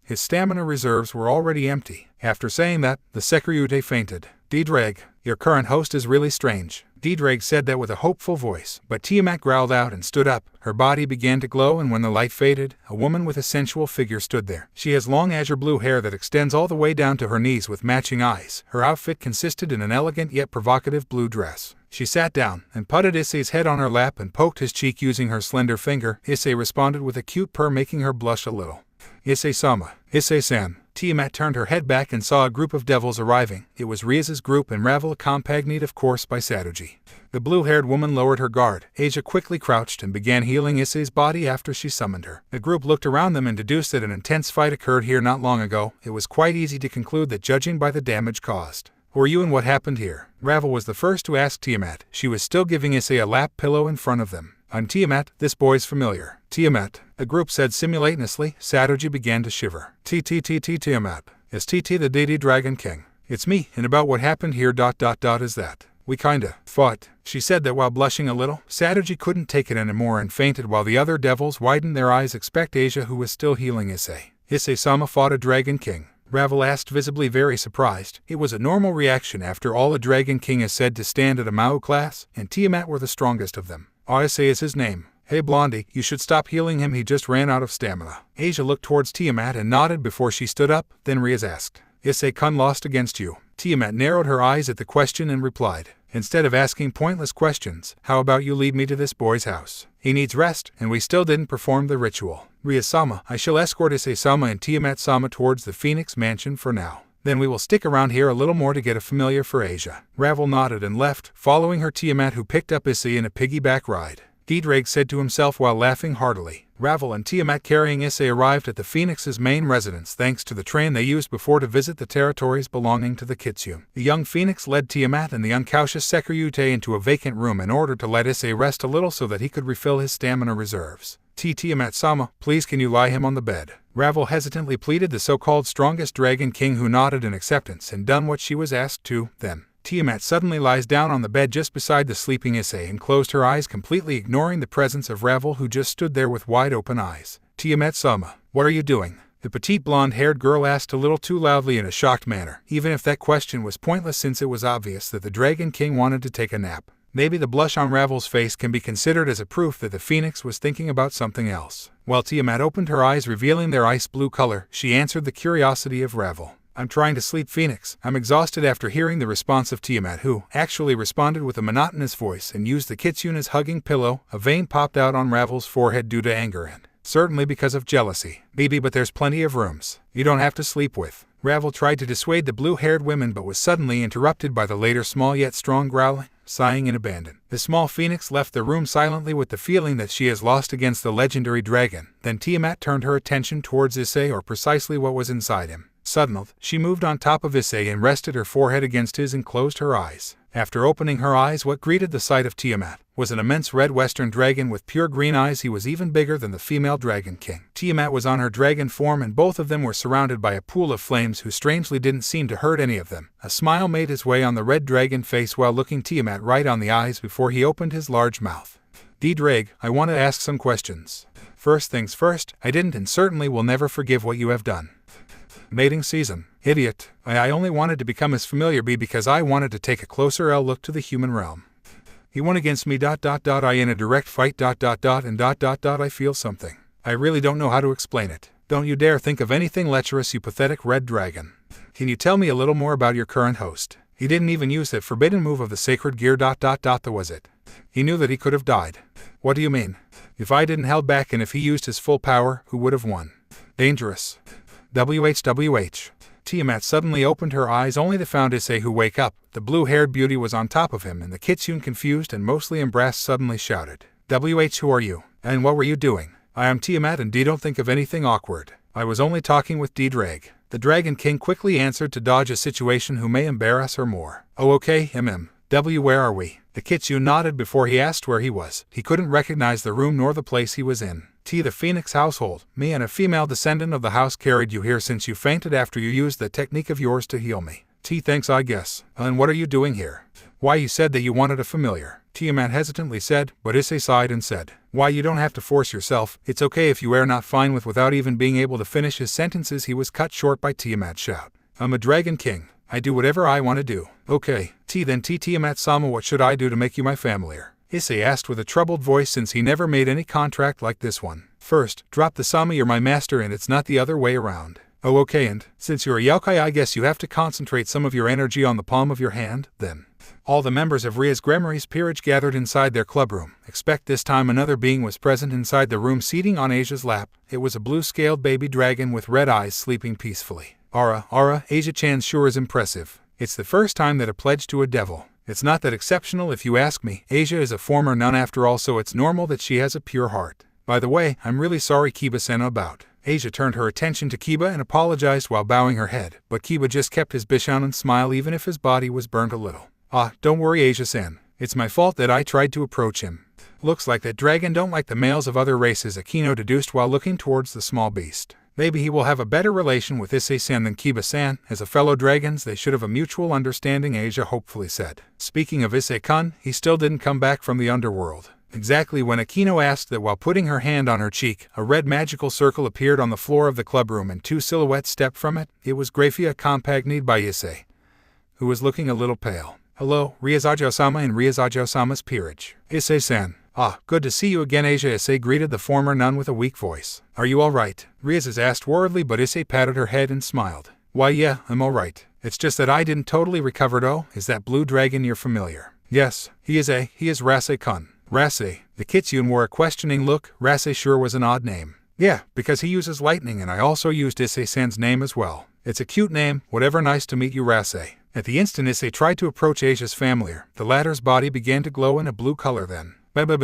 His stamina reserves were already empty. After saying that, the Sekryute fainted. D-Drag, your current host is really strange. D-Drag said that with a hopeful voice, but Tiamat growled out and stood up. Her body began to glow, and when the light faded, a woman with a sensual figure stood there. She has long azure blue hair that extends all the way down to her knees with matching eyes. Her outfit consisted in an elegant yet provocative blue dress. She sat down and putted Issei's head on her lap and poked his cheek using her slender finger. Issei responded with a cute purr, making her blush a little. Issei-sama, Issei-san. Tiamat turned her head back and saw a group of devils arriving. It was Riaz's group, and Ravel accompanied, of course, by Sadoji. The blue-haired woman lowered her guard. Asia quickly crouched and began healing Issei's body after she summoned her. The group looked around them and deduced that an intense fight occurred here not long ago. It was quite easy to conclude that, judging by the damage caused. Who are you and what happened here? Ravel was the first to ask Tiamat. She was still giving Issei a lap pillow in front of them. I'm Tiamat, this boy's familiar. Tiamat, the group said simultaneously. Sadoji began to shiver. Tiamat, is the deity dragon king. It's me, and about what happened here ... is that we kinda fought. She said that while blushing a little. Sadoji couldn't take it anymore and fainted while the other devils widened their eyes. Expect Asia, who was still healing Issei. Issei-sama fought a dragon king? Ravel asked, visibly very surprised. It was a normal reaction. After all, a dragon king is said to stand at a Mao class, and Tiamat were the strongest of them. Issei is his name. Hey Blondie, you should stop healing him, he just ran out of stamina. Asia looked towards Tiamat and nodded before she stood up. Then Riaz asked, Issei-kun lost against you? Tiamat narrowed her eyes at the question and replied, Instead of asking pointless questions, how about you lead me to this boy's house? He needs rest, and we still didn't perform the ritual. Ria-sama, I shall escort Issei-sama and Tiamat-sama towards the Phoenix Mansion for now. Then we will stick around here a little more to get a familiar for Asia. Ravel nodded and left, following her Tiamat, who picked up Issei in a piggyback ride. Diedraig said to himself while laughing heartily. Ravel and Tiamat carrying Issei arrived at the Phoenix's main residence thanks to the train they used before to visit the territories belonging to the Kitsune. The young Phoenix led Tiamat and the unconscious Sekiryu into a vacant room in order to let Issei rest a little so that he could refill his stamina reserves. Tiamat-sama, please can you lie him on the bed? Ravel hesitantly pleaded, the so-called strongest dragon king, who nodded in acceptance and done what she was asked to. Then Tiamat suddenly lies down on the bed just beside the sleeping Issei and closed her eyes, completely ignoring the presence of Ravel, who just stood there with wide-open eyes. Tiamat-sama, what are you doing? The petite blonde-haired girl asked a little too loudly in a shocked manner, even if that question was pointless since it was obvious that the Dragon King wanted to take a nap. Maybe the blush on Ravel's face can be considered as a proof that the Phoenix was thinking about something else. While Tiamat opened her eyes, revealing their ice blue color, she answered the curiosity of Ravel. I'm trying to sleep, Phoenix. I'm exhausted. After hearing the response of Tiamat, who actually responded with a monotonous voice and used the Kitsune as hugging pillow, a vein popped out on Ravel's forehead due to anger and certainly because of jealousy. Baby, but there's plenty of rooms. You don't have to sleep with. Ravel tried to dissuade the blue-haired women but was suddenly interrupted by the later small yet strong growling, sighing in abandon. The small Phoenix left the room silently with the feeling that she has lost against the legendary dragon. Then Tiamat turned her attention towards Issei, or precisely what was inside him. Suddenly, she moved on top of Issei and rested her forehead against his and closed her eyes. After opening her eyes, what greeted the sight of Tiamat was an immense red western dragon with pure green eyes. He was even bigger than the female Dragon King. Tiamat was on her dragon form, and both of them were surrounded by a pool of flames who strangely didn't seem to hurt any of them. A smile made his way on the red dragon face while looking Tiamat right on the eyes before he opened his large mouth. Diedraig, I want to ask some questions. First things first, I didn't and certainly will never forgive what you have done. Mating season. Idiot. I only wanted to become his familiar bee because I wanted to take a closer look to the human realm. He won against me ... I in a direct fight ... and ... I feel something. I really don't know how to explain it. Don't you dare think of anything lecherous, you pathetic red dragon. Can you tell me a little more about your current host? He didn't even use that forbidden move of the sacred gear ... That was it. He knew that he could have died. What do you mean? If I didn't held back and if he used his full power, who would have won? Dangerous. WH. Tiamat suddenly opened her eyes only to find Issei, who wake up. The blue-haired beauty was on top of him, and the Kitsune, confused and mostly embarrassed, suddenly shouted, WH, who are you? And what were you doing? I am Tiamat, and don't think of anything awkward. I was only talking with Diedraig. The Dragon King quickly answered to dodge a situation who may embarrass her more. Oh okay, W, where are we? The Kitsune nodded before he asked where he was. He couldn't recognize the room nor the place he was in. The Phoenix household. Me and a female descendant of the house carried you here since you fainted after you used that technique of yours to heal me. Thanks, I guess. And what are you doing here? Why, you said that you wanted a familiar. Tiamat hesitantly said, but Issei sighed and said, why, you don't have to force yourself. It's okay if you are not fine with. Without even being able to finish his sentences, he was cut short by Tiamat's shout. I'm a Dragon King. I do whatever I want to do. Okay. Then Tiamat-sama, what should I do to make you my familiar? Issei asked with a troubled voice, since he never made any contract like this one. First, drop the sama, you're my master and it's not the other way around. Oh okay, and since you're a yokai, I guess you have to concentrate some of your energy on the palm of your hand, then. All the members of Ria's Gremory's peerage gathered inside their clubroom. Except this time another being was present inside the room, seating on Asia's lap. It was a blue-scaled baby dragon with red eyes sleeping peacefully. Aura, Asia-chan sure is impressive. It's the first time that a pledge to a devil. It's not that exceptional if you ask me. Asia is a former nun after all, so it's normal that she has a pure heart. By the way, I'm really sorry Kiba-sen about. Asia turned her attention to Kiba and apologized while bowing her head, but Kiba just kept his bishonen smile even if his body was burnt a little. Don't worry Asia-sen. It's my fault that I tried to approach him. Looks like that dragon don't like the males of other races, Akino deduced while looking towards the small beast. Maybe he will have a better relation with Issei-san than Kiba-san. As a fellow dragons, they should have a mutual understanding, Asia hopefully said. Speaking of Issei-kun, he still didn't come back from the underworld. Exactly when Akino asked that, while putting her hand on her cheek, a red magical circle appeared on the floor of the clubroom and two silhouettes stepped from it. It was Grafia, accompanied by Issei, who was looking a little pale. Hello, Ryazajo-sama and Ryazajo-sama's peerage. Issei-san. Good to see you again, Asia. Issei greeted the former nun with a weak voice. Are you all right? Ryaz asked worriedly, but Issei patted her head and smiled. Why yeah, I'm all right. It's just that I didn't totally recover. Oh, is that blue dragon your familiar? Yes, he is Rase-kun. Rase. The Kitsune wore a questioning look. Rase sure was an odd name. Yeah, because he uses lightning and I also used Issei-san's name as well. It's a cute name, whatever. Nice to meet you, Rase. At the instant Issei tried to approach Asia's familiar, the latter's body began to glow in a blue color then. Issei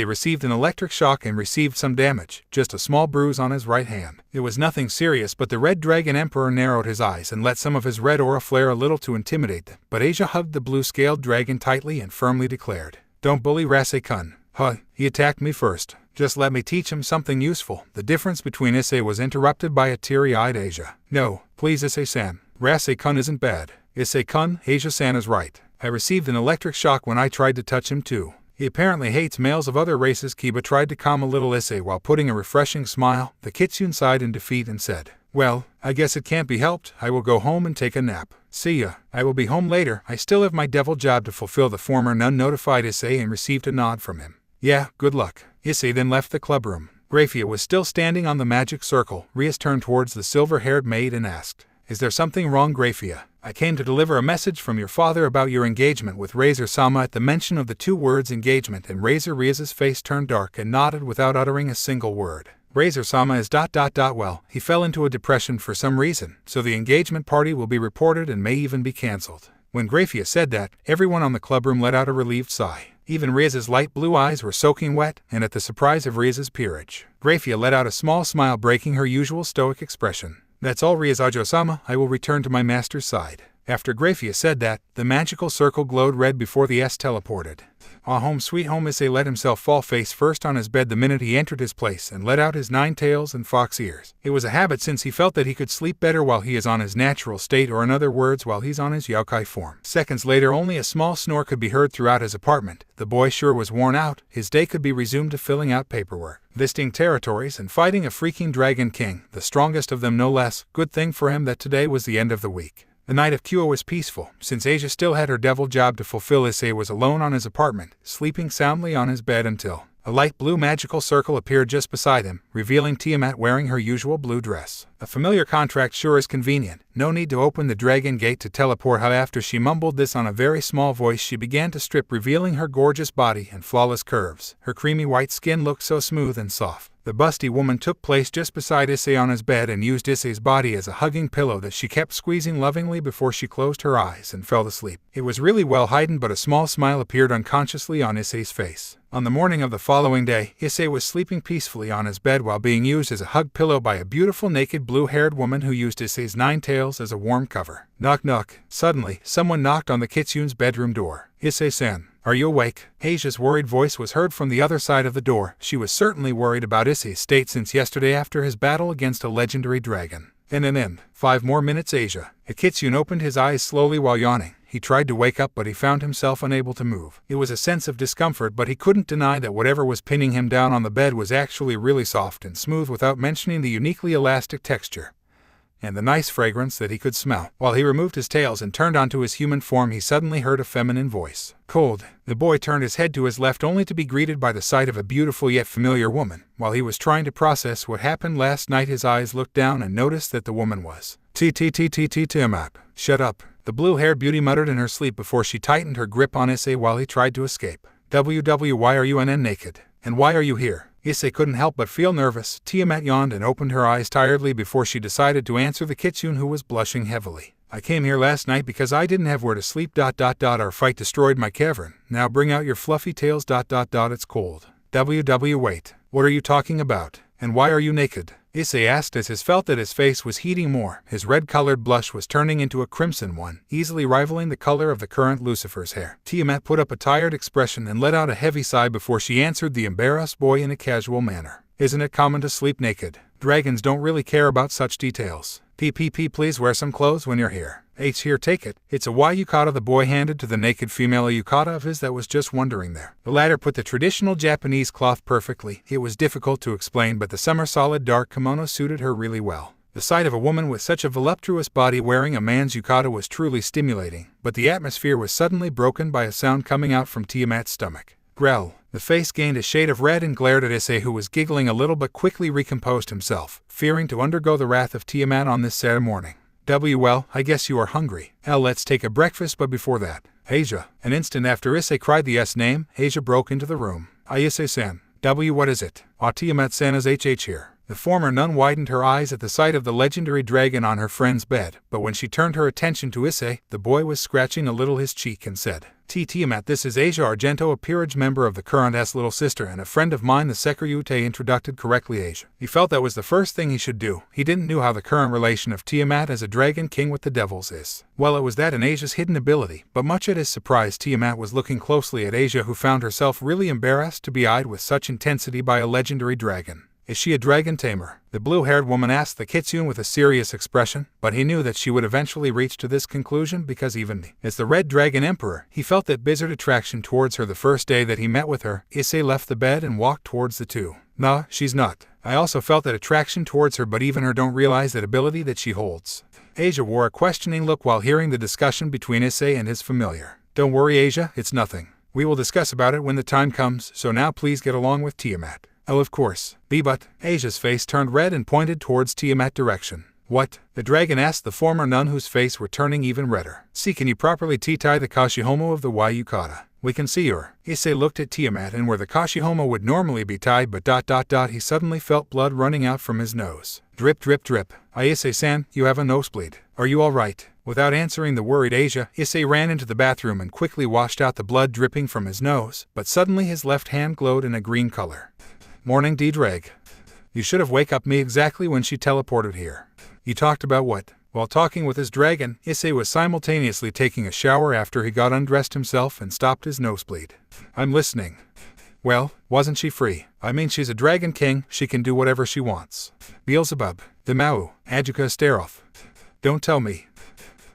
received an electric shock and received some damage, just a small bruise on his right hand. It was nothing serious, but the Red Dragon Emperor narrowed his eyes and let some of his red aura flare a little to intimidate them. But Asia hugged the blue-scaled dragon tightly and firmly declared, "Don't bully Rase-kun. Huh, he attacked me first. Just let me teach him something useful." The difference between Issei was interrupted by a teary-eyed Asia. "No, please Issei-san. Rase-kun isn't bad. Issei-kun, Asia-san is right. I received an electric shock when I tried to touch him too. He apparently hates males of other races." Kiba tried to calm a little Issei while putting a refreshing smile. The Kitsune sighed in defeat and said, "Well, I guess it can't be helped. I will go home and take a nap. See ya. I will be home later. I still have my devil job to fulfill." The former nun notified Issei and received a nod from him. "Yeah, good luck." Issei then left the clubroom. Graphia was still standing on the magic circle. Rias turned towards the silver-haired maid and asked, "Is there something wrong, Graphia? I came to deliver a message from your father about your engagement with Razor-sama." At the mention of the two words engagement and Razor, Rias's face turned dark and nodded without uttering a single word. Razor-sama is ... Well, he fell into a depression for some reason, so the engagement party will be reported and may even be cancelled. When Graphia said that, everyone on the clubroom let out a relieved sigh. Even Rias's light blue eyes were soaking wet, and at the surprise of Rias's peerage, Graphia let out a small smile, breaking her usual stoic expression. "That's all, Rias-sama. I will return to my master's side." After Graphia said that, the magical circle glowed red before the S teleported. "Ah, home sweet home." Issei let himself fall face first on his bed the minute he entered his place and let out his 9 tails and fox ears. It was a habit since he felt that he could sleep better while he is on his natural state, or in other words, while he's on his yokai form. Seconds later, only a small snore could be heard throughout his apartment. The boy sure was worn out. His day could be resumed to filling out paperwork, visiting territories, and fighting a freaking dragon king, the strongest of them no less. Good thing for him that today was the end of the week. The night of Kuoh was peaceful. Since Asia still had her devil job to fulfill, Issei was alone on his apartment, sleeping soundly on his bed until a light blue magical circle appeared just beside him, revealing Tiamat wearing her usual blue dress. A familiar contract sure is convenient. No need to open the dragon gate to teleport. How after she mumbled this on a very small voice, she began to strip, revealing her gorgeous body and flawless curves. Her creamy white skin looked so smooth and soft. The busty woman took place just beside Issei on his bed and used Issei's body as a hugging pillow that she kept squeezing lovingly before she closed her eyes and fell asleep. It was really well hidden, but a small smile appeared unconsciously on Issei's face. On the morning of the following day, Issei was sleeping peacefully on his bed while being used as a hug pillow by a beautiful naked blue-haired woman who used Issei's 9 tails as a warm cover. Knock knock. Suddenly, someone knocked on the Kitsune's bedroom door. "Issei-san, are you awake?" Asia's worried voice was heard from the other side of the door. She was certainly worried about Issei's state since yesterday after his battle against a legendary dragon. In 5 more minutes, Asia. The Kitsune opened his eyes slowly while yawning. He tried to wake up, but he found himself unable to move. It was a sense of discomfort, but he couldn't deny that whatever was pinning him down on the bed was actually really soft and smooth, without mentioning the uniquely elastic texture and the nice fragrance that he could smell. While he removed his tails and turned onto his human form, he suddenly heard a feminine voice. "Cold." The boy turned his head to his left only to be greeted by the sight of a beautiful yet familiar woman. While he was trying to process what happened last night, his eyes looked down and noticed that the woman was Tiamat. "Shut up," the blue-haired beauty muttered in her sleep before she tightened her grip on Issei while he tried to escape. Why are you naked? And why are you here?" Issei couldn't help but feel nervous. Tiamat yawned and opened her eyes tiredly before she decided to answer the Kitsune, who was blushing heavily. "I came here last night because I didn't have where to sleep. Our fight destroyed my cavern. Now bring out your fluffy tails. It's cold." Wait, what are you talking about? And why are you naked?" Issei asked as he felt that his face was heating more. His red-colored blush was turning into a crimson one, easily rivaling the color of the current Lucifer's hair. Tiamat put up a tired expression and let out a heavy sigh before she answered the embarrassed boy in a casual manner. "Isn't it common to sleep naked? Dragons don't really care about such details. Please wear some clothes when you're here." "Here, take it. It's a yukata," the boy handed to the naked female yukata of his that was just wandering there. The latter put the traditional Japanese cloth perfectly. It was difficult to explain, but the summer solid dark kimono suited her really well. The sight of a woman with such a voluptuous body wearing a man's yukata was truly stimulating, but the atmosphere was suddenly broken by a sound coming out from Tiamat's stomach. Grell. The face gained a shade of red and glared at Issei, who was giggling a little but quickly recomposed himself, fearing to undergo the wrath of Tiamat on this sad morning. Well, I guess you are hungry. Let's take a breakfast, but before that, Asia. An instant after Issei cried the S name, Asia broke into the room. Issei-san. What is it? Tiamat-san is HH here. The former nun widened her eyes at the sight of the legendary dragon on her friend's bed, but when she turned her attention to Issei, the boy was scratching a little his cheek and said, Tiamat, this is Asia Argento, a peerage member of the current S little sister and a friend of mine. The Secretary introduced correctly Asia. He felt that was the first thing he should do. He didn't know how the current relation of Tiamat as a dragon king with the devils is. Well, it was that and Asia's hidden ability, but much at his surprise Tiamat was looking closely at Asia, who found herself really embarrassed to be eyed with such intensity by a legendary dragon. Is she a dragon tamer? The blue-haired woman asked the kitsune with a serious expression, but he knew that she would eventually reach to this conclusion because even as the Red Dragon Emperor, he felt that bizarre attraction towards her. The first day that he met with her, Issei left the bed and walked towards the two. Nah, she's not. I also felt that attraction towards her, but even her don't realize that ability that she holds. Asia wore a questioning look while hearing the discussion between Issei and his familiar. Don't worry, Asia, it's nothing. We will discuss about it when the time comes, so now please get along with Tiamat. Oh, of course. But Asia's face turned red and pointed towards Tiamat direction. What? The dragon asked the former nun, whose face were turning even redder. See, can you properly tie the kashihomo of the yukata? We can see her. Issei looked at Tiamat and where the kashihomo would normally be tied, but he suddenly felt blood running out from his nose. Drip, drip, drip. Issei-san, you have a nosebleed. Are you all right? Without answering the worried Asia, Issei ran into the bathroom and quickly washed out the blood dripping from his nose, but suddenly his left hand glowed in a green color. Morning, D-Drag. You should have wake up me exactly when she teleported here. You talked about what? While talking with his dragon, Issei was simultaneously taking a shower after he got undressed himself and stopped his nosebleed. I'm listening. Well, wasn't she free? I mean, she's a dragon king, she can do whatever she wants. Beelzebub. The Mau. Adjuka Asteroth. Don't tell me.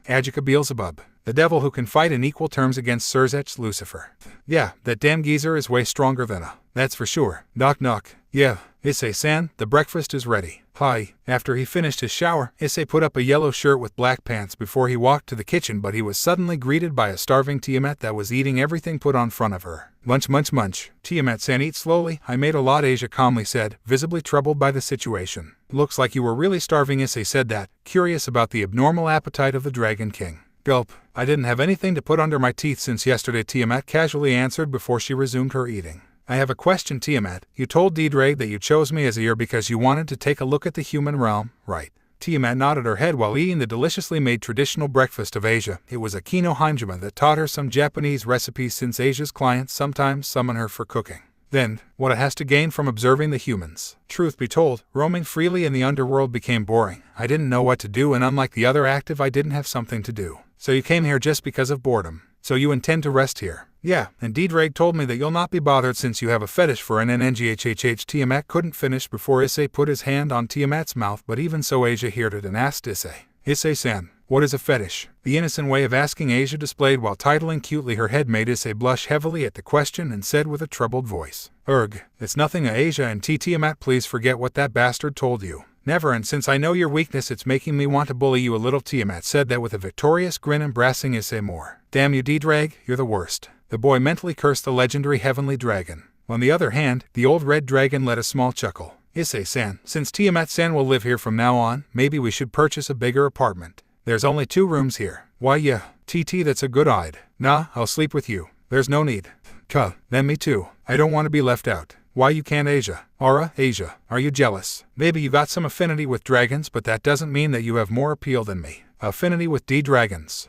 Adjuka Beelzebub. The devil who can fight in equal terms against Serzech Lucifer. Yeah, that damn geezer is way stronger than that's for sure. Knock knock. Yeah, Issei-san, the breakfast is ready. Hi. After he finished his shower, Issei put up a yellow shirt with black pants before he walked to the kitchen, but he was suddenly greeted by a starving Tiamat that was eating everything put on front of her. Munch munch munch. Tiamat-san, eat slowly. I made a lot, Asia calmly said, visibly troubled by the situation. Looks like you were really starving, Issei said that, curious about the abnormal appetite of the Dragon King. Gulp. I didn't have anything to put under my teeth since yesterday, Tiamat casually answered before she resumed her eating. I have a question, Tiamat. You told D-Drag that you chose me as a heir because you wanted to take a look at the human realm, right? Tiamat nodded her head while eating the deliciously made traditional breakfast of Asia. It was a Kino Hanjima that taught her some Japanese recipes since Asia's clients sometimes summon her for cooking. Then, what it has to gain from observing the humans. Truth be told, roaming freely in the underworld became boring. I didn't know what to do, and unlike the other active, I didn't have something to do. So you came here just because of boredom. So you intend to rest here? Yeah, and D-Drag told me that you'll not be bothered since you have a fetish for an NNGHHH. Tiamat couldn't finish before Issei put his hand on Tiamat's mouth, but even so Asia heard it and asked Issei. Issei-san, what is a fetish? The innocent way of asking Asia displayed while titling cutely her head made Issei blush heavily at the question and said with a troubled voice. It's nothing, Asia, and Tiamat, please forget what that bastard told you. Never, and since I know your weakness, it's making me want to bully you a little. Tiamat said that with a victorious grin, embracing Issei more. Damn you, D-Drag, you're the worst. The boy mentally cursed the legendary heavenly dragon. On the other hand, the old red dragon let a small chuckle. Issei-san, since Tiamat-san will live here from now on, maybe we should purchase a bigger apartment. There's only 2 rooms here. Why yeah, that's a good idea. Nah, I'll sleep with you. There's no need. Then me too. I don't want to be left out. Why you can't, Asia? Asia, are you jealous? Maybe you got some affinity with dragons, but that doesn't mean that you have more appeal than me. Affinity with D-dragons.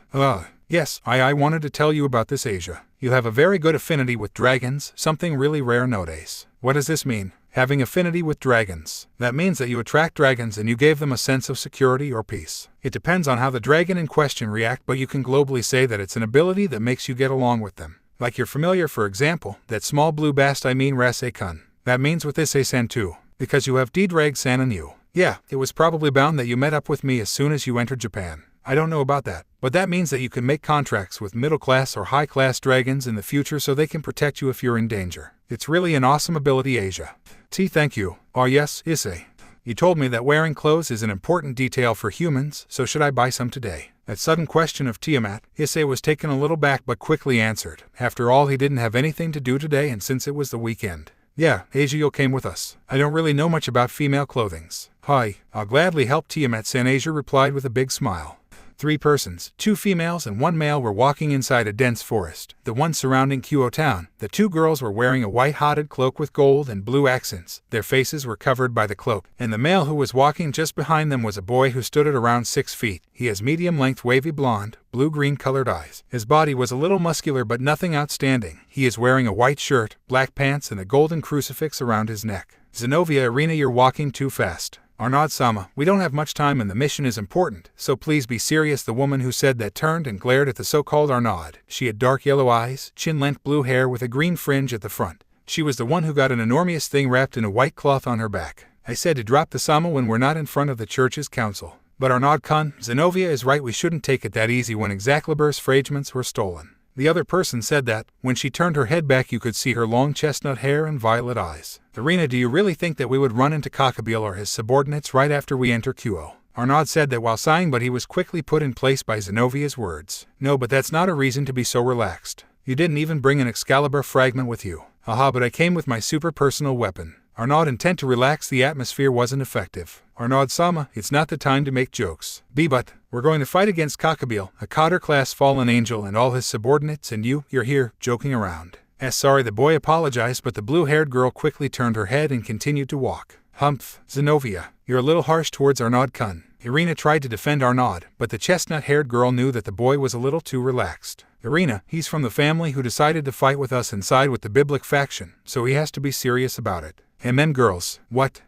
Yes, I wanted to tell you about this, Asia. You have a very good affinity with dragons, something really rare nowadays. What does this mean? Having affinity with dragons. That means that you attract dragons and you gave them a sense of security or peace. It depends on how the dragon in question react, but you can globally say that it's an ability that makes you get along with them. Like your familiar, for example, that small blue bast Rase-kun. That means with Issei-san too, because you have D-Drag-san and you. Yeah, it was probably bound that you met up with me as soon as you entered Japan. I don't know about that, but that means that you can make contracts with middle-class or high-class dragons in the future so they can protect you if you're in danger. It's really an awesome ability, Asia. Thank you. Yes, Issei. You told me that wearing clothes is an important detail for humans, so should I buy some today? That sudden question of Tiamat, Issei was taken a little back but quickly answered. After all, he didn't have anything to do today, and since it was the weekend. Yeah, Asia, you came with us. I don't really know much about female clothings. Hi, I'll gladly help Tiamat-san, Asia replied with a big smile. 3 persons, 2 females and 1 male were walking inside a dense forest, the one surrounding Kuoh-Town. The 2 girls were wearing a white-hotted cloak with gold and blue accents. Their faces were covered by the cloak, and the male who was walking just behind them was a boy who stood at around 6 feet. He has medium-length wavy blonde, blue-green colored eyes. His body was a little muscular but nothing outstanding. He is wearing a white shirt, black pants and a golden crucifix around his neck. Zenovia, Irina, you're walking too fast. Arnaud-sama, we don't have much time and the mission is important, so please be serious. The woman who said that turned and glared at the so-called Arnaud. She had dark yellow eyes, chin-length blue hair with a green fringe at the front. She was the one who got an enormous thing wrapped in a white cloth on her back. I said to drop the sama when we're not in front of the church's council. But Arnaud-kun, Zenovia is right, we shouldn't take it that easy when Excalibur's fragments were stolen. The other person said that, when she turned her head back you could see her long chestnut hair and violet eyes. Irina, do you really think that we would run into Cockabeel or his subordinates right after we enter Kuoh? Arnaud said that while sighing, but he was quickly put in place by Zenovia's words. No, but that's not a reason to be so relaxed. You didn't even bring an Excalibur fragment with you. Aha, but I came with my super personal weapon. Arnaud, intent to relax the atmosphere wasn't effective. Arnaud-sama, it's not the time to make jokes. But we're going to fight against Cockabeel, a Cotter-class fallen angel and all his subordinates, and you're here, joking around. Sorry, the boy apologized, but the blue-haired girl quickly turned her head and continued to walk. Humph, Zenovia, you're a little harsh towards Arnaud-kun. Irina tried to defend Arnaud, but the chestnut-haired girl knew that the boy was a little too relaxed. Irina, he's from the family who decided to fight with us and side with the Biblic-faction, so he has to be serious about it. And then girls, what?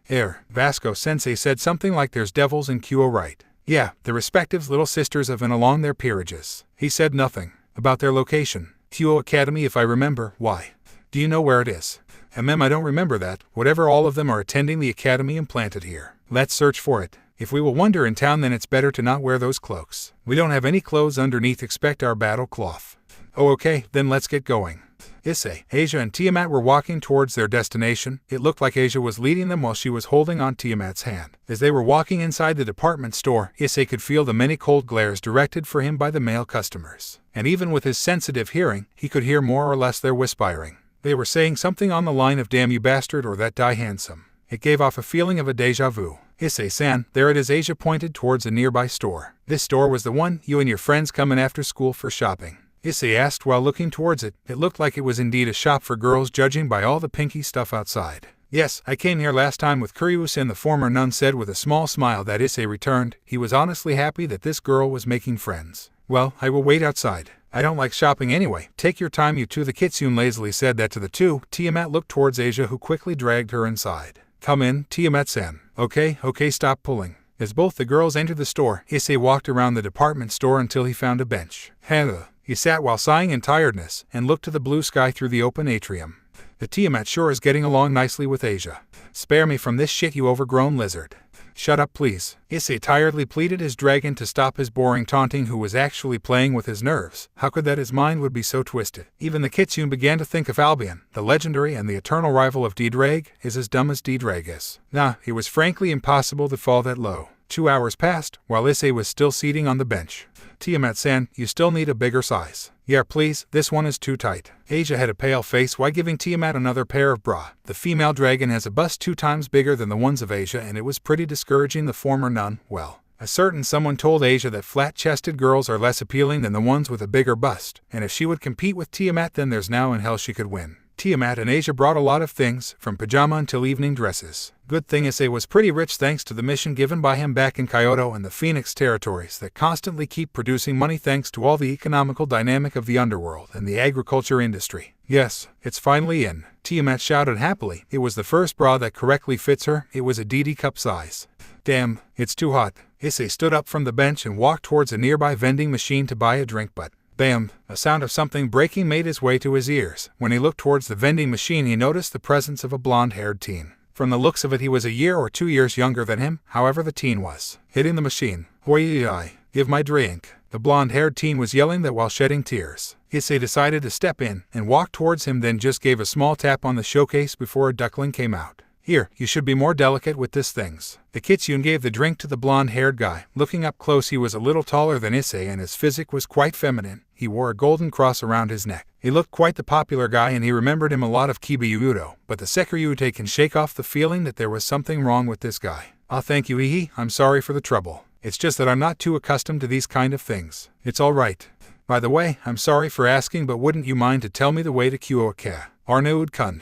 Vasco-sensei said something like there's devils in Kuoh, right? Yeah, the respective little sisters of and along their peerages. He said nothing about their location. Kuoh Academy, if I remember. Why? Do you know where it is? I don't remember that. Whatever, all of them are attending the academy implanted here. Let's search for it. If we will wander in town, then it's better to not wear those cloaks. We don't have any clothes underneath, expect our battle cloth. Oh, okay, then let's get going. Issei, Asia and Tiamat were walking towards their destination. It looked like Asia was leading them while she was holding on Tiamat's hand. As they were walking inside the department store, Issei could feel the many cold glares directed for him by the male customers. And even with his sensitive hearing, he could hear more or less their whispering. They were saying something on the line of "damn you bastard" or "that die handsome." It gave off a feeling of a deja vu. Issei-san, there it is. Asia pointed towards a nearby store. This store was the one you and your friends come in after school for shopping. Issei asked while looking towards it. It looked like it was indeed a shop for girls, judging by all the pinky stuff outside. Yes, I came here last time with Kuryusen, the former nun said with a small smile that Issei returned. He was honestly happy that this girl was making friends. Well, I will wait outside. I don't like shopping anyway. Take your time, you two. The Kitsune lazily said that to the two. Tiamat looked towards Asia, who quickly dragged her inside. Come in, Tiamat-san. Okay, stop pulling. As both the girls entered the store, Issei walked around the department store until he found a bench. He sat while sighing in tiredness, and looked to the blue sky through the open atrium. The Tiamat sure is getting along nicely with Asia. Spare me from this shit, you overgrown lizard. Shut up, please. Issei tiredly pleaded his dragon to stop his boring taunting, who was actually playing with his nerves. How could that his mind would be so twisted? Even the Kitsune began to think of Albion, the legendary and the eternal rival of D-Drag, is as dumb as D-Drag is. Nah, it was frankly impossible to fall that low. 2 hours passed, while Issei was still seating on the bench. Tiamat-san, you still need a bigger size. Yeah, please, this one is too tight. Asia had a pale face while giving Tiamat another pair of bra. The female dragon has a bust 2 times bigger than the ones of Asia, and it was pretty discouraging. The former nun, well, a certain someone told Asia that flat-chested girls are less appealing than the ones with a bigger bust, and if she would compete with Tiamat, then there's now in hell she could win. Tiamat and Asia brought a lot of things, from pajama until evening dresses. Good thing Issei was pretty rich thanks to the mission given by him back in Kyoto and the Phoenix territories that constantly keep producing money thanks to all the economical dynamic of the underworld and the agriculture industry. Yes, it's finally in. Tiamat shouted happily. It was the first bra that correctly fits her. It was a DD cup size. Damn, it's too hot. Issei stood up from the bench and walked towards a nearby vending machine to buy a drink, but bam! A sound of something breaking made its way to his ears. When he looked towards the vending machine, he noticed the presence of a blonde-haired teen. From the looks of it, he was a year or 2 years younger than him, however the teen was. Hitting the machine. Hoi, give my drink. The blonde-haired teen was yelling that while shedding tears. Issei decided to step in and walk towards him, then just gave a small tap on the showcase before a duckling came out. Here, you should be more delicate with this things. The Kitsune gave the drink to the blonde-haired guy. Looking up close, he was a little taller than Issei and his physique was quite feminine. He wore a golden cross around his neck. He looked quite the popular guy and he remembered him a lot of Kiba Hyoudou, but the Sekiryute can shake off the feeling that there was something wrong with this guy. Ah, thank you, Issei. I'm sorry for the trouble. It's just that I'm not too accustomed to these kind of things. It's all right. By the way, I'm sorry for asking, but wouldn't you mind to tell me the way to Kyoto-Town?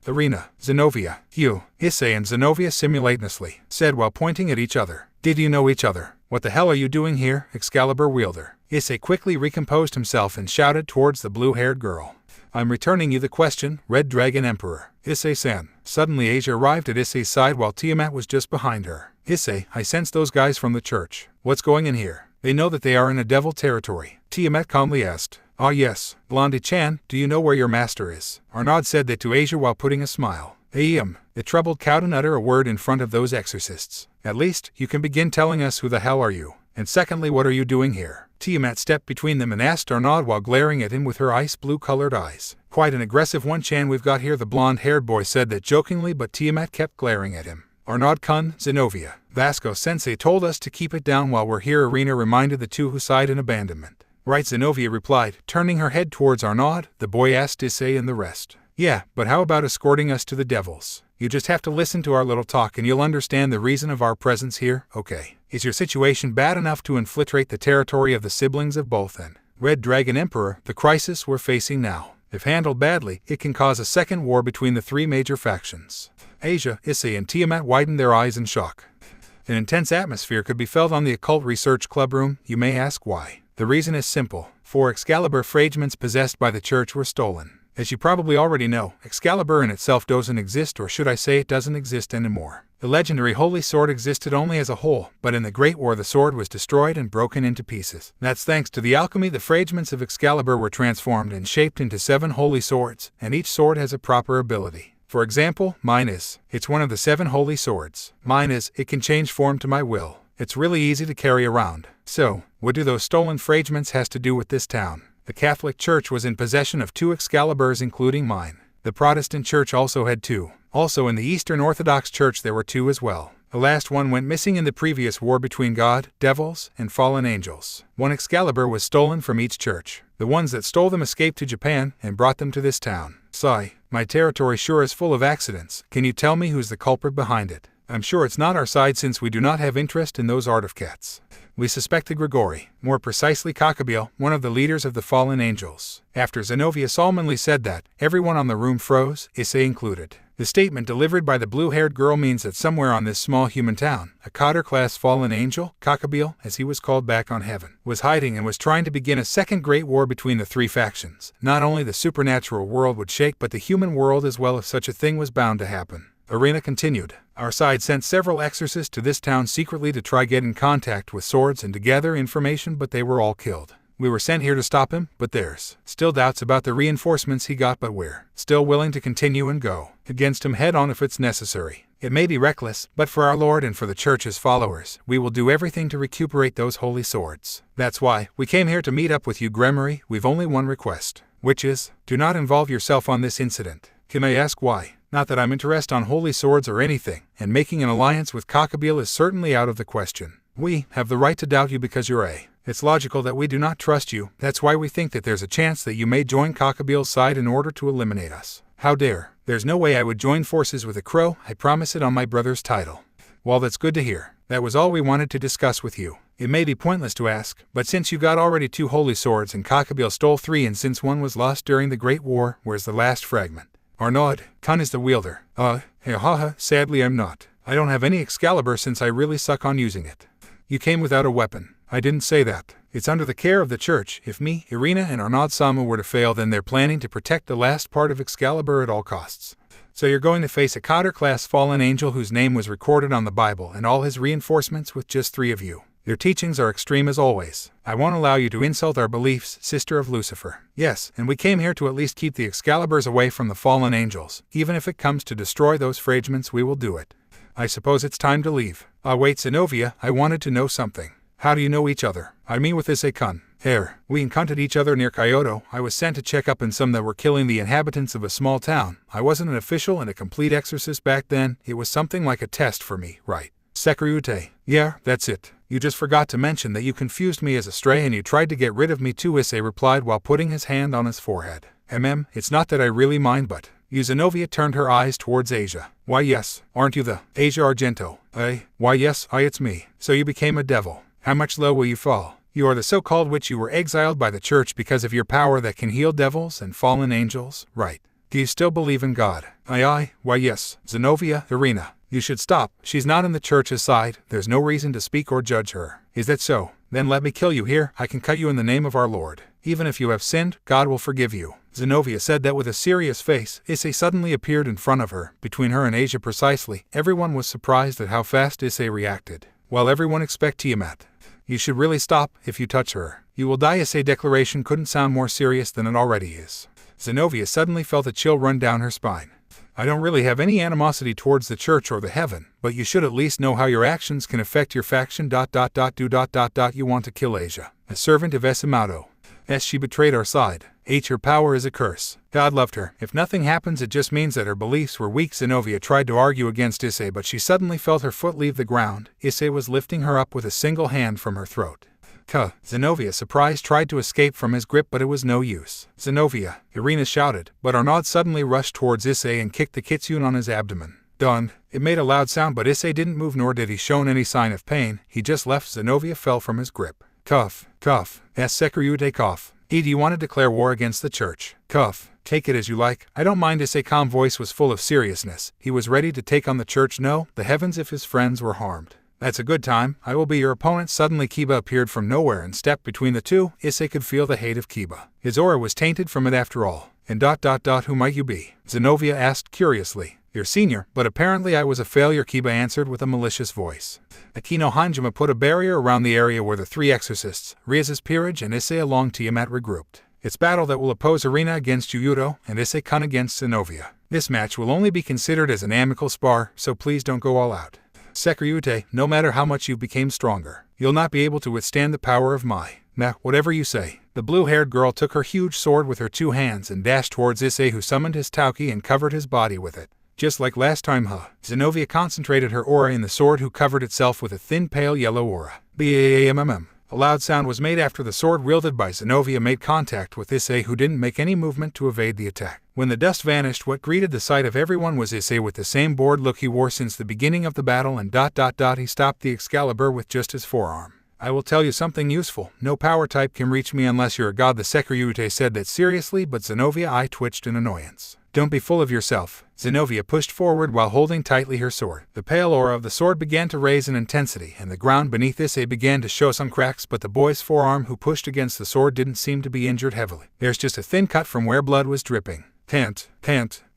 Arena, Zenobia, Hyoudou Issei and Zenobia simultaneously said while pointing at each other. Did you know each other? What the hell are you doing here, Excalibur wielder? Issei quickly recomposed himself and shouted towards the blue-haired girl. I'm returning you the question, Red Dragon Emperor. Issei-san. Suddenly Asia arrived at Issei's side while Tiamat was just behind her. Issei, I sense those guys from the church. What's going in here? They know that they are in a devil territory. Tiamat calmly asked. Ah yes, Blondie-chan, do you know where your master is? Arnaud said that to Asia while putting a smile. The troubled cow didn't utter a word in front of those exorcists. At least, you can begin telling us who the hell are you? And secondly, what are you doing here? Tiamat stepped between them and asked Arnaud while glaring at him with her ice blue-colored eyes. Quite an aggressive one, Chan, we've got here, the blonde-haired boy said that jokingly, but Tiamat kept glaring at him. Arnaud-kun, Zenobia. Vasco-sensei told us to keep it down while we're here, Arena reminded the two who sighed in abandonment. Right, Zenobia replied, turning her head towards Arnaud. The boy asked Issei and the rest. Yeah, but how about escorting us to the devils? You just have to listen to our little talk and you'll understand the reason of our presence here, okay? Is your situation bad enough to infiltrate the territory of the siblings of both and Red Dragon Emperor? The crisis we're facing now, if handled badly, it can cause a second war between the three major factions. Asia, Issei and Tiamat widened their eyes in shock. An intense atmosphere could be felt on the Occult Research Club room. You may ask why. The reason is simple. 4 Excalibur fragments possessed by the church were stolen. As you probably already know, Excalibur in itself doesn't exist, or should I say it doesn't exist anymore. The legendary Holy Sword existed only as a whole, but in the Great War the sword was destroyed and broken into pieces. That's thanks to the alchemy. The fragments of Excalibur were transformed and shaped into 7 holy swords, and each sword has a proper ability. For example, mine is. It's one of the 7 holy swords. Mine is, it can change form to my will. It's really easy to carry around. So, what do those stolen fragments has to do with this town? The Catholic Church was in possession of 2 Excaliburs, including mine. The Protestant Church also had 2. Also in the Eastern Orthodox Church there were 2 as well. The last one went missing in the previous war between God, devils, and fallen angels. 1 Excalibur was stolen from each church. The ones that stole them escaped to Japan and brought them to this town. Sigh, my territory sure is full of accidents. Can you tell me who's the culprit behind it? I'm sure it's not our side, since we do not have interest in those artifacts. We suspected Grigori, more precisely Cockabeel, one of the leaders of the fallen angels. After Zenobia solemnly said that, everyone on the room froze, Issei included. The statement delivered by the blue-haired girl means that somewhere on this small human town, a Cotter-class fallen angel, Cockabeel, as he was called back on heaven, was hiding and was trying to begin a second great war between the 3 factions. Not only the supernatural world would shake, but the human world as well, if such a thing was bound to happen. Arena continued. Our side sent several exorcists to this town secretly to try get in contact with swords and to gather information, but they were all killed. We were sent here to stop him, but there's still doubts about the reinforcements he got, but we're still willing to continue and go against him head on if it's necessary. It may be reckless, but for our Lord and for the Church's followers, we will do everything to recuperate those holy swords. That's why we came here to meet up with you, Gremory. We've only one request, which is, do not involve yourself on this incident. Can I ask why? Not that I'm interested on holy swords or anything, and making an alliance with Cockabeel is certainly out of the question. We have the right to doubt you because you're a. It's logical that we do not trust you. That's why we think that there's a chance that you may join Cockabeel's side in order to eliminate us. How dare? There's no way I would join forces with a crow. I promise it on my brother's title. Well, that's good to hear. That was all we wanted to discuss with you. It may be pointless to ask, but since you got already 2 holy swords and Cockabeel stole 3, and since one was lost during the Great War, where's the last fragment? Arnaud-kun is the wielder. Sadly I'm not. I don't have any Excalibur since I really suck on using it. You came without a weapon. I didn't say that. It's under the care of the Church. If me, Irina, and Arnaud-sama were to fail, then they're planning to protect the last part of Excalibur at all costs. So you're going to face a Cotter-class fallen angel whose name was recorded on the Bible and all his reinforcements with just 3 of you. Your teachings are extreme as always. I won't allow you to insult our beliefs, Sister of Lucifer. Yes, and we came here to at least keep the Excaliburs away from the fallen angels. Even if it comes to destroy those fragments, we will do it. I suppose it's time to leave. Wait, Zenobia, I wanted to know something. How do you know each other? I mean with Issei-kun. We encountered each other near Kyoto. I was sent to check up on some that were killing the inhabitants of a small town. I wasn't an official and a complete exorcist back then. It was something like a test for me, right? Securite. Yeah, that's it. You just forgot to mention that you confused me as a stray and you tried to get rid of me too, Issei replied while putting his hand on his forehead. It's not that I really mind, but Zenovia turned her eyes towards Asia. Why yes, aren't you the Asia Argento? Why yes, it's me. So you became a devil. How much low will you fall? You are the so-called witch. You were exiled by the church because of your power that can heal devils and fallen angels, right? Do you still believe in God? Why yes, Zenovia, Irina. You should stop. She's not in the church's side. There's no reason to speak or judge her. Is that so? Then let me kill you here. I can cut you in the name of our Lord. Even if you have sinned, God will forgive you. Zenovia said that with a serious face. Issei suddenly appeared in front of her, between her and Asia precisely. Everyone was surprised at how fast Issei reacted. While everyone expected Tiamat. You should really stop. If you touch her, you will die. Issei's declaration couldn't sound more serious than it already is. Zenovia suddenly felt a chill run down her spine. I don't really have any animosity towards the church or the heaven, but you should at least know how your actions can affect your faction. You want to kill Asia, a servant of Esimato. She betrayed our side. Her power is a curse. God loved her. If nothing happens, it just means that her beliefs were weak. Zenovia tried to argue against Issei, but she suddenly felt her foot leave the ground. Issei was lifting her up with a single hand from her throat. Zenovia, surprised, tried to escape from his grip, but it was no use. Zenovia, Irina shouted, but Arnaud suddenly rushed towards Issei and kicked the kitsune on his abdomen. Done. It made a loud sound, but Issei didn't move, nor did he show any sign of pain. He just left. Zenovia fell from his grip. Cough. Sekiryu cough. Do you want to declare war against the church? Cough. Take it as you like. I don't mind. Issei's calm voice was full of seriousness. He was ready to take on the church. No, the heavens, if his friends were harmed. That's a good time. I will be your opponent. Suddenly Kiba appeared from nowhere and stepped between the two. Issei could feel the hate of Kiba. His aura was tainted from it after all. And who might you be? Zenovia asked curiously. Your senior, but apparently I was a failure, Kiba answered with a malicious voice. Akino Hanjima put a barrier around the area where the three exorcists, Riaz's peerage and Issei along Tiamat regrouped. It's battle that will oppose Irina against Hyoudou and Issei-kun against Zenovia. This match will only be considered as an amicable spar, so please don't go all out. Sekiryu, no matter how much you became stronger, you'll not be able to withstand the power of my. Nah, whatever you say. The blue-haired girl took her huge sword with her two hands and dashed towards Issei, who summoned his Tauki and covered his body with it. Just like last time, Zenovia concentrated her aura in the sword, who covered itself with a thin pale yellow aura. BAMMM. A loud sound was made after the sword wielded by Zenovia made contact with Issei, who didn't make any movement to evade the attack. When the dust vanished, what greeted the sight of everyone was Issei with the same bored look he wore since the beginning of the battle, and he stopped the Excalibur with just his forearm. I will tell you something useful. No power type can reach me unless you're a god. The Sekiryu said that seriously, but Zenovia eye twitched in annoyance. Don't be full of yourself. Zenovia pushed forward while holding tightly her sword. The pale aura of the sword began to raise in intensity, and the ground beneath Issei began to show some cracks, but the boy's forearm who pushed against the sword didn't seem to be injured heavily. There's just a thin cut from where blood was dripping. Pant.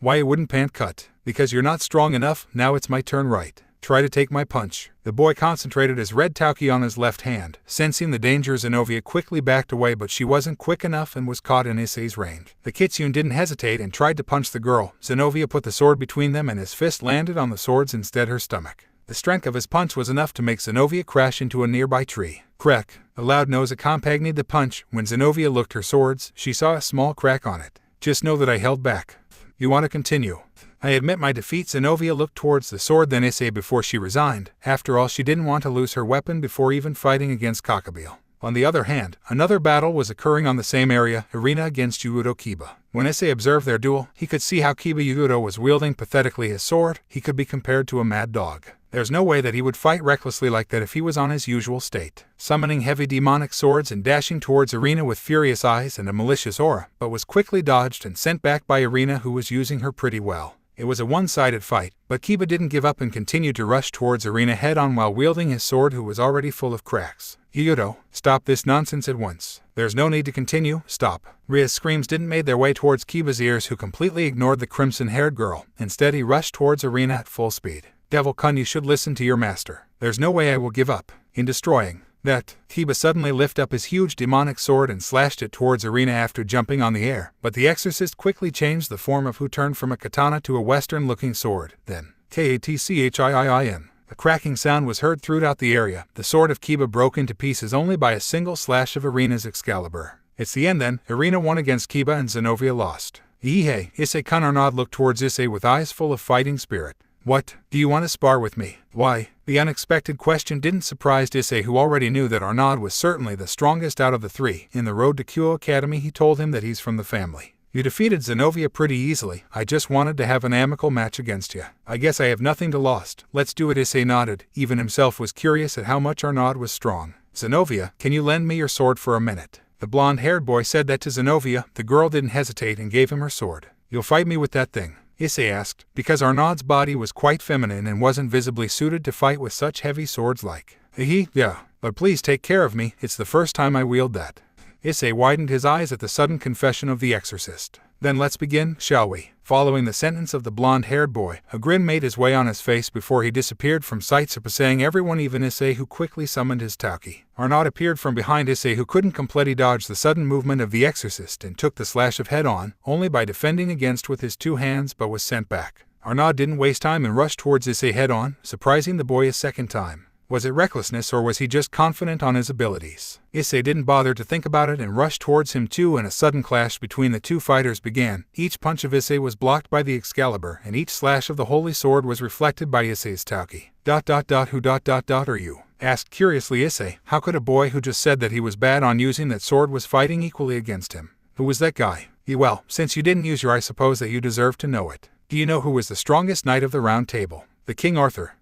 Why you wouldn't pant cut? Because you're not strong enough. Now it's my turn, right? Try to take my punch. The boy concentrated his red Tauki on his left hand. Sensing the danger, Zenovia quickly backed away, but she wasn't quick enough and was caught in Issei's range. The kitsune didn't hesitate and tried to punch the girl. Zenovia put the sword between them and his fist landed on the sword's instead her stomach. The strength of his punch was enough to make Zenovia crash into a nearby tree. Crack. A loud noise accompanied the punch. When Zenovia looked her swords, she saw a small crack on it. Just know that I held back. You want to continue? I admit my defeat. Zenovia looked towards the sword, then Issei before she resigned. After all, she didn't want to lose her weapon before even fighting against Kakabeel. On the other hand, another battle was occurring on the same area, Irina against Hyoudou Kiba. When Issei observed their duel, he could see how Kiba Hyoudou was wielding pathetically his sword. He could be compared to a mad dog. There's no way that he would fight recklessly like that if he was on his usual state, summoning heavy demonic swords and dashing towards Irina with furious eyes and a malicious aura, but was quickly dodged and sent back by Irina, who was using her pretty well. It was a one-sided fight, but Kiba didn't give up and continued to rush towards Irina head-on while wielding his sword, who was already full of cracks. Hyoudou, stop this nonsense at once. There's no need to continue. Stop. Ria's screams didn't make their way towards Kiba's ears, who completely ignored the crimson-haired girl. Instead, he rushed towards Irina at full speed. Devil-kun, you should listen to your master. There's no way I will give up. In destroying that, Kiba suddenly lifted up his huge demonic sword and slashed it towards Irina after jumping on the air, but the exorcist quickly changed the form of who turned from a katana to a western-looking sword. Then, Katchiin. A cracking sound was heard throughout the area. The sword of Kiba broke into pieces only by a single slash of Irina's Excalibur. It's the end then. Irina won against Kiba and Zenovia lost. Issei-kun. Arnaud looked towards Issei with eyes full of fighting spirit. What? Do you want to spar with me? Why? The unexpected question didn't surprise Issei, who already knew that Arnaud was certainly the strongest out of the three. In the road to Kyoto Academy, he told him that he's from the family. You defeated Zenobia pretty easily. I just wanted to have an amicable match against you. I guess I have nothing to lost. Let's do it. Issei nodded. Even himself was curious at how much Arnaud was strong. Zenobia, can you lend me your sword for a minute? The blonde-haired boy said that to Zenobia. The girl didn't hesitate and gave him her sword. You'll fight me with that thing? Issei asked, because Arnaud's body was quite feminine and wasn't visibly suited to fight with such heavy swords like. Yeah, but please take care of me. It's the first time I wield that. Issei widened his eyes at the sudden confession of the exorcist. Then let's begin, shall we? Following the sentence of the blonde-haired boy, a grin made his way on his face before he disappeared from sight, surpassing everyone, even Issei, who quickly summoned his Tauki. Arnaud appeared from behind Issei, who couldn't completely dodge the sudden movement of the exorcist and took the slash of head-on, only by defending against with his 2 hands, but was sent back. Arnaud didn't waste time and rushed towards Issei head-on, surprising the boy a second time. Was it recklessness, or was he just confident on his abilities? Issei didn't bother to think about it and rushed towards him too, and a sudden clash between the 2 fighters began. Each punch of Issei was blocked by the Excalibur, and each slash of the holy sword was reflected by Issei's Tauki. Who are you? Asked curiously Issei. How could a boy who just said that he was bad on using that sword was fighting equally against him? Who was that guy? Well, since you didn't use your, I suppose that you deserve to know it. Do you know who was the strongest knight of the Round Table? The King Arthur.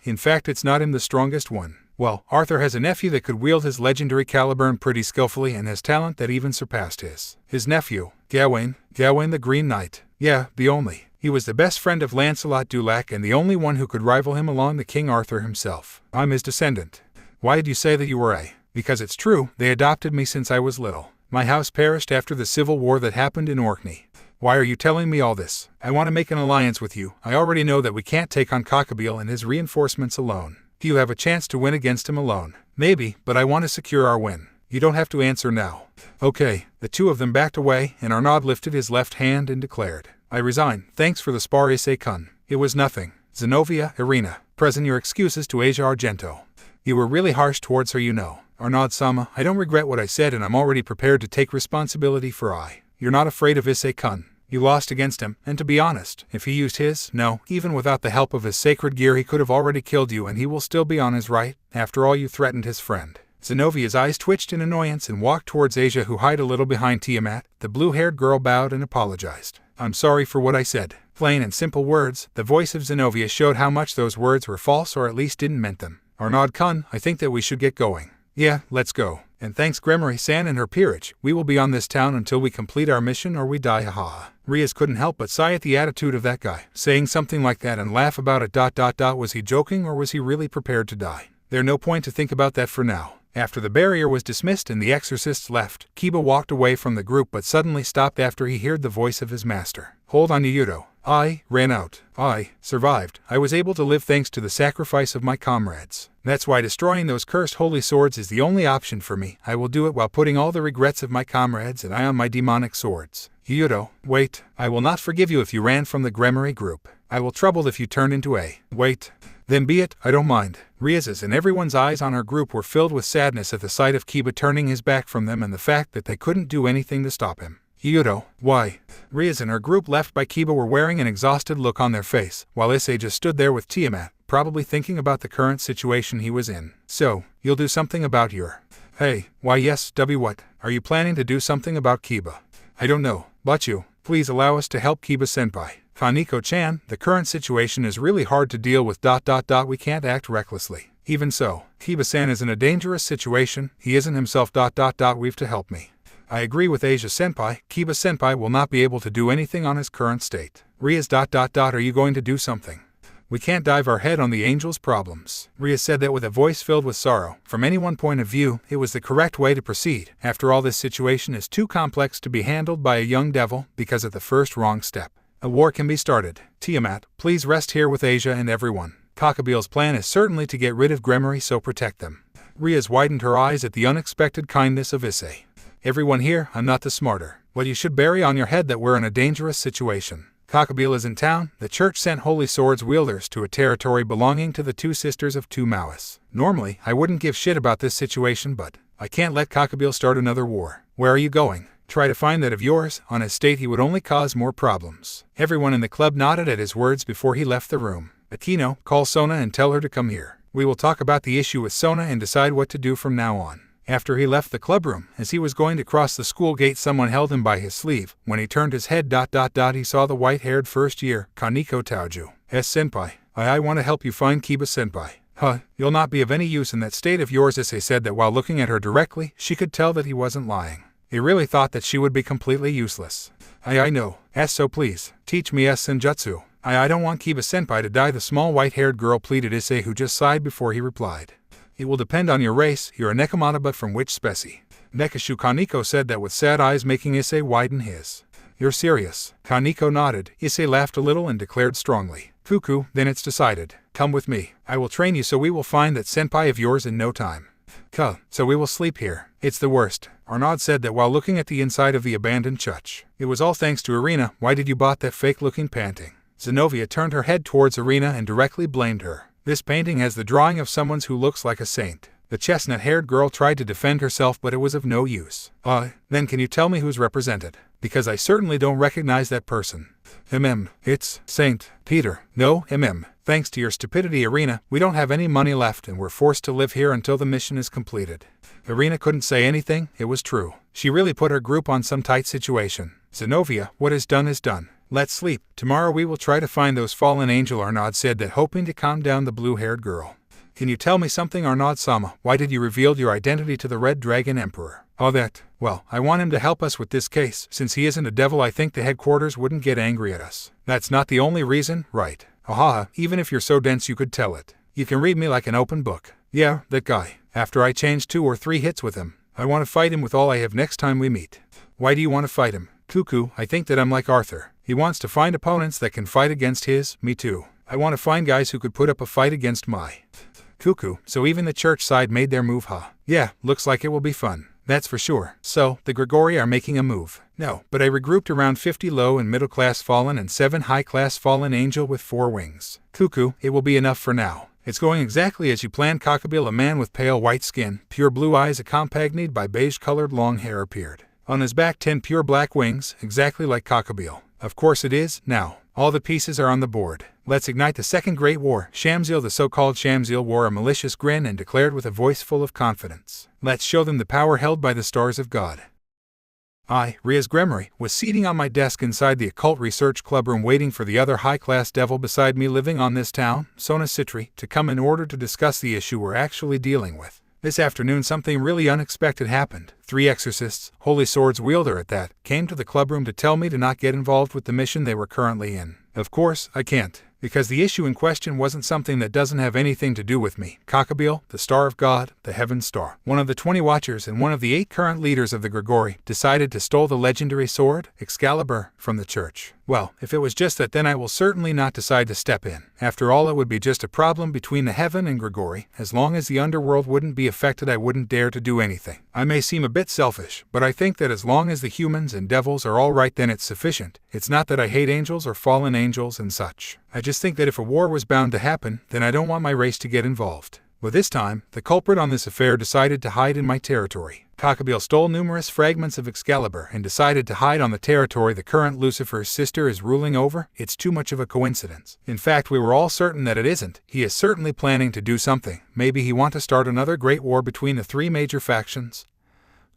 In fact, it's not him the strongest one. Well, Arthur has a nephew that could wield his legendary caliburn pretty skillfully and has talent that even surpassed his. His nephew, Gawain the Green Knight. Yeah, the only. He was the best friend of Lancelot du Lac and the only one who could rival him along the King Arthur himself. I'm his descendant. Why did you say that you were a? Because it's true, they adopted me since I was little. My house perished after the civil war that happened in Orkney. Why are you telling me all this? I want to make an alliance with you. I already know that we can't take on Cockabeel and his reinforcements alone. Do you have a chance to win against him alone? Maybe, but I want to secure our win. You don't have to answer now. Okay. The 2 of them backed away, and Arnaud lifted his left hand and declared, I resign. Thanks for the spar, Issei-kun. It was nothing. Zenobia, Irina, present your excuses to Asia Argento. You were really harsh towards her, you know. Arnaud-sama, I don't regret what I said, and I'm already prepared to take responsibility for You're not afraid of Issei-kun. You lost against him, and to be honest, if he used his, no, even without the help of his sacred gear, he could have already killed you, and he will still be on his right. After all, you threatened his friend. Zenobia's eyes twitched in annoyance and walked towards Asia, who hid a little behind Tiamat. The blue-haired girl bowed and apologized. I'm sorry for what I said. Plain and simple words. The voice of Zenobia showed how much those words were false, or at least didn't meant them. Arnaud-kun, I think that we should get going. Yeah, let's go. And thanks Gremory-san and her peerage, we will be on this town until we complete our mission or we die, haha. Rias couldn't help but sigh at the attitude of that guy, saying something like that and laugh about it. Was he joking, or was he really prepared to die? There's no point to think about that for now. After the barrier was dismissed and the exorcists left, Kiba walked away from the group but suddenly stopped after he heard the voice of his master. Hold on, Hyoudou. I ran out. I survived. I was able to live thanks to the sacrifice of my comrades. That's why destroying those cursed holy swords is the only option for me. I will do it while putting all the regrets of my comrades and I on my demonic swords. Hyoudou, wait. I will not forgive you if you ran from the Gremory group. I will trouble if you turn into a. Wait. Then be it, I don't mind. Riaz's and everyone's eyes on her group were filled with sadness at the sight of Kiba turning his back from them and the fact that they couldn't do anything to stop him. Hyoudou, why? Riaz and her group left by Kiba were wearing an exhausted look on their face, while Issei just stood there with Tiamat, probably thinking about the current situation he was in. So, you'll do something about your... Hey, why yes, what? Are you planning to do something about Kiba? I don't know, but you, please allow us to help Kiba-senpai. Kaneko-chan, the current situation is really hard to deal with. We can't act recklessly. Even so, Kiba-san is in a dangerous situation. He isn't himself. We've to help me. I agree with Asia-senpai. Kiba-senpai will not be able to do anything on his current state. Riaz. Are you going to do something? We can't dive our head on the angel's problems. Riaz said that with a voice filled with sorrow. From any one point of view, it was the correct way to proceed. After all, this situation is too complex to be handled by a young devil because of the first wrong step. A war can be started. Tiamat, please rest here with Asia and everyone. Cockabeel's plan is certainly to get rid of Gremory, so protect them. Riaz widened her eyes at the unexpected kindness of Issei. Everyone here, I'm not the smarter. Well, you should bury on your head that we're in a dangerous situation. Cockabeel is in town. The church sent holy swords wielders to a territory belonging to the two sisters of two Maoists. Normally, I wouldn't give shit about this situation, but I can't let Cockabeel start another war. Where are you going? Try to find that of yours. On his state, he would only cause more problems. Everyone in the club nodded at his words before he left the room. Akino, call Sona and tell her to come here. We will talk about the issue with Sona and decide what to do from now on. After he left the clubroom, as he was going to cross the school gate, someone held him by his sleeve. When he turned his head, he saw the white-haired first-year Kaneko Taoju. Senpai, I want to help you find Kiba-senpai. Huh, you'll not be of any use in that state of yours, Issei said that while looking at her directly, she could tell that he wasn't lying. He really thought that she would be completely useless. I know. So please, teach me senjutsu. I don't want Kiba-senpai to die, the small white-haired girl pleaded. Issei, who just sighed before he replied. It will depend on your race. You're a Nekomata, but from which specie? Nekashu, Kaneko said that with sad eyes, making Issei widen his. You're serious? Kaneko nodded. Issei laughed a little and declared strongly. Cuckoo, then it's decided. Come with me. I will train you so we will find that senpai of yours in no time. So we will sleep here. It's the worst. Arnaud said that while looking at the inside of the abandoned church. It was all thanks to Irina. Why did you bought that fake-looking painting? Zenobia turned her head towards Irina and directly blamed her. This painting has the drawing of someone who looks like a saint. The chestnut-haired girl tried to defend herself, but it was of no use. Then can you tell me who's represented? Because I certainly don't recognize that person. It's Saint Peter. No, thanks to your stupidity, Irina, we don't have any money left and we're forced to live here until the mission is completed. Irina couldn't say anything. It was true. She really put her group on some tight situation. Zenobia, what is done is done. Let's sleep. Tomorrow we will try to find those fallen angel, Arnaud said that, hoping to calm down the blue-haired girl. Can you tell me something, Arnaud-sama? Why did you reveal your identity to the Red Dragon Emperor? Well, I want him to help us with this case. Since he isn't a devil, I think the headquarters wouldn't get angry at us. That's not the only reason, right? Even if you're so dense you could tell it. You can read me like an open book. Yeah, that guy. After I change 2 or 3 hits with him, I want to fight him with all I have next time we meet. Why do you want to fight him? Cuckoo, I think that I'm like Arthur. He wants to find opponents that can fight against his. Me too. I want to find guys who could put up a fight against my. Cuckoo, so even the church side made their move, huh? Yeah, looks like it will be fun. That's for sure. So, the Grigori are making a move. No, but I regrouped around 50 low and middle class fallen and 7 high class fallen angel with 4 wings. Cuckoo, it will be enough for now. It's going exactly as you planned. Cockabeel, a man with pale white skin, pure blue eyes accompanied by beige-colored long hair, appeared. On his back 10 pure black wings, exactly like Cockabeel. Of course it is. Now, all the pieces are on the board. Let's ignite the Second Great War. Shamsil, the so-called Shamsil, wore a malicious grin and declared with a voice full of confidence. Let's show them the power held by the stars of God. Riaz Gremory, was seating on my desk inside the Occult Research Club room waiting for the other high-class devil beside me living on this town, Sona Citri, to come in order to discuss the issue we're actually dealing with. This afternoon something really unexpected happened. 3 exorcists, holy swords wielder at that, came to the clubroom to tell me to not get involved with the mission they were currently in. Of course, I can't. Because the issue in question wasn't something that doesn't have anything to do with me. Cockabeel, the Star of God, the Heaven Star, one of the 20 Watchers and one of the 8 current leaders of the Grigori, decided to steal the legendary sword, Excalibur, from the church. Well, if it was just that, then I will certainly not decide to step in. After all, it would be just a problem between the Heaven and Grigori. As long as the underworld wouldn't be affected, I wouldn't dare to do anything. I may seem a bit selfish, but I think that as long as the humans and devils are all right, then it's sufficient. It's not that I hate angels or fallen angels and such. I just think that if a war was bound to happen, then I don't want my race to get involved. But this time, the culprit on this affair decided to hide in my territory. Cockabeel stole numerous fragments of Excalibur and decided to hide on the territory the current Lucifer's sister is ruling over. It's too much of a coincidence. In fact, we were all certain that it isn't. He is certainly planning to do something. Maybe he wants to start another great war between the 3 major factions.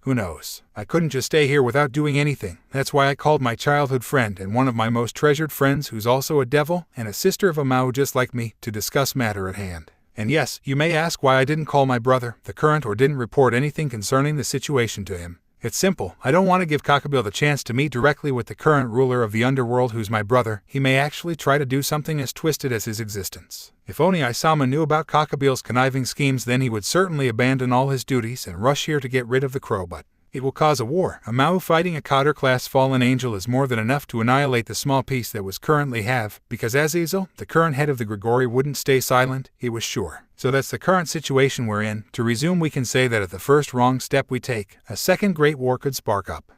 Who knows? I couldn't just stay here without doing anything. That's why I called my childhood friend and one of my most treasured friends, who's also a devil and a sister of a Mao just like me, to discuss matter at hand. And yes, you may ask why I didn't call my brother, the current, or didn't report anything concerning the situation to him. It's simple. I don't want to give Cockabeel the chance to meet directly with the current ruler of the underworld, who's my brother. He may actually try to do something as twisted as his existence. If only Isama knew about Cockabeel's conniving schemes, then he would certainly abandon all his duties and rush here to get rid of the crow, but it will cause a war. A Mao fighting a Cotter-class fallen angel is more than enough to annihilate the small piece that was currently have, because Azazel, the current head of the Grigori, wouldn't stay silent, he was sure. So that's the current situation we're in. To resume, we can say that at the first wrong step we take, a second great war could spark up.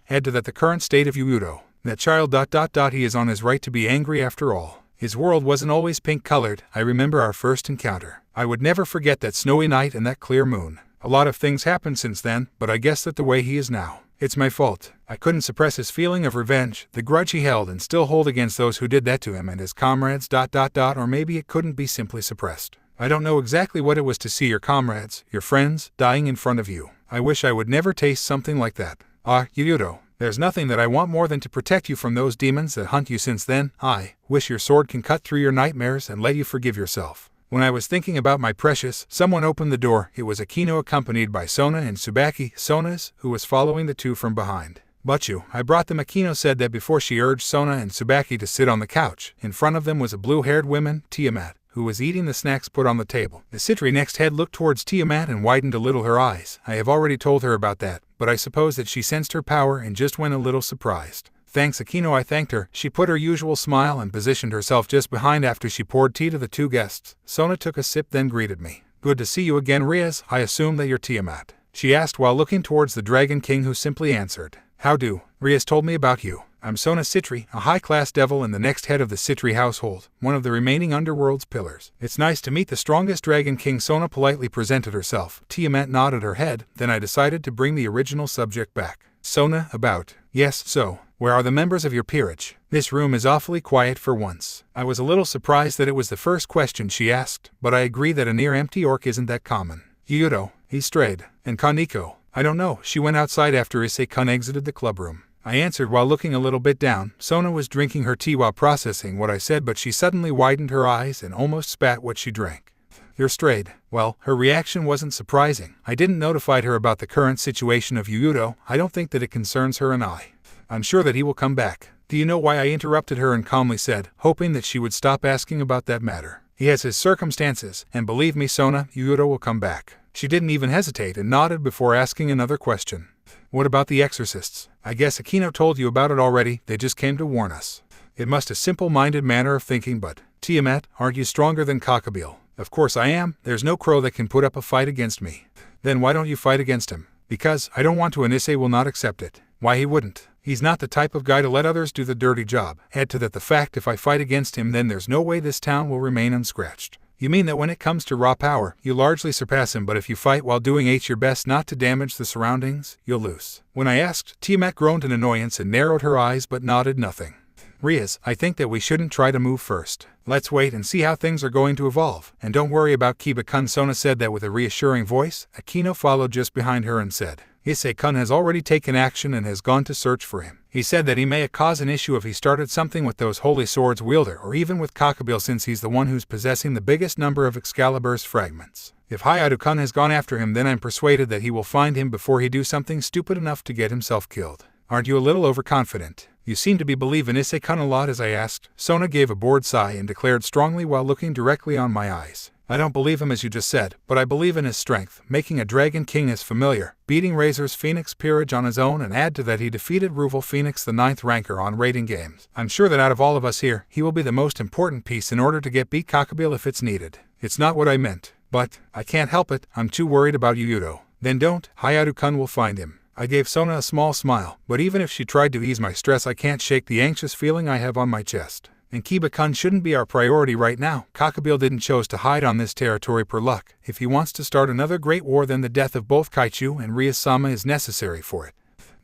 Add to that the current state of Hyoudou. That child ... he is on his right to be angry after all. His world wasn't always pink-colored. I remember our first encounter. I would never forget that snowy night and that clear moon. A lot of things happened since then, but I guess that the way he is now. It's my fault. I couldn't suppress his feeling of revenge, the grudge he held and still hold against those who did that to him and his comrades ... or maybe it couldn't be simply suppressed. I don't know exactly what it was to see your comrades, your friends, dying in front of you. I wish I would never taste something like that. Ah, Hyoudou, there's nothing that I want more than to protect you from those demons that hunt you. Since then, I wish your sword can cut through your nightmares and let you forgive yourself. When I was thinking about my precious, someone opened the door. It was Akino accompanied by Sona and Tsubaki, Sona's, who was following the two from behind. Butchu, I brought them. Akino said that before she urged Sona and Tsubaki to sit on the couch. In front of them was a blue-haired woman, Tiamat, who was eating the snacks put on the table. The Citri next head looked towards Tiamat and widened a little her eyes. I have already told her about that, but I suppose that she sensed her power and just went a little surprised. Thanks, Akino, I thanked her. She put her usual smile and positioned herself just behind after she poured tea to the two guests. Sona took a sip then greeted me. Good to see you again, Riaz. I assume that you're Tiamat, she asked while looking towards the Dragon King, who simply answered, How do? Riaz told me about you. I'm Sona Citri, a high-class devil and the next head of the Citri household, one of the remaining underworld's pillars. It's nice to meet the strongest Dragon King. Sona politely presented herself. Tiamat nodded her head, then I decided to bring the original subject back. Sona, about. Yes, so. Where are the members of your peerage? This room is awfully quiet for once. I was a little surprised that it was the first question she asked, but I agree that a near-empty orc isn't that common. Hyoudou, he strayed. And Kaneko? I don't know. She went outside after Issei-kun exited the clubroom. I answered while looking a little bit down. Sona was drinking her tea while processing what I said, but she suddenly widened her eyes and almost spat what she drank. You're strayed. Well, her reaction wasn't surprising. I didn't notify her about the current situation of Hyoudou. I don't think that it concerns her and I'm sure that he will come back. Do you know why I interrupted her and calmly said, hoping that she would stop asking about that matter? He has his circumstances, and believe me, Sona, Hyoudou will come back. She didn't even hesitate and nodded before asking another question. What about the exorcists? I guess Akino told you about it already. They just came to warn us. It must a simple-minded manner of thinking, but Tiamat, aren't you stronger than Cockabeel? Of course I am. There's no crow that can put up a fight against me. Then why don't you fight against him? Because I don't want to, and Issei will not accept it. Why he wouldn't? He's not the type of guy to let others do the dirty job. Add to that the fact if I fight against him, then there's no way this town will remain unscratched. You mean that when it comes to raw power, you largely surpass him, but if you fight while doing your best not to damage the surroundings, you'll lose. When I asked, Tiamat groaned in annoyance and narrowed her eyes but nodded nothing. Riaz, I think that we shouldn't try to move first. Let's wait and see how things are going to evolve. And don't worry about Kiba-kun. Sona said that with a reassuring voice. Akino followed just behind her and said, Issei-kun has already taken action and has gone to search for him. He said that he may cause an issue if he started something with those holy swords wielder or even with Cockabeel, since he's the one who's possessing the biggest number of Excalibur's fragments. If Hyoudou-kun has gone after him, then I'm persuaded that he will find him before he do something stupid enough to get himself killed. Aren't you a little overconfident? You seem to be believing Issei-kun a lot, as I asked. Sona gave a bored sigh and declared strongly while looking directly on my eyes. I don't believe him as you just said, but I believe in his strength. Making a Dragon King is familiar. Beating Razor's Phoenix peerage on his own, and add to that he defeated Ruval Phoenix, the 9th ranker, on rating games. I'm sure that out of all of us here, he will be the most important piece in order to get beat Cockabeel if it's needed. It's not what I meant. But I can't help it. I'm too worried about Hyoudou. Then don't. Hyoudou-kun will find him. I gave Sona a small smile, but even if she tried to ease my stress, I can't shake the anxious feeling I have on my chest. And Kiba-kun shouldn't be our priority right now. Cockabeel didn't choose to hide on this territory per luck. If he wants to start another great war, then the death of both Kaichu and Riaz-sama is necessary for it.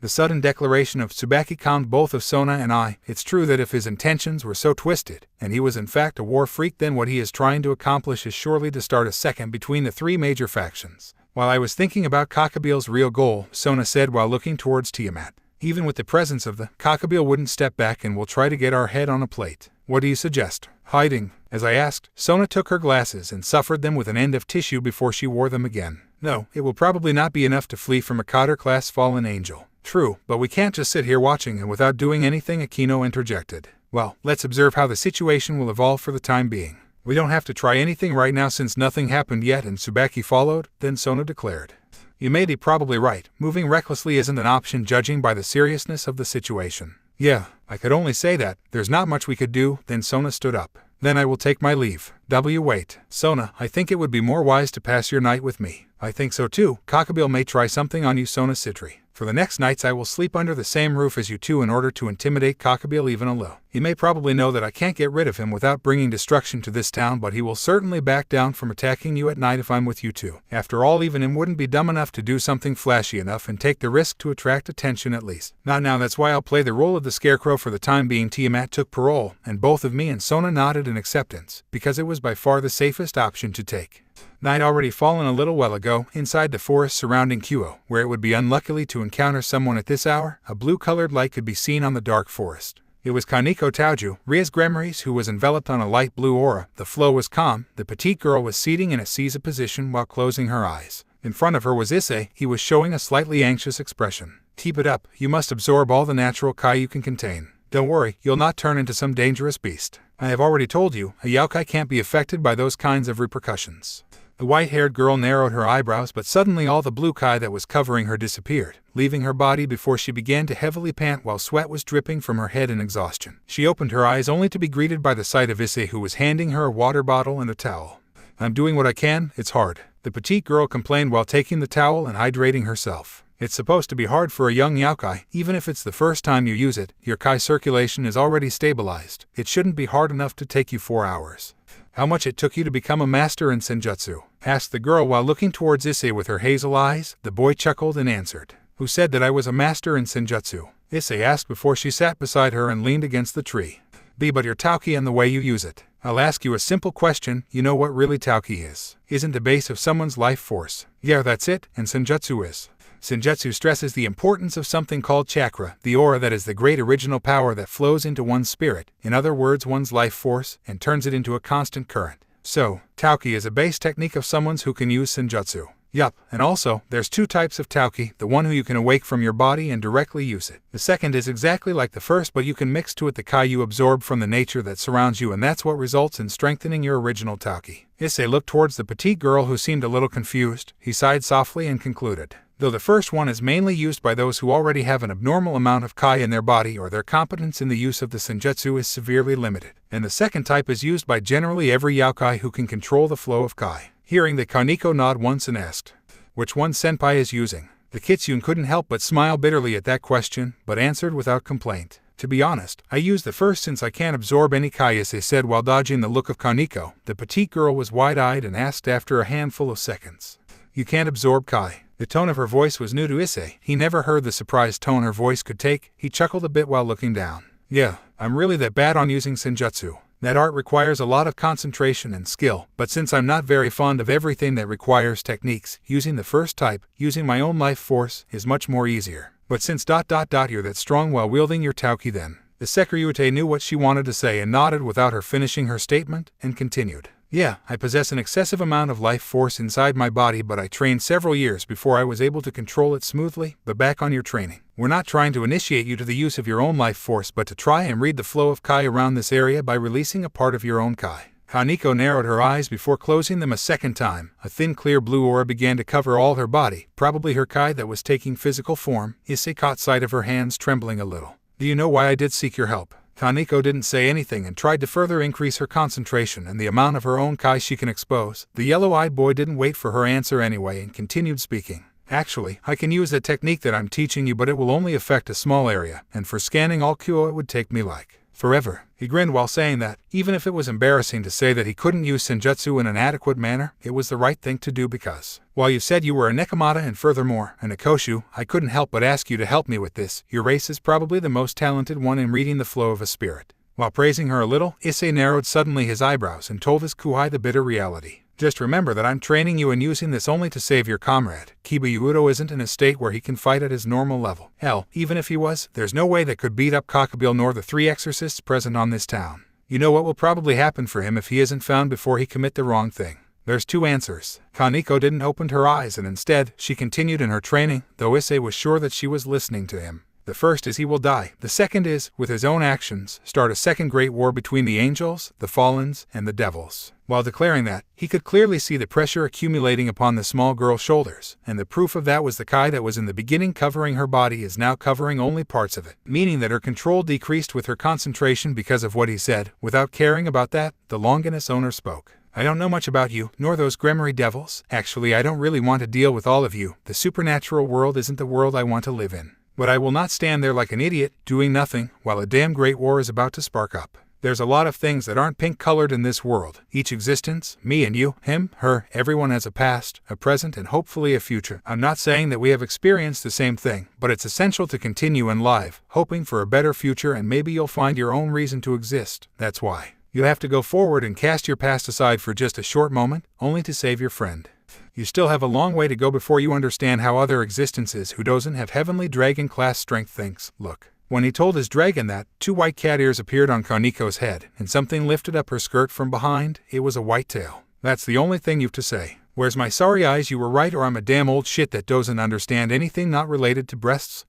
The sudden declaration of Tsubaki calmed both of Sona and I. It's true that if his intentions were so twisted, and he was in fact a war freak, then what he is trying to accomplish is surely to start a second between the three major factions. While I was thinking about Cockabeel's real goal, Sona said while looking towards Tiamat, even with the presence of the Cockabeel wouldn't step back and will try to get our head on a plate. What do you suggest? Hiding? As I asked, Sona took her glasses and suffered them with an end of tissue before she wore them again. No, it will probably not be enough to flee from a Cotter-class fallen angel. True, but we can't just sit here watching and without doing anything, Akino interjected. Well, let's observe how the situation will evolve for the time being. We don't have to try anything right now since nothing happened yet, and Tsubaki followed, then Sona declared. You may be probably right. Moving recklessly isn't an option judging by the seriousness of the situation. Yeah, I could only say that. There's not much we could do. Then Sona stood up. Then I will take my leave. Wait. Sona, I think it would be more wise to pass your night with me. I think so too. Cockabeel may try something on you, Sona Citri. For the next nights I will sleep under the same roof as you two in order to intimidate Cockabeel even a little. He may probably know that I can't get rid of him without bringing destruction to this town, but he will certainly back down from attacking you at night if I'm with you two. After all, even him wouldn't be dumb enough to do something flashy enough and take the risk to attract attention at least. Not now, that's why I'll play the role of the scarecrow for the time being. Tiamat took parole, and both of me and Sona nodded in acceptance, because it was by far the safest option to take. Night already fallen a little while ago, inside the forest surrounding Kuoh, where it would be unlucky to encounter someone at this hour. A blue-colored light could be seen on the dark forest. It was Kaneko Taoju, Ria's Grimoires, who was enveloped on a light blue aura. The flow was calm. The petite girl was seating in a seiza position while closing her eyes. In front of her was Issei. He was showing a slightly anxious expression. Keep it up. You must absorb all the natural Kai you can contain. Don't worry, you'll not turn into some dangerous beast. I have already told you, a Youkai can't be affected by those kinds of repercussions. The white-haired girl narrowed her eyebrows, but suddenly all the blue Kai that was covering her disappeared, leaving her body before she began to heavily pant while sweat was dripping from her head in exhaustion. She opened her eyes only to be greeted by the sight of Issei, who was handing her a water bottle and a towel. I'm doing what I can, it's hard, the petite girl complained while taking the towel and hydrating herself. It's supposed to be hard for a young Youkai. Even if it's the first time you use it, your Kai circulation is already stabilized. It shouldn't be hard enough to take you 4 hours. How much it took you to become a master in Senjutsu? Asked the girl while looking towards Issei with her hazel eyes. The boy chuckled and answered. Who said that I was a master in Senjutsu? Issei asked before she sat beside her and leaned against the tree. But your Tauki and the way you use it. I'll ask you a simple question. You know what really Tauki is? Isn't the base of someone's life force? Yeah, that's it, and Senjutsu is. Senjutsu stresses the importance of something called chakra, the aura that is the great original power that flows into one's spirit, in other words one's life force, and turns it into a constant current. So, Tauki is a base technique of someone's who can use Senjutsu. Yup, and also, there's 2 types of Tauki, the one who you can awake from your body and directly use it. The second is exactly like the first, but you can mix to it the Kai you absorb from the nature that surrounds you, and that's what results in strengthening your original Tauki. Issei looked towards the petite girl who seemed a little confused. He sighed softly and concluded. Though the first one is mainly used by those who already have an abnormal amount of Kai in their body or their competence in the use of the Senjutsu is severely limited, and the second type is used by generally every Youkai who can control the flow of Kai. Hearing the Kaneko nod once and asked, which one Senpai is using? The Kitsune couldn't help but smile bitterly at that question, but answered without complaint. To be honest, I use the first since I can't absorb any Kai, Issei said while dodging the look of Kaneko. The petite girl was wide-eyed and asked after a handful of seconds. You can't absorb Kai. The tone of her voice was new to Issei. He never heard the surprised tone her voice could take. He chuckled a bit while looking down. Yeah, I'm really that bad on using Senjutsu. That art requires a lot of concentration and skill, but since I'm not very fond of everything that requires techniques, using the first type, using my own life force, is much more easier. But since you're that strong while wielding your Tauki then. The Sekiryuite knew what she wanted to say and nodded without her finishing her statement, and continued. Yeah, I possess an excessive amount of life force inside my body, but I trained several years before I was able to control it smoothly. But back on your training. We're not trying to initiate you to the use of your own life force, but to try and read the flow of Kai around this area by releasing a part of your own Kai. Kaneko narrowed her eyes before closing them a second time. A thin clear blue aura began to cover all her body, probably her Kai that was taking physical form. Issei caught sight of her hands trembling a little. Do you know why I did seek your help? Kaneko didn't say anything and tried to further increase her concentration and the amount of her own Kai she can expose. The yellow-eyed boy didn't wait for her answer anyway and continued speaking. Actually, I can use the technique that I'm teaching you, but it will only affect a small area, and for scanning all Kuoh it would take me like forever. He grinned while saying that, even if it was embarrassing to say that he couldn't use Senjutsu in an adequate manner, it was the right thing to do because, while you said you were a Nekomata and furthermore, an Akoshu, I couldn't help but ask you to help me with this. Your race is probably the most talented one in reading the flow of a spirit. While praising her a little, Issei narrowed suddenly his eyebrows and told his Kuhai the bitter reality. Just remember that I'm training you and using this only to save your comrade. Hyoudou isn't in a state where he can fight at his normal level. Hell, even if he was, there's no way that could beat up Cockabeel nor the 3 exorcists present on this town. You know what will probably happen for him if he isn't found before he commit the wrong thing. There's 2 answers. Kaneko didn't open her eyes and instead, she continued in her training, though Issei was sure that she was listening to him. The first is he will die. The second is, with his own actions, start a second great war between the angels, the fallens, and the devils. While declaring that, he could clearly see the pressure accumulating upon the small girl's shoulders, and the proof of that was the Kai that was in the beginning covering her body is now covering only parts of it, meaning that her control decreased with her concentration because of what he said. Without caring about that, the longinus owner spoke. I don't know much about you, nor those Gremory devils. Actually, I don't really want to deal with all of you. The supernatural world isn't the world I want to live in. But I will not stand there like an idiot, doing nothing, while a damn great war is about to spark up. There's a lot of things that aren't pink-colored in this world. Each existence, me and you, him, her, everyone has a past, a present, and hopefully a future. I'm not saying that we have experienced the same thing, but it's essential to continue in life, hoping for a better future, and maybe you'll find your own reason to exist. That's why. You have to go forward and cast your past aside for just a short moment, only to save your friend. You still have a long way to go before you understand how other existences who doesn't have heavenly dragon-class strength thinks. Look. When he told his dragon that, 2 white cat ears appeared on Kaniko's head, and something lifted up her skirt from behind. It was a white tail. That's the only thing you've to say. Where's my sorry eyes? You were right, or I'm a damn old shit that doesn't understand anything not related to breasts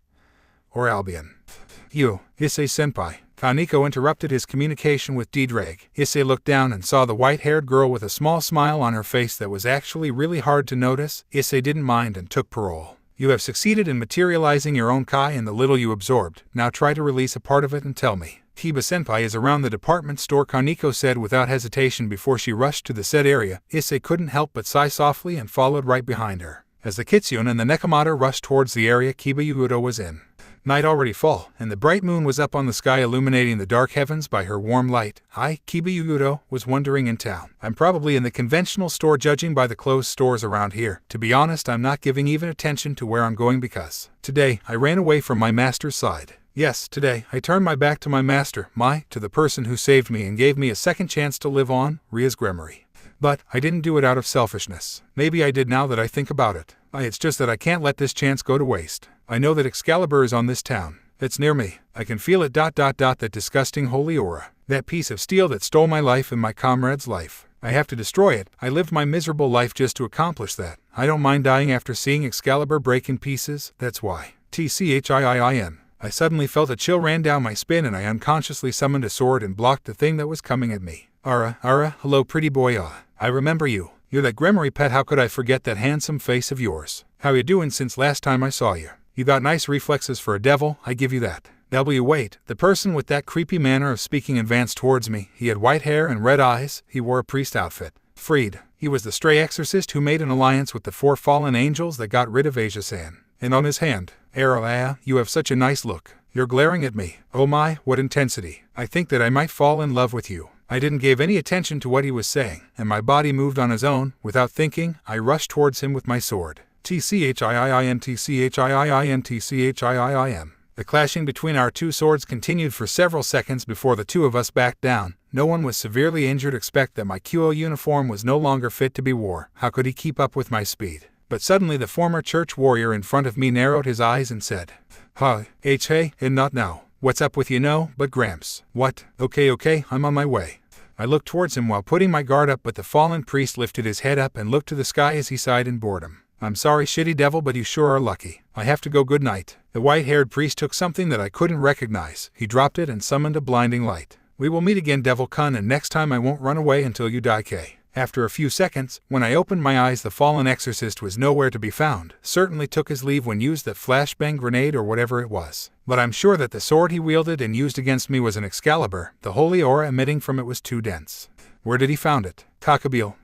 or Albion. You, Issei-senpai. Kaniko interrupted his communication with D-Drag. Issei looked down and saw the white-haired girl with a small smile on her face that was actually really hard to notice. Issei didn't mind and took parole. You have succeeded in materializing your own Kai and the little you absorbed. Now try to release a part of it and tell me. Kiba-senpai is around the department store, Kaniko said without hesitation before she rushed to the said area. Issei couldn't help but sigh softly and followed right behind her. As the Kitsune and the Nekomata rushed towards the area Kiba-Yugudo was in. Night already fall, and the bright moon was up on the sky illuminating the dark heavens by her warm light. I, Kiba-Yugudo, was wandering in town. I'm probably in the conventional store judging by the closed stores around here. To be honest, I'm not giving even attention to where I'm going because today I ran away from my master's side. Yes, today I turned my back to my master, to the person who saved me and gave me a second chance to live on, Ria's Gremory. But I didn't do it out of selfishness. Maybe I did now that I think about it. It's just that I can't let this chance go to waste. I know that Excalibur is on this town. It's near me. I can feel it. That disgusting holy aura. That piece of steel that stole my life and my comrade's life. I have to destroy it. I lived my miserable life just to accomplish that. I don't mind dying after seeing Excalibur break in pieces. That's why. TCHIIIN. I suddenly felt a chill ran down my spine and I unconsciously summoned a sword and blocked the thing that was coming at me. Ara, hello pretty boy. I remember you. You're that Gremory pet. How could I forget that handsome face of yours? How you doing since last time I saw you? You got nice reflexes for a devil, I give you that. Wait, the person with that creepy manner of speaking advanced towards me. He had white hair and red eyes. He wore a priest outfit. Freed. He was the stray exorcist who made an alliance with the 4 fallen angels that got rid of Asia-san. And on his hand, Arrow, you have such a nice look. You're glaring at me. Oh my, what intensity. I think that I might fall in love with you. I didn't give any attention to what he was saying, and my body moved on his own. Without thinking, I rushed towards him with my sword. TCHIIIN. The clashing between our 2 swords continued for several seconds before the 2 of us backed down. No one was severely injured except that my Kuoh uniform was no longer fit to be wore. How could he keep up with my speed? But suddenly the former church warrior in front of me narrowed his eyes and said, Hi, hey, and not now. What's up with but Gramps? What? Okay, I'm on my way. I looked towards him while putting my guard up, but the fallen priest lifted his head up and looked to the sky as he sighed in boredom. I'm sorry, shitty devil, but you sure are lucky. I have to go. Good night. The white-haired priest took something that I couldn't recognize. He dropped it and summoned a blinding light. We will meet again, Devil-kun, and next time I won't run away until you die, K. After a few seconds, when I opened my eyes, the fallen exorcist was nowhere to be found. Certainly took his leave when used that flashbang grenade or whatever it was. But I'm sure that the sword he wielded and used against me was an Excalibur. The holy aura emitting from it was too dense. Where did he found it? Kakabeel.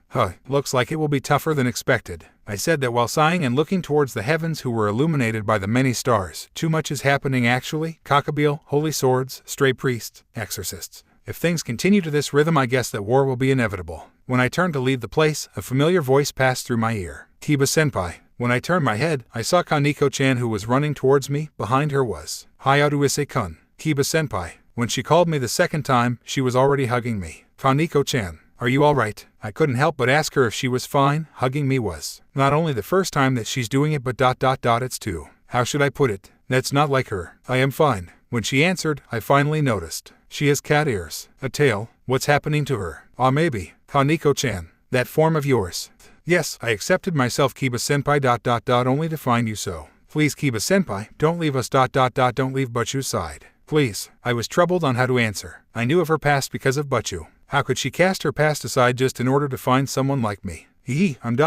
Looks like it will be tougher than expected. I said that while sighing and looking towards the heavens who were illuminated by the many stars. Too much is happening actually. Kakabeel, holy swords, stray priests, exorcists. If things continue to this rhythm, I guess that war will be inevitable. When I turned to leave the place, a familiar voice passed through my ear. Kiba-senpai. When I turned my head, I saw Kaniko-chan who was running towards me. Behind her was Hyoudou Issei-kun. Kiba-senpai. When she called me the second time, she was already hugging me. Kaniko-chan, are you alright? I couldn't help but ask her if she was fine. Hugging me was not only the first time that she's doing it, but it's too. How should I put it? That's not like her. I am fine. When she answered, I finally noticed. She has cat ears, a tail. What's happening to her? Maybe. Kaniko-chan, that form of yours. Yes, I accepted myself, Kiba-senpai, only to find you so. Please, Kiba-senpai, don't leave us, don't leave Butchu's side. Please. I was troubled on how to answer. I knew of her past because of Butchu. How could she cast her past aside just in order to find someone like me? I'm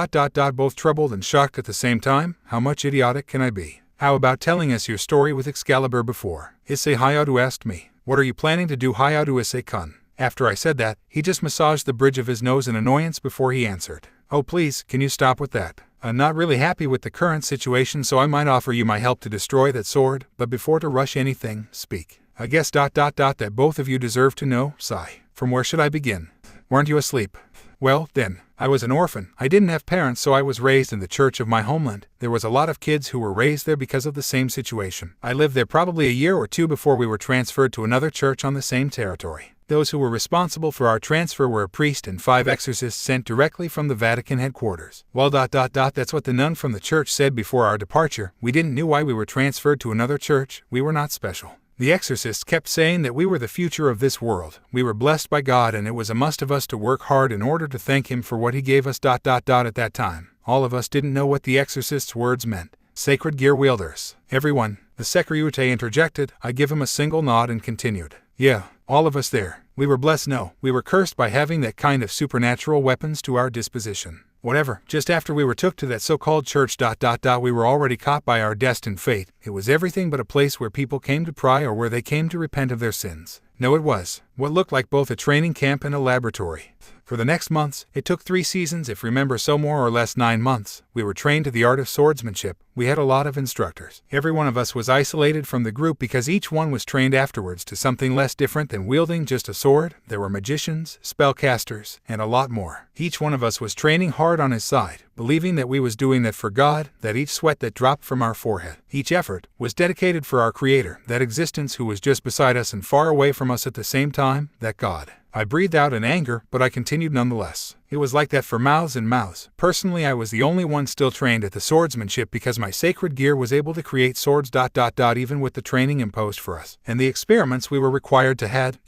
both troubled and shocked at the same time. How much idiotic can I be? How about telling us your story with Excalibur before? Issei Hyoudou asked me. What are you planning to do, Hyoudou Issei-kun? After I said that, he just massaged the bridge of his nose in annoyance before he answered. Oh please, can you stop with that? I'm not really happy with the current situation, so I might offer you my help to destroy that sword, but before to rush anything, speak. I guess that both of you deserve to know, sigh. From where should I begin? Weren't you asleep? Well, then, I was an orphan. I didn't have parents, so I was raised in the church of my homeland. There was a lot of kids who were raised there because of the same situation. I lived there probably a year or two before we were transferred to another church on the same territory. Those who were responsible for our transfer were a priest and 5 exorcists sent directly from the Vatican headquarters. Well, that's what the nun from the church said before our departure. We didn't know why we were transferred to another church. We were not special. The exorcists kept saying that we were the future of this world. We were blessed by God, and it was a must of us to work hard in order to thank Him for what He gave us. At that time, all of us didn't know what the exorcists' words meant. Sacred gear wielders. Everyone, the secretary interjected. I give him a single nod and continued. Yeah, all of us there. We were blessed. No, we were cursed by having that kind of supernatural weapons to our disposition. Whatever, just after we were took to that so-called church. We were already caught by our destined fate. It was everything but a place where people came to pray or where they came to repent of their sins. No, it was what looked like both a training camp and a laboratory. For the next months, it took 3 seasons, if remember so more or less 9 months, we were trained to the art of swordsmanship. We had a lot of instructors. Every one of us was isolated from the group because each one was trained afterwards to something less different than wielding just a sword. There were magicians, spellcasters, and a lot more. Each one of us was training hard on his side, believing that we was doing that for God, that each sweat that dropped from our forehead, each effort, was dedicated for our Creator, that existence who was just beside us and far away from us at the same time, that God. I breathed out in anger, but I continued nonetheless. It was like that for mouths and mouths. Personally, I was the only one still trained at the swordsmanship because my sacred gear was able to create swords. Even with the training imposed for us. And the experiments we were required to had,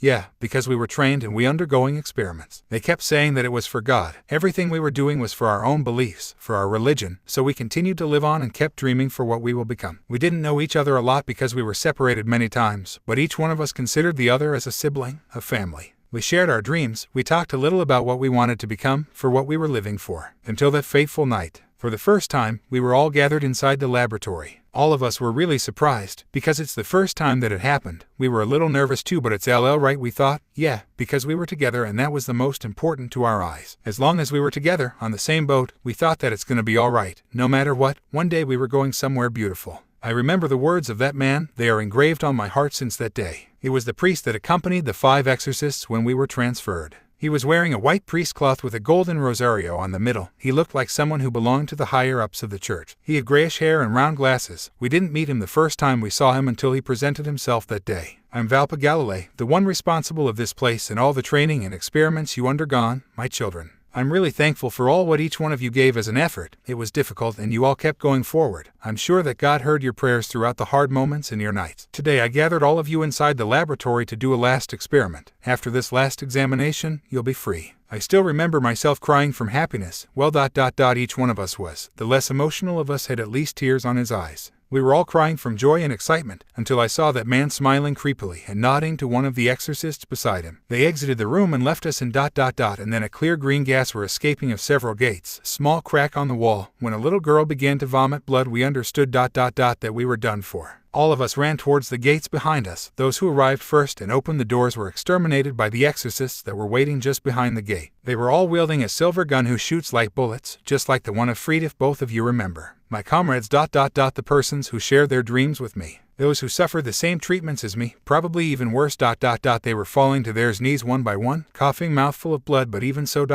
because we were trained and we undergoing experiments. They kept saying that it was for God. Everything we were doing was for our own beliefs, for our religion, so we continued to live on and kept dreaming for what we will become. We didn't know each other a lot because we were separated many times, but each one of us considered the other as a sibling, a family. We shared our dreams, we talked a little about what we wanted to become, for what we were living for. Until that fateful night. For the first time, we were all gathered inside the laboratory. All of us were really surprised, because it's the first time that it happened. We were a little nervous too, but it's right, we thought. Yeah, because we were together and that was the most important to our eyes. As long as we were together, on the same boat, we thought that it's gonna be alright. No matter what, one day we were going somewhere beautiful. I remember the words of that man, they are engraved on my heart since that day. It was the priest that accompanied the 5 exorcists when we were transferred. He was wearing a white priest cloth with a golden rosario on the middle. He looked like someone who belonged to the higher-ups of the church. He had grayish hair and round glasses. We didn't meet him the first time we saw him until he presented himself that day. I'm Valpa Galilei, the one responsible of this place and all the training and experiments you undergone, my children. I'm really thankful for all what each one of you gave as an effort. It was difficult and you all kept going forward. I'm sure that God heard your prayers throughout the hard moments and your nights. Today I gathered all of you inside the laboratory to do a last experiment. After this last examination, you'll be free. I still remember myself crying from happiness. Well, each one of us was. The less emotional of us had at least tears on his eyes. We were all crying from joy and excitement, until I saw that man smiling creepily and nodding to one of the exorcists beside him. They exited the room and left us in ... and then a clear green gas were escaping of several gates, small crack on the wall. When a little girl began to vomit blood, we understood ... that we were done for. All of us ran towards the gates behind us. Those who arrived first and opened the doors were exterminated by the exorcists that were waiting just behind the gate. They were all wielding a silver gun who shoots like bullets, just like the one of Fried, if both of you remember. My comrades ... the persons who shared their dreams with me. Those who suffered the same treatments as me, probably even worse ... they were falling to their knees one by one, coughing mouthful of blood, but even so ...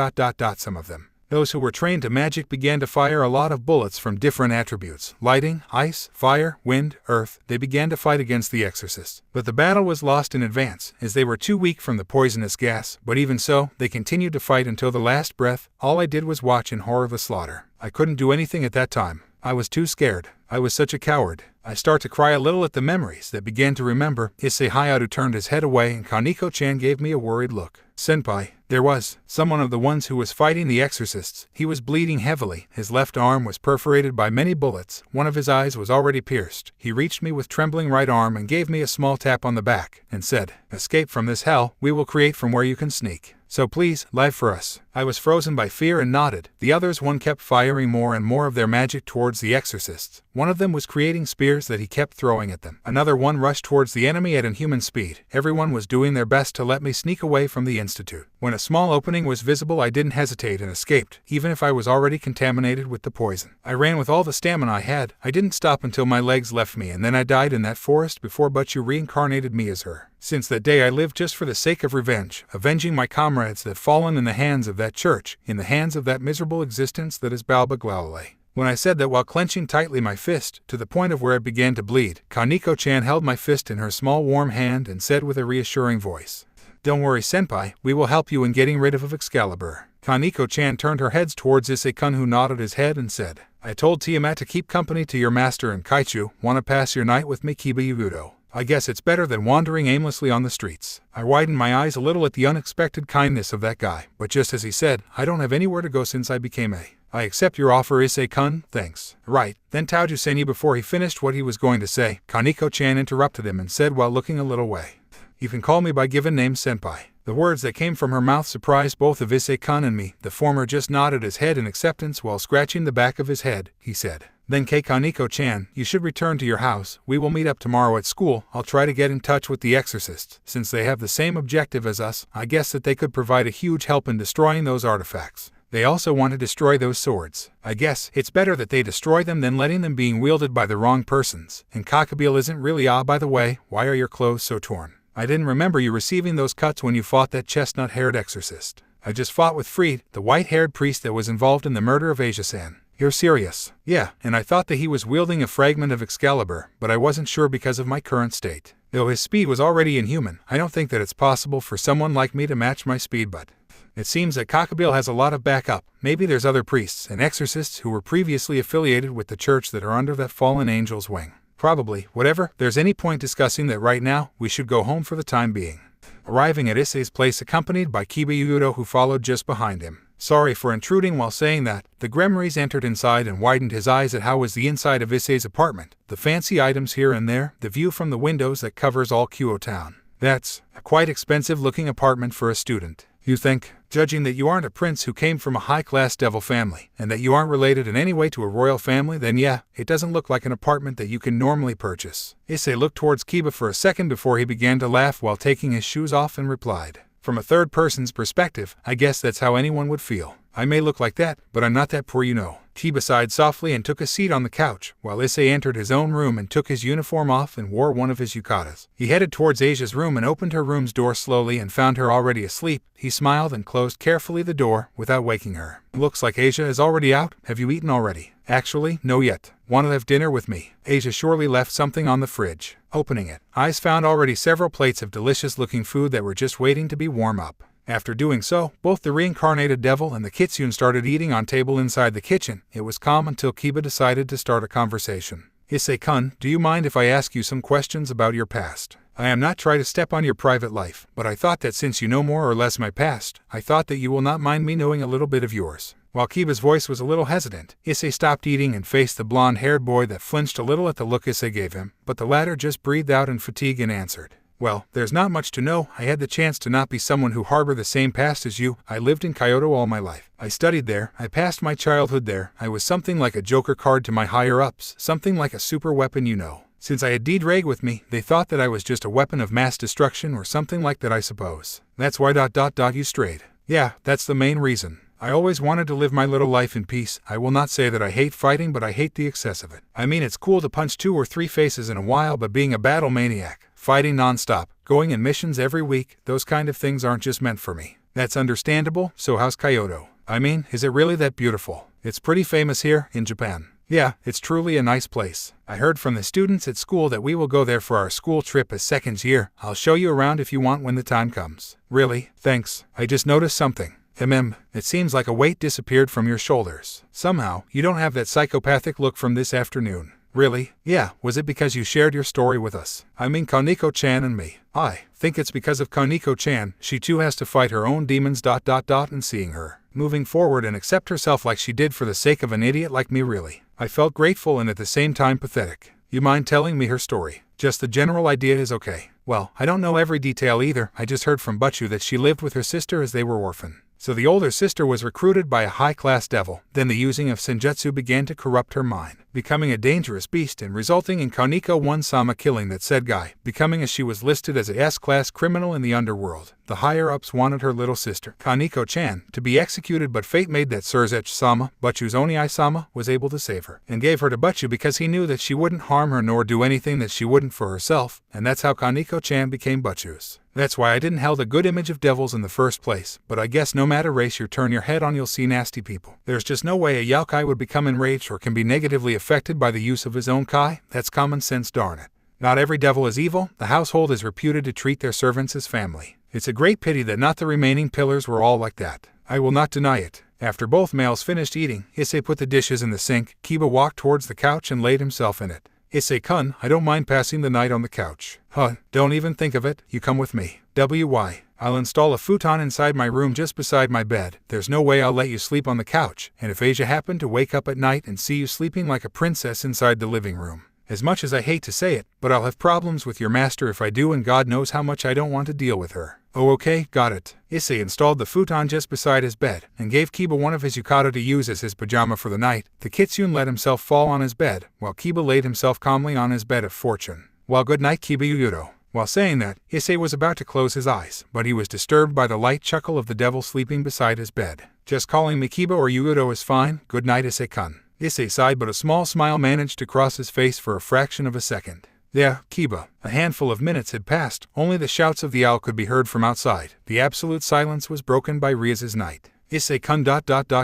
some of them. Those who were trained to magic began to fire a lot of bullets from different attributes, lighting, ice, fire, wind, earth. They began to fight against the exorcists. But the battle was lost in advance, as they were too weak from the poisonous gas. But even so, they continued to fight until the last breath. All I did was watch in horror the slaughter. I couldn't do anything at that time. I was too scared. I was such a coward. I start to cry a little at the memories that began to remember. Issei Hyoudou turned his head away and Kaneko-chan gave me a worried look. Senpai, there was someone of the ones who was fighting the exorcists. He was bleeding heavily. His left arm was perforated by many bullets. One of his eyes was already pierced. He reached me with trembling right arm and gave me a small tap on the back and said, "Escape from this hell we will create from where you can sneak. So please, live for us." I was frozen by fear and nodded. The others one kept firing more and more of their magic towards the exorcists. One of them was creating spears that he kept throwing at them. Another one rushed towards the enemy at inhuman speed. Everyone was doing their best to let me sneak away from the institute. When a small opening was visible, I didn't hesitate and escaped, even if I was already contaminated with the poison. I ran with all the stamina I had. I didn't stop until my legs left me, and then I died in that forest before Butchu reincarnated me as her. Since that day I lived just for the sake of revenge, avenging my comrades that fallen in the hands of that church, in the hands of that miserable existence that is Balba-Glaole. When I said that while clenching tightly my fist, to the point of where it began to bleed, Kaneko-chan held my fist in her small warm hand and said with a reassuring voice, "Don't worry, senpai, we will help you in getting rid of Excalibur." Kaneko-chan turned her heads towards Issei-kun, who nodded his head and said, "I told Tiamat to keep company to your master in Kaichu. Wanna pass your night with me, Kiba-Yugudo? I guess it's better than wandering aimlessly on the streets." I widened my eyes a little at the unexpected kindness of that guy, but just as he said, "I don't have anywhere to go since I became a. I accept your offer, Issei-kun, thanks." Right. Then Taoju Senyu, before he finished what he was going to say, Kaneko-chan interrupted him and said while looking a little away, "You can call me by given name, senpai." The words that came from her mouth surprised both of Issei-kun and me. The former just nodded his head in acceptance while scratching the back of his head. He said, "Then Kaneko-chan, you should return to your house. We will meet up tomorrow at school. I'll try to get in touch with the exorcists. Since they have the same objective as us, I guess that they could provide a huge help in destroying those artifacts. They also want to destroy those swords. I guess it's better that they destroy them than letting them being wielded by the wrong persons. And Kakabeel isn't really by the way, why are your clothes so torn? I didn't remember you receiving those cuts when you fought that chestnut-haired exorcist." "I just fought with Freed, the white-haired priest that was involved in the murder of Asia-san." "You're serious?" "Yeah, and I thought that he was wielding a fragment of Excalibur, but I wasn't sure because of my current state. Though his speed was already inhuman, I don't think that it's possible for someone like me to match my speed, but it seems that Kakabeel has a lot of backup. Maybe there's other priests and exorcists who were previously affiliated with the church that are under that fallen angel's wing." "Probably. Whatever, there's any point discussing that right now, we should go home for the time being." Arriving at Issei's place accompanied by Kiba-Yugudo, who followed just behind him. Sorry for intruding. While saying that, the Gremries entered inside and widened his eyes at how was the inside of Issei's apartment, the fancy items here and there, the view from the windows that covers all Kuoh-Town. "That's a quite expensive-looking apartment for a student. You think, judging that you aren't a prince who came from a high-class devil family, and that you aren't related in any way to a royal family, then yeah, it doesn't look like an apartment that you can normally purchase." Issei looked towards Kiba for a second before he began to laugh while taking his shoes off and replied, "From a third person's perspective, I guess that's how anyone would feel. I may look like that, but I'm not that poor, you know." Kiba sighed softly and took a seat on the couch, while Issei entered his own room and took his uniform off and wore one of his yukatas. He headed towards Asia's room and opened her room's door slowly and found her already asleep. He smiled and closed carefully the door, without waking her. "Looks like Asia is already out. Have you eaten already?" "Actually, no yet. Want to have dinner with me?" Asia surely left something on the fridge. Opening it, eyes found already several plates of delicious-looking food that were just waiting to be warm up. After doing so, both the reincarnated devil and the kitsune started eating on table inside the kitchen. It was calm until Kiba decided to start a conversation. "Issei-kun, do you mind if I ask you some questions about your past? I am not trying to step on your private life, but I thought that since you know more or less my past, I thought that you will not mind me knowing a little bit of yours." While Kiba's voice was a little hesitant, Issei stopped eating and faced the blonde-haired boy that flinched a little at the look Issei gave him, but the latter just breathed out in fatigue and answered, "Well, there's not much to know. I had the chance to not be someone who harbor the same past as you. I lived in Kyoto all my life. I studied there. I passed my childhood there. I was something like a joker card to my higher-ups, something like a super weapon, you know. Since I had D-Drag with me, they thought that I was just a weapon of mass destruction or something like that, I suppose. That's why you strayed." "Yeah, that's the main reason. I always wanted to live my little life in peace. I will not say that I hate fighting, but I hate the excess of it. I mean, it's cool to punch 2 or 3 faces in a while, but being a battle maniac, fighting non-stop, going in missions every week, those kind of things aren't just meant for me." "That's understandable. So how's Kyoto? I mean, is it really that beautiful? It's pretty famous here, in Japan." "Yeah, it's truly a nice place. I heard from the students at school that we will go there for our school trip as second year. I'll show you around if you want when the time comes." "Really? Thanks. I just noticed something. It seems like a weight disappeared from your shoulders. Somehow, you don't have that psychopathic look from this afternoon." "Really? Yeah, was it because you shared your story with us? I mean Kaneko-chan and me." "I think it's because of Kaneko-chan. She too has to fight her own demons. And seeing her moving forward and accept herself like she did for the sake of an idiot like me, really. I felt grateful and at the same time pathetic. You mind telling me her story? Just the general idea is okay." "Well, I don't know every detail either. I just heard from Butchu that she lived with her sister as they were orphan. So the older sister was recruited by a high-class devil. Then the using of senjutsu began to corrupt her mind, becoming a dangerous beast and resulting in Kaneko-1-sama killing that said guy, becoming as she was listed as a S-class criminal in the underworld. The higher-ups wanted her little sister, Kaneko-chan, to be executed, but fate made that Surzech-sama, Butchu's Oni-sama, was able to save her, and gave her to Butchu because he knew that she wouldn't harm her nor do anything that she wouldn't for herself, and that's how Kaneko-chan became Butchu's. That's why I didn't held a good image of devils in the first place, but I guess no matter race you turn your head on you'll see nasty people. There's just no way a Youkai would become enraged or can be negatively affected by the use of his own kai. That's common sense, darn it. Not every devil is evil. The household is reputed to treat their servants as family. It's a great pity that not the remaining pillars were all like that. I will not deny it. After both males finished eating, Issei put the dishes in the sink. Kiba walked towards the couch and laid himself in it. Issei-kun, I don't mind passing the night on the couch. Huh, don't even think of it. You come with me. I'll install a futon inside my room just beside my bed. There's no way I'll let you sleep on the couch, and if Asia happened to wake up at night and see you sleeping like a princess inside the living room. As much as I hate to say it, but I'll have problems with your master if I do, and God knows how much I don't want to deal with her. Oh, okay, got it. Issei installed the futon just beside his bed, and gave Kiba one of his yukata to use as his pajama for the night. The kitsune let himself fall on his bed, while Kiba laid himself calmly on his bed of fortune. Well, good night, Kiba Hyoudou. While saying that, Issei was about to close his eyes, but he was disturbed by the light chuckle of the devil sleeping beside his bed. Just calling me Kiba or Hyoudou is fine. Good night, Issei-kun. Issei sighed, but a small smile managed to cross his face for a fraction of a second. Yeah, Kiba. A handful of minutes had passed. Only the shouts of the owl could be heard from outside. The absolute silence was broken by Ria's night. Issei-kun ...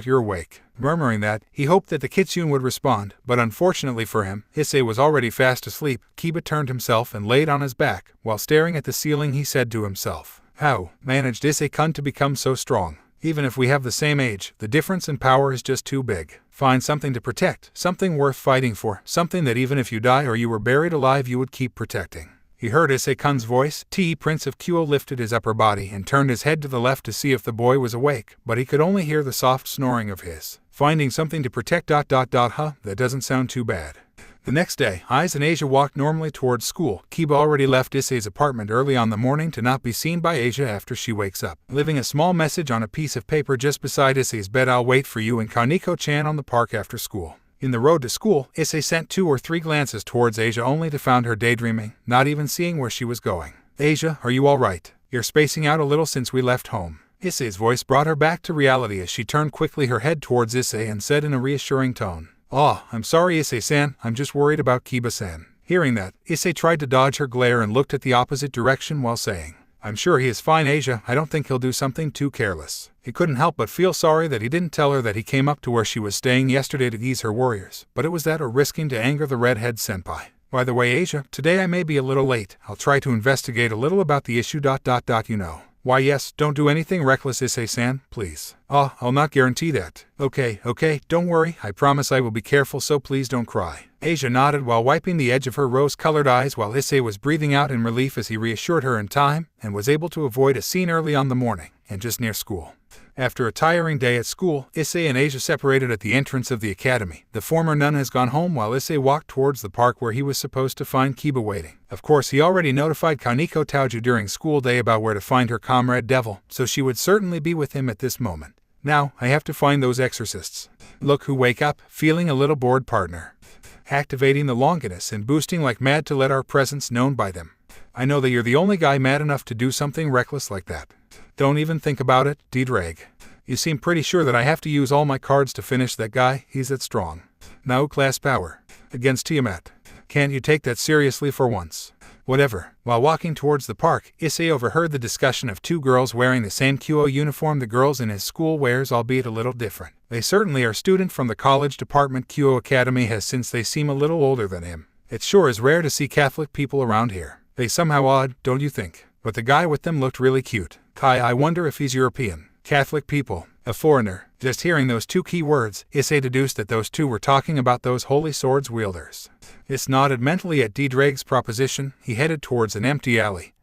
you're awake. Murmuring that, he hoped that the kitsune would respond, but unfortunately for him, Issei was already fast asleep. Kiba turned himself and laid on his back. While staring at the ceiling, he said to himself, how managed Issei-kun to become so strong? Even if we have the same age, the difference in power is just too big. Find something to protect, something worth fighting for, something that even if you die or you were buried alive you would keep protecting. He heard Issei-kun's voice. Prince of Kuoh lifted his upper body and turned his head to the left to see if the boy was awake, but he could only hear the soft snoring of his. Finding something to protect ... that doesn't sound too bad. The next day, Aiz and Asia walked normally towards school. Kiba already left Issei's apartment early on the morning to not be seen by Asia after she wakes up, leaving a small message on a piece of paper just beside Issei's bed. I'll wait for you and Kaneko-chan on the park after school. In the road to school, Issei sent 2 or 3 glances towards Asia only to find her daydreaming, not even seeing where she was going. Asia, are you all right? You're spacing out a little since we left home. Issei's voice brought her back to reality as she turned quickly her head towards Issei and said in a reassuring tone, I'm sorry, Issei-san, I'm just worried about Kiba-san. Hearing that, Issei tried to dodge her glare and looked at the opposite direction while saying, I'm sure he is fine, Asia. I don't think he'll do something too careless. He couldn't help but feel sorry that he didn't tell her that he came up to where she was staying yesterday to ease her worries, but it was that or risking to anger the redhead senpai. By the way, Asia, today I may be a little late. I'll try to investigate a little about the issue ... you know. Why yes, don't do anything reckless, Issei-san, please. I'll not guarantee that. Okay, don't worry, I promise I will be careful, so please don't cry. Asia nodded while wiping the edge of her rose-colored eyes while Issei was breathing out in relief as he reassured her in time, and was able to avoid a scene early on the morning, and just near school. After a tiring day at school, Issei and Asia separated at the entrance of the academy. The former nun has gone home while Issei walked towards the park where he was supposed to find Kiba waiting. Of course, he already notified Kaneko-Tauju during school day about where to find her comrade devil, so she would certainly be with him at this moment. Now, I have to find those exorcists. Look who wake up, feeling a little bored, partner. Activating the longinus and boosting like mad to let our presence known by them. I know that you're the only guy mad enough to do something reckless like that. Don't even think about it, D-Drag. You seem pretty sure that I have to use all my cards to finish that guy. He's that strong. Now class power. Against Tiamat. Can't you take that seriously for once? Whatever. While walking towards the park, Issei overheard the discussion of 2 girls wearing the same Kuoh uniform the girls in his school wears, albeit a little different. They certainly are student from the college department Kuoh Academy has, since they seem a little older than him. It sure is rare to see Catholic people around here. They somehow odd, don't you think? But the guy with them looked really cute. I wonder if he's European. Catholic people. A foreigner. Just hearing those 2 key words, Issei deduced that those 2 were talking about those holy swords wielders. Issei nodded mentally at D-Drag's proposition. He headed towards an empty alley.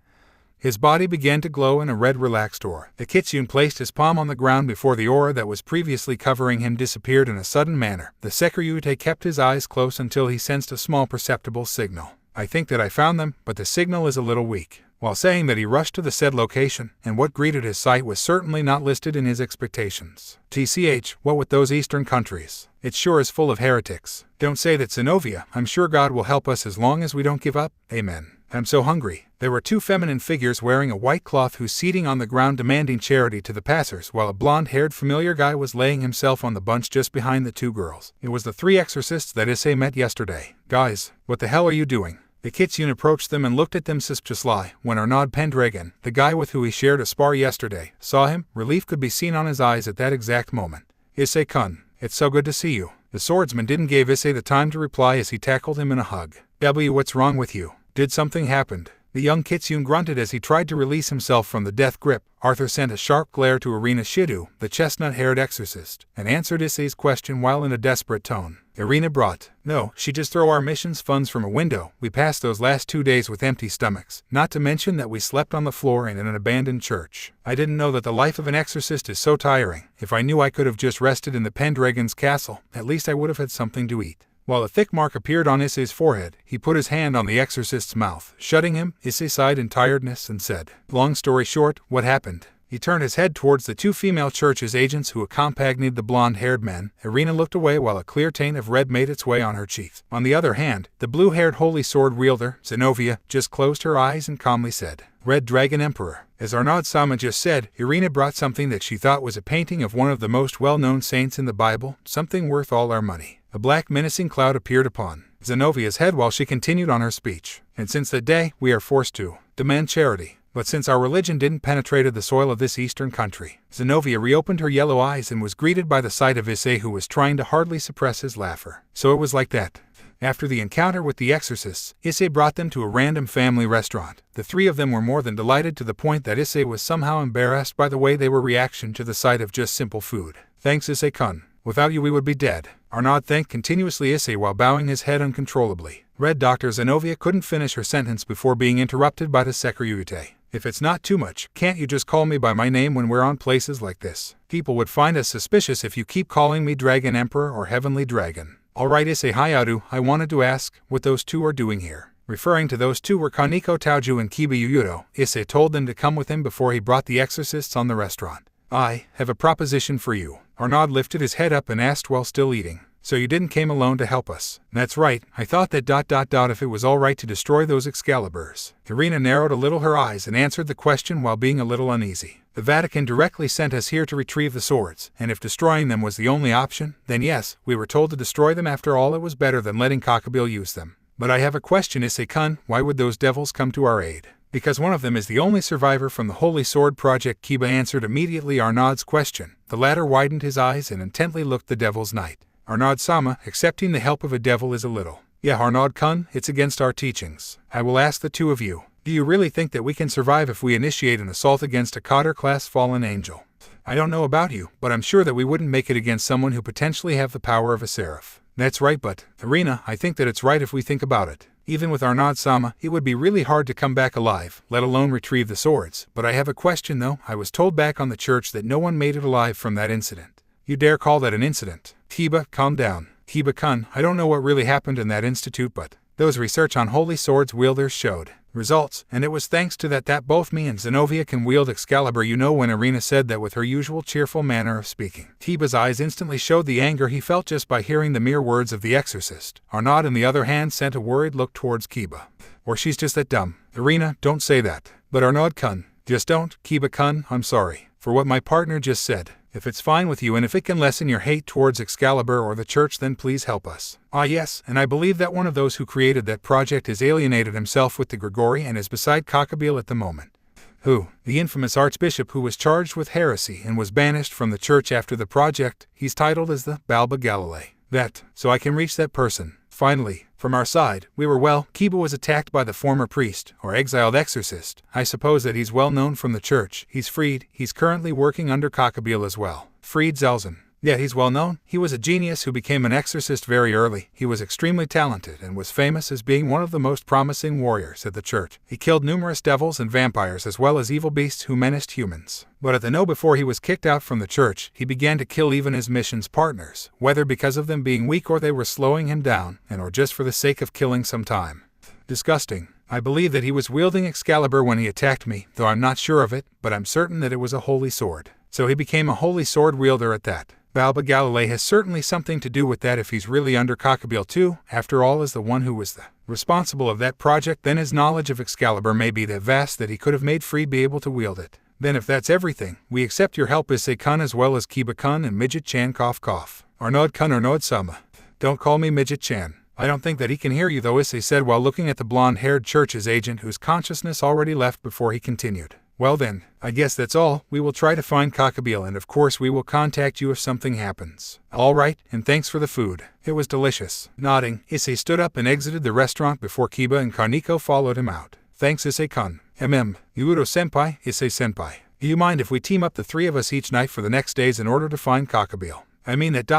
His body began to glow in a red relaxed aura. The kitsune placed his palm on the ground before the aura that was previously covering him disappeared in a sudden manner. The Sekiryute kept his eyes close until he sensed a small perceptible signal. I think that I found them, but the signal is a little weak. while saying that he rushed to the said location, and what greeted his sight was certainly not listed in his expectations. TCH, what with those eastern countries? It sure is full of heretics. Don't say that, Zenovia. I'm sure God will help us as long as we don't give up. Amen. I'm so hungry. There were two feminine figures wearing a white cloth who seating on the ground demanding charity to the passers, while a blonde-haired familiar guy was laying himself on the bunch just behind the two girls. It was the three exorcists that Issei met yesterday. Guys, what the hell are you doing? The Kitsune approached them and looked at them suspiciously. When Arnaud Pendragon, the guy with who he shared a spar yesterday, saw him, relief could be seen on his eyes at that exact moment. Issei-kun, it's so good to see you. The swordsman didn't give Issei the time to reply as he tackled him in a hug. What's wrong with you? Did something happen? The young Kitsune grunted as he tried to release himself from the death grip. Arthur sent a sharp glare to Irina Hyoudou, the chestnut-haired exorcist, and answered Issei's question while in a desperate tone. Irina brought. No, she just threw our mission's funds from a window. We passed those last 2 days with empty stomachs, not to mention that we slept on the floor in an abandoned church. I didn't know that the life of an exorcist is so tiring. If I knew I could have just rested in the Pendragon's castle, at least I would have had something to eat. While a thick mark appeared on Issei's forehead, he put his hand on the exorcist's mouth, shutting him. Issei sighed in tiredness and said, "Long story short, what happened?" He turned his head towards the two female church's agents who accompanied the blonde-haired men. Irina looked away while a clear taint of red made its way on her cheeks. On the other hand, the blue-haired holy sword wielder, Zenovia, just closed her eyes and calmly said, "Red Dragon Emperor." As Arnaud-sama just said, Irina brought something that she thought was a painting of one of the most well-known saints in the Bible, something worth all our money. A black menacing cloud appeared upon Zenovia's head while she continued on her speech. And since that day, we are forced to demand charity. But since our religion didn't penetrate the soil of this eastern country, Zenovia reopened her yellow eyes and was greeted by the sight of Issei, who was trying to hardly suppress his laughter. So it was like that. After the encounter with the exorcists, Issei brought them to a random family restaurant. The three of them were more than delighted, to the point that Issei was somehow embarrassed by the way they were reaction to the sight of just simple food. Thanks, Issei-kun. Without you we would be dead. Arnaud thanked continuously Issei while bowing his head uncontrollably. Red Dr. Zenovia couldn't finish her sentence before being interrupted by the secretary. If it's not too much, can't you just call me by my name when we're on places like this? People would find us suspicious if you keep calling me Dragon Emperor or Heavenly Dragon. Alright, Issei Hyoudou, I wanted to ask what those two are doing here. Referring to those two were Kaneko Taoju and Kiba Yuyudo. Issei told them to come with him before he brought the exorcists on the restaurant. I have a proposition for you. Arnaud lifted his head up and asked while still eating. So you didn't came alone to help us? That's right, I thought that ... if it was alright to destroy those Excaliburs. Irina narrowed a little her eyes and answered the question while being a little uneasy. The Vatican directly sent us here to retrieve the swords, and if destroying them was the only option, then yes, we were told to destroy them. After all, it was better than letting Cockabille use them. But I have a question, Issei-kun, why would those devils come to our aid? Because one of them is the only survivor from the Holy Sword Project. Kiba answered immediately Arnaud's question. The latter widened his eyes and intently looked the Devil's Knight. Arnaud-sama, accepting the help of a devil is a little. Yeah, Arnaud-kun, it's against our teachings. I will ask the two of you. Do you really think that we can survive if we initiate an assault against a Cotter-class fallen angel? I don't know about you, but I'm sure that we wouldn't make it against someone who potentially have the power of a seraph. That's right, but, Irina, I think that it's right if we think about it. Even with Arnaud-sama, it would be really hard to come back alive, let alone retrieve the swords. But I have a question though. I was told back on the church that no one made it alive from that incident. You dare call that an incident? Kiba, calm down. Kiba-kun, I don't know what really happened in that institute, but those research on holy swords wielders showed results, and it was thanks to that both me and Zenovia can wield Excalibur. You know, when Irina said that with her usual cheerful manner of speaking, Kiba's eyes instantly showed the anger he felt just by hearing the mere words of the exorcist. Arnaud, on the other hand, sent a worried look towards Kiba. Or she's just that dumb. Irina, don't say that. But Arnaud-kun, just don't. Kiba-kun, I'm sorry for what my partner just said. If it's fine with you and if it can lessen your hate towards Excalibur or the church, then please help us. Ah yes, and I believe that one of those who created that project has alienated himself with the Grigori and is beside Cockabille at the moment. Who? The infamous archbishop who was charged with heresy and was banished from the church after the project. He's titled as the Balba Galilei. That, so I can reach that person. Finally, from our side, we were well. Kiba was attacked by the former priest, or exiled exorcist. I suppose that he's well known from the church. He's freed. He's currently working under Cockabille as well. Freed Zelzen. Yeah, he's well known. He was a genius who became an exorcist very early. He was extremely talented and was famous as being one of the most promising warriors at the church. He killed numerous devils and vampires as well as evil beasts who menaced humans. But at the no before he was kicked out from the church, he began to kill even his mission's partners, whether because of them being weak or they were slowing him down, and or just for the sake of killing some time. Disgusting. I believe that he was wielding Excalibur when he attacked me, though I'm not sure of it, but I'm certain that it was a holy sword. So he became a holy sword wielder at that. Balba Galilei has certainly something to do with that if he's really under Cockabeel too, after all is the one who was the responsible of that project, then his knowledge of Excalibur may be that vast that he could have made Free be able to wield it. Then if that's everything, we accept your help Issei-kun as well as Kiba-kun and Midget-chan cough cough. Or Nod-kun or Nod-sama. Don't call me Midget-chan. I don't think that he can hear you though, Issei said while looking at the blonde-haired church's agent whose consciousness already left before he continued. Well then, I guess that's all. We will try to find Cockabeel and of course we will contact you if something happens. Alright, and thanks for the food. It was delicious. Nodding, Issei stood up and exited the restaurant before Kiba and Kaneko followed him out. Thanks Issei-kun. Hyoudou-senpai, Issei-senpai. Do you mind if we team up the three of us each night for the next days in order to find Cockabeel? I mean that ...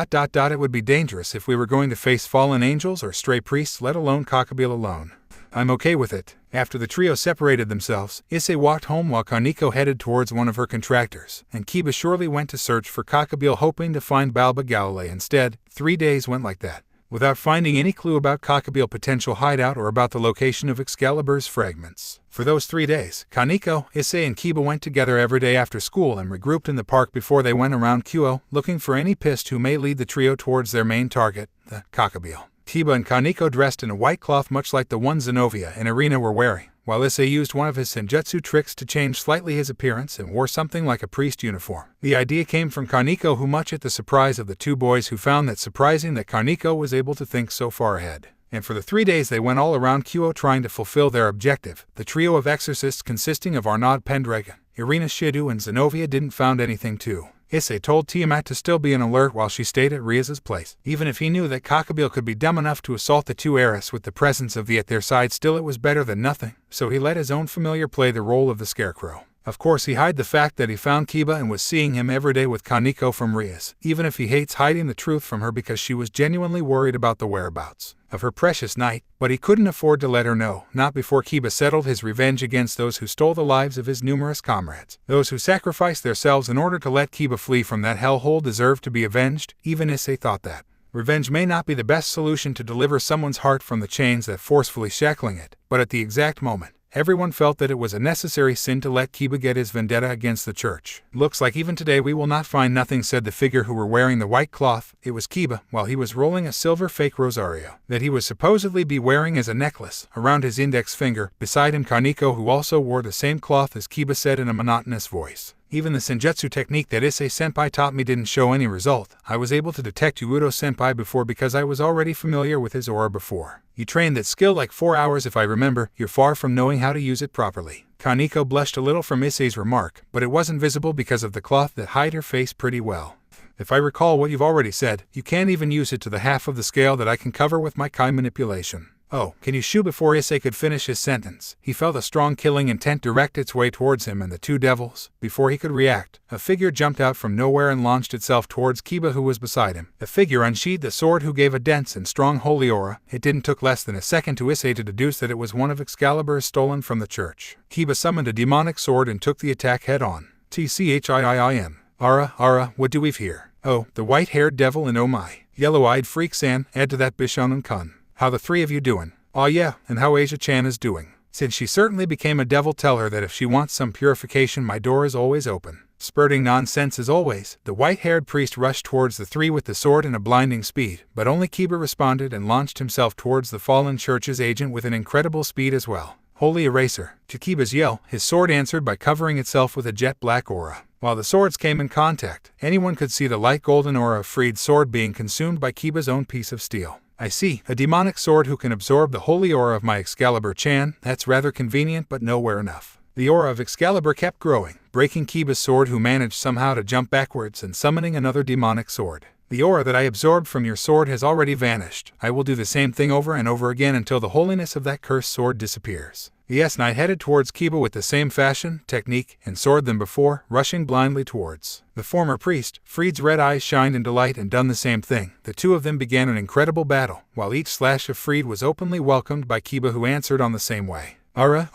it would be dangerous if we were going to face fallen angels or stray priests, let alone Cockabeel alone. I'm okay with it. After the trio separated themselves, Issei walked home while Kaneko headed towards one of her contractors, and Kiba surely went to search for Cockabeel hoping to find Balba Galilei instead. 3 days went like that, without finding any clue about Cockabeel potential hideout or about the location of Excalibur's fragments. For those 3 days, Kaneko, Issei and Kiba went together every day after school and regrouped in the park before they went around Kuoh, looking for any pist who may lead the trio towards their main target, the Cockabeel. Kiba and Kaneko dressed in a white cloth much like the one Zenovia and Irina were wearing, while Issei used one of his senjutsu tricks to change slightly his appearance and wore something like a priest uniform. The idea came from Kaneko, who much at the surprise of the two boys who found that surprising that Kaneko was able to think so far ahead. And for the 3 days they went all around Kuoh trying to fulfill their objective. The trio of exorcists consisting of Arnaud Pendragon, Irina Shidou and Zenovia didn't found anything too. Issei told Tiamat to still be on alert while she stayed at Riaz's place. Even if he knew that Cockabeel could be dumb enough to assault the two heiress with the presence of the at their side, still it was better than nothing, so he let his own familiar play the role of the scarecrow. Of course he hid the fact that he found Kiba and was seeing him every day with Kaneko from Riaz, even if he hates hiding the truth from her because she was genuinely worried about the whereabouts of her precious knight, but he couldn't afford to let her know, not before Kiba settled his revenge against those who stole the lives of his numerous comrades. Those who sacrificed themselves in order to let Kiba flee from that hellhole deserved to be avenged. Even Issei thought that revenge may not be the best solution to deliver someone's heart from the chains that forcefully shackling it, but at the exact moment, everyone felt that it was a necessary sin to let Kiba get his vendetta against the church. Looks like even today we will not find nothing, said the figure who were wearing the white cloth. It was Kiba, while he was rolling a silver fake rosario that he was supposedly be wearing as a necklace around his index finger. Beside him Kaneko, who also wore the same cloth as Kiba, said in a monotonous voice, "Even the senjutsu technique that Issei-senpai taught me didn't show any result. I was able to detect Hyoudou-senpai before because I was already familiar with his aura before. You trained that skill like 4 hours if I remember. You're far from knowing how to use it properly." Kaneko blushed a little from Issei's remark, but it wasn't visible because of the cloth that hid her face pretty well. "If I recall what you've already said, you can't even use it to the half of the scale that I can cover with my Kai manipulation." "Oh, can you shoot?" Before Issei could finish his sentence, he felt a strong killing intent direct its way towards him and the two devils. Before he could react, a figure jumped out from nowhere and launched itself towards Kiba, who was beside him. The figure unsheathed the sword, who gave a dense and strong holy aura. It didn't took less than a second to Issei to deduce that it was one of Excalibur's stolen from the church. Kiba summoned a demonic sword and took the attack head on. "Tchiim. Ara, what do we've here? Oh, the white-haired devil, and oh my, yellow-eyed freak-san, add to that Bishonen-kun. How the three of you doing?" "Aw yeah, and how Asia-chan is doing. Since she certainly became a devil, tell her that if she wants some purification, my door is always open." Spurting nonsense as always, the white-haired priest rushed towards the three with the sword in a blinding speed, but only Kiba responded and launched himself towards the fallen church's agent with an incredible speed as well. "Holy eraser!" To Kiba's yell, his sword answered by covering itself with a jet-black aura. While the swords came in contact, anyone could see the light golden aura of Freed's sword being consumed by Kiba's own piece of steel. "I see, a demonic sword who can absorb the holy aura of my Excalibur-chan. That's rather convenient, but nowhere enough." The aura of Excalibur kept growing, breaking Kiba's sword, who managed somehow to jump backwards and summoning another demonic sword. "The aura that I absorbed from your sword has already vanished. I will do the same thing over and over again until the holiness of that cursed sword disappears." The S-Knight headed towards Kiba with the same fashion, technique, and sword than before, rushing blindly towards the former priest. Freed's red eyes shined in delight and done the same thing. The two of them began an incredible battle, while each slash of Freed was openly welcomed by Kiba, who answered on the same way. Ara,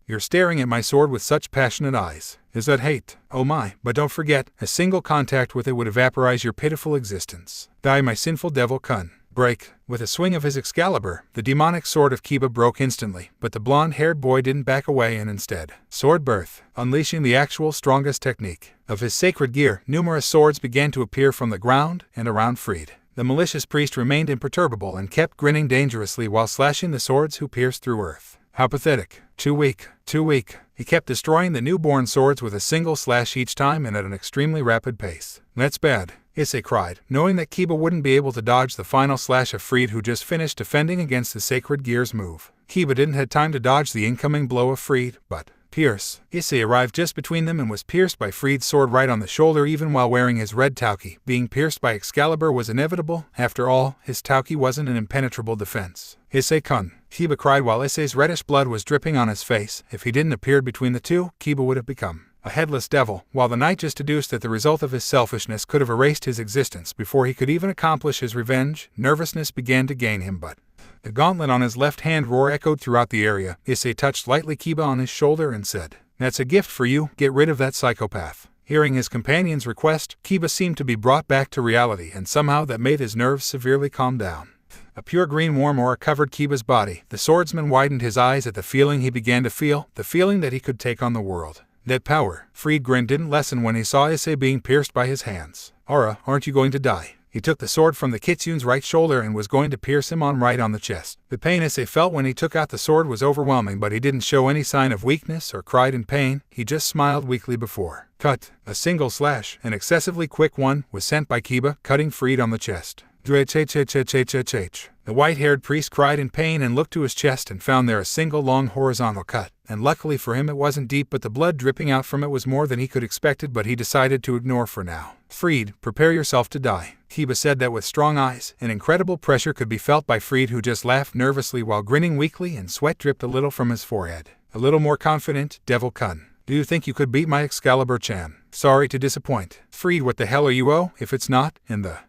you're staring at my sword with such passionate eyes. Is that hate? Oh my, but don't forget, a single contact with it would evaporize your pitiful existence. Die, my sinful devil kun. Break. With a swing of his Excalibur, the demonic sword of Kiba broke instantly, but the blonde-haired boy didn't back away and instead sword birth, unleashing the actual strongest technique of his sacred gear. Numerous swords began to appear from the ground and around Fried. The malicious priest remained imperturbable and kept grinning dangerously while slashing the swords who pierced through earth. How pathetic. Too weak. Too weak. He kept destroying the newborn swords with a single slash each time and at an extremely rapid pace. That's bad, Issei cried, knowing that Kiba wouldn't be able to dodge the final slash of Fried, who just finished defending against the Sacred Gear's move. Kiba didn't have time to dodge the incoming blow of Fried, but pierce. Issei arrived just between them and was pierced by Fried's sword right on the shoulder even while wearing his red tauki. Being pierced by Excalibur was inevitable. After all, his tauki wasn't an impenetrable defense. Issei-kun, Kiba cried while Issei's reddish blood was dripping on his face. If he didn't appear between the two, Kiba would have become a headless devil, while the knight just deduced that the result of his selfishness could have erased his existence before he could even accomplish his revenge. Nervousness began to gain him, but the gauntlet on his left hand roar echoed throughout the area. Issei touched lightly Kiba on his shoulder and said, "That's a gift for you, get rid of that psychopath." Hearing his companion's request, Kiba seemed to be brought back to reality, and somehow that made his nerves severely calm down. A pure green warm aura covered Kiba's body. The swordsman widened his eyes at the feeling he began to feel, the feeling that he could take on the world. That power. Fried grin didn't lessen when he saw Issei being pierced by his hands. "Aura, aren't you going to die?" He took the sword from the Kitsune's right shoulder and was going to pierce him right on the chest. The pain Issei felt when he took out the sword was overwhelming, but he didn't show any sign of weakness or cried in pain. He just smiled weakly before. Cut. A single slash, an excessively quick one, was sent by Kiba, cutting Fried on the chest. The white-haired priest cried in pain and looked to his chest and found there a single long horizontal cut. And luckily for him it wasn't deep, but the blood dripping out from it was more than he could expected, but he decided to ignore for now. "Fried, prepare yourself to die." Kiba said that with strong eyes. An incredible pressure could be felt by Fried, who just laughed nervously while grinning weakly, and sweat dripped a little from his forehead. A little more confident, Devil-kun. "Do you think you could beat my Excalibur-chan? Sorry to disappoint." "Fried, what the hell are you? Oh, if it's not,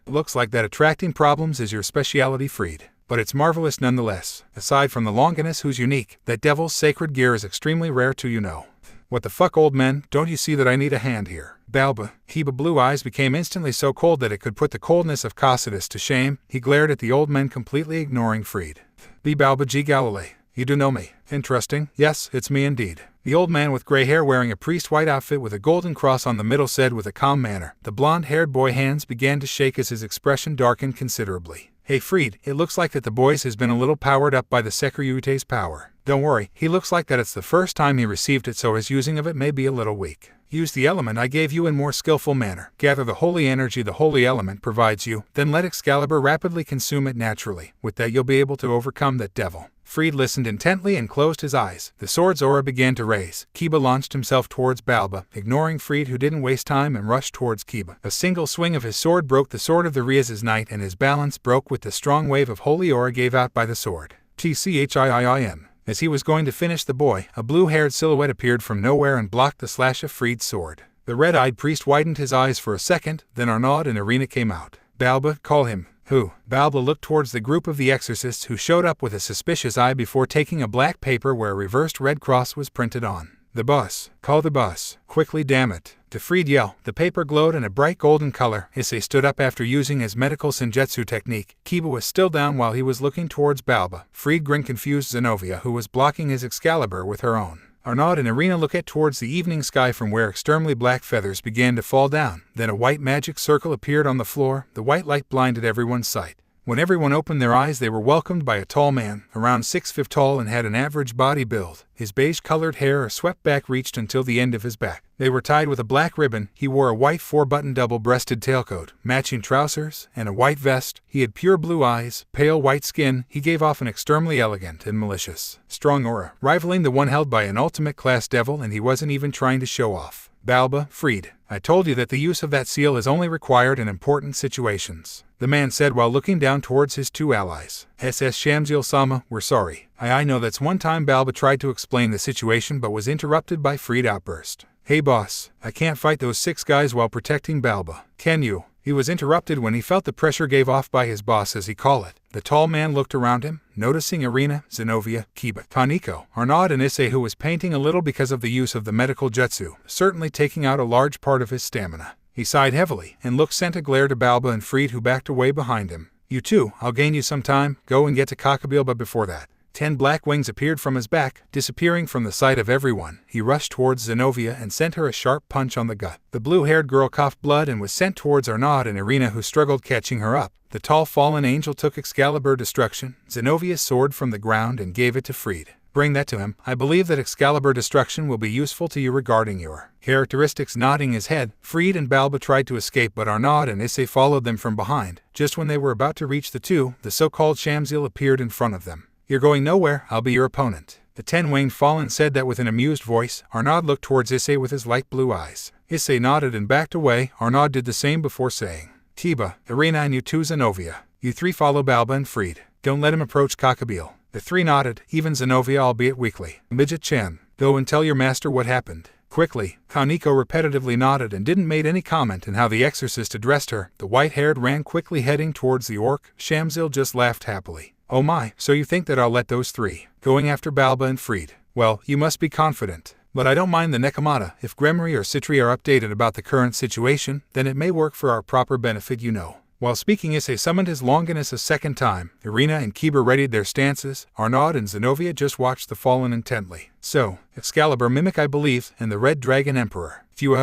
looks like that attracting problems is your speciality, Fried. But it's marvelous nonetheless. Aside from the longinus, who's unique, that devil's sacred gear is extremely rare too, you know." "What the fuck, old man, don't you see that I need a hand here?" Balba. Kiba blue eyes became instantly so cold that it could put the coldness of Cocytus to shame. He glared at the old man, completely ignoring Fried. "Be Balba G. Galilei. You do know me." "Interesting. Yes, it's me indeed." The old man with gray hair wearing a priest-white outfit with a golden cross on the middle said with a calm manner. The blonde-haired boy's hands began to shake as his expression darkened considerably. "Hey Fried, it looks like that the boys has been a little powered up by the Sekiryute's power. Don't worry, he looks like that it's the first time he received it, so his using of it may be a little weak. Use the element I gave you in more skillful manner. Gather the holy energy the holy element provides you, then let Excalibur rapidly consume it naturally. With that you'll be able to overcome that devil." Fried listened intently and closed his eyes. The sword's aura began to raise. Kiba launched himself towards Balba, ignoring Fried, who didn't waste time and rushed towards Kiba. A single swing of his sword broke the sword of the Riaz's knight, and his balance broke with the strong wave of holy aura gave out by the sword. Tchiim. As he was going to finish the boy, a blue-haired silhouette appeared from nowhere and blocked the slash of Fried's sword. The red-eyed priest widened his eyes for a second, then Arnaud and Irina came out. "Balba, call him." "Who?" Balba looked towards the group of the exorcists, who showed up with a suspicious eye before taking a black paper where a reversed red cross was printed on. "The boss. Call the boss. Quickly, damn it." To Fried yell, the paper glowed in a bright golden color. Issei stood up after using his medical senjutsu technique. Kiba was still down while he was looking towards Balba. Fried grinned confused Zenobia, who was blocking his Excalibur with her own. Arnaud and Irina looked towards the evening sky from where extremely black feathers began to fall down. Then a white magic circle appeared on the floor. The white light blinded everyone's sight. When everyone opened their eyes, they were welcomed by a tall man, around 6 feet tall and had an average body build. His beige-colored hair swept back reached until the end of his back. They were tied with a black ribbon. He wore a white 4-button double-breasted tailcoat, matching trousers, and a white vest. He had pure blue eyes, pale white skin. He gave off an extremely elegant and malicious, strong aura, rivaling the one held by an ultimate-class devil, and he wasn't even trying to show off. "Balba, Fried, I told you that the use of that seal is only required in important situations," the man said while looking down towards his two allies. "SS Shamsil-sama, we're sorry. I know that's one time." Balba tried to explain the situation but was interrupted by Fried outburst. "Hey boss, I can't fight those 6 guys while protecting Balba. Can you?" He was interrupted when he felt the pressure gave off by his boss, as he called it. The tall man looked around him, noticing Irina, Zenobia, Kiba, Kaneko, Arnaud and Issei, who was painting a little because of the use of the medical jutsu, certainly taking out a large part of his stamina. He sighed heavily and looked sent a glare to Balba and Fried, who backed away behind him. You too, I'll gain you some time, go and get to Cockabeel, but before that. 10 black wings appeared from his back, disappearing from the sight of everyone. He rushed towards Zenobia and sent her a sharp punch on the gut. The blue-haired girl coughed blood and was sent towards Arnaud and Irina, who struggled catching her up. The tall fallen angel took Excalibur Destruction, Zenovia's sword, from the ground and gave it to Fried. Bring that to him. I believe that Excalibur Destruction will be useful to you regarding your characteristics. Nodding his head, Fried and Balba tried to escape, but Arnaud and Issei followed them from behind. Just when they were about to reach the two, the so-called Shamsil appeared in front of them. You're going nowhere, I'll be your opponent. The 10-winged fallen said that with an amused voice. Arnaud looked towards Issei with his light blue eyes. Issei nodded and backed away. Arnaud did the same before saying, Tiba, Irina, and you too, Zenobia. You three follow Balba and Fried. Don't let him approach Cockabeel. The three nodded, even Zenobia, albeit weakly. Midget-chan, go and tell your master what happened. Quickly, Kaneko repetitively nodded and didn't make any comment on how the exorcist addressed her. The white-haired ran quickly heading towards the orc. Shamsil just laughed happily. Oh my, so you think that I'll let those three going after Balba and Fried? Well, you must be confident. But I don't mind the Nekomata. If Gremory or Citri are updated about the current situation, then it may work for our proper benefit, you know. While speaking, Issei summoned his longinus a second time. Irina and Kiba readied their stances. Arnaud and Zenobia just watched the fallen intently. So, Excalibur mimic, I believe, and the Red Dragon Emperor. Phew,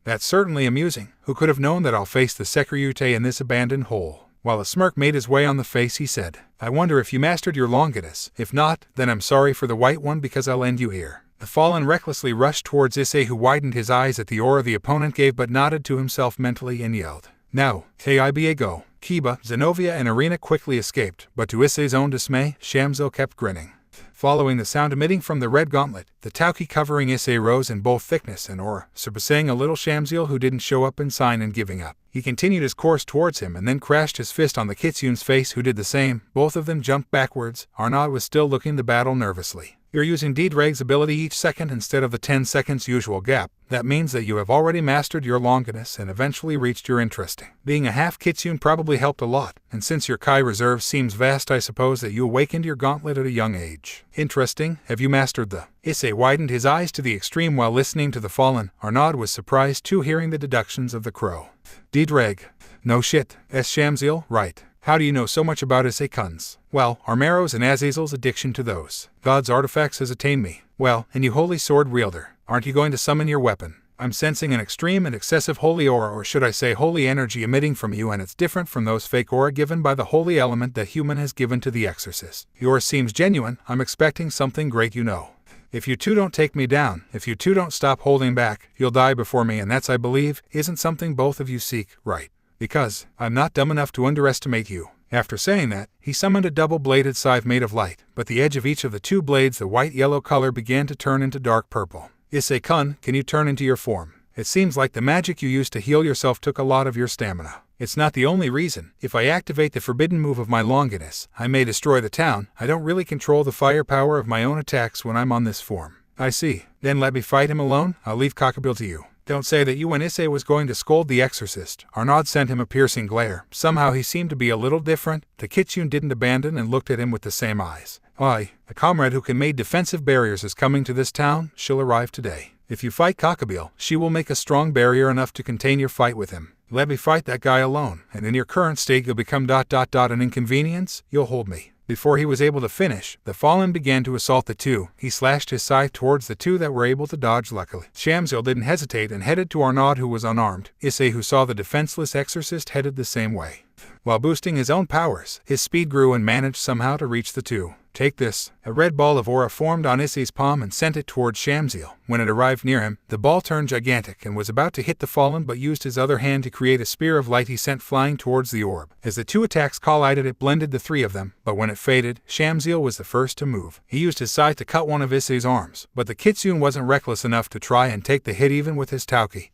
that's certainly amusing. Who could have known that I'll face the Sekyryute in this abandoned hole? While a smirk made his way on the face, he said, I wonder if you mastered your longinus. If not, then I'm sorry for the white one, because I'll end you here. The fallen recklessly rushed towards Issei, who widened his eyes at the aura the opponent gave but nodded to himself mentally and yelled, Now, Kiba, go. Kiba, Zenobia, and Irina quickly escaped, but to Issei's own dismay, Shamsil kept grinning. Following the sound emitting from the red gauntlet, the Tauki covering Issei rose in both thickness and aura, surpassing a little Shamsil who didn't show up in sign and giving up. He continued his course towards him and then crashed his fist on the Kitsune's face, who did the same. Both of them jumped backwards. Arnaud was still looking the battle nervously. You're using Deedreg's ability each second instead of the 10 seconds usual gap. That means that you have already mastered your longinus and eventually reached your interesting. Being a half-Kitsune probably helped a lot, and since your Kai reserve seems vast, I suppose that you awakened your gauntlet at a young age. Interesting. Have you mastered the... Issei widened his eyes to the extreme while listening to the fallen. Arnaud was surprised too, hearing the deductions of the crow. Deedreg. No shit. Shamsil, right. How do you know so much about Issei-kun's? Well, Armero's and Azazel's addiction to those God's artifacts has attained me. Well, and you holy sword wielder, aren't you going to summon your weapon? I'm sensing an extreme and excessive holy aura, or should I say holy energy, emitting from you, and it's different from those fake aura given by the holy element that human has given to the exorcist. Yours seems genuine. I'm expecting something great, you know. If you two don't take me down, if you two don't stop holding back, you'll die before me, and that's, I believe, isn't something both of you seek, right? Because I'm not dumb enough to underestimate you. After saying that, he summoned a double-bladed scythe made of light, but the edge of each of the two blades, the white-yellow color, began to turn into dark purple. Issei-kun, can you turn into your form? It seems like the magic you used to heal yourself took a lot of your stamina. It's not the only reason. If I activate the forbidden move of my longinus, I may destroy the town. I don't really control the firepower of my own attacks when I'm on this form. I see. Then let me fight him alone. I'll leave Cockabeel to you. Don't say that you when Issei was going to scold the exorcist. Arnaud sent him a piercing glare. Somehow he seemed to be a little different. The Kitsune didn't abandon and looked at him with the same eyes. Aye, a comrade who can make defensive barriers is coming to this town. She'll arrive today. If you fight Cockabeel, she will make a strong barrier enough to contain your fight with him. Let me fight that guy alone, and in your current state you'll become an inconvenience. You'll hold me. Before he was able to finish, the fallen began to assault the two. He slashed his scythe towards the two that were able to dodge luckily. Shamsil didn't hesitate and headed to Arnaud, who was unarmed. Issei, who saw the defenseless exorcist, headed the same way. While boosting his own powers, his speed grew and managed somehow to reach the two. Take this. A red ball of aura formed on Issei's palm and sent it towards Shamsil. When it arrived near him, the ball turned gigantic and was about to hit the fallen, but used his other hand to create a spear of light he sent flying towards the orb. As the two attacks collided, it blended the three of them, but when it faded, Shamsil was the first to move. He used his scythe to cut one of Issei's arms, but the Kitsune wasn't reckless enough to try and take the hit even with his Tauki.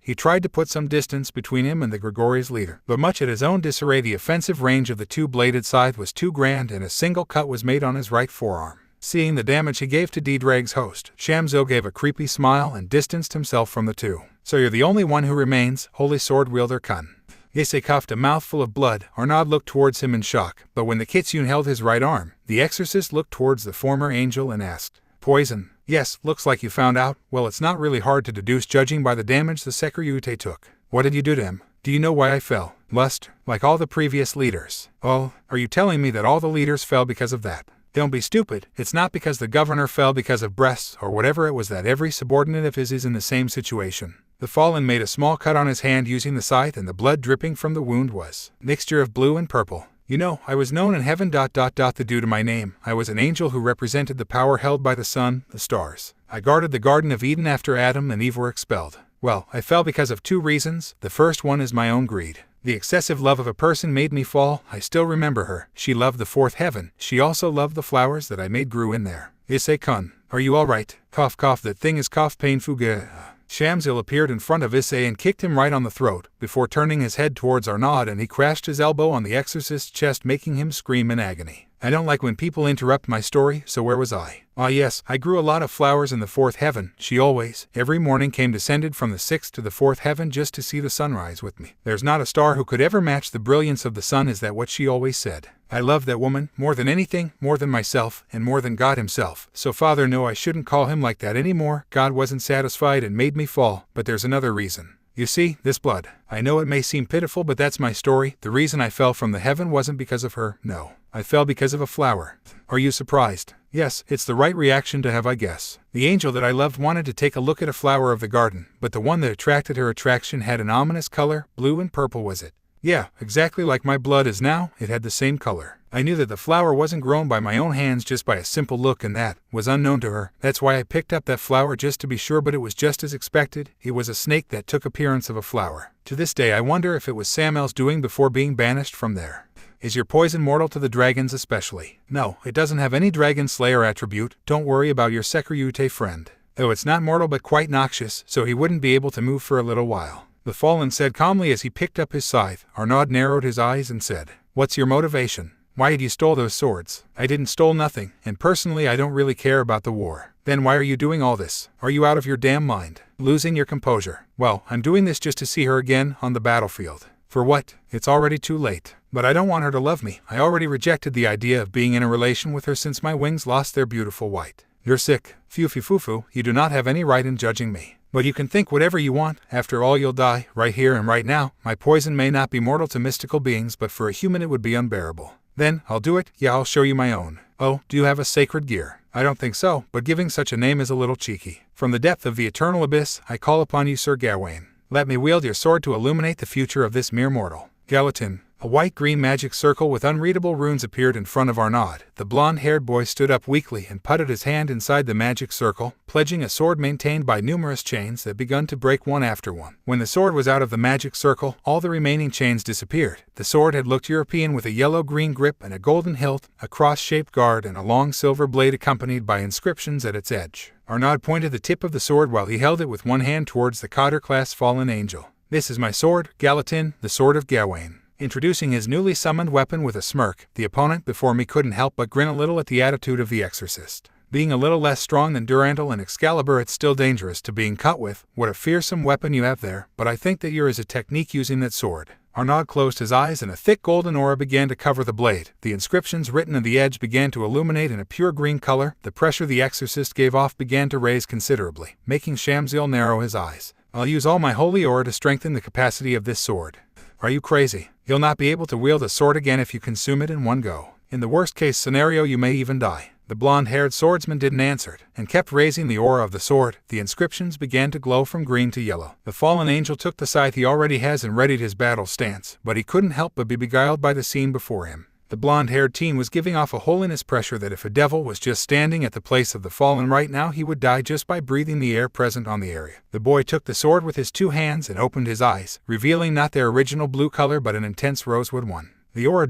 He tried to put some distance between him and the Grigori's leader, but much at his own disarray, the offensive range of the two-bladed scythe was too grand, and a single cut was made on his right forearm. Seeing the damage he gave to Deedreg's host, Shamsil gave a creepy smile and distanced himself from the two. So you're the only one who remains, holy sword wielder Kun. Issei coughed a mouthful of blood. Arnaud looked towards him in shock, but when the Kitsune held his right arm, the exorcist looked towards the former angel and asked, Poison? Yes, looks like you found out. Well, it's not really hard to deduce, judging by the damage the Sekyryute took. What did you do to him? Do you know why I fell? Lust, like all the previous leaders. Oh, are you telling me that all the leaders fell because of that? Don't be stupid. It's not because the governor fell because of breasts or whatever it was that every subordinate of his is in the same situation. The fallen made a small cut on his hand using the scythe, and the blood dripping from the wound was mixture of blue and purple. You know, I was known in heaven ... The due to my name, I was an angel who represented the power held by the sun, the stars. I guarded the Garden of Eden after Adam and Eve were expelled. Well, I fell because of 2 reasons. The first one is my own greed. The excessive love of a person made me fall. I still remember her. She loved the 4th heaven. She also loved the flowers that I made grew in there. Issei-kun, are you alright? Cough cough, that thing is cough pain fuga. Shamsil appeared in front of Issei and kicked him right on the throat, before turning his head towards Arnaud, and he crashed his elbow on the exorcist's chest, making him scream in agony. I don't like when people interrupt my story, so where was I? Ah yes, I grew a lot of flowers in the 4th heaven. She always, every morning came descended from the 6th to the 4th heaven just to see the sunrise with me. There's not a star who could ever match the brilliance of the sun, is that what she always said. I love that woman, more than anything, more than myself, and more than God himself. So Father, no, I shouldn't call him like that anymore. God wasn't satisfied and made me fall, but there's another reason. You see, this blood. I know it may seem pitiful, but that's my story. The reason I fell from the heaven wasn't because of her, no. I fell because of a flower. Are you surprised? Yes, it's the right reaction to have, I guess. The angel that I loved wanted to take a look at a flower of the garden, but the one that attracted her attraction had an ominous color. Blue and purple was it? Yeah, exactly like my blood is now. It had the same color. I knew that the flower wasn't grown by my own hands just by a simple look, and that was unknown to her. That's why I picked up that flower just to be sure, but it was just as expected. It was a snake that took appearance of a flower. To this day I wonder if it was Samuel's doing before being banished from there. Is your poison mortal to the dragons especially? No, it doesn't have any dragon slayer attribute. Don't worry about your Sekurute friend. Though it's not mortal but quite noxious, so he wouldn't be able to move for a little while. The fallen said calmly as he picked up his scythe. Arnaud narrowed his eyes and said, "What's your motivation? Why had you stole those swords?" "I didn't stole nothing, and personally I don't really care about the war." "Then why are you doing all this? Are you out of your damn mind? Losing your composure?" "Well, I'm doing this just to see her again on the battlefield." "For what? It's already too late." "But I don't want her to love me. I already rejected the idea of being in a relation with her since my wings lost their beautiful white." "You're sick. Fufu, you do not have any right in judging me. But you can think whatever you want. After all, you'll die, right here and right now. My poison may not be mortal to mystical beings, but for a human it would be unbearable." "Then, I'll do it. Yeah, I'll show you my own." "Oh, do you have a sacred gear?" "I don't think so, but giving such a name is a little cheeky. From the depth of the eternal abyss, I call upon you, Sir Gawain. Let me wield your sword to illuminate the future of this mere mortal." Gallatin. A white-green magic circle with unreadable runes appeared in front of Arnaud. The blonde-haired boy stood up weakly and putted his hand inside the magic circle, pledging a sword maintained by numerous chains that begun to break one after one. When the sword was out of the magic circle, all the remaining chains disappeared. The sword had looked European with a yellow-green grip and a golden hilt, a cross-shaped guard, and a long silver blade accompanied by inscriptions at its edge. Arnaud pointed the tip of the sword while he held it with one hand towards the Cotter-class fallen angel. "This is my sword, Gallatin, the sword of Gawain." Introducing his newly summoned weapon with a smirk, the opponent before me couldn't help but grin a little at the attitude of the exorcist. Being a little less strong than Durandal and Excalibur, it's still dangerous to being cut with. What a fearsome weapon you have there, but I think that yours is a technique using that sword. Arnaud closed his eyes and a thick golden aura began to cover the blade. The inscriptions written on the edge began to illuminate in a pure green color. The pressure the exorcist gave off began to raise considerably, making Shamsil narrow his eyes. "I'll use all my holy aura to strengthen the capacity of this sword." "Are you crazy? You'll not be able to wield a sword again if you consume it in one go. In the worst-case scenario, you may even die." The blonde-haired swordsman didn't answer and kept raising the aura of the sword. The inscriptions began to glow from green to yellow. The fallen angel took the scythe he already has and readied his battle stance, but he couldn't help but be beguiled by the scene before him. The blonde-haired teen was giving off a holiness pressure that if a devil was just standing at the place of the fallen right now, he would die just by breathing the air present on the area. The boy took the sword with his 2 hands and opened his eyes, revealing not their original blue color but an intense rosewood one. "The aura ...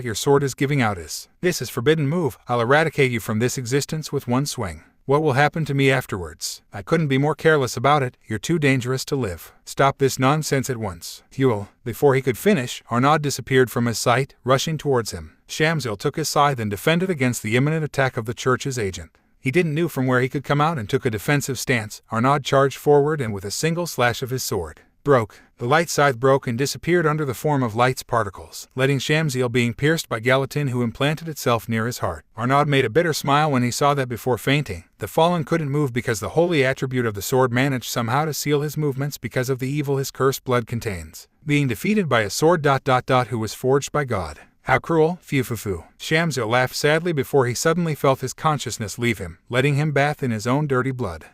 your sword is giving out is. This is forbidden move. I'll eradicate you from this existence with one swing. What will happen to me afterwards? I couldn't be more careless about it. You're too dangerous to live. Stop this nonsense at once." Huel. Before he could finish, Arnaud disappeared from his sight, rushing towards him. Shamsil took his scythe and defended against the imminent attack of the church's agent. He didn't know from where he could come out and took a defensive stance. Arnaud charged forward and with a single slash of his sword, broke. The light scythe broke and disappeared under the form of light's particles, letting Shamsiel being pierced by Gallatin, who implanted itself near his heart. Arnaud made a bitter smile when he saw that before fainting, the fallen couldn't move because the holy attribute of the sword managed somehow to seal his movements because of the evil his cursed blood contains. Being defeated by a sword ... who was forged by God. How cruel, Fufufu. Shamsiel laughed sadly before he suddenly felt his consciousness leave him, letting him bath in his own dirty blood.